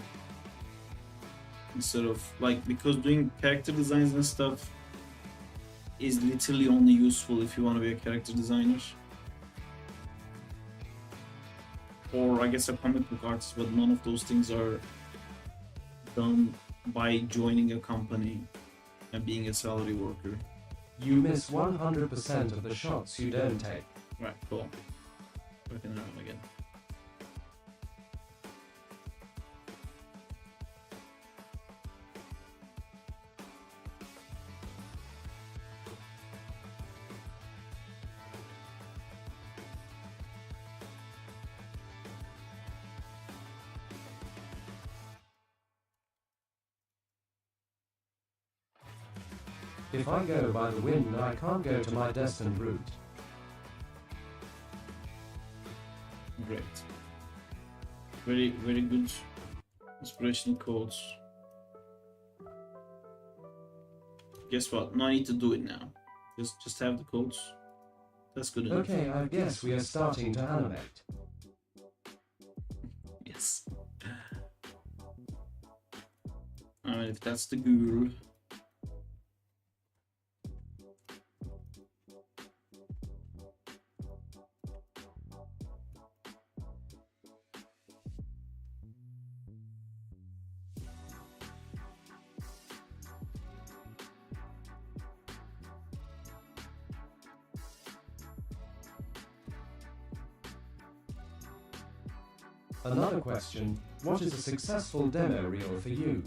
Instead of like, because doing character designs and stuff is literally only useful if you want to be a character designer. Or I guess a comic book artist, but none of those things are done by joining a company and being a salary worker. You miss 100% of the shots you don't take. Right, cool. Working around again. If I go by the wind, I can't go to my destined route. Great. Very, very good inspirational quotes. Guess what? No need to do it now. Just have the quotes. That's good enough. Okay, I guess we are starting to animate. Yes. Alright, if that's the guru. Another question, what is a successful demo reel for you?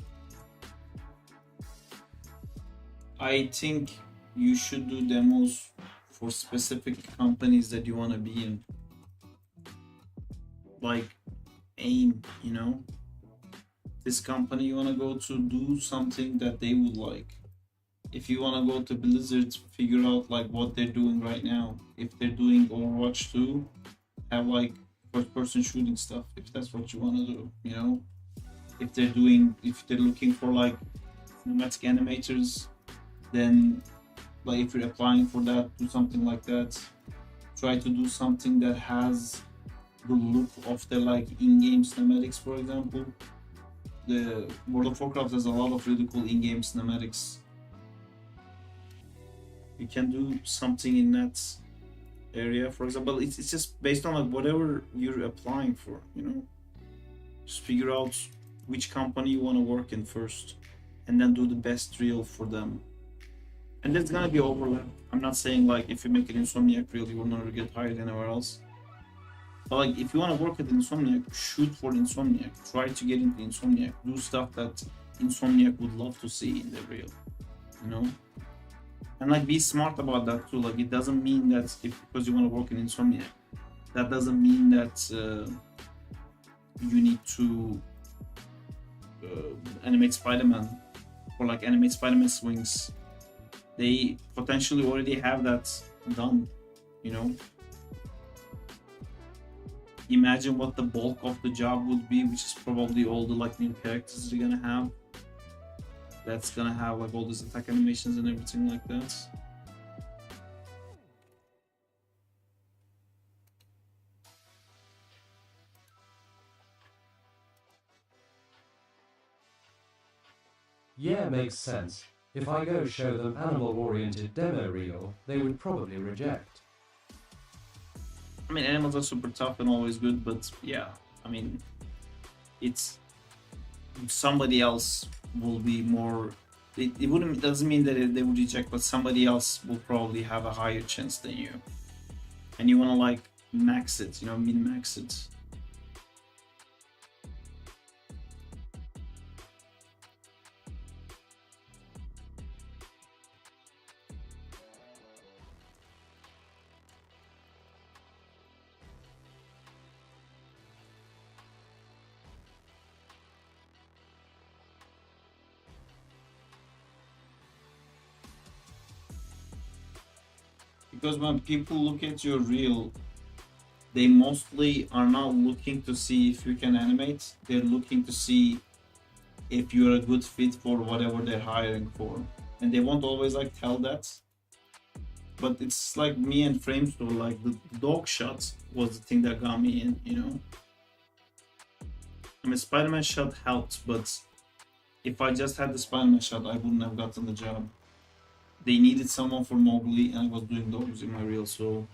I think you should do demos for specific companies that you want to be in. Like AIM, you know? This company you want to go to, do something that they would like. If you want to go to Blizzard, figure out like what they're doing right now. If they're doing Overwatch 2, have like first-person shooting stuff, if that's what you want to do, you know? If they're looking for like cinematic animators, then like if you're applying for that, do something like that. Try to do something that has the look of the like in-game cinematics, for example. The World of Warcraft has a lot of really cool in-game cinematics. You can do something in that area, for example. It's just based on like whatever you're applying for, you know. Just figure out which company you want to work in first, and then do the best reel for them. And there's gonna be overlap. I'm not saying like if you make an Insomniac reel, you will never get hired anywhere else. But like if you want to work at Insomniac, shoot for Insomniac. Try to get into Insomniac. Do stuff that Insomniac would love to see in the reel, you know. And like be smart about that too. Like it doesn't mean that because you want to work in Insomniac, that doesn't mean that you need to animate Spider-Man or like animate Spider-Man swings. They potentially already have that done, you know. Imagine what the bulk of the job would be, which is probably all the like new characters you're gonna have. That's gonna have like all these attack animations and everything like that. Yeah, makes sense. If I go show them animal-oriented demo reel, they would probably reject. I mean, animals are super tough and always good, but yeah, I mean, it's somebody else will be more. It doesn't mean that they would reject, but somebody else will probably have a higher chance than you, and you want to like max it, you know, min-max it. Because when people look at your reel, they mostly are not looking to see if you can animate. They're looking to see if you're a good fit for whatever they're hiring for. And they won't always like tell that. But it's like me and Framestore, like the dog shot was the thing that got me in, you know? I mean, Spider-Man shot helped, but if I just had the Spider-Man shot, I wouldn't have gotten the job. They needed someone for Mowgli, and I was doing dogs in my reel, so...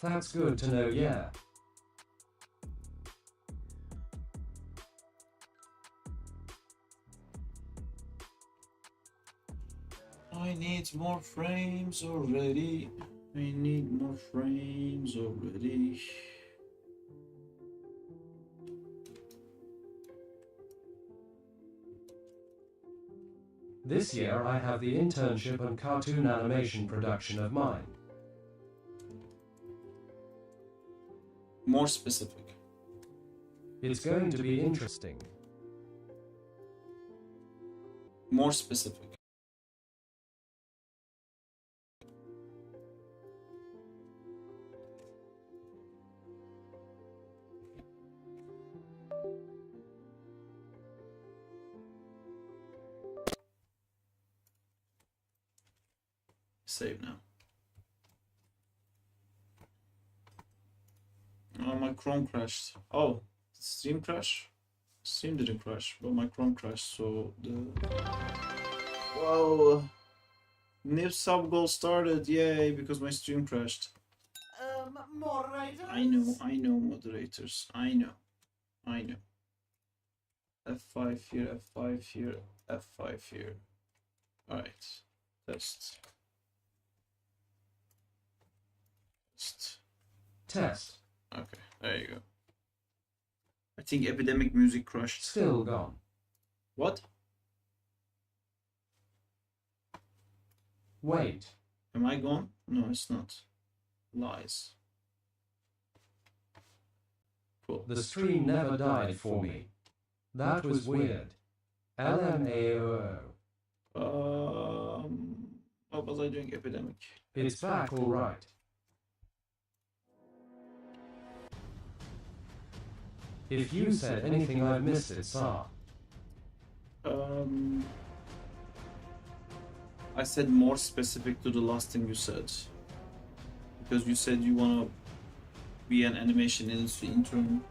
That's good to know, yeah. I need more frames already. I need more frames already. This year I have the internship and cartoon animation production of mine. More specific. It's going to be interesting. More specific. Save now. Oh, my Chrome crashed. Oh, Steam crash? Steam didn't crash, but my Chrome crashed, so the... Whoa! New sub goal started, yay, because my stream crashed. Moderators? I know, moderators. I know. F5 here, F5 here, F5 here. Alright. Test. Test. Okay, there you go. I think Epidemic Music crashed. Still gone. What? Wait. Am I gone? No, it's not. Lies. Cool. The stream never died for me. That was weird. LMAO. What was I doing, Epidemic? It's back all right. If you said anything I've missed it, Sarp. I said more specific to the last thing you said. Because you said you want to be an animation industry intern.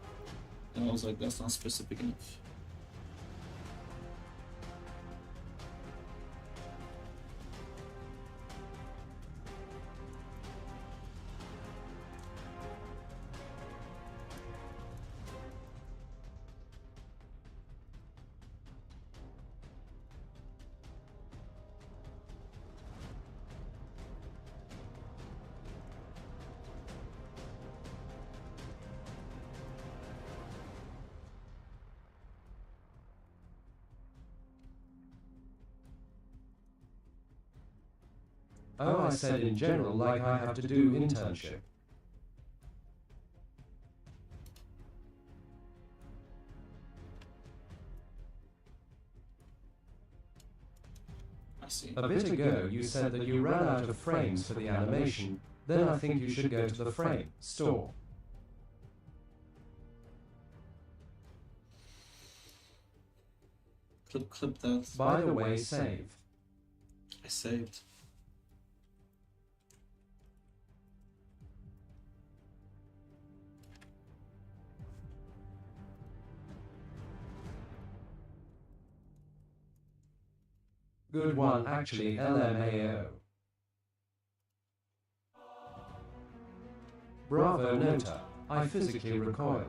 And I was like, that's not specific enough. Oh, I said in general like I have to do internship. I see. A bit ago you said that you ran out of frames for the animation, then I think you should go to the frame store. Clip that. By the way, save. I saved. Good one, actually, LMAO. Bravo, Nota. I physically recoiled.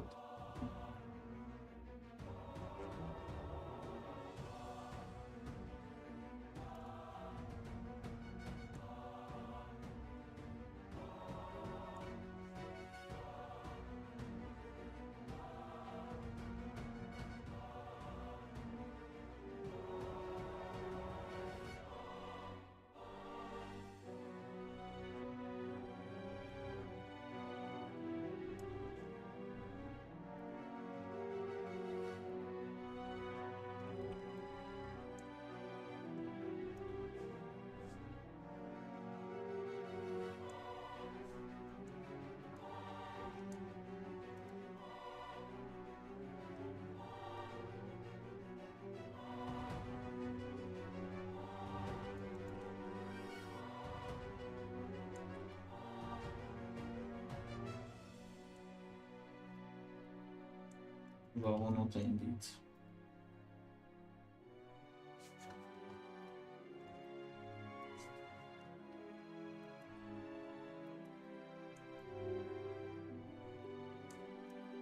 Bravo, Nota indeed.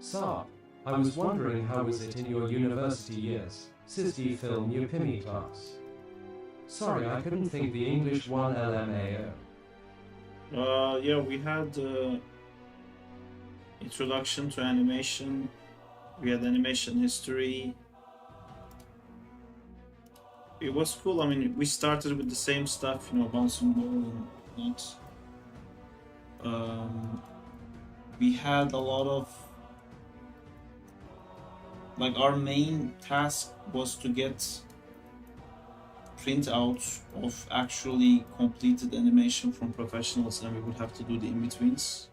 Sarp, I was wondering how was it in your university years, SysD film Upimi class? Sorry, I couldn't think the English one LMAO. Yeah, we had introduction to animation. We had animation history. It was cool. I mean, we started with the same stuff, you know, bouncing ball and whatnot. We had a lot of, like, our main task was to get printouts of actually completed animation from professionals, and we would have to do the in-betweens.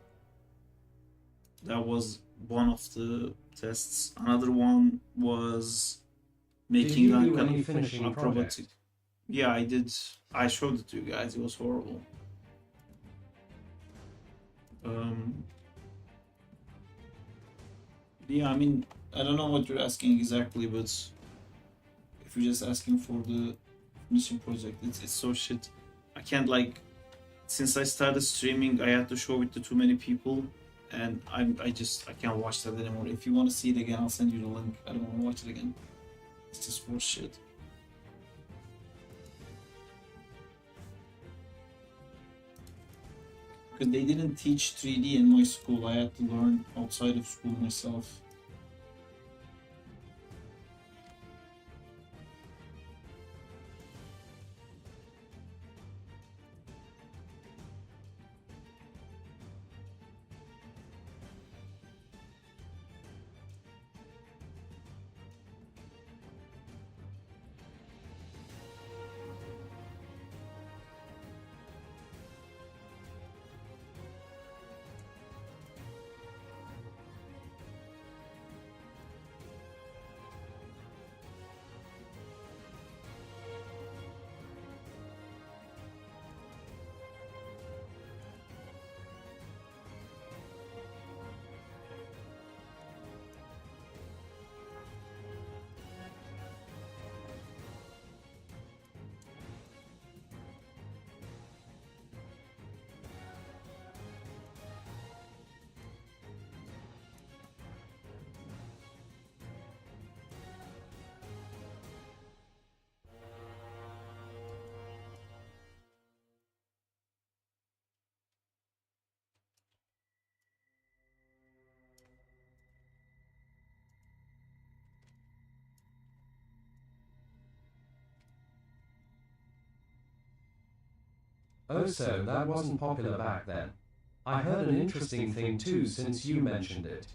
That was one of the tests. Another one was making Did you do like any an finishing acrobatic. project? Yeah, I did. I showed it to you guys. It was horrible. Yeah, I mean, I don't know what you're asking exactly, but if you're just asking for the finishing project, it's so shit. I can't, like, since I started streaming, I had to show it to too many people, and I can't watch that anymore. If you want to see it again, I'll send you the link. I don't want to watch it again. It's just for shit. Because they didn't teach 3D in my school. I had to learn outside of school myself. Oh, so that wasn't popular back then. I heard an interesting thing too since you mentioned it.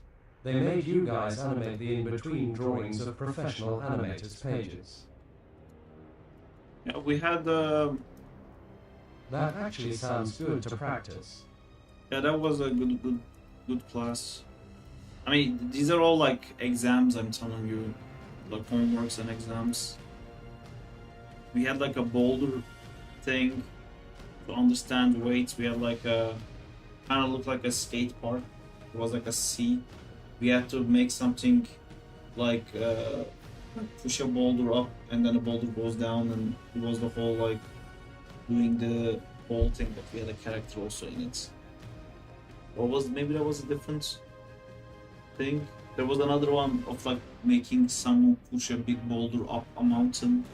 They made you guys animate the in-between drawings of professional animators' pages. Yeah, we had That actually sounds good to practice. yeah, that was a good class. I mean, these are all like exams, I'm telling you, like homeworks and exams. We had like a boulder thing to understand weights. We had like a kind of looked like a skate park. It was like a C. We had to make something like push a boulder up and then the boulder goes down, and it was the whole like doing the whole thing, but we had a character also in it. Or was maybe that was a different thing. There was another one of like making someone push a big boulder up a mountain,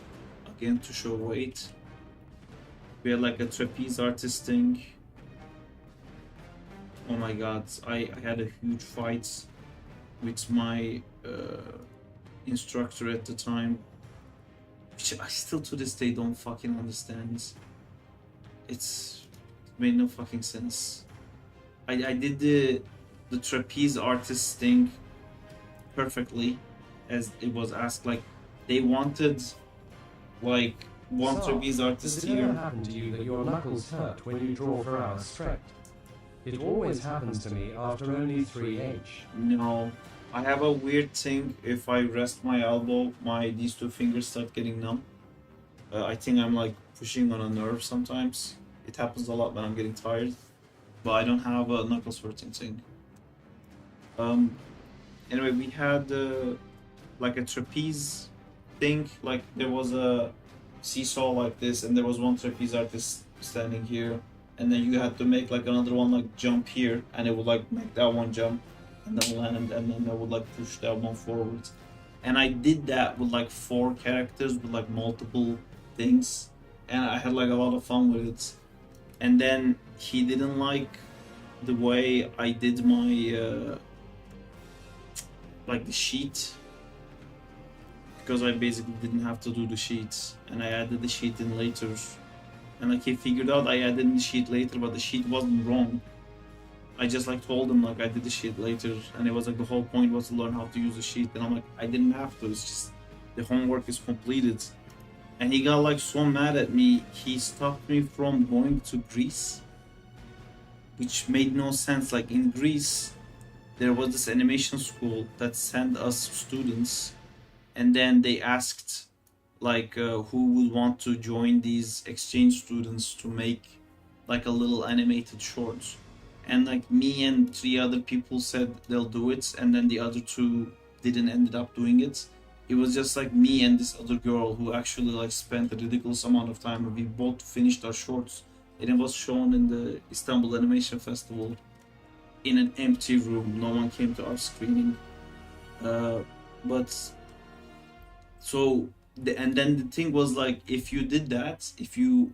again to show weight. We had like a trapeze artist thing. Oh my god, I had a huge fight with my instructor at the time, which I still to this day don't fucking understand. It made no fucking sense. I did the trapeze artist thing perfectly, as it was asked. Like, they wanted like one Sarp, trapeze artist does it ever here. happen to you that your knuckles hurt when you draw for hours straight? It always happens to me after only 3H. No, I have a weird thing. If I rest my elbow, these two fingers start getting numb. I think I'm like pushing on a nerve sometimes. It happens a lot when I'm getting tired, but I don't have a knuckles hurting thing. Anyway, we had like a trapeze thing. Like, there was a seesaw like this, and there was one trapeze artist standing here, and then you had to make like another one like jump here, and it would like make that one jump and then land, and then I would like push that one forward. And I did that with like 4 characters with like multiple things. and I had like a lot of fun with it. And then he didn't like the way I did my like the sheet, because I basically didn't have to do the sheets, and I added the sheet in later. And like he figured out I added the sheet later, but the sheet wasn't wrong. I just like told him like I did the sheet later, and it was like the whole point was to learn how to use the sheet. And I'm like, I didn't have to. It's just the homework is completed. And he got like so mad at me. He stopped me from going to Greece, which made no sense. Like in Greece, there was this animation school that sent us students, and then they asked like who would want to join these exchange students to make like a little animated short. And like me and 3 other people said they'll do it, and then the other 2 didn't ended up doing it. It was just like me and this other girl who actually like spent a ridiculous amount of time, and we both finished our shorts, and it was shown in the Istanbul Animation Festival in an empty room. No one came to our screening. But so and then the thing was like, if you did that, if you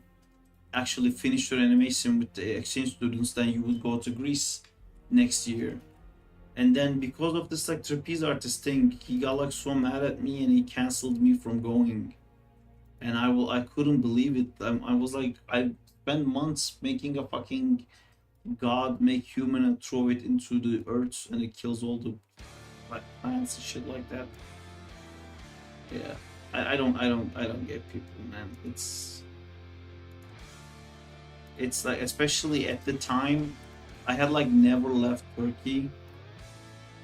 actually finished your animation with the exchange students, then you would go to Greece next year. And then because of this like trapeze artist thing, he got like so mad at me and he canceled me from going. And I couldn't believe it. I was like, I spent months making a fucking god make human and throw it into the earth, and it kills all the like plants and shit like that. Yeah, I don't get people, man. It's like, especially at the time, I had like never left Turkey.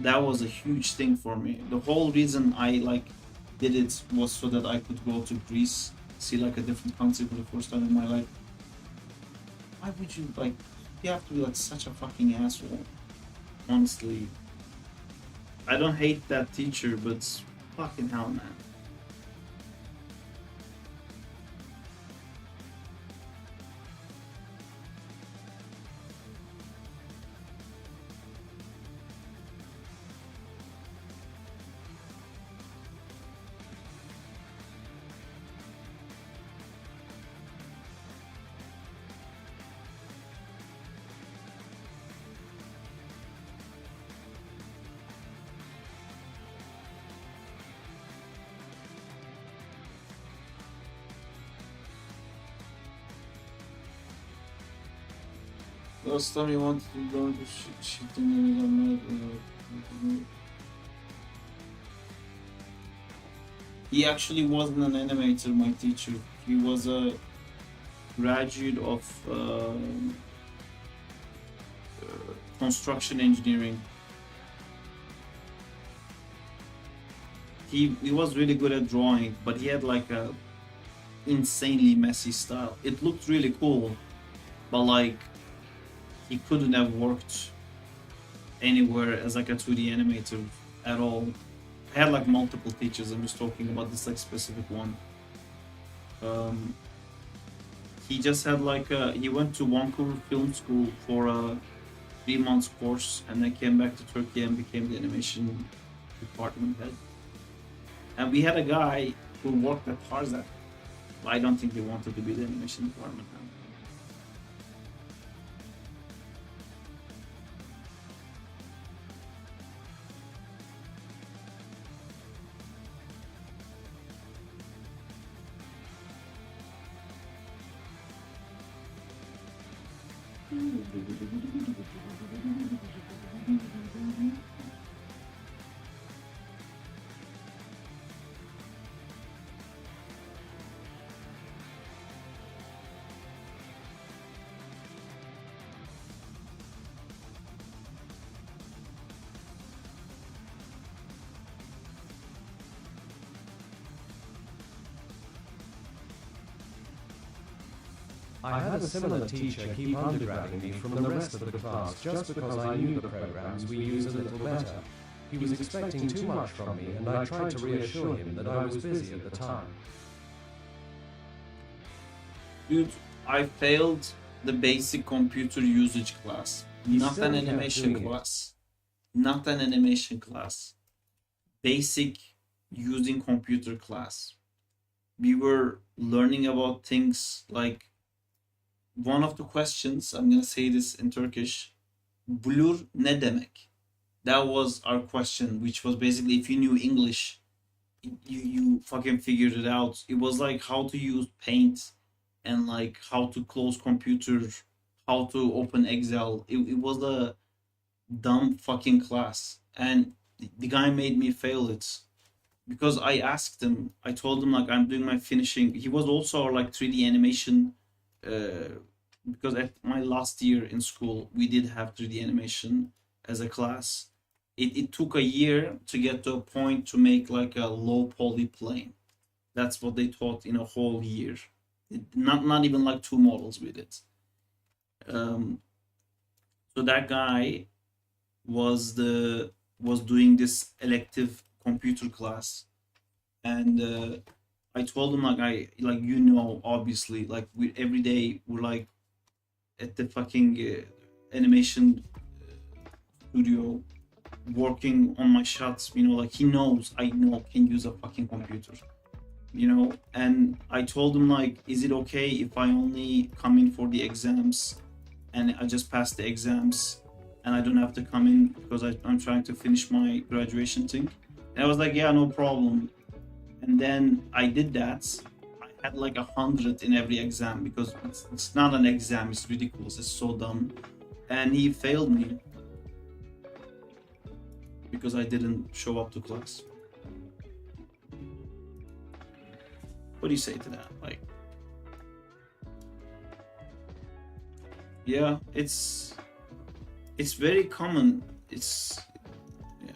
That was a huge thing for me. The whole reason I like did it was so that I could go to Greece, see like a different country for the first time in my life. Why would you like? You have to be like such a fucking asshole. Honestly, I don't hate that teacher, but fucking hell, man. Last time you wanted to go to shit and then he actually wasn't an animator, my teacher. He was a graduate of construction engineering. He was really good at drawing, but he had like a insanely messy style. It looked really cool, but like he couldn't have worked anywhere as like a 2D animator at all. I had like multiple teachers. I'm just talking about this like specific one. He just had like he went to Vancouver Film School for a 3-month course, and then came back to Turkey and became the animation department head. And we had a guy who worked at Tarzan. I don't think he wanted to be the animation department head. I had a similar teacher keep undergrabbing me from the rest of the class just because I knew the programs we use a little better. He was expecting too much from me, and I tried to reassure him that I was busy at the time. Dude, I failed the basic computer usage class. Not an animation class. Not an animation class. Basic using computer class. we were learning about things like one of the questions, I'm gonna say this in Turkish, blur ne demek? That was our question, which was basically if you knew English, you fucking figured it out. It was like how to use Paint and like how to close computer, how to open Excel. It was a dumb fucking class, and the guy made me fail it because I asked him. I told him like I'm doing my finishing. He was also like 3D animation. Because at my last year in school, we did have 3D animation as a class. It took a year to get to a point to make like a low poly plane. That's what they taught in a whole year. Not even like two models with it. So that guy was doing this elective computer class, and I told him like obviously like we every day we're like at the fucking animation studio working on my shots, like he knows I can use a fucking computer, and I told him like, is it okay if I only come in for the exams and I just pass the exams and I don't have to come in because I'm trying to finish my graduation thing? And I was like, yeah, no problem. And then I did that. I had like 100 in every exam because it's not an exam, it's ridiculous, it's so dumb. And he failed me because I didn't show up to class. What do you say to that? Like, yeah, it's very common. It's yeah.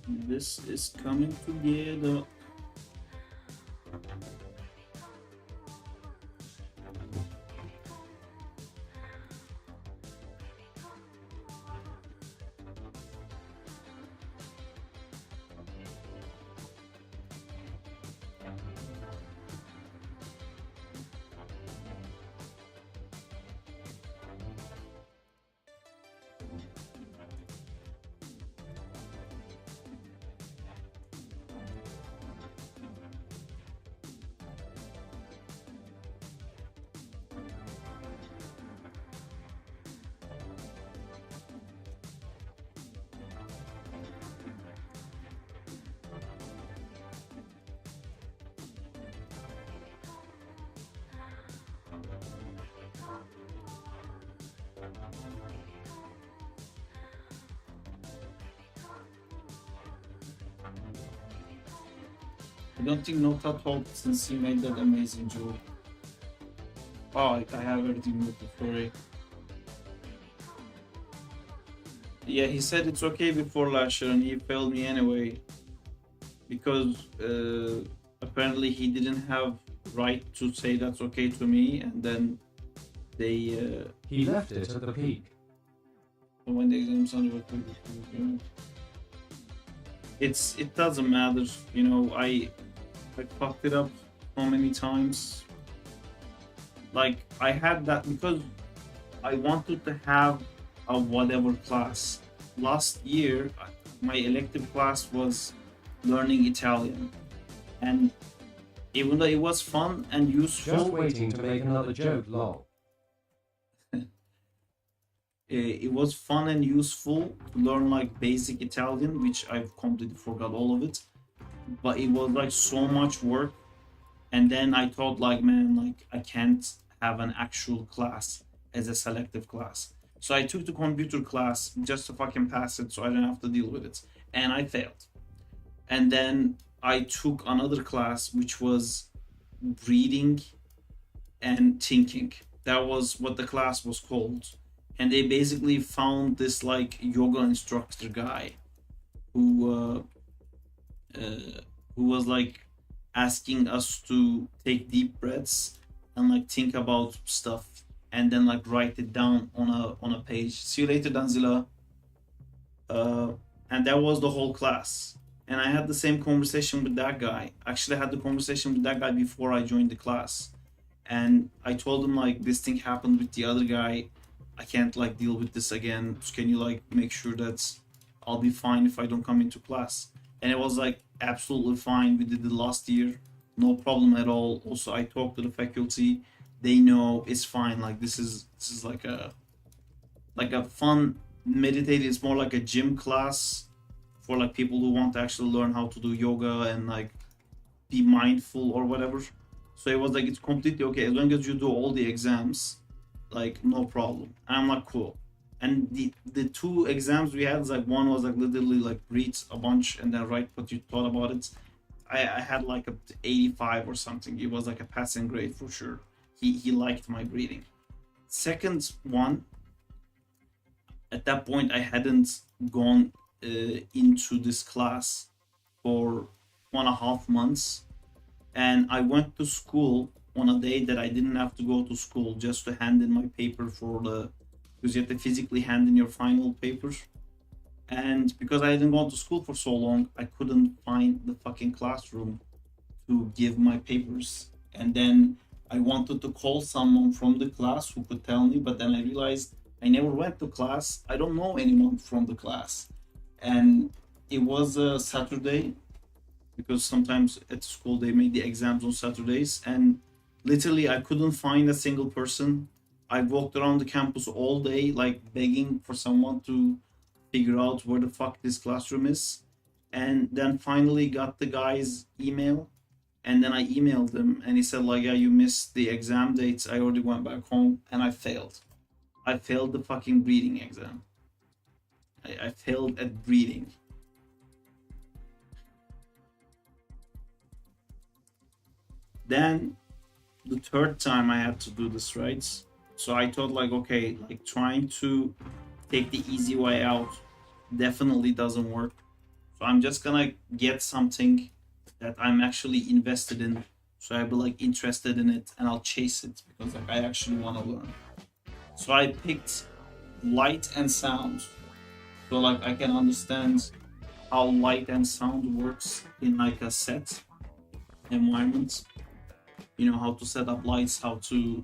This is coming together. I don't think Nota talked since he made that amazing joke. Oh, I have everything moved sorry. Yeah, he said it's okay before last year and he failed me anyway. Because apparently he didn't have right to say that's okay to me, and then they He left it at the peak. when the exam sounded it doesn't matter, you know. I fucked it up so many times. Like I had that because I wanted to have a whatever class. Last year my elective class was learning Italian, and even though it was fun and useful, Just waiting to make another joke, lol. it was fun and useful to learn like basic Italian, which I've completely forgot all of it. But it was like so much work, and then I thought like, man, like I can't have an actual class as a selective class. So I took the computer class just to fucking pass it so I didn't have to deal with it. And I failed. And then I took another class which was reading and thinking. That was what the class was called. And they basically found this like yoga instructor guy who was like asking us to take deep breaths and like think about stuff and then like write it down on a page. See you later, Danzila. And that was the whole class. And I had the same conversation with that guy. Actually, I had the conversation with that guy before I joined the class. And I told him like this thing happened with the other guy. I can't like deal with this again. Can you like make sure that I'll be fine if I don't come into class? And it was like absolutely fine. We did it last year, no problem at all. Also, I talked to the faculty. They know it's fine. Like this is like a fun meditate. It's more like a gym class for like people who want to actually learn how to do yoga and like be mindful or whatever. So it was like it's completely okay as long as you do all the exams, like no problem. And I'm like cool. And the two exams we had, like one was like literally like read a bunch and then write what you thought about it. I had like a 85 or something. It was like a passing grade for sure. He liked my reading. Second one, at that point I hadn't gone into this class for 1.5 months, and I went to school on a day that I didn't have to go to school, just to hand in my paper for the, because you have to physically hand in your final papers. And because I didn't go to school for so long, I couldn't find the fucking classroom to give my papers. And then I wanted to call someone from the class who could tell me, but then I realized I never went to class. I don't know anyone from the class. And it was a Saturday, because sometimes at school they made the exams on Saturdays, and literally I couldn't find a single person. I walked around the campus all day like begging for someone to figure out where the fuck this classroom is, and then finally got the guy's email, and then I emailed him and he said like, yeah, you missed the exam dates. I already went back home. And I failed the fucking reading exam. I failed at reading. Then the third time I had to do this, right? So I thought like, okay, like trying to take the easy way out definitely doesn't work. So I'm just gonna get something that I'm actually invested in. So I'll be like interested in it and I'll chase it because like I actually want to learn. So I picked light and sound. So like I can understand how light and sound works in like a set environment. You know, how to set up lights, how to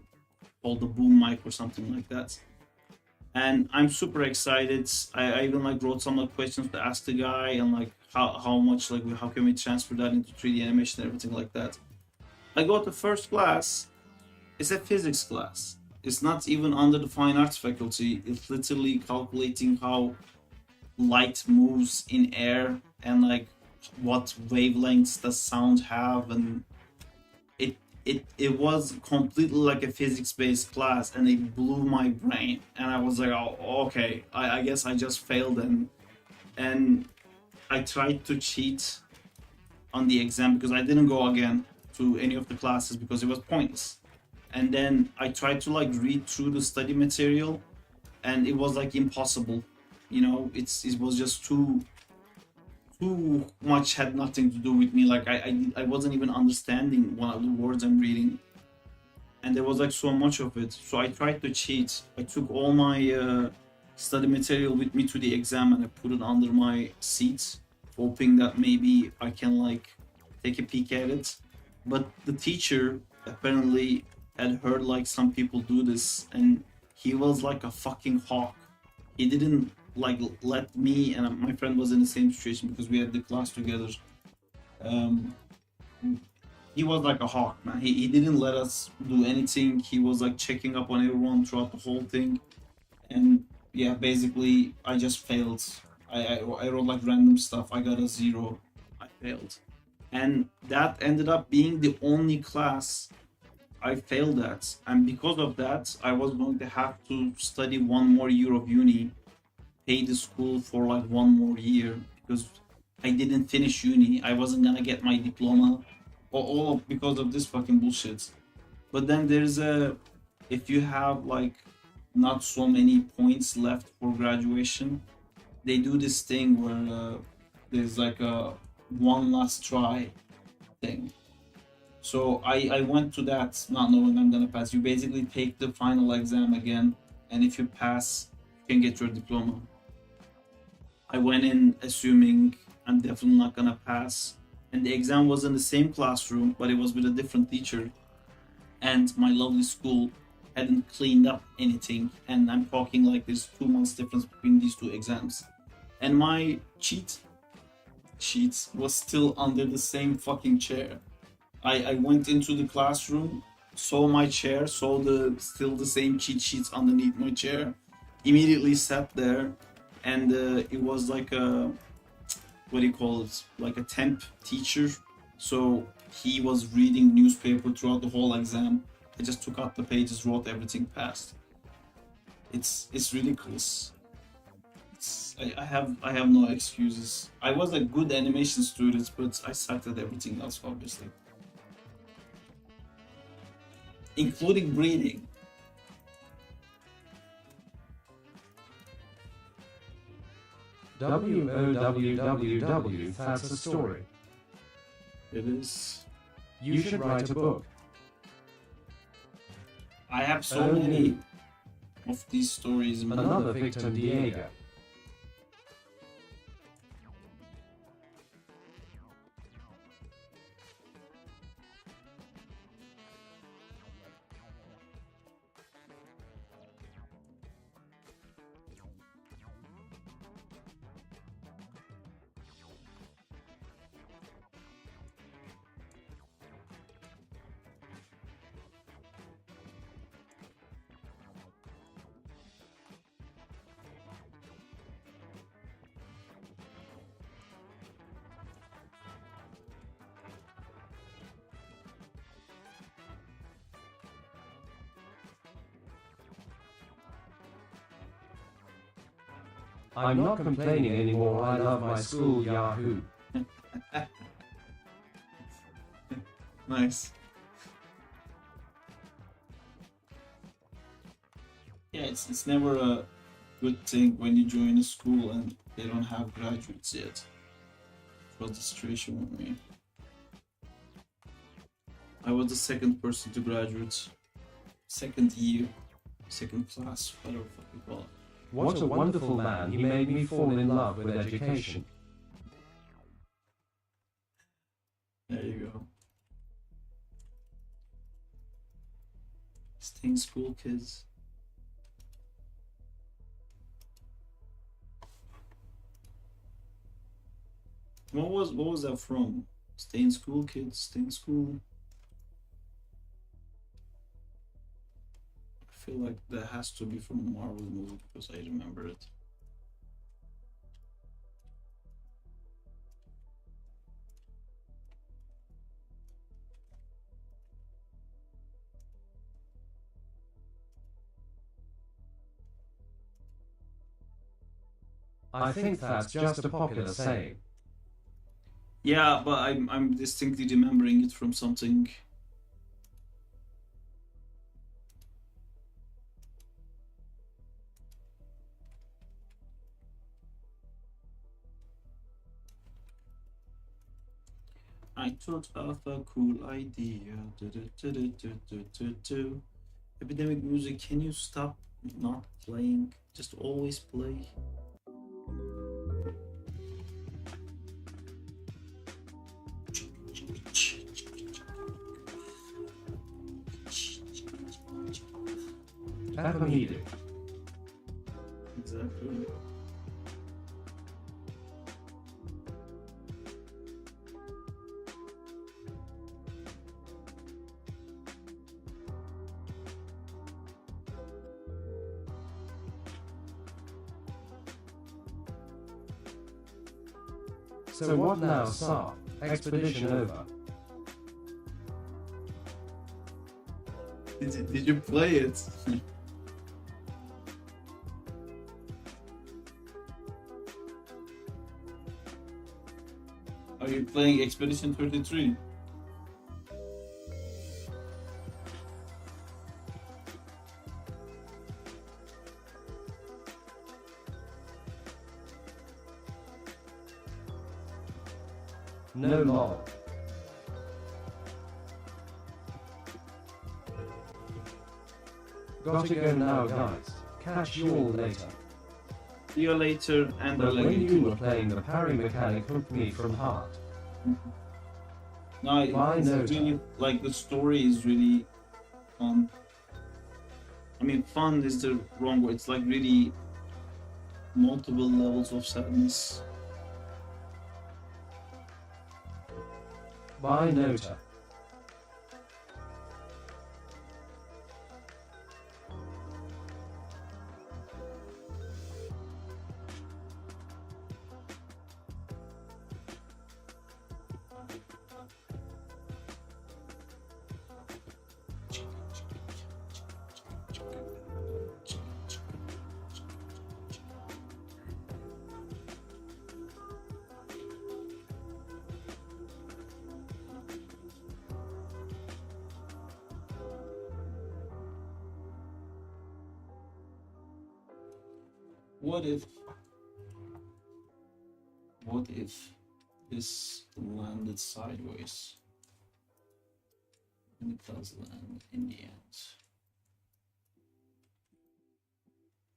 hold the boom mic or something like that. And I'm super excited. I even like wrote some like questions to ask the guy and like how much like how can we transfer that into 3D animation and everything like that. I got the first class. It's a physics class. It's not even under the fine arts faculty. It's literally calculating how light moves in air and like what wavelengths does sound have, and it was completely like a physics-based class, and it blew my brain. And I was like, oh, okay, I guess I just failed. And I tried to cheat on the exam because I didn't go again to any of the classes because it was pointless. And then I tried to like read through the study material, and it was like impossible. You know, it was just too much, had nothing to do with me. Like I wasn't even understanding one of the words I'm reading, and there was like so much of it. So I tried to cheat. I took all my study material with me to the exam and I put it under my seat, hoping that maybe I can like take a peek at it. But the teacher apparently had heard like some people do this, and he was like a fucking hawk. He didn't like let me and my friend was in the same situation because we had the class together. He was like a hawk, man. He didn't let us do anything. He was like checking up on everyone throughout the whole thing. And yeah, basically I just failed. I wrote like random stuff. I got a 0. I failed. And that ended up being the only class I failed at. And because of that, I was going to have to study 1 more year of uni, pay the school for like 1 more year because I didn't finish uni. I wasn't gonna get my diploma, all because of this fucking bullshit. But then there's if you have like not so many points left for graduation, they do this thing where there's like a 1 last try thing. So I went to that not knowing I'm gonna pass. You basically take the final exam again, and if you pass, you can get your diploma. I went in assuming I'm definitely not gonna pass, and the exam was in the same classroom, but it was with a different teacher. And my lovely school hadn't cleaned up anything, and I'm talking like there's 2 months difference between these 2 exams. And my cheat sheet was still under the same fucking chair. I went into the classroom, saw my chair, saw still the same cheat sheets underneath my chair, immediately sat there, and it was like a, what do you call it, like a temp teacher. So he was reading newspaper throughout the whole exam. I just took out the pages, wrote everything, passed. It's ridiculous. I have no excuses. I was a good animation student, but I sucked at everything else, obviously, including breathing. WOWWW, that's a story. It is. You should write a book. I have so many of these stories in my Another victim, Diego. I'm not complaining anymore, I love my school, Yahoo. Nice. Yeah, it's never a good thing when you join a school and they don't have graduates yet. frustration with me. I was the second person to graduate. Second year. Second class, whatever the fuck you call it. What a wonderful man, he made me fall in love with education. There you go. Stay in school, kids. What was that from? Stay in school, kids. Stay in school. I feel like that has to be from a Marvel movie because I remember it. I think that's just a popular saying. Yeah, but I'm distinctly remembering it from something. I thought of a cool idea. Epidemic music, can you stop not playing? Just always play. Apamidi. Exactly. So what now, Sarp? Expedition over. Did you play it? Are you playing Expedition 33? No lol. Gotta go now, guys. Catch you all later. See you later, and But when you were playing the parry mechanic hooked me from heart. No, it's really, like, the story is really fun. I mean, fun is the wrong word. It's like really multiple levels of sadness. Bye, Nota. What if this landed sideways? And it does land in the end.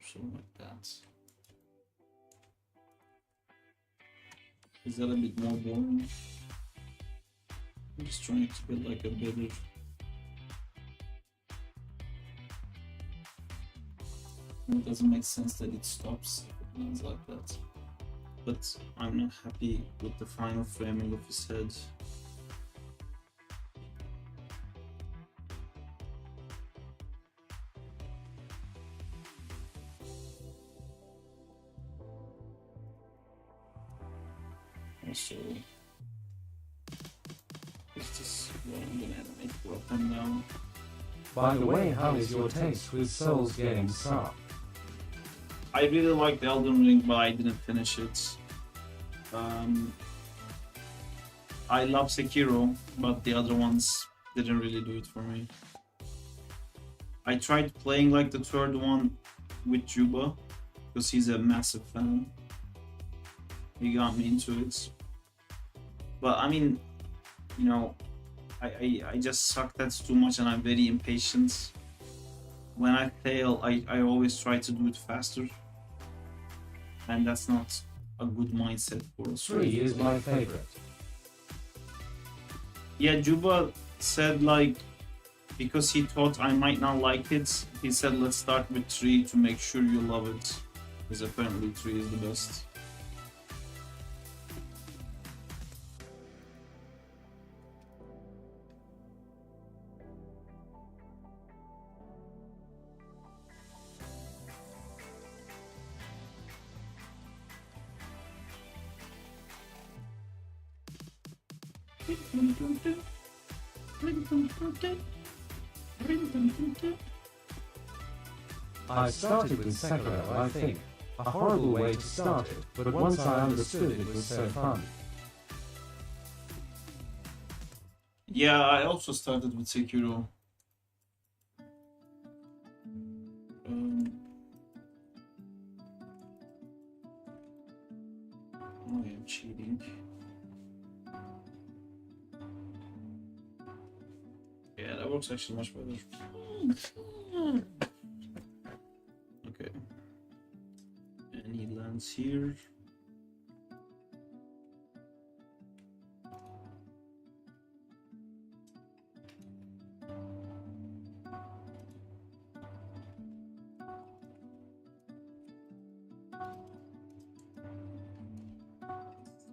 So like that. Is that a bit more boring? I'm just trying to build like a better. It doesn't make sense that it stops if it lands like that. But I'm not happy with the final framing of his head. Also, it's just what I'm gonna animate for up and down. By the way, how is your taste with Souls games, Sarp? I really liked Elden Ring, but I didn't finish it. I love Sekiro, but the other ones didn't really do it for me. I tried playing like the third one with Juba, because he's a massive fan. He got me into it. But I mean, you know, I just suck. That's too much, and I'm very impatient. When I fail, I always try to do it faster, and that's not a good mindset for us. 3 is my favorite. Yeah, Juba said like because he thought I might not like it, he said let's start with 3 to make sure you love it, because apparently 3 is the best. I started with Sekiro, I think. A horrible way to start it, but once I understood it was so fun. Yeah, I also started with Sekiro. Oh, I am cheating. Yeah, that works actually much better. Okay. And he lands here.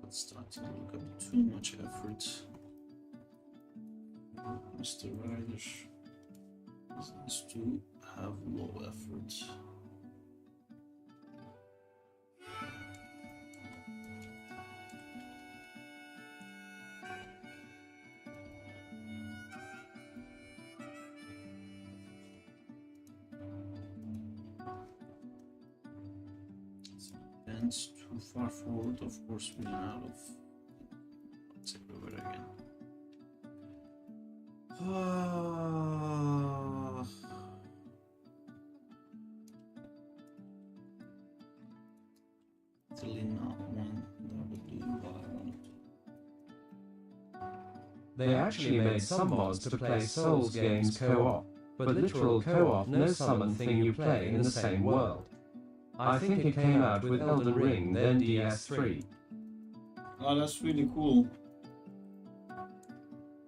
Let's start to look at too much effort. Mr. Rider needs to have low effort. And too far forward, of course, we run out of. Let's over again. Really not one that would do what I wanted to. They actually made some mods to play Souls games co-op, but literal co-op no summon thing you play in the same world. I think it came out with Elden Ring, then DS3. Oh, that's really cool.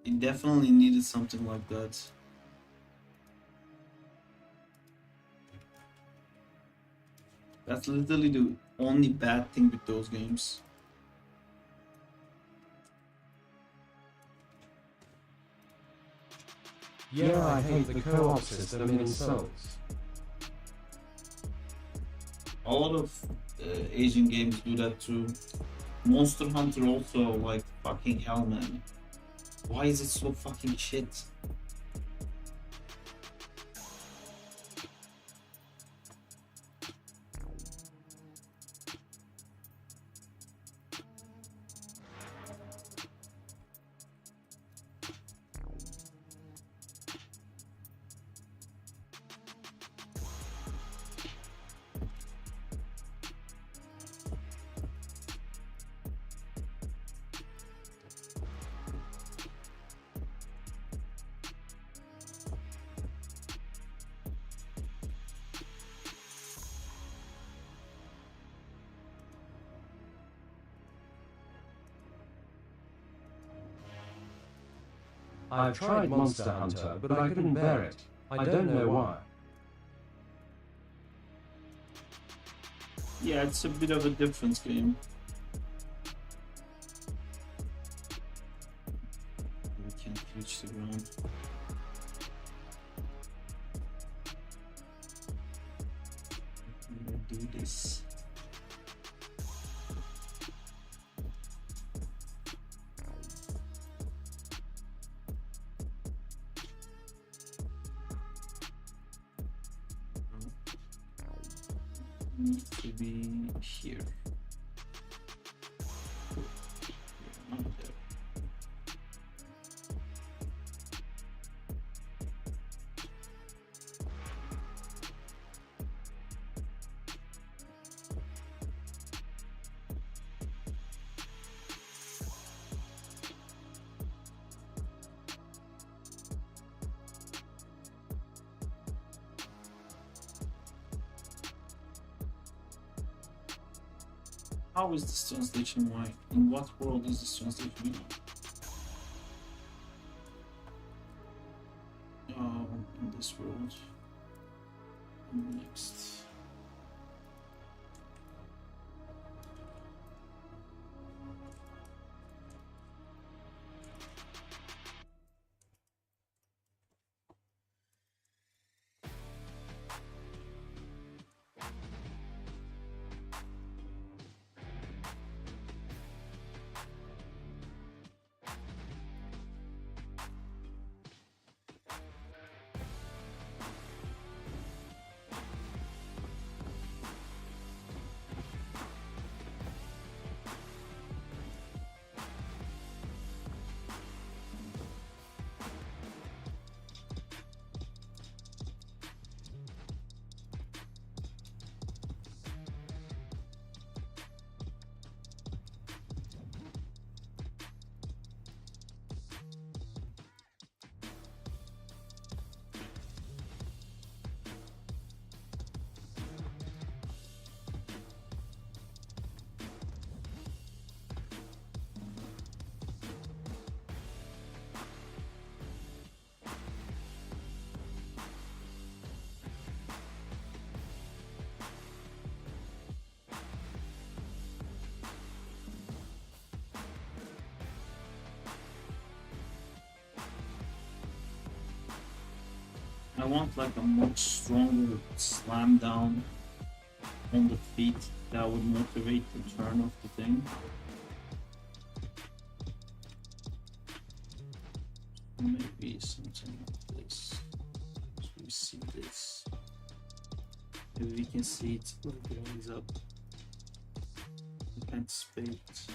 It definitely needed something like that. That's literally the only bad thing with those games. Yeah, I hate the co-op system in Souls. A lot of Asian games do that too. Monster Hunter also, like, fucking hell, man. Why is it so fucking shit? I've tried Monster Hunter, but I couldn't bear it. I don't know why. Yeah, it's a bit of a different game. We can't reach the ground. I'm gonna do this. Need to be here. Not there. How is this translation? Why? In what world is this translation? In this world. Next. I want like a much stronger slam down on the feet that would motivate the turn of the thing. Maybe something like this. So we see this. Maybe we can see it like rise up. Anticipate.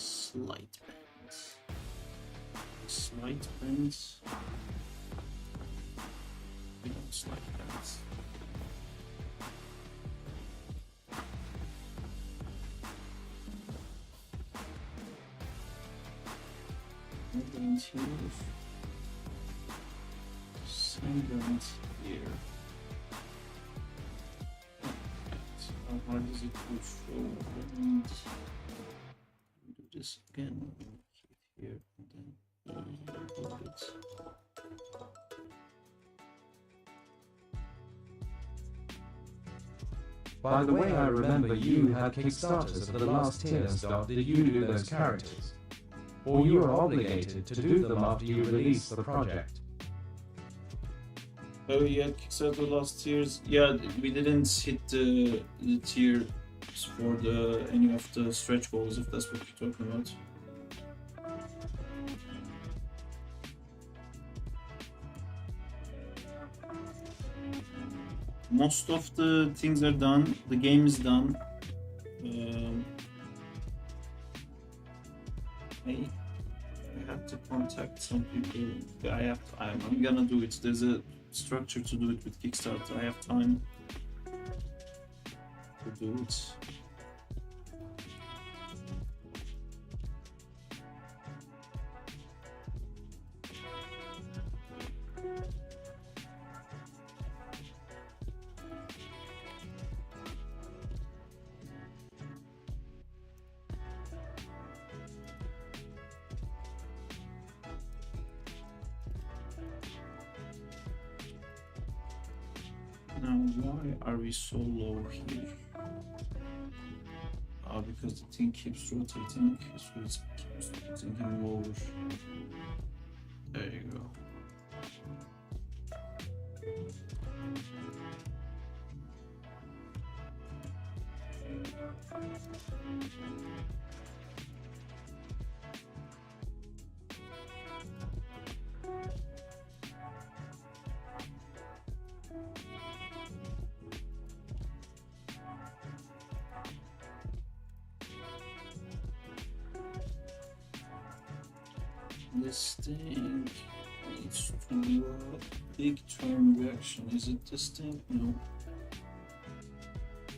Slight bends. Slight bends. We don't slight bends. And here. Send here. How hard is it to show? And this again, here and then a little bit. By the way, I remember you had Kickstarters for the last tier and stuff. Did you do those characters? Or you were obligated to do them after you released the project? Oh yeah, Kickstarter last tiers. Yeah, we didn't hit the tier for any of the stretch goals, if that's what you're talking about. Most of the things are done. The game is done. I have to contact some people. I'm gonna do it. There's a structure to do it with Kickstarter. I have time to do it. Now, why are we so low here? Because the thing keeps rotating, so it keeps putting him over. There you go. This thing to a big turn reaction. Is it this thing? No.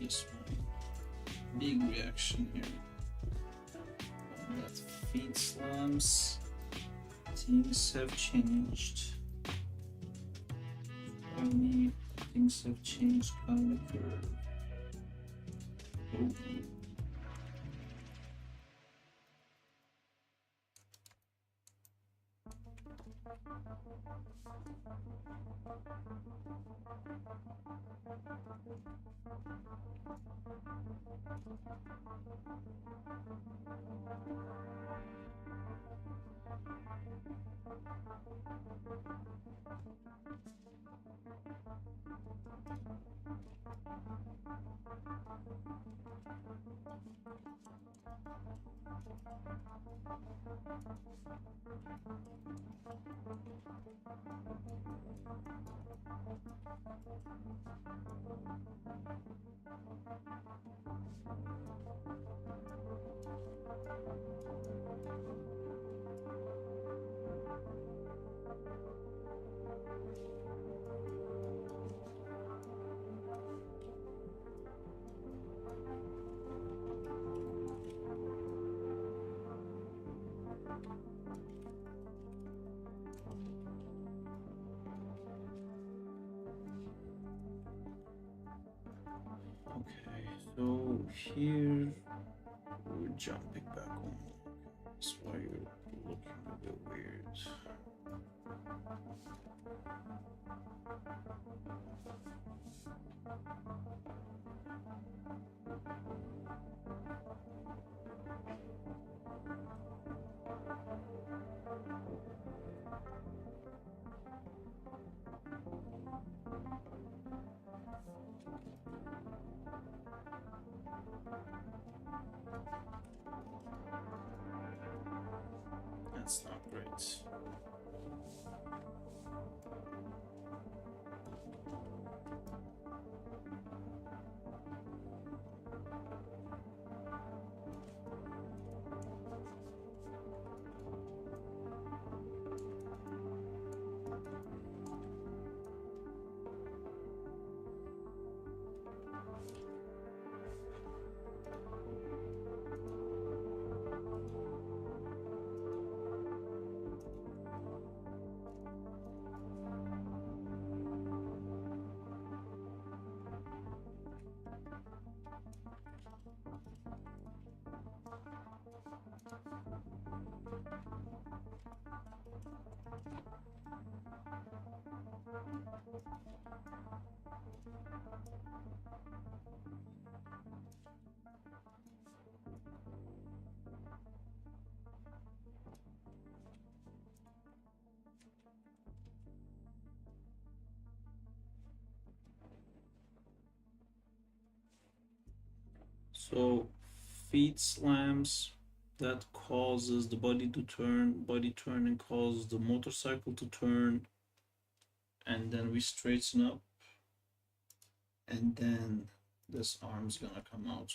This one. Big reaction here. And that feet slams. Things have changed. Only things have changed kind of curve. Oh. Okay, so here we're jumping back on. That's why you're looking a bit weird. That's not great. So feet slams, that causes the body to turn, body turning causes the motorcycle to turn, and then we straighten up, and then this arm's gonna come out.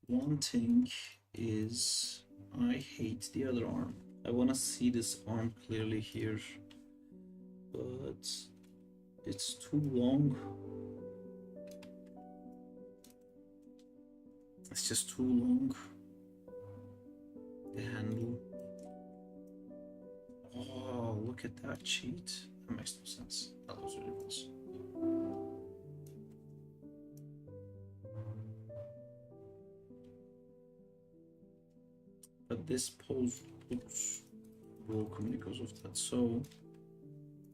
One thing is, I hate the other arm. I wanna see this arm clearly here, but it's too long. It's just too long. The handle. Oh, look at that cheat. That makes no sense. That was ridiculous. But this pose looks broken because of that. So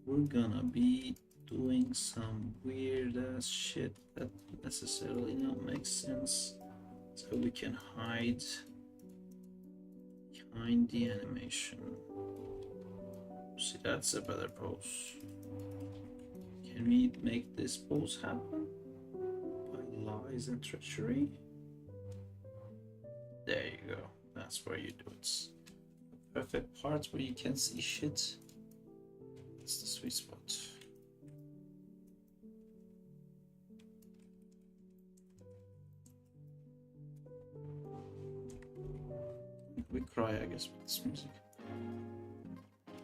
we're gonna be doing some weird ass shit that necessarily not makes sense. So we can hide behind the animation. See, that's a better pose. Can we make this pose happen? By lies and treachery? There you go. That's where you do it. The perfect part where you can see shit. It's the sweet spot. We cry, I guess, with this music.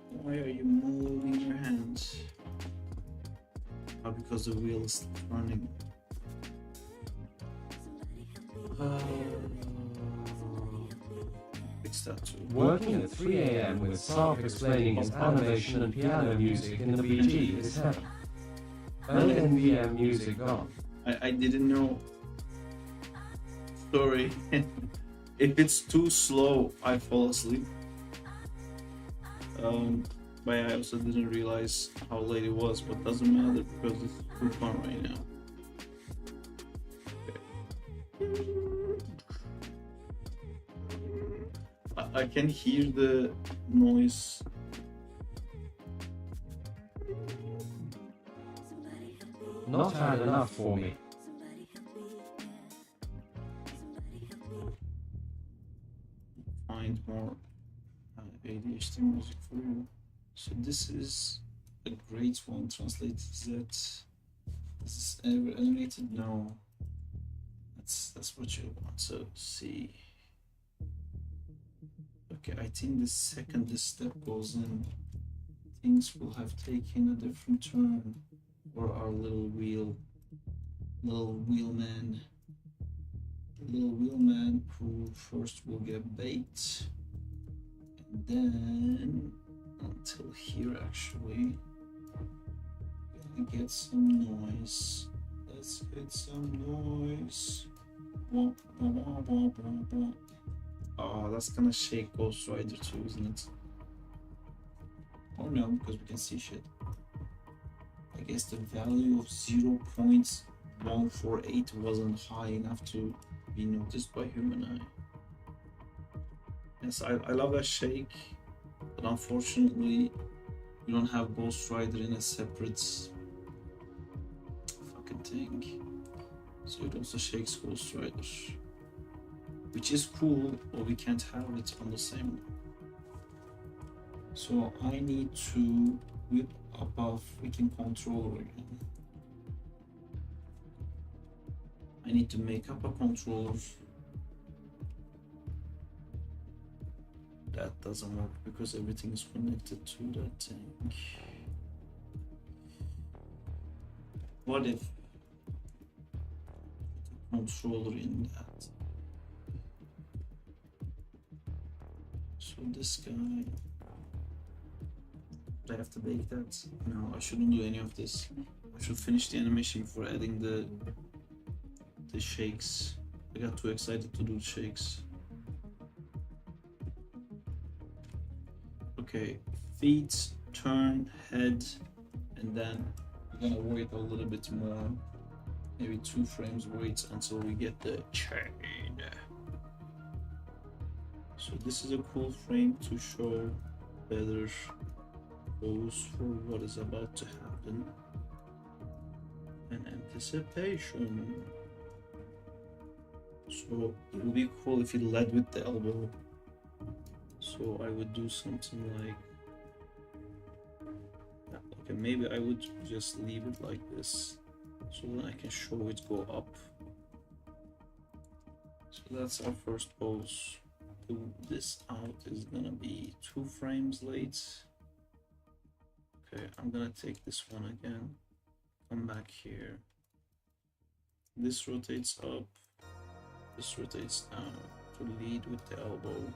Why are you moving your hand? because the wheel is turning. Fix that too. Working at 3 a.m. with Sarp explaining his animation and piano music in the BG is heaven. Early NVM music gone. I didn't know. Sorry. If it's too slow, I fall asleep. But I also didn't realize how late it was, but doesn't matter because it's too fun right now. I can hear the noise. Not had enough for me. Find more ADHD music for you. So this is a great one. Translate that. Is this ever animated? No. That's what you want. So see. Okay, I think the second this step goes in, things will have taken a different turn for our little wheelman who first will get bait, and then until here actually gonna get some noise. Let's get some noise. Oh, that's gonna shake Ghost Rider too, isn't it? Or no, because we can see shit. I guess the value of 0.148 wasn't high enough to be noticed by human eye. Yes, I love that shake, but unfortunately you don't have Ghost Rider in a separate fucking thing. So it also shakes Ghost Rider, which is cool, but we can't have it on the same one. So I need to whip up a freaking controller again. I need to make up a controller. That doesn't work because everything is connected to that thing. What if I put a controller in that? So this guy, I have to bake that? No, I shouldn't do any of this. I should finish the animation before adding the shakes. I got too excited to do the shakes. Okay, feet, turn, head, and then we're gonna wait a little bit more. Maybe 2 frames wait until we get the chain. So this is a cool frame to show better pose for what is about to happen and anticipation. So it would be cool if he led with the elbow. So I would do something like that. Okay, maybe I would just leave it like this, so then I can show it go up. So that's our first pose. This out is gonna be 2 frames late. Okay, I'm gonna take this one again, come back here. This rotates up, this rotates down to lead with the elbow.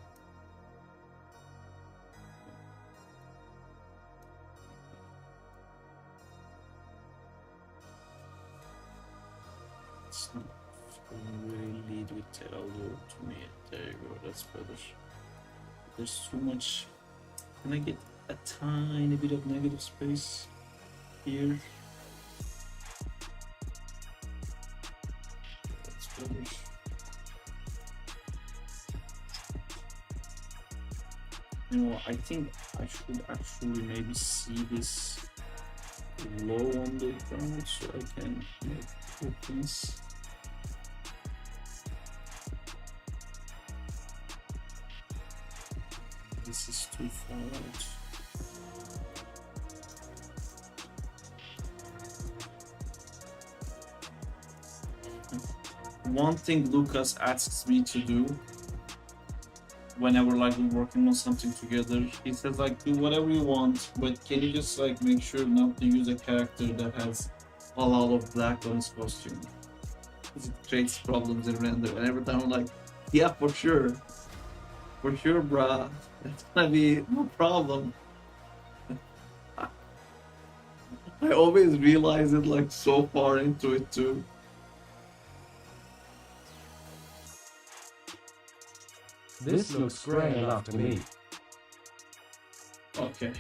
It's not really lead with the elbow to me. There you go, that's better. There's too much. Can I get a tiny bit of negative space here? That's better. You know, I think I should actually maybe see this low on the ground so I can make opens. This is too far out. One thing Lucas asks me to do whenever like we're working on something together, he says like do whatever you want, but can you just like make sure not to use a character that has a lot of black on his costume. It creates problems in render, and every time I'm like, yeah, for sure, bruh, that's gonna be no problem. I always realize it like so far into it too. This looks grey enough to me. Okay.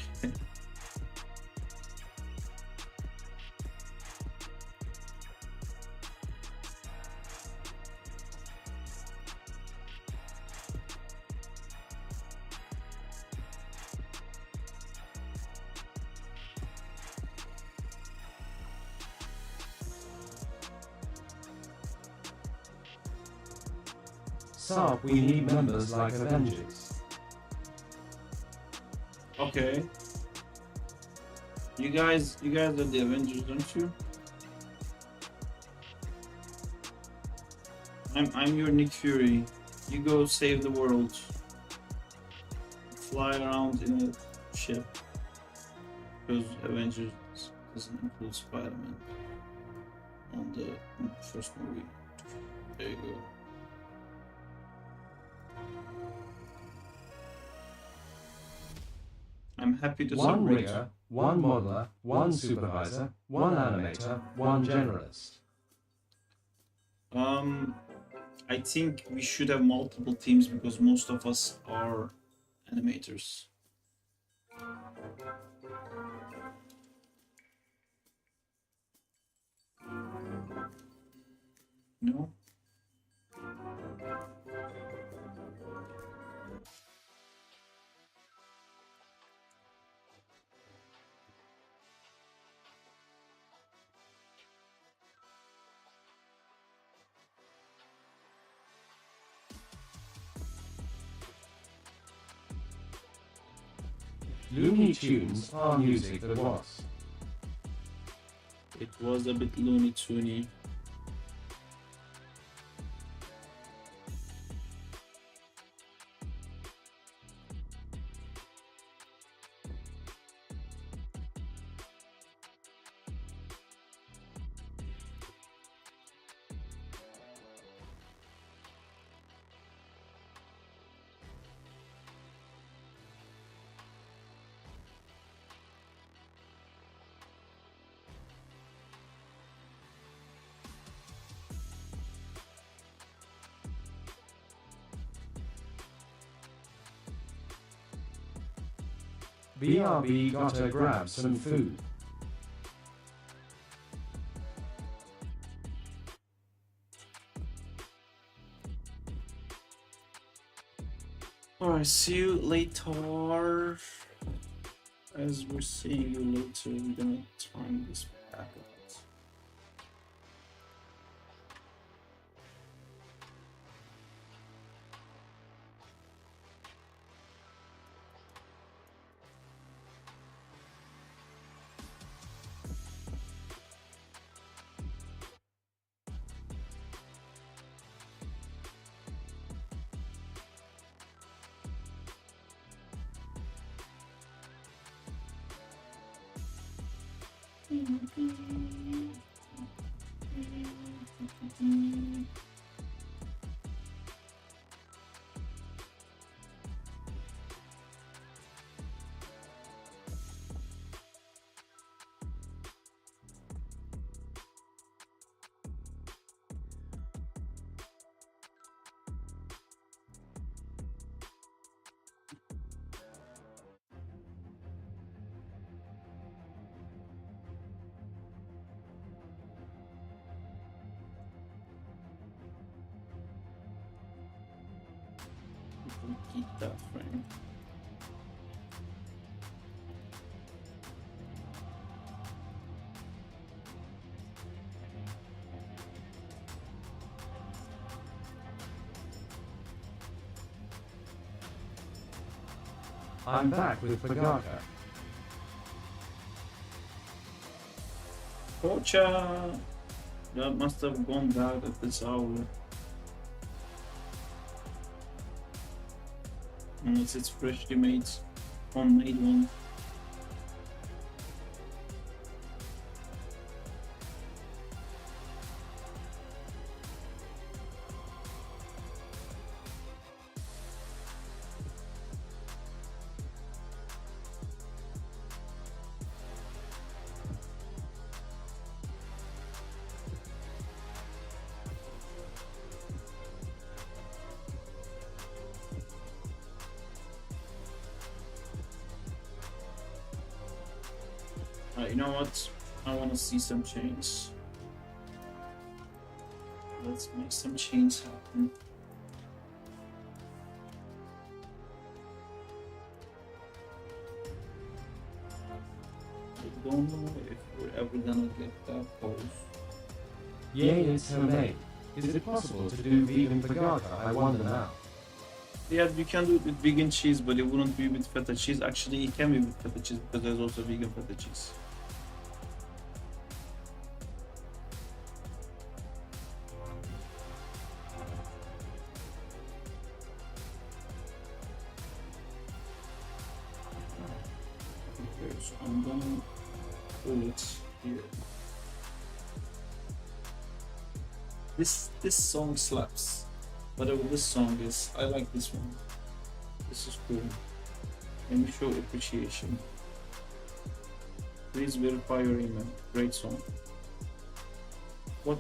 Sarp, we need members like Avengers. Okay. You guys are the Avengers, don't you? I'm your Nick Fury. You go save the world. Fly around in a ship. Because Avengers doesn't include Spider-Man on the first movie. There you go. I'm happy to One support. rigger, one modeler, one supervisor, one animator, one generalist. I think we should have multiple teams because most of us are animators. No? Looney Tunes are music that was. It was a bit Looney Toony. BRB gotta grab some food. Alright, see you later. As we're seeing you later, we're gonna turn this back up. Keep that frame. I'm back with Fagaka. Pocha! That must have gone bad at this hour. Unless it's freshly made, homemade one. You know what? I want to see some chains. Let's make some chains happen. I don't know if we're ever gonna get that close. Yay, it's homemade. Is it possible to do vegan burgata? I wonder now. Yeah, you can do it with vegan cheese, but it wouldn't be with feta cheese. Actually, it can be with feta cheese because there's also vegan feta cheese. Okay, so I'm gonna pull it here. This song slaps. Whatever this song is, I like this one. This is cool. Let me show appreciation. Please verify your email. Great song. What?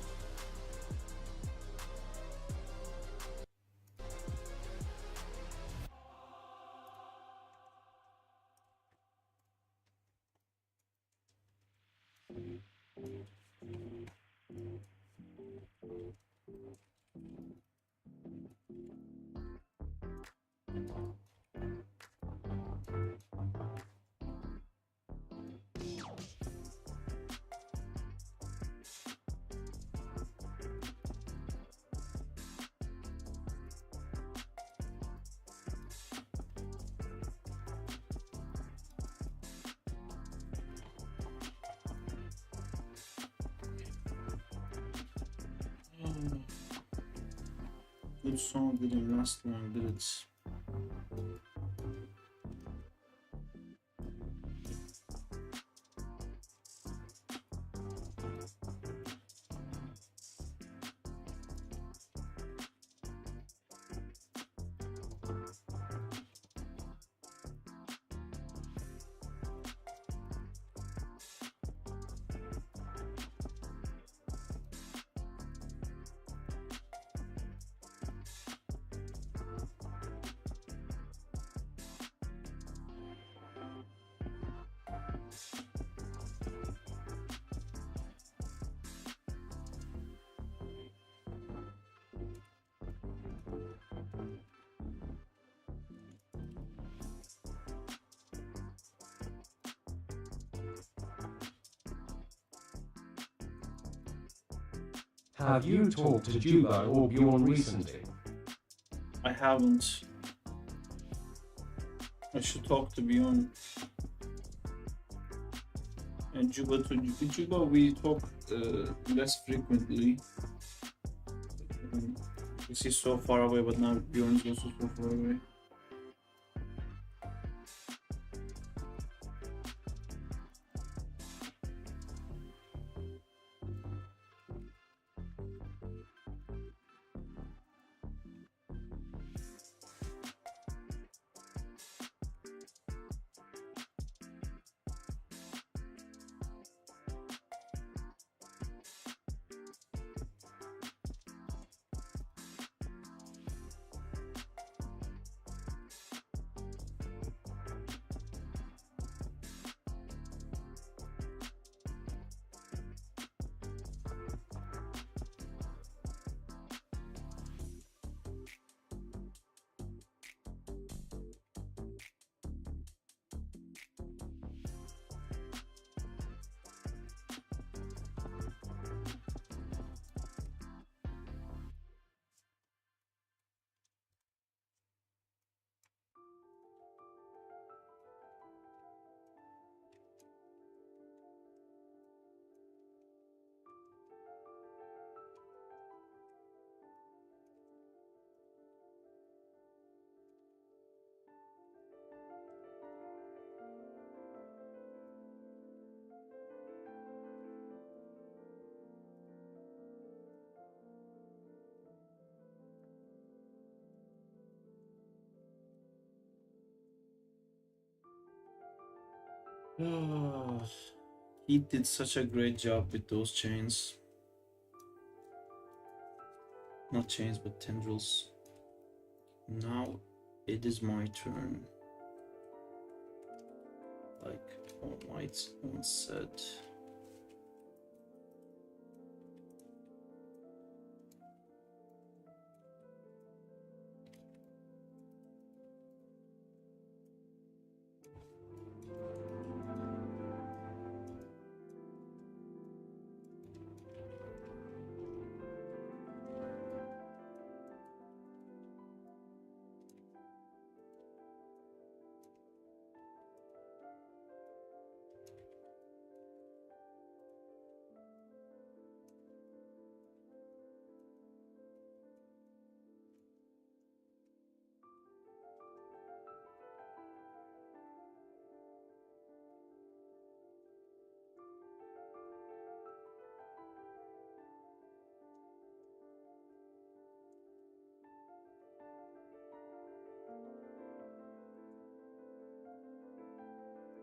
Good song didn't last long, did it? Have you talked to Juba or Bjorn recently? I haven't. I should talk to Bjorn. And Juba to Juba we talk less frequently. Because he's so far away, but now Bjorn's also so far away. He did such a great job with those chains. Not chains, but tendrils. Now it is my turn. Like, All might unsaid.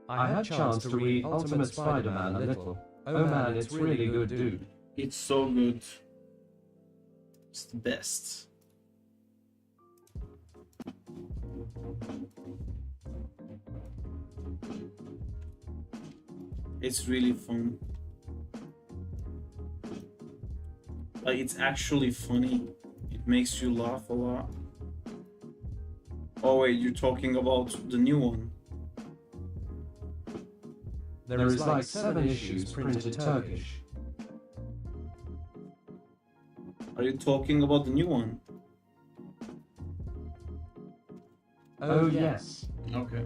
I had chance to read Ultimate Spider-Man a little. Oh man, it's really good, dude. It's so good. It's the best. It's really fun. Like, it's actually funny. It makes you laugh a lot. Oh wait, you're talking about the new one? There is like 7 issues printed Turkish. Are you talking about the new one? Oh yes. Okay.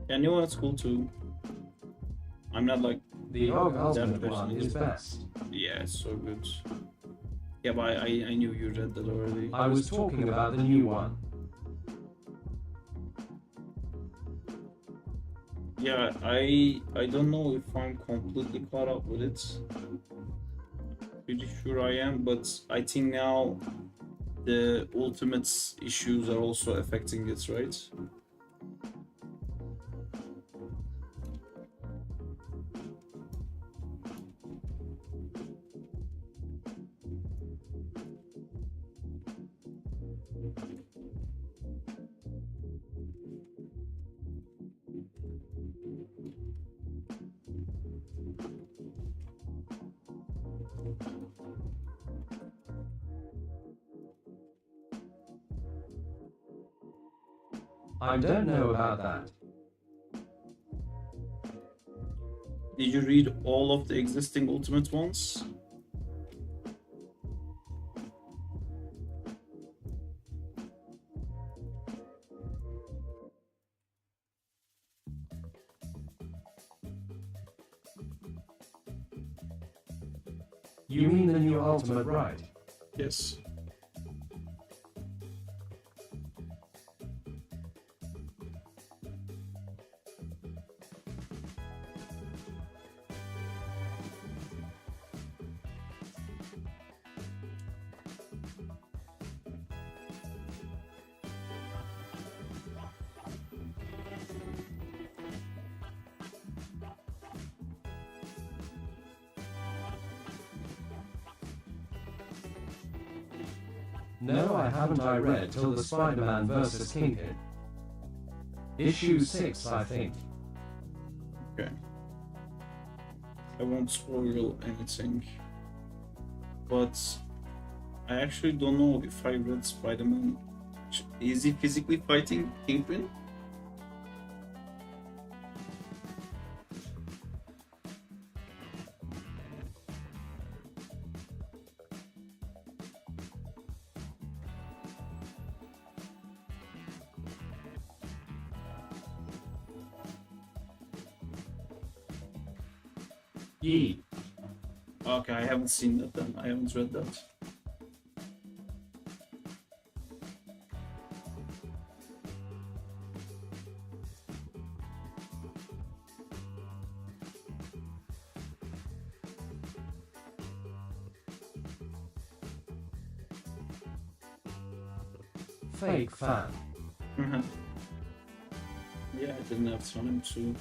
Yeah, new one's cool too. I'm not like... The OG that Ultimate person one is best. Yeah, it's so good. Yeah, but I knew you read that already. I was talking about the new one. Yeah, I don't know if I'm completely caught up with it. Pretty sure I am, but I think now the Ultimates issues are also affecting it, right? I don't know about that. Did you read all of the existing Ultimate ones? You mean the new Ultimate, right? Yes. No, I haven't. I read till the Spider-Man vs. Kingpin. Issue 6, I think. Okay. I won't spoil anything. But I actually don't know if I read Spider-Man. Is he physically fighting Kingpin? Yee. Okay, I haven't seen that then. I haven't read that. Fake fan. Yeah, I didn't have time to.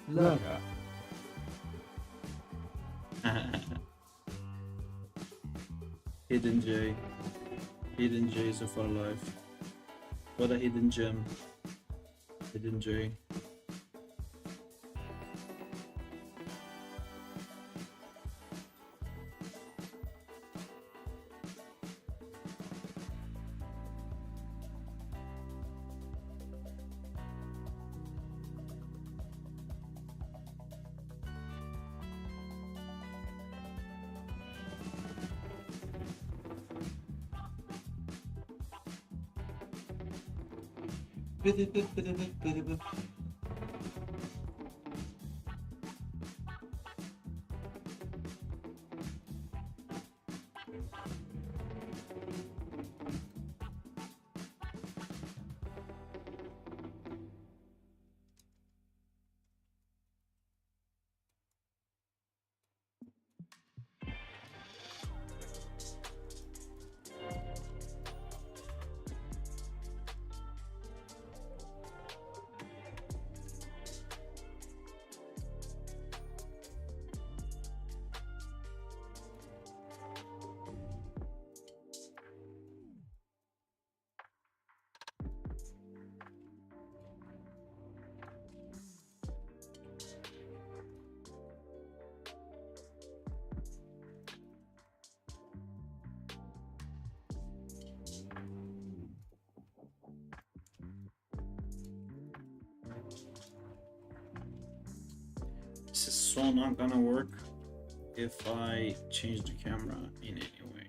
Lurker. Hidden J. Hidden J's of our life. What a hidden gem. Hidden J. This is so not gonna work if I change the camera in any way.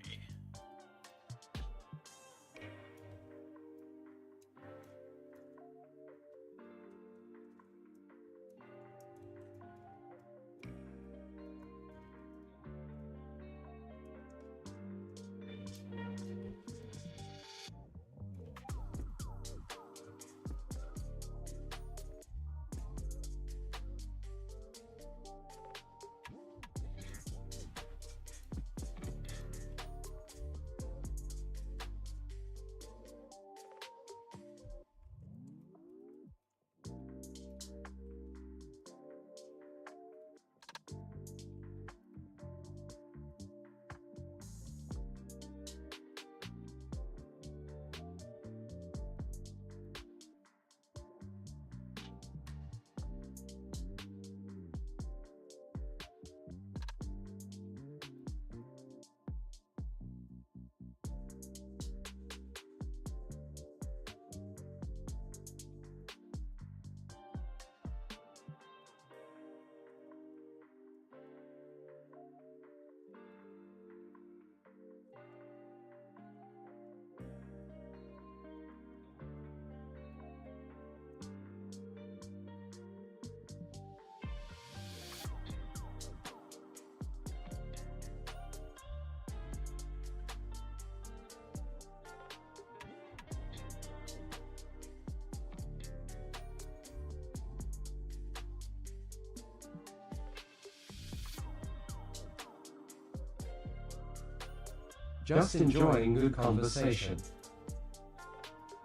Just enjoying good conversation.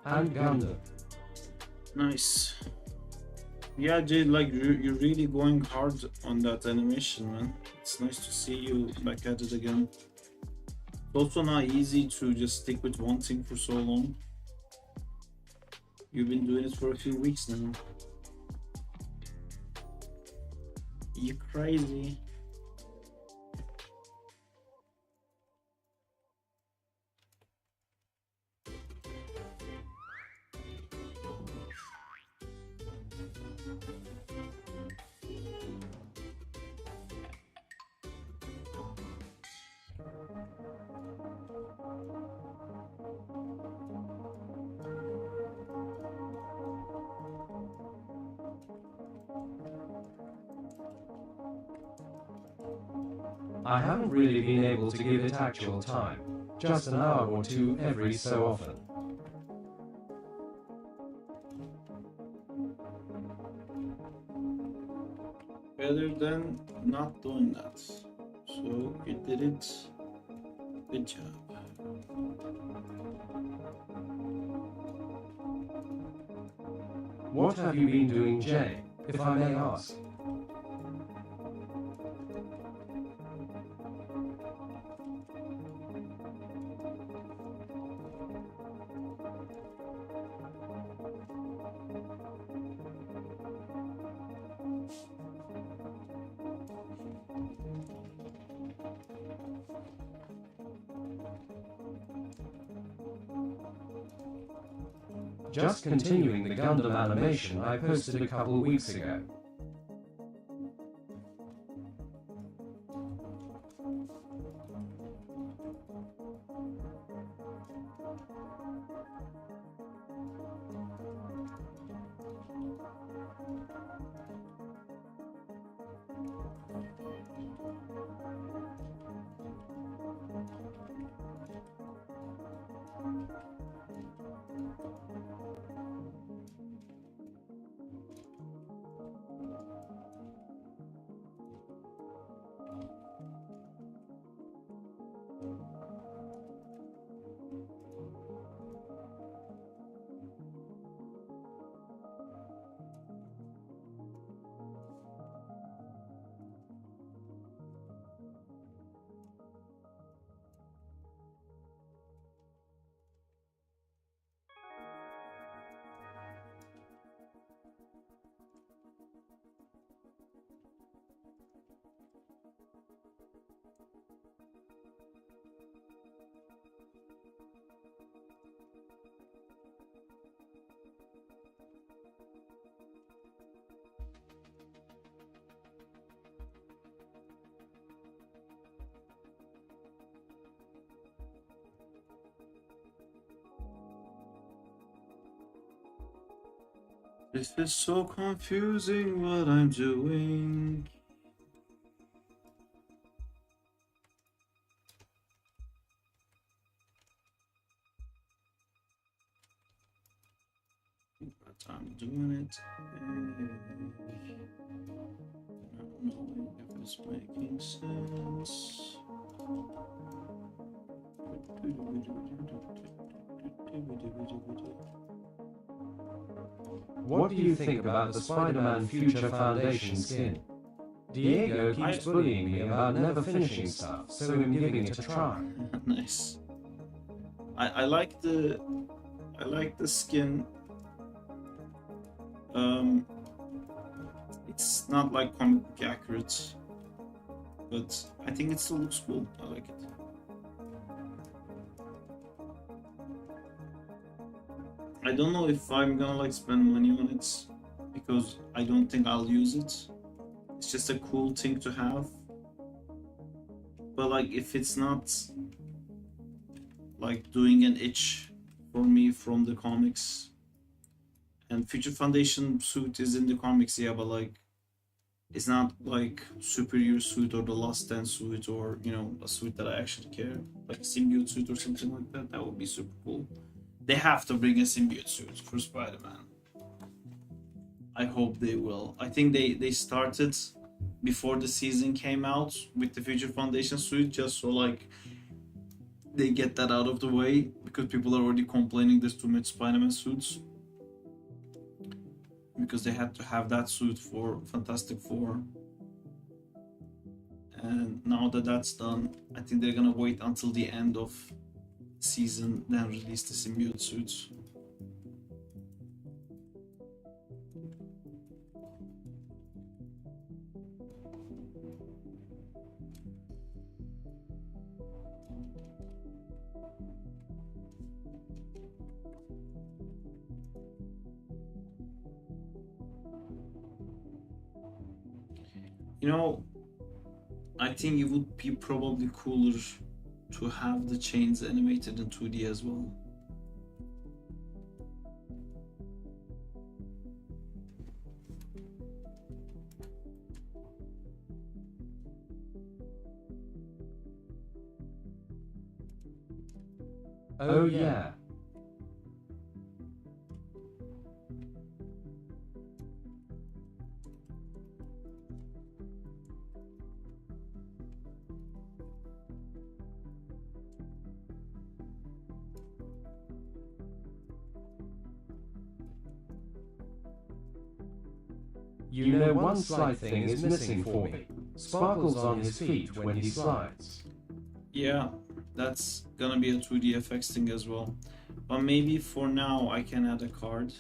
And Gundam. Nice. Yeah, Jade, like you're really going hard on that animation, man. It's nice to see you back at it again. It's also not easy to just stick with one thing for so long. You've been doing it for a few weeks now. You crazy. I haven't really been able to give it actual time, just an hour or two every so often. Better than not doing that. So you did it. Good job. What have you been doing, Jay, if I may ask? Just continuing the Gundam animation I posted a couple weeks ago. This is so confusing what I'm doing. But I'm doing it. I don't know if it's making sense. What do you think about the Spider-Man Future Foundation skin? Diego keeps bullying me about never finishing stuff, so I'm giving it a try. Nice. I like the skin. It's not like comic book accurate, but I think it still looks cool. I like it. I don't know if I'm gonna like spend money on it because I don't think I'll use it. It's just a cool thing to have. But like if it's not like doing an itch for me from the comics, and Future Foundation suit is in the comics, yeah, but like it's not like Superior suit or the Last Stand suit or, you know, a suit that I actually care, like a symbiote suit or something like that. That would be super cool. They have to bring a symbiote suit for Spider-Man. I hope they will. I think they started before the season came out with the Future Foundation suit, just so like they get that out of the way, because people are already complaining there's too much Spider-Man suits. Because they had to have that suit for Fantastic Four. And now that that's done, I think they're gonna wait until the end of season, then release the symbiote suits. You know, I think it would be probably cooler to have the chains animated in 2D as well. Oh yeah. You know, one slight thing is missing for me. Sparkles on his feet when he slides. Yeah, that's gonna be a 2D FX thing as well. But maybe for now I can add a card.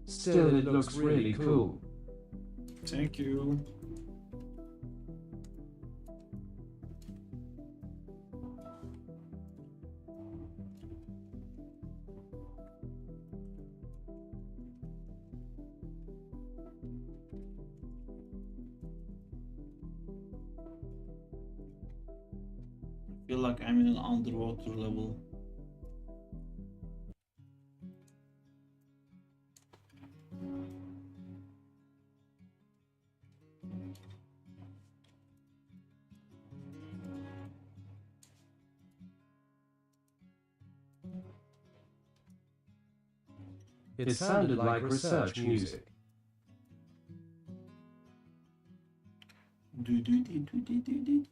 Still, it looks really cool. Thank you. I feel like I'm in an underwater level. It sounded like research music. Do do do do do do do.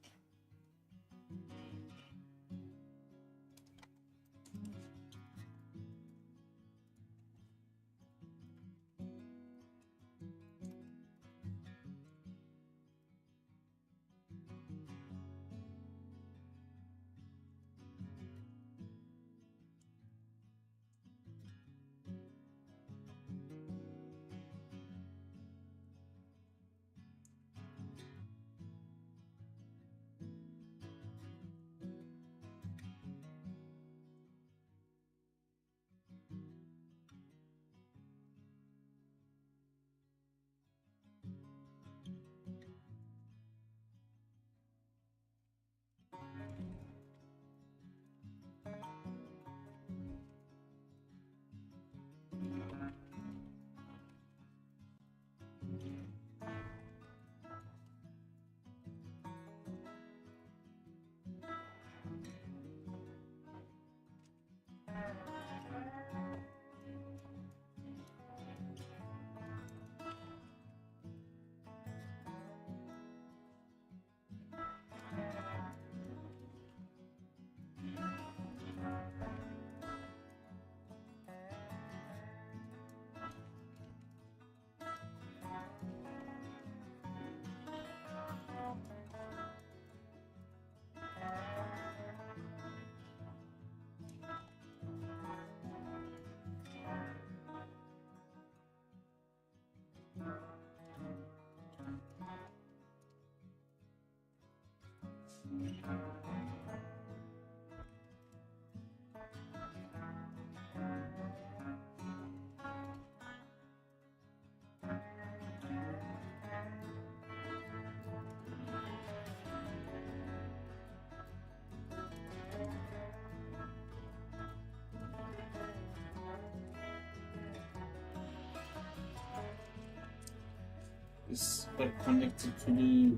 This like connected to the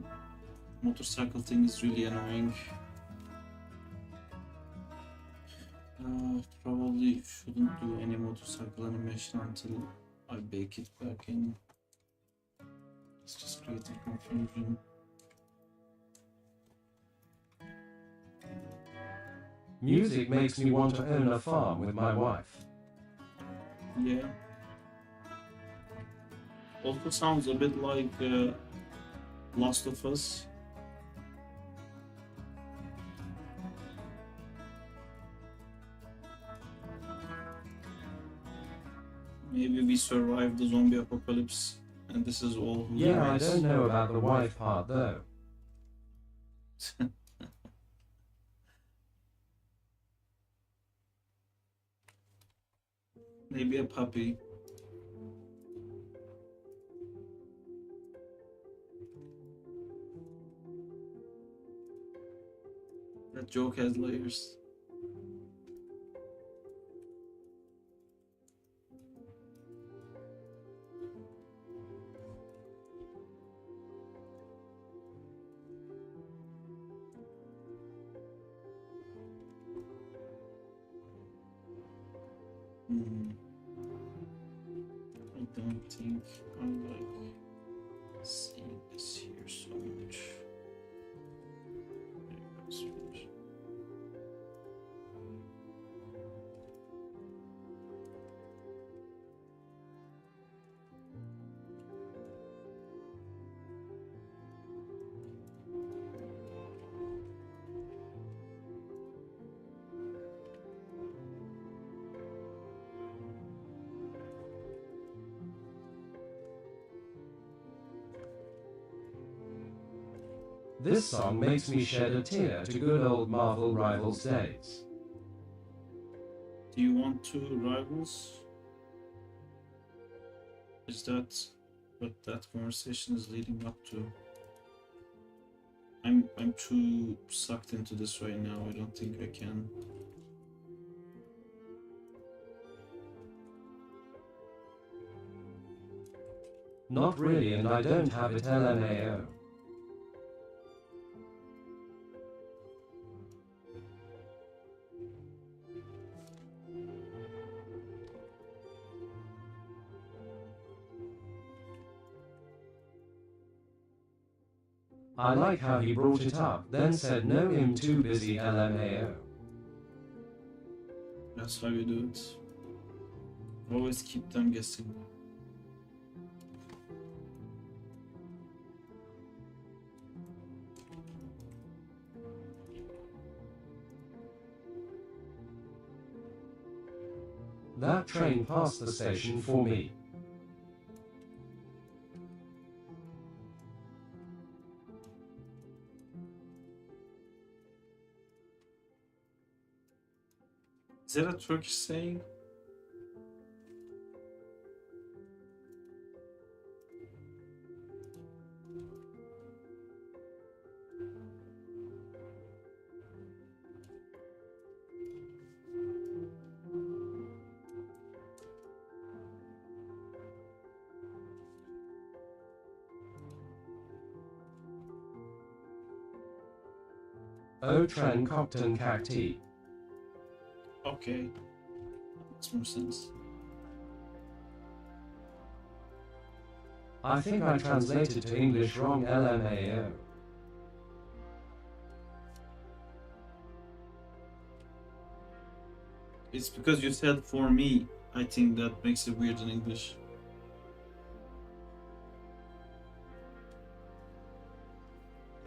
motorcycle thing is really annoying. Probably shouldn't do any motorcycle animation until I bake it back in. It's just creating confusion. Music makes me want to own a farm with my wife. Yeah. Also sounds a bit like Last of Us. Maybe we survived the zombie apocalypse and this is all. Yeah, I don't know about the wife part though. Maybe a puppy. That joke has layers. I don't think I like seeing this here so much. This song makes me shed a tear to good old Marvel Rivals days. Do you want two rivals? Is that what that conversation is leading up to? I'm too sucked into this right now. I don't think I can. Not really, and I don't have it LMAO. I like how he brought it up, then said no, I'm too busy LMAO. That's how you do it. Always keep them guessing. That train passed the station for me. Is that a Turkish saying? O tren Cocton Cacti. Okay. Makes more sense. I think I translated to English wrong LMAO. It's because you said for me. I think that makes it weird in English.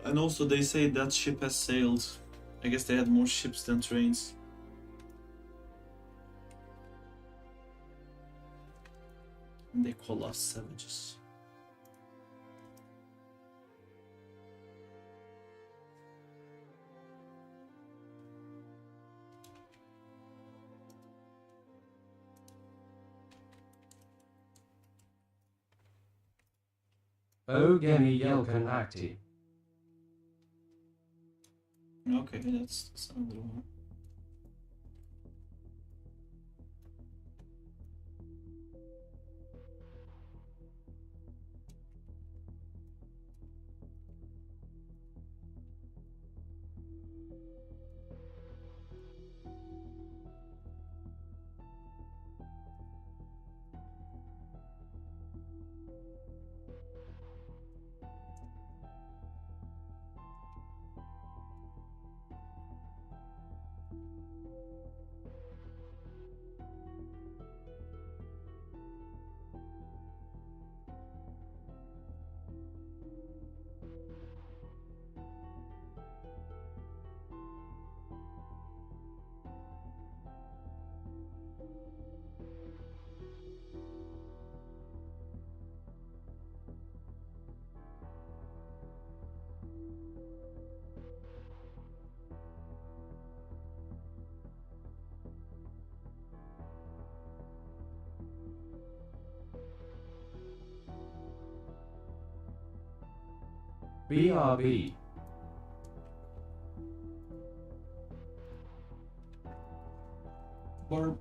And also they say that ship has sailed. I guess they had more ships than trains. And they call us savages. O Gemi Yelkan Acti. Okay, that's another one. BRB. Barb.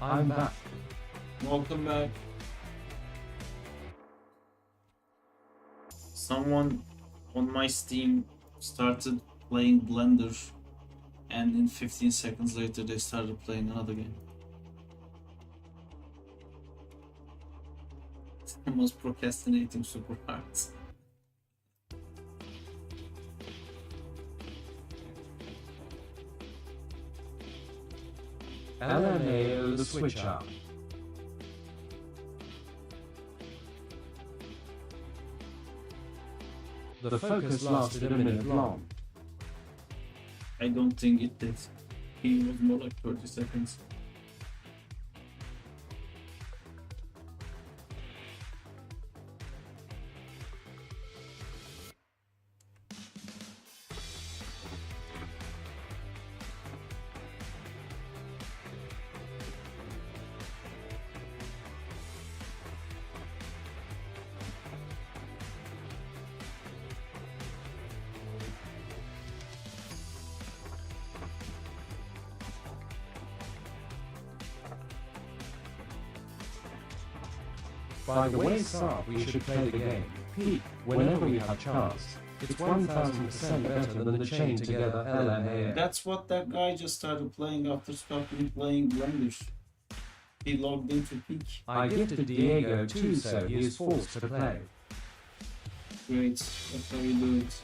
I'm back. Welcome back. Someone on my Steam started playing Blender, and in 15 seconds later they started playing another game. I was procrastinating super hard. LMAO the switch up. The focus lasted a minute long. I don't think it did. It was more like 30 seconds. By the way, Sarp, we should play the game. Pete, whenever we have chance. It's 1000% better than the chain together LMAO. That's what that guy just started playing after stopping playing Blender. He logged into Peak. I gifted Diego too, so he is forced to play. Great, that's how you do it.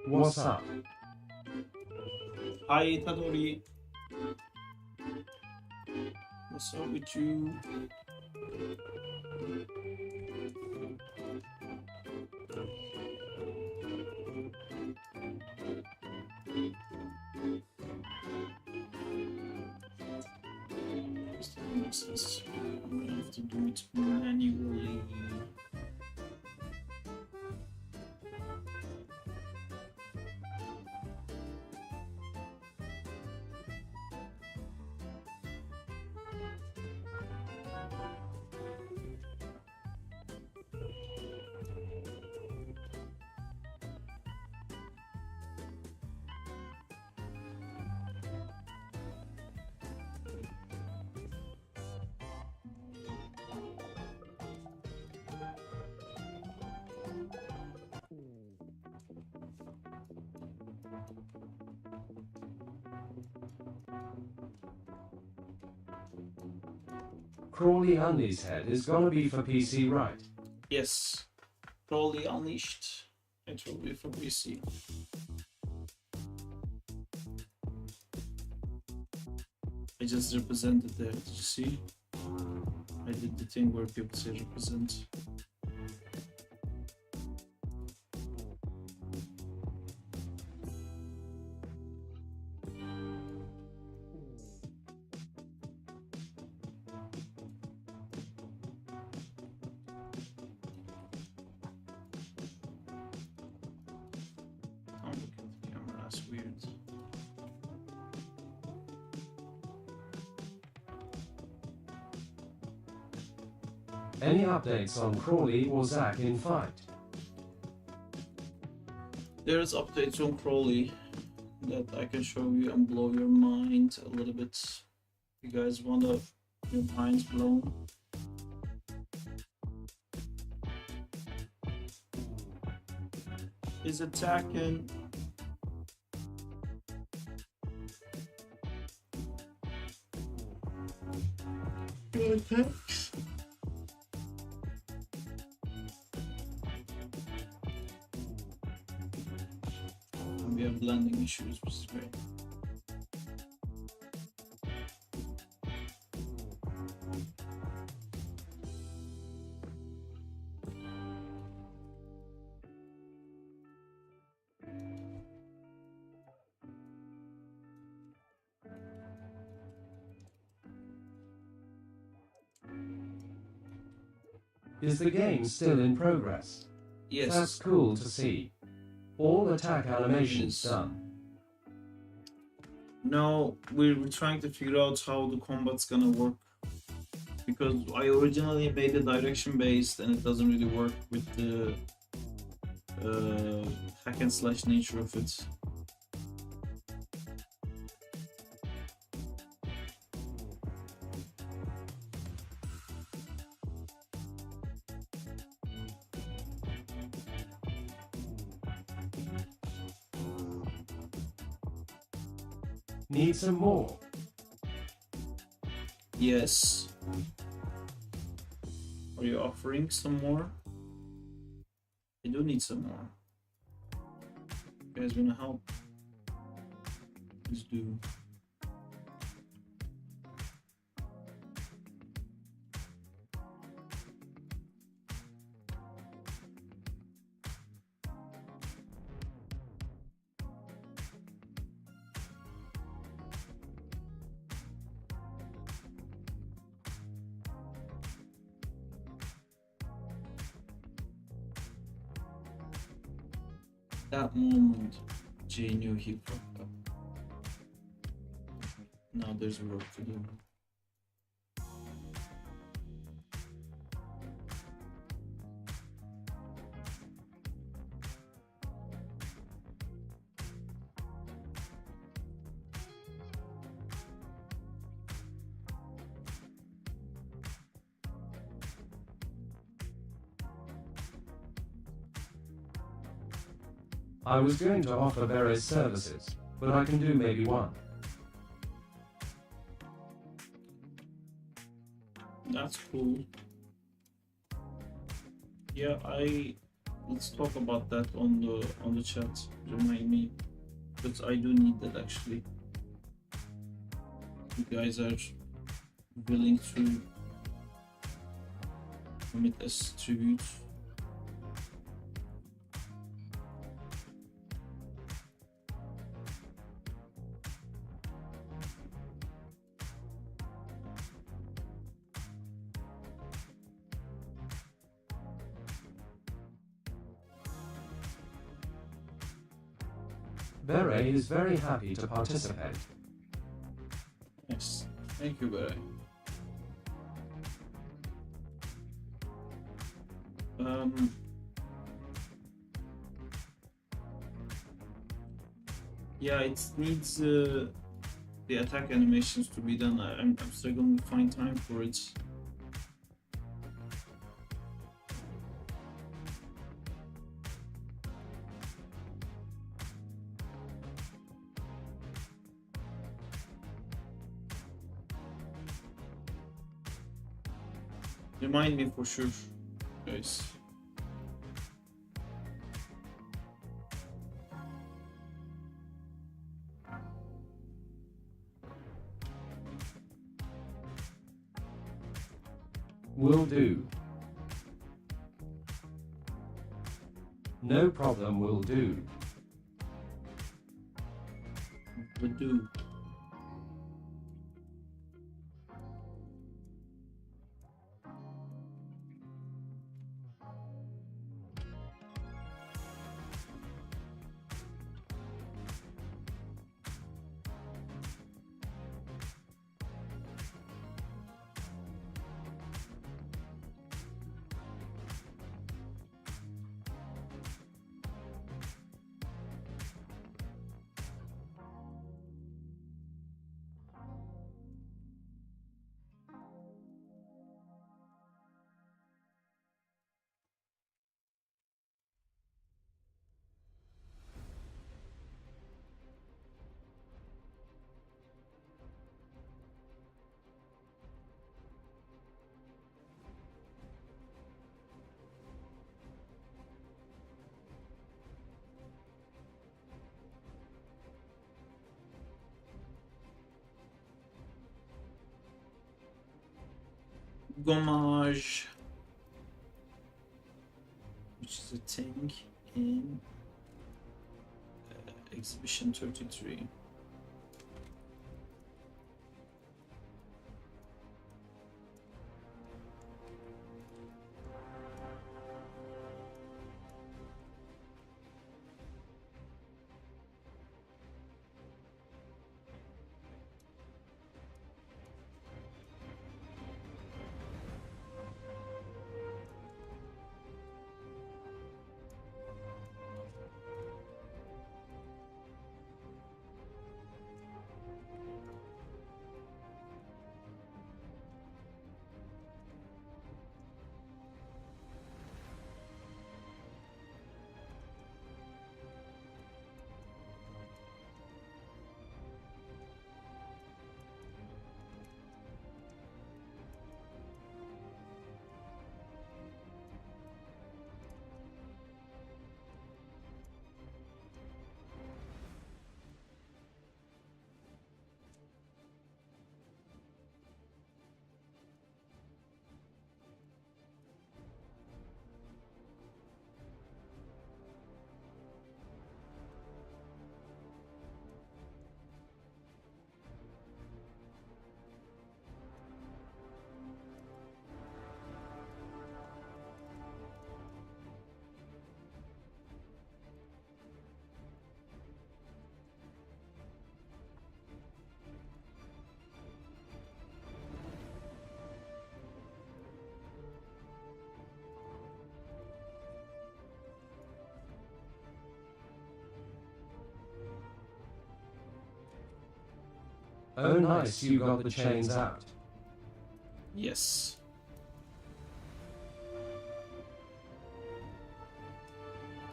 What's up? Hi Itadori. What's up with you? I'm gonna have to do it manually. Crawley Undies head is gonna be for PC, right? Yes. Crawley Unleashed. It will be for PC. I just represented there, did you see? I did the thing where people say represent. Oh, look at the camera, that's weird. Any updates on Crawley or Zack in fight? There's updates on Crawley that I can show you and blow your mind a little bit. You guys want your minds blown? He's attacking. He attacks. We have blending issues, which is great. Is the game still in progress? Yes. That's cool to see. All attack animations done. No, we're trying to figure out how the combat's gonna work. Because I originally made it direction based and it doesn't really work with the hack and slash nature of it. Need some more? Yes. Are you offering some more? I do need some more. You guys wanna help? Please do. That moment, Jay knew he fucked up. Now there's work to do. I was going to offer various services, but I can do maybe one. That's cool. Yeah, let's talk about that on the chat. Remind me, because I do need that actually. You guys are willing to commit as tribute. Beret is very happy to participate. Yes, thank you, Beret. Yeah, it needs the attack animations to be done. I'm struggling to find time for it. Remind me for sure, guys. Will do. No problem, will do. Will do. Gommage, which is a thing in Exhibition 33. Oh nice, you got the chains out. Yes.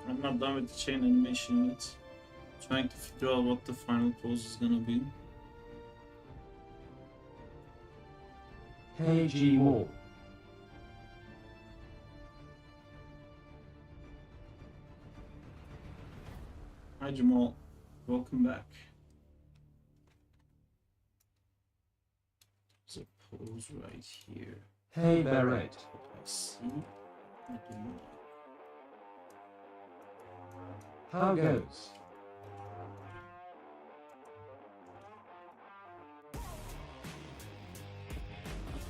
I'm not done with the chain animation yet. Trying to figure out what the final pose is gonna be. Hey G Wall. Hi Jamal, welcome back. There's a pose right here. Hey Barrett. I see. I do not. How goes?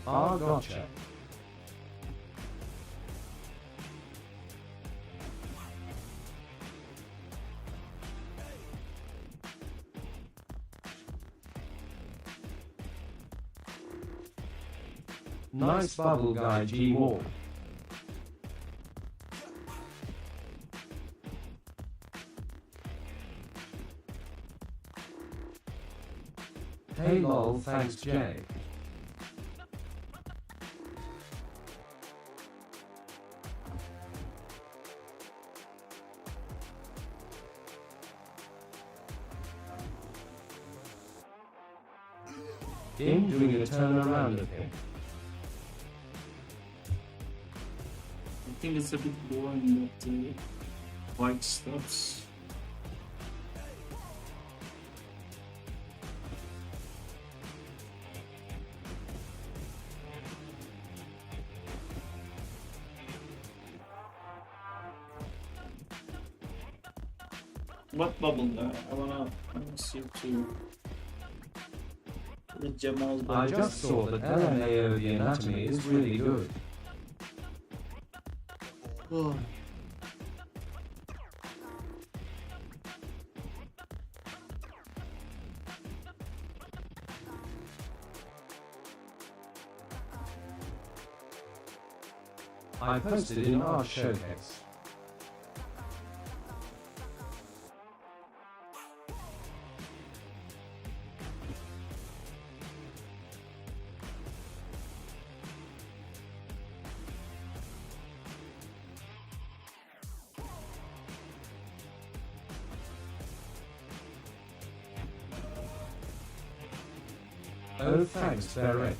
Ah, gotcha. Nice bubble guy G Wall. Hey lol, thanks Jay. In doing a turnaround of him. I think it's a bit boring that white stops. What bubble guy? I wanna see too. The Jamal's I bubble. just saw that LMAO the anatomy is really good. Oh. I posted in our showcase. Oh thanks Barrett.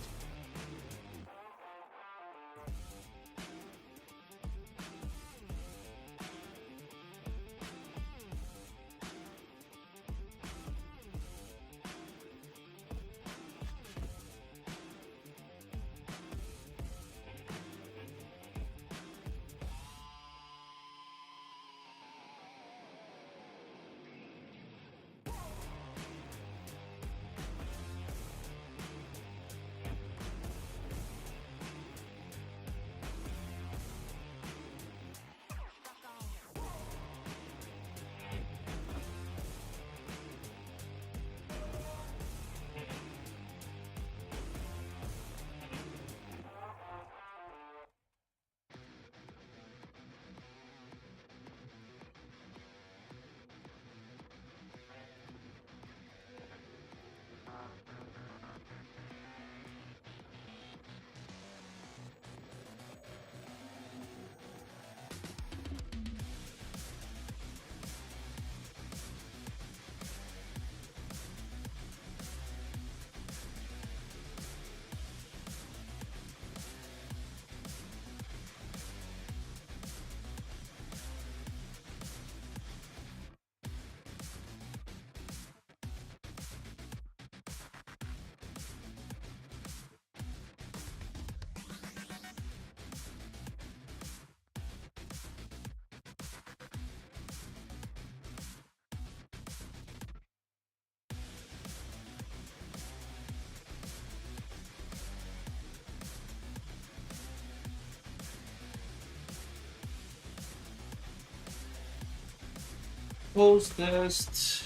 Pose test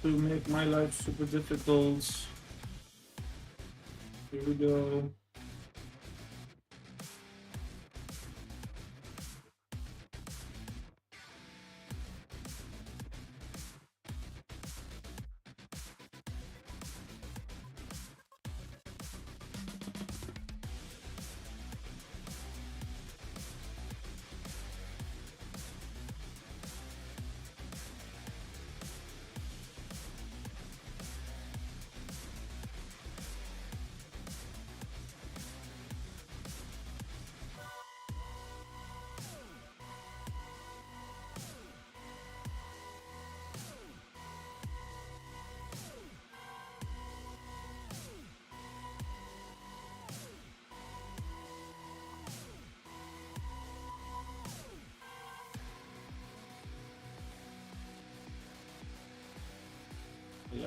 to make my life super difficult. Here we go.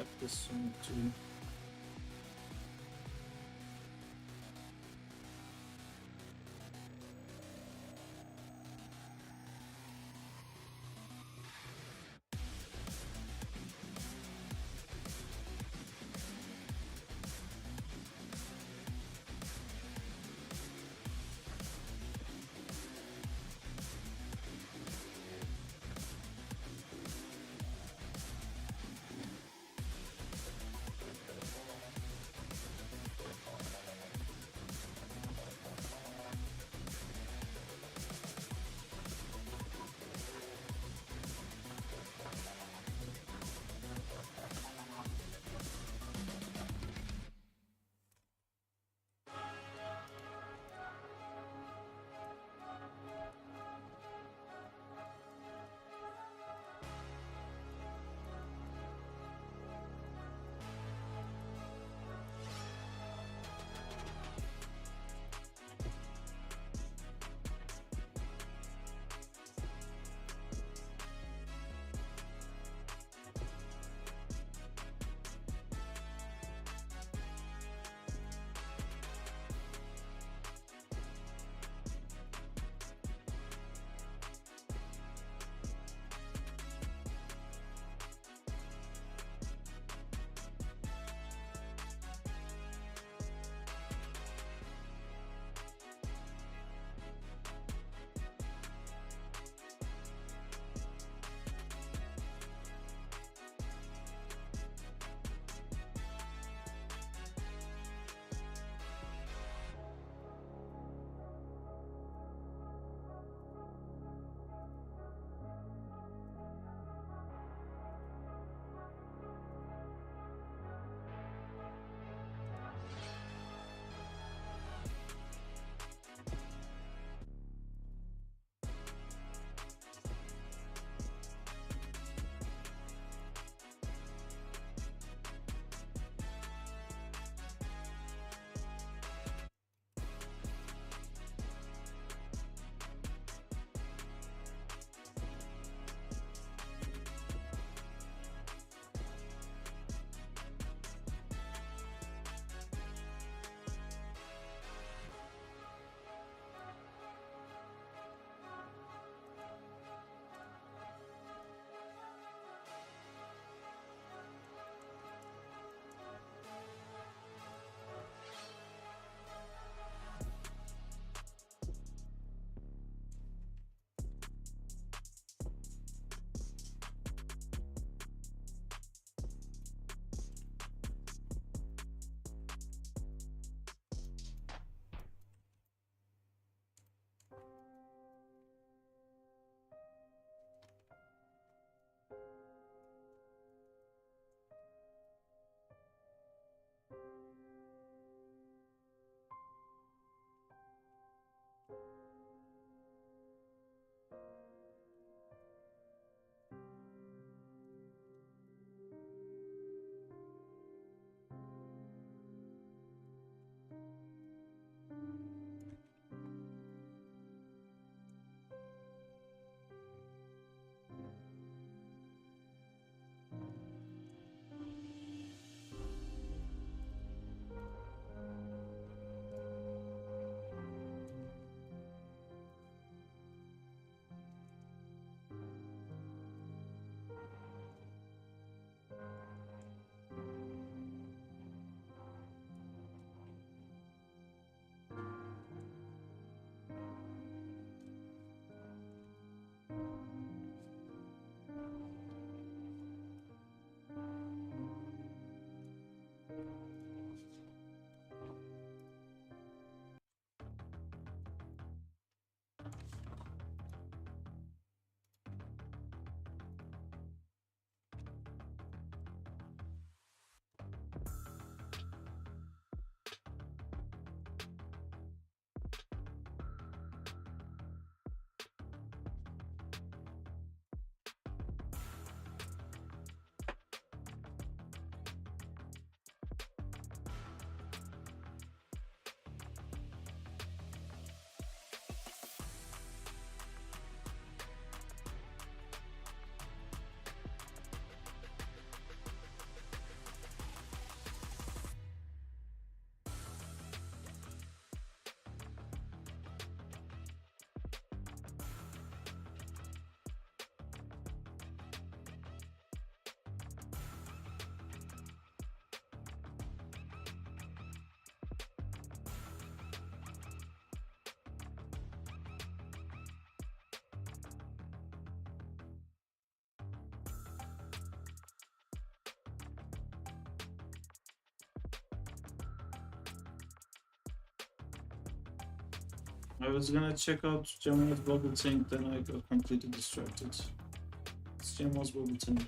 check this one too. I was gonna check out Jamal's bubble tank, then I got completely distracted. It's Jamal's bubble tank.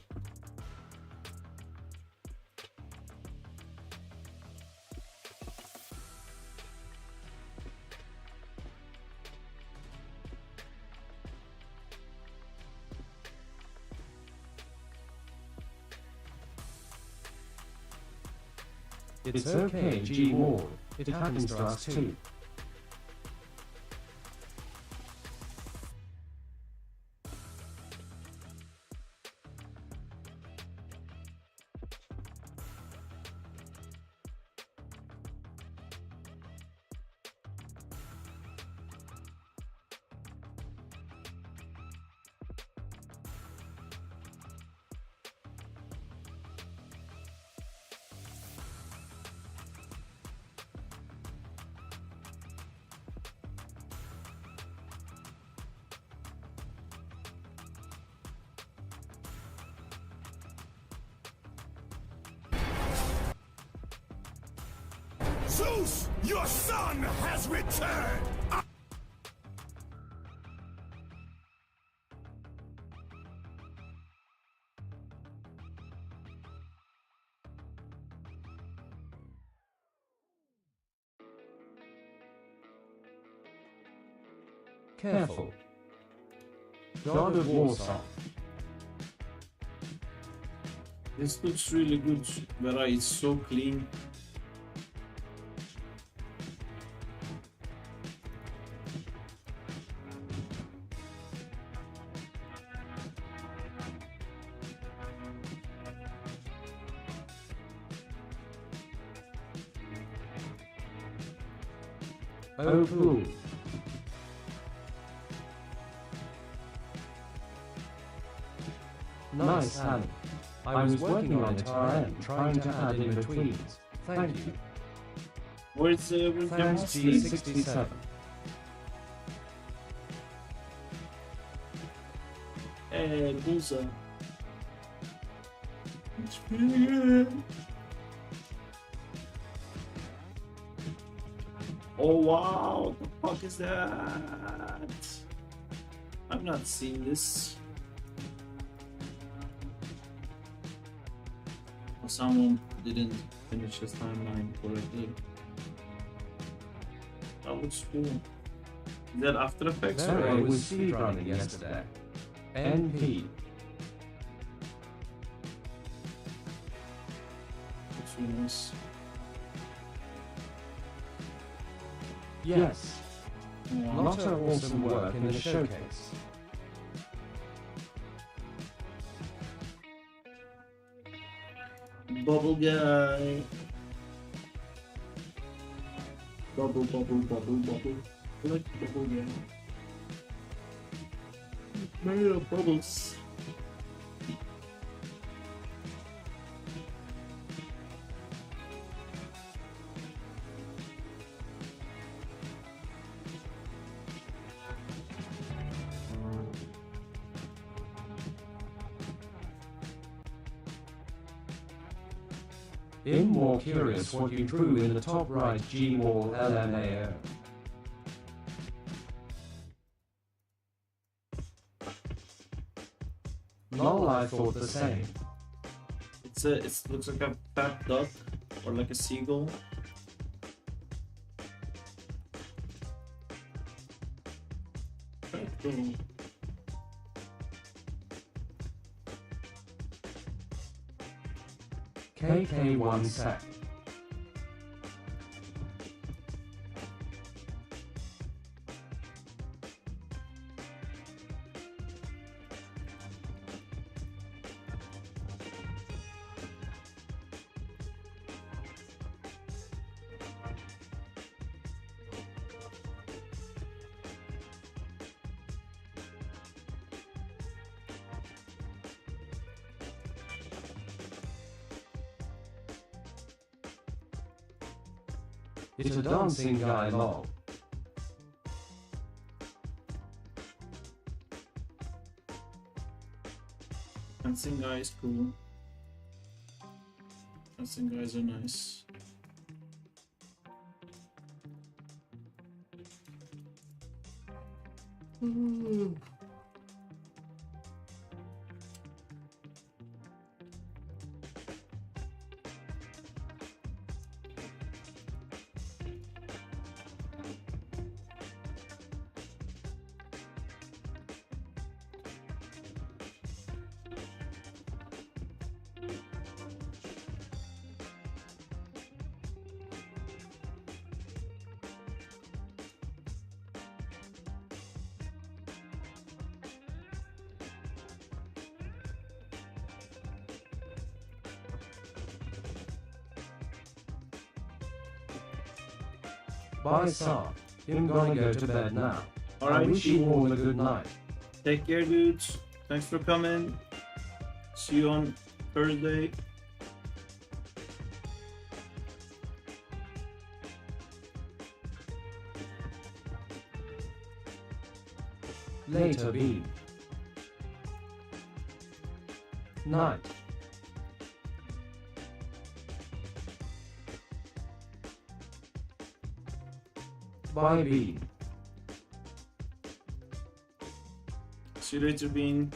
It's okay, G Ward. It happens to us too. Zeus, your son has returned! Careful. God of Warsaw. This looks really good, Vera. It's so clean. Oh, cool. Nice, Annie. I was working on it RM, trying to add in-betweens. Thank you. Where's Thanks, G67. Hey, Bullseye. It's pretty good. Oh wow, what the fuck is that? I've not seen this. Or someone didn't finish his timeline correctly. That looks cool. Is that After Effects? Vero was speedrunning yesterday. NP. Looks really nice. Yes. Yeah. Lot of awesome work in the showcase. Bubble guy. Bubble, bubble, bubble, bubble. I like the bubble guy. Made of bubbles. I'm more curious what you drew in the top right G-Wall LMAO. Lol, I thought the same. It looks like a fat duck or like a seagull. Very cool. KK1 sec. It's a dancing guy, lol. Dancing guy is cool. Dancing guys are nice. Bye, Sarp. I'm gonna go to bed now. I Alright, wish you all a good night. take care, dudes. Thanks for coming. See you on Thursday. Later, Bean. Night. Bye, Bean. See you later, Bean.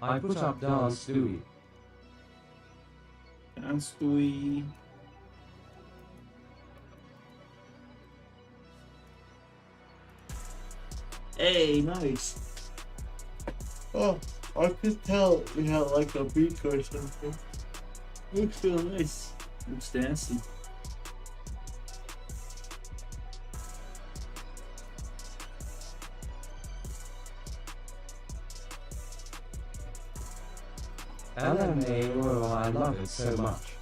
I put up Dance Dewey. And Stewie. Hey, nice. Oh, I could tell we had like a beat or something. Looks real nice. Looks dancey. LMA, oh, I love it so much.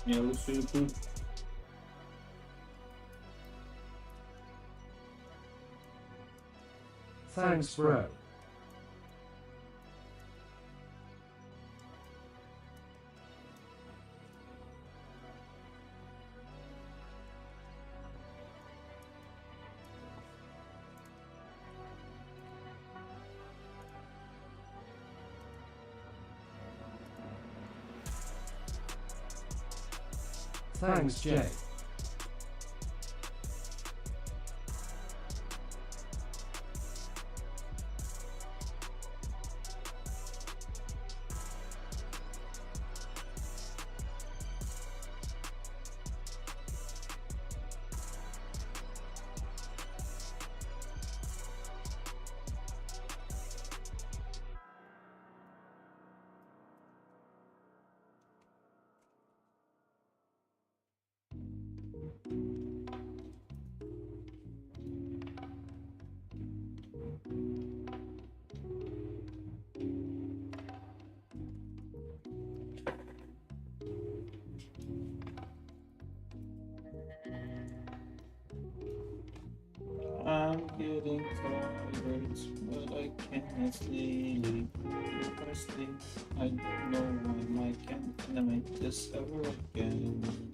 Yeah, looks really cool. Thanks, bro. Thanks, Jay. I'm getting tired, but I can't sleep. If I sleep, I know I might can't animate this ever again.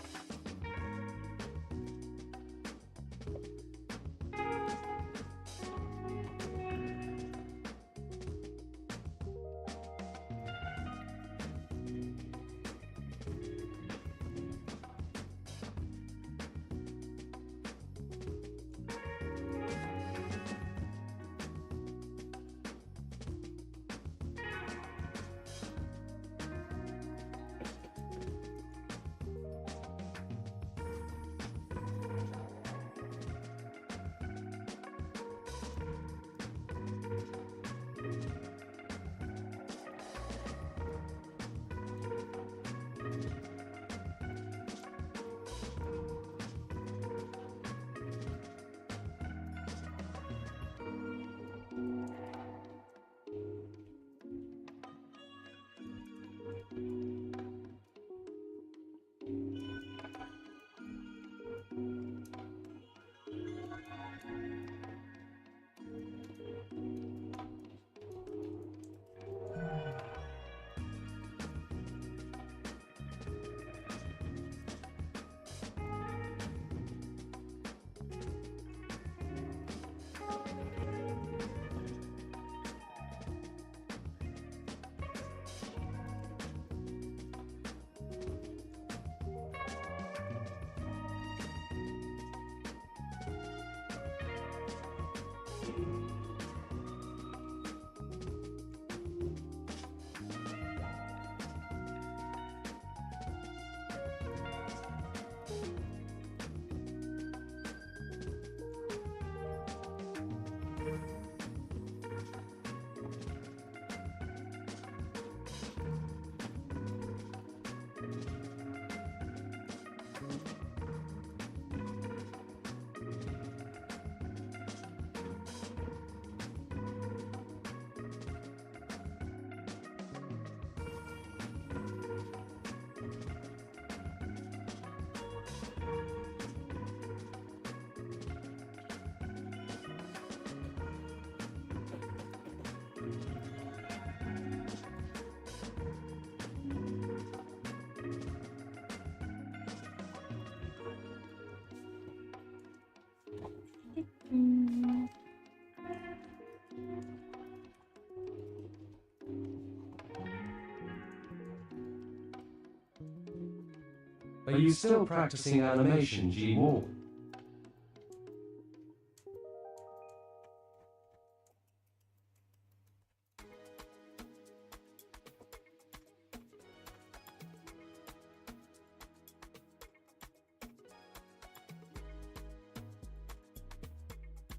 Are you still practicing animation, G Wall?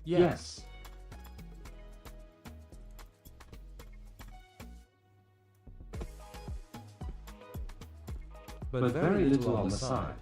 Yes. But very little on the side.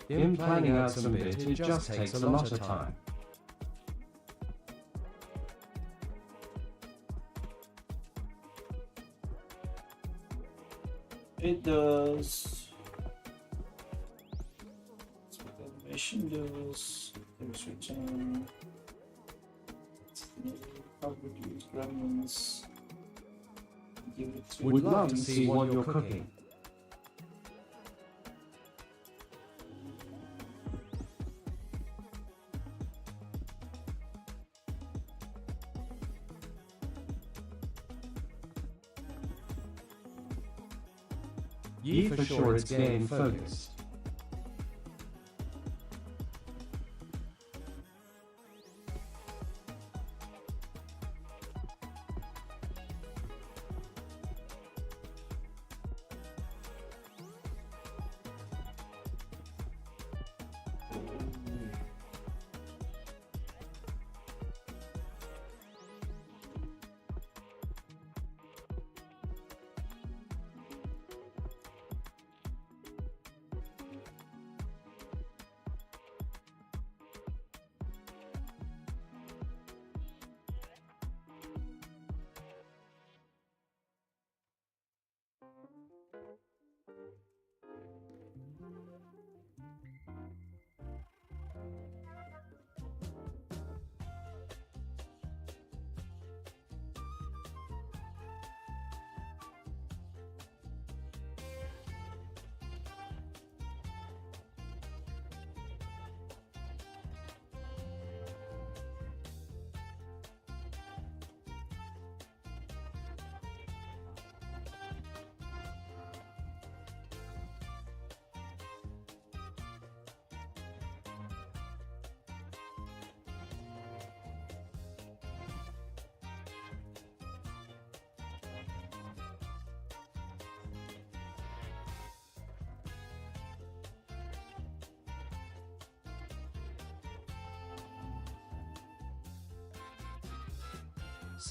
In planning out some bit, it just takes a lot of time. It does. That's what the animation does. There's return. Probably gremlins. Give it to Would love to see what you're cooking. Ye for sure it's game focused.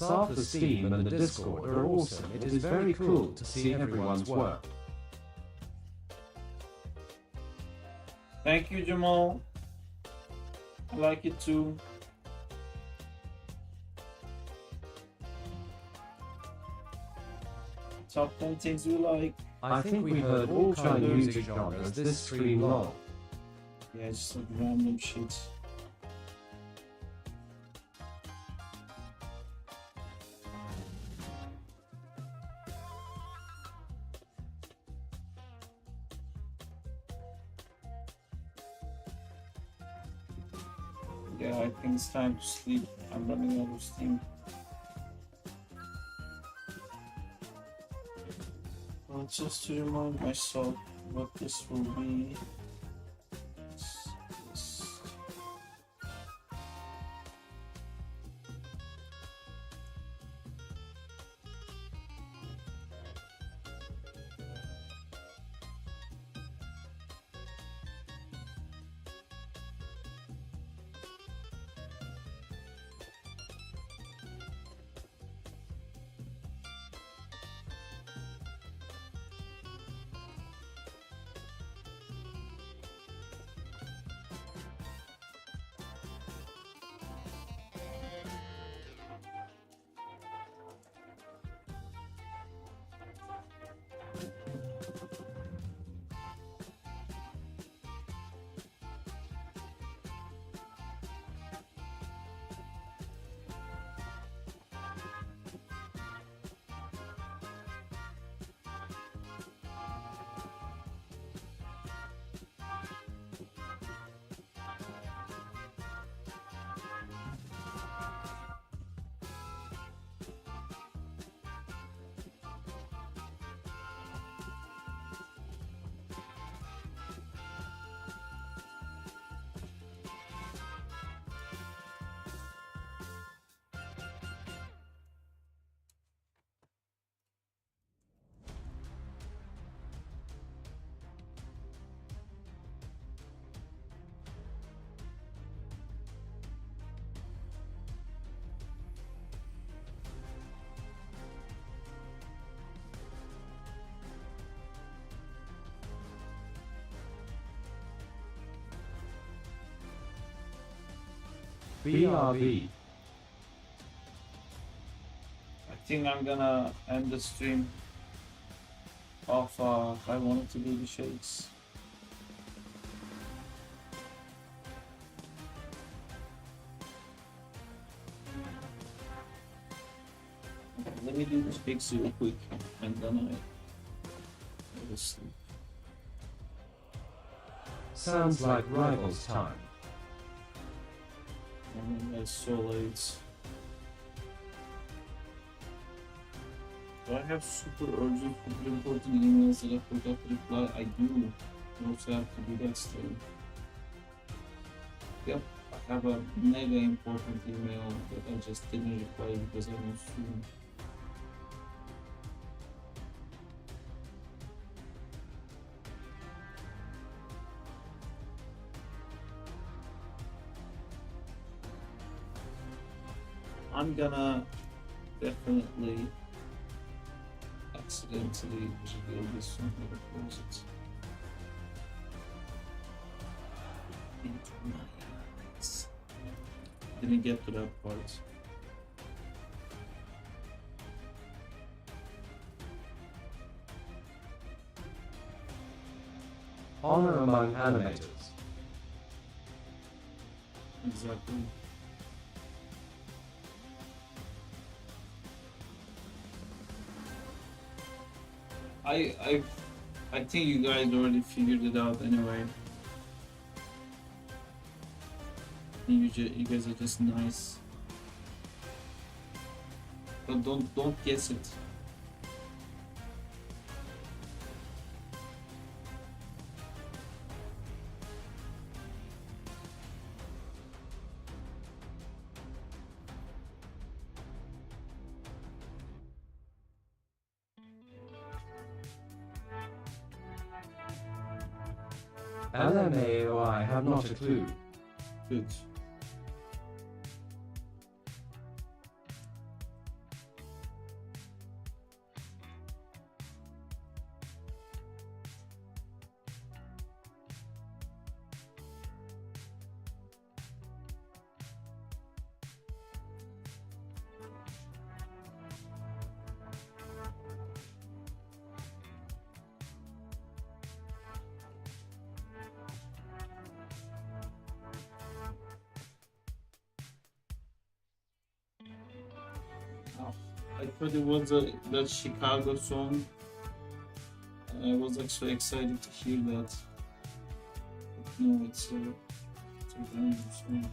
Sarp, the Steam and the Discord are awesome. It is very cool to see everyone's work. Thank you, Jamal. I like it too. Top 10 things you like. I think we heard all kind of music genres this stream long. Yeah, just like random shit. Yeah, I think it's time to sleep. I'm running out of steam. Well, just to remind myself what this will be. This. BRB. I think I'm gonna end the stream. Oh fuck, I wanted to do the shakes. Let me do the shakes real quick and then I will sleep. Sounds like rivals time. Oh, it's so late. Do I have super urgent, super important emails that I forgot to reply? I do. I also have to do that still. Yep, I have a mega important email that I just didn't reply because I was soon. I'm gonna definitely accidentally reveal this one in the closet. Into my eyes. Didn't get to that part. Honor among animators. Exactly. I think you guys already figured it out anyway. You guys are just nice. But don't guess it. LMA or I have not a clue. Good. I thought it was that Chicago song. I was actually excited to hear that. But no, it's a random song.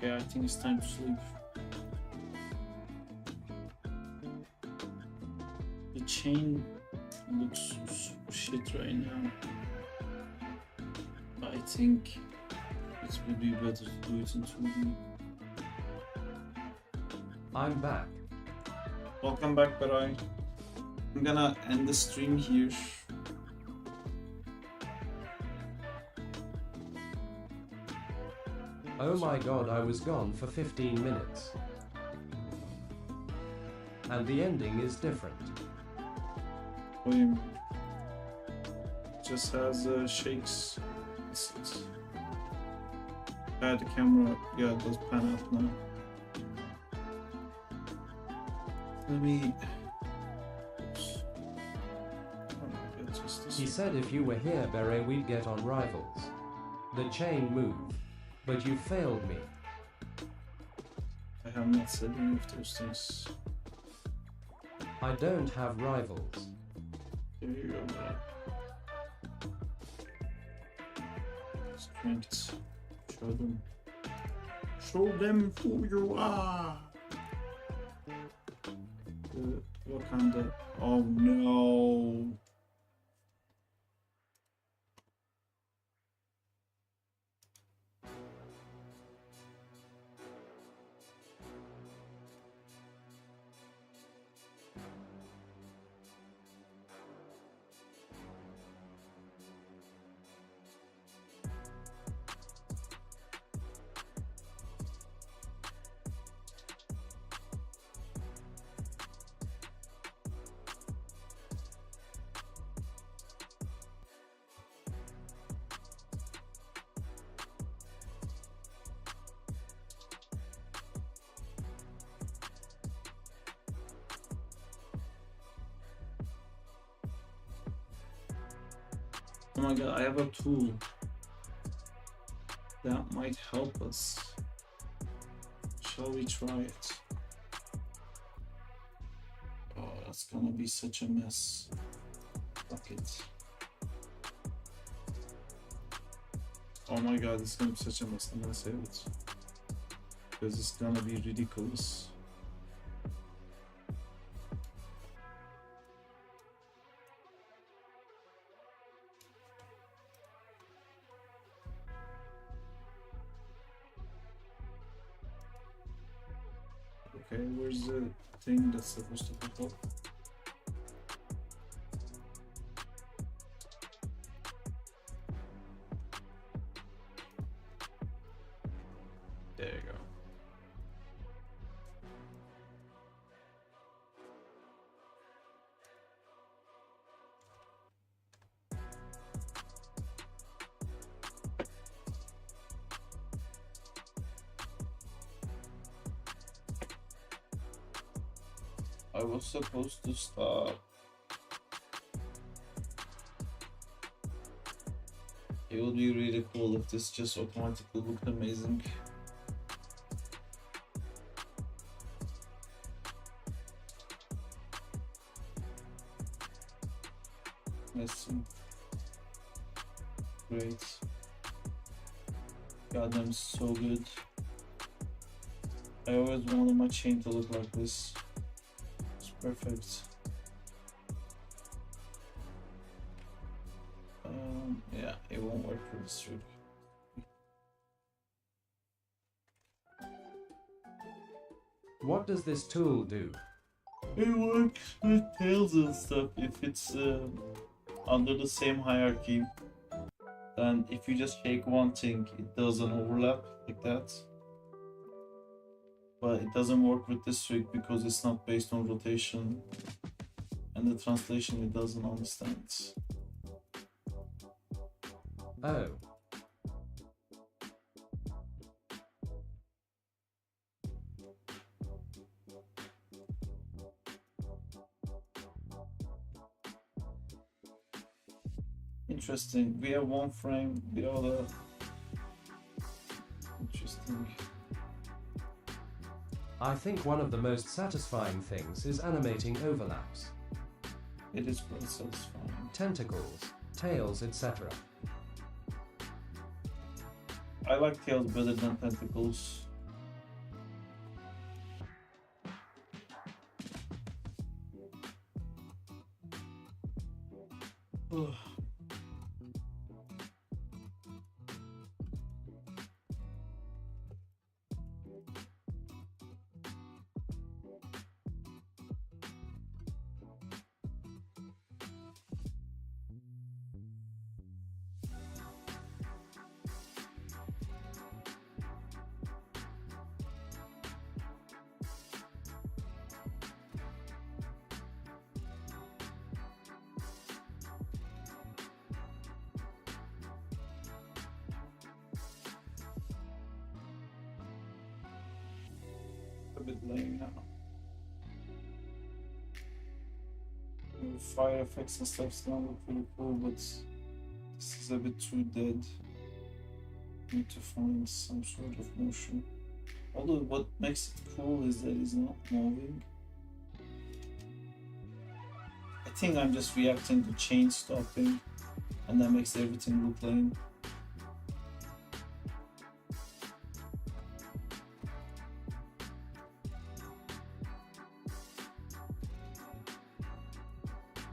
Okay, I think it's time to sleep. The chain looks super shit right now. I think it would be better to do it in 2D. I'm back. Welcome back, Barai. I'm gonna end the stream here. Oh my god, I was gone for 15 minutes. And the ending is different. What do you mean? Just has shakes. It's the camera, yeah, it does pan up now. Let me. Oops. Oh my God, just this. He said if you were here, Beret, we'd get on Rivals. The chain moved. But you failed me. I have not said any of those things. I don't have rivals. There you go, man. Strength. Show them. Show them who you are. Wakanda. Oh no. Oh my god, I have a tool that might help us. Shall we try it? Oh, that's gonna be such a mess. Fuck it. Oh my god, it's gonna be such a mess. I'm gonna save it. Because it's gonna be ridiculous. Okay, where's the thing that's supposed to pop up? There you go. I was supposed to stop. It would be really cool if this just automatically looked amazing. Let's see. Great. Goddamn, so good. I always wanted my chain to look like this. Perfect. Yeah, it won't work for this trick. What does this tool do? It works with tails and stuff if it's under the same hierarchy. Then if you just shake one thing, it doesn't overlap like that. But it doesn't work with this trick because it's not based on rotation, and the translation it doesn't understand. Oh. Interesting. We have one frame, the other. Interesting. I think one of the most satisfying things is animating overlaps. It is quite satisfying. Tentacles, tails, etc. I like tails better than tentacles. a bit lame now. The fire effects and stuff's gonna look pretty cool, but this is a bit too dead. Need to find some sort of motion. Although what makes it cool is that it's not moving. I think I'm just reacting to chain stopping, and that makes everything look lame.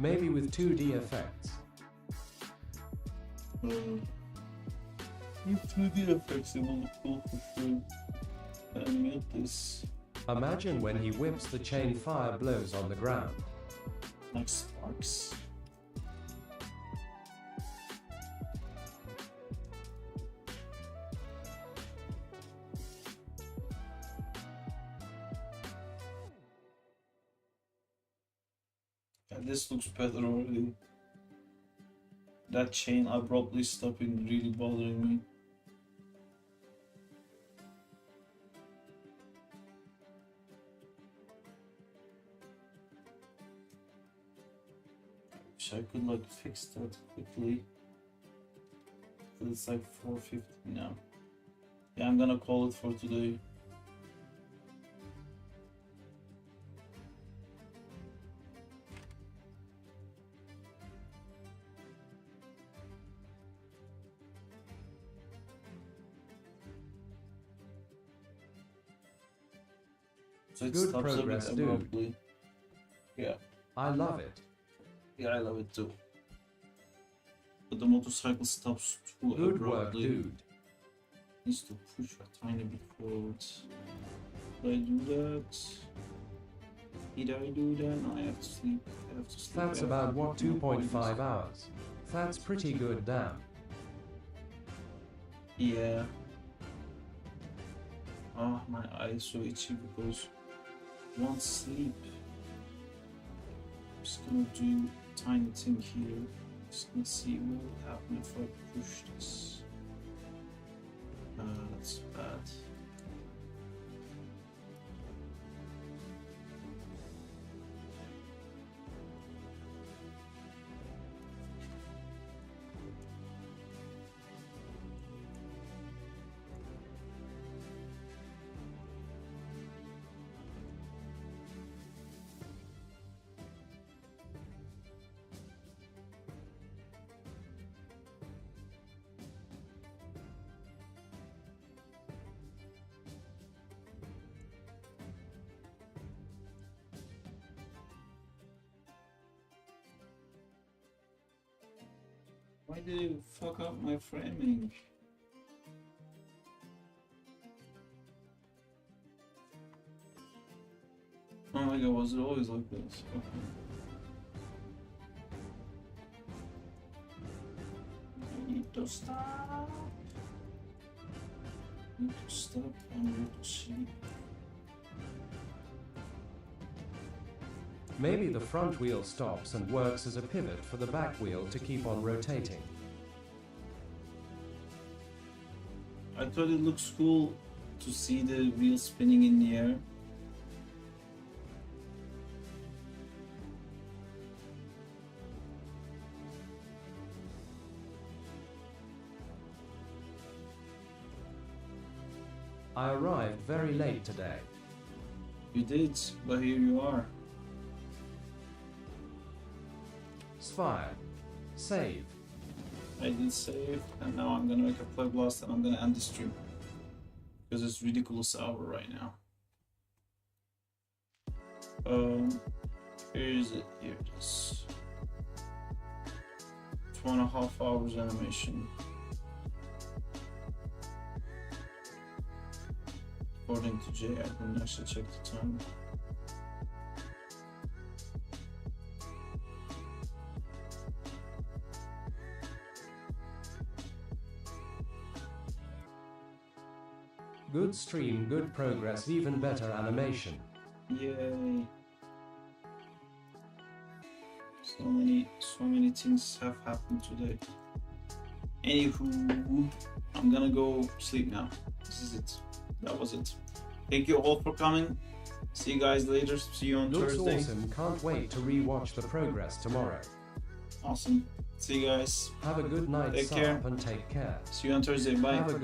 Maybe with 2D effects. With 2D effects, it will look cool for sure. Animate this Imagine when he whips the chain fire blows on the ground. like sparks. Yeah, this looks better already. That chain abruptly stopping really bothering me. Wish I could like fix that quickly. It's like 4:50 now. Yeah, I'm gonna call it for today. So it Good stops progress, a bit dude. abruptly. Yeah. I love it. Yeah, I love it too. But the motorcycle stops too Good work, abruptly. dude. Needs to push a tiny bit forward. Did I do that? Did I do that? No, I have to sleep. I have to sleep. That's I have about to what, do my 2.5 points. hours? That's pretty good, damn. Yeah. Oh, my eyes so itchy because I want sleep. I'm just gonna do a tiny thing here. Just gonna see what will happen if I push this. That's bad. Why did you fuck up my framing? Oh my god, was it always like this? Okay. I need to stop. I need to stop. I need to sleep. Maybe the front wheel stops and works as a pivot for the back wheel to keep on rotating. I thought it looks cool to see the wheel spinning in the air. I arrived very late today. You did, but here you are. Spire. Save. I did save, and now I'm gonna make a play blast and I'm gonna end the stream. Because it's ridiculous hour right now. Here is it. Here it is. 2.5 hours animation. According to Jay, I didn't actually check the time. Good stream, good progress, even better animation. Yay! So many things have happened today. Anywho, I'm gonna go sleep now. This is it. That was it. Thank you all for coming. See you guys later. See you on Looks Thursday. awesome, can't wait to rewatch the progress tomorrow. Awesome. See you guys. Have a good night, Take care. Sarp, and take care. See you on Thursday. Bye. Have a good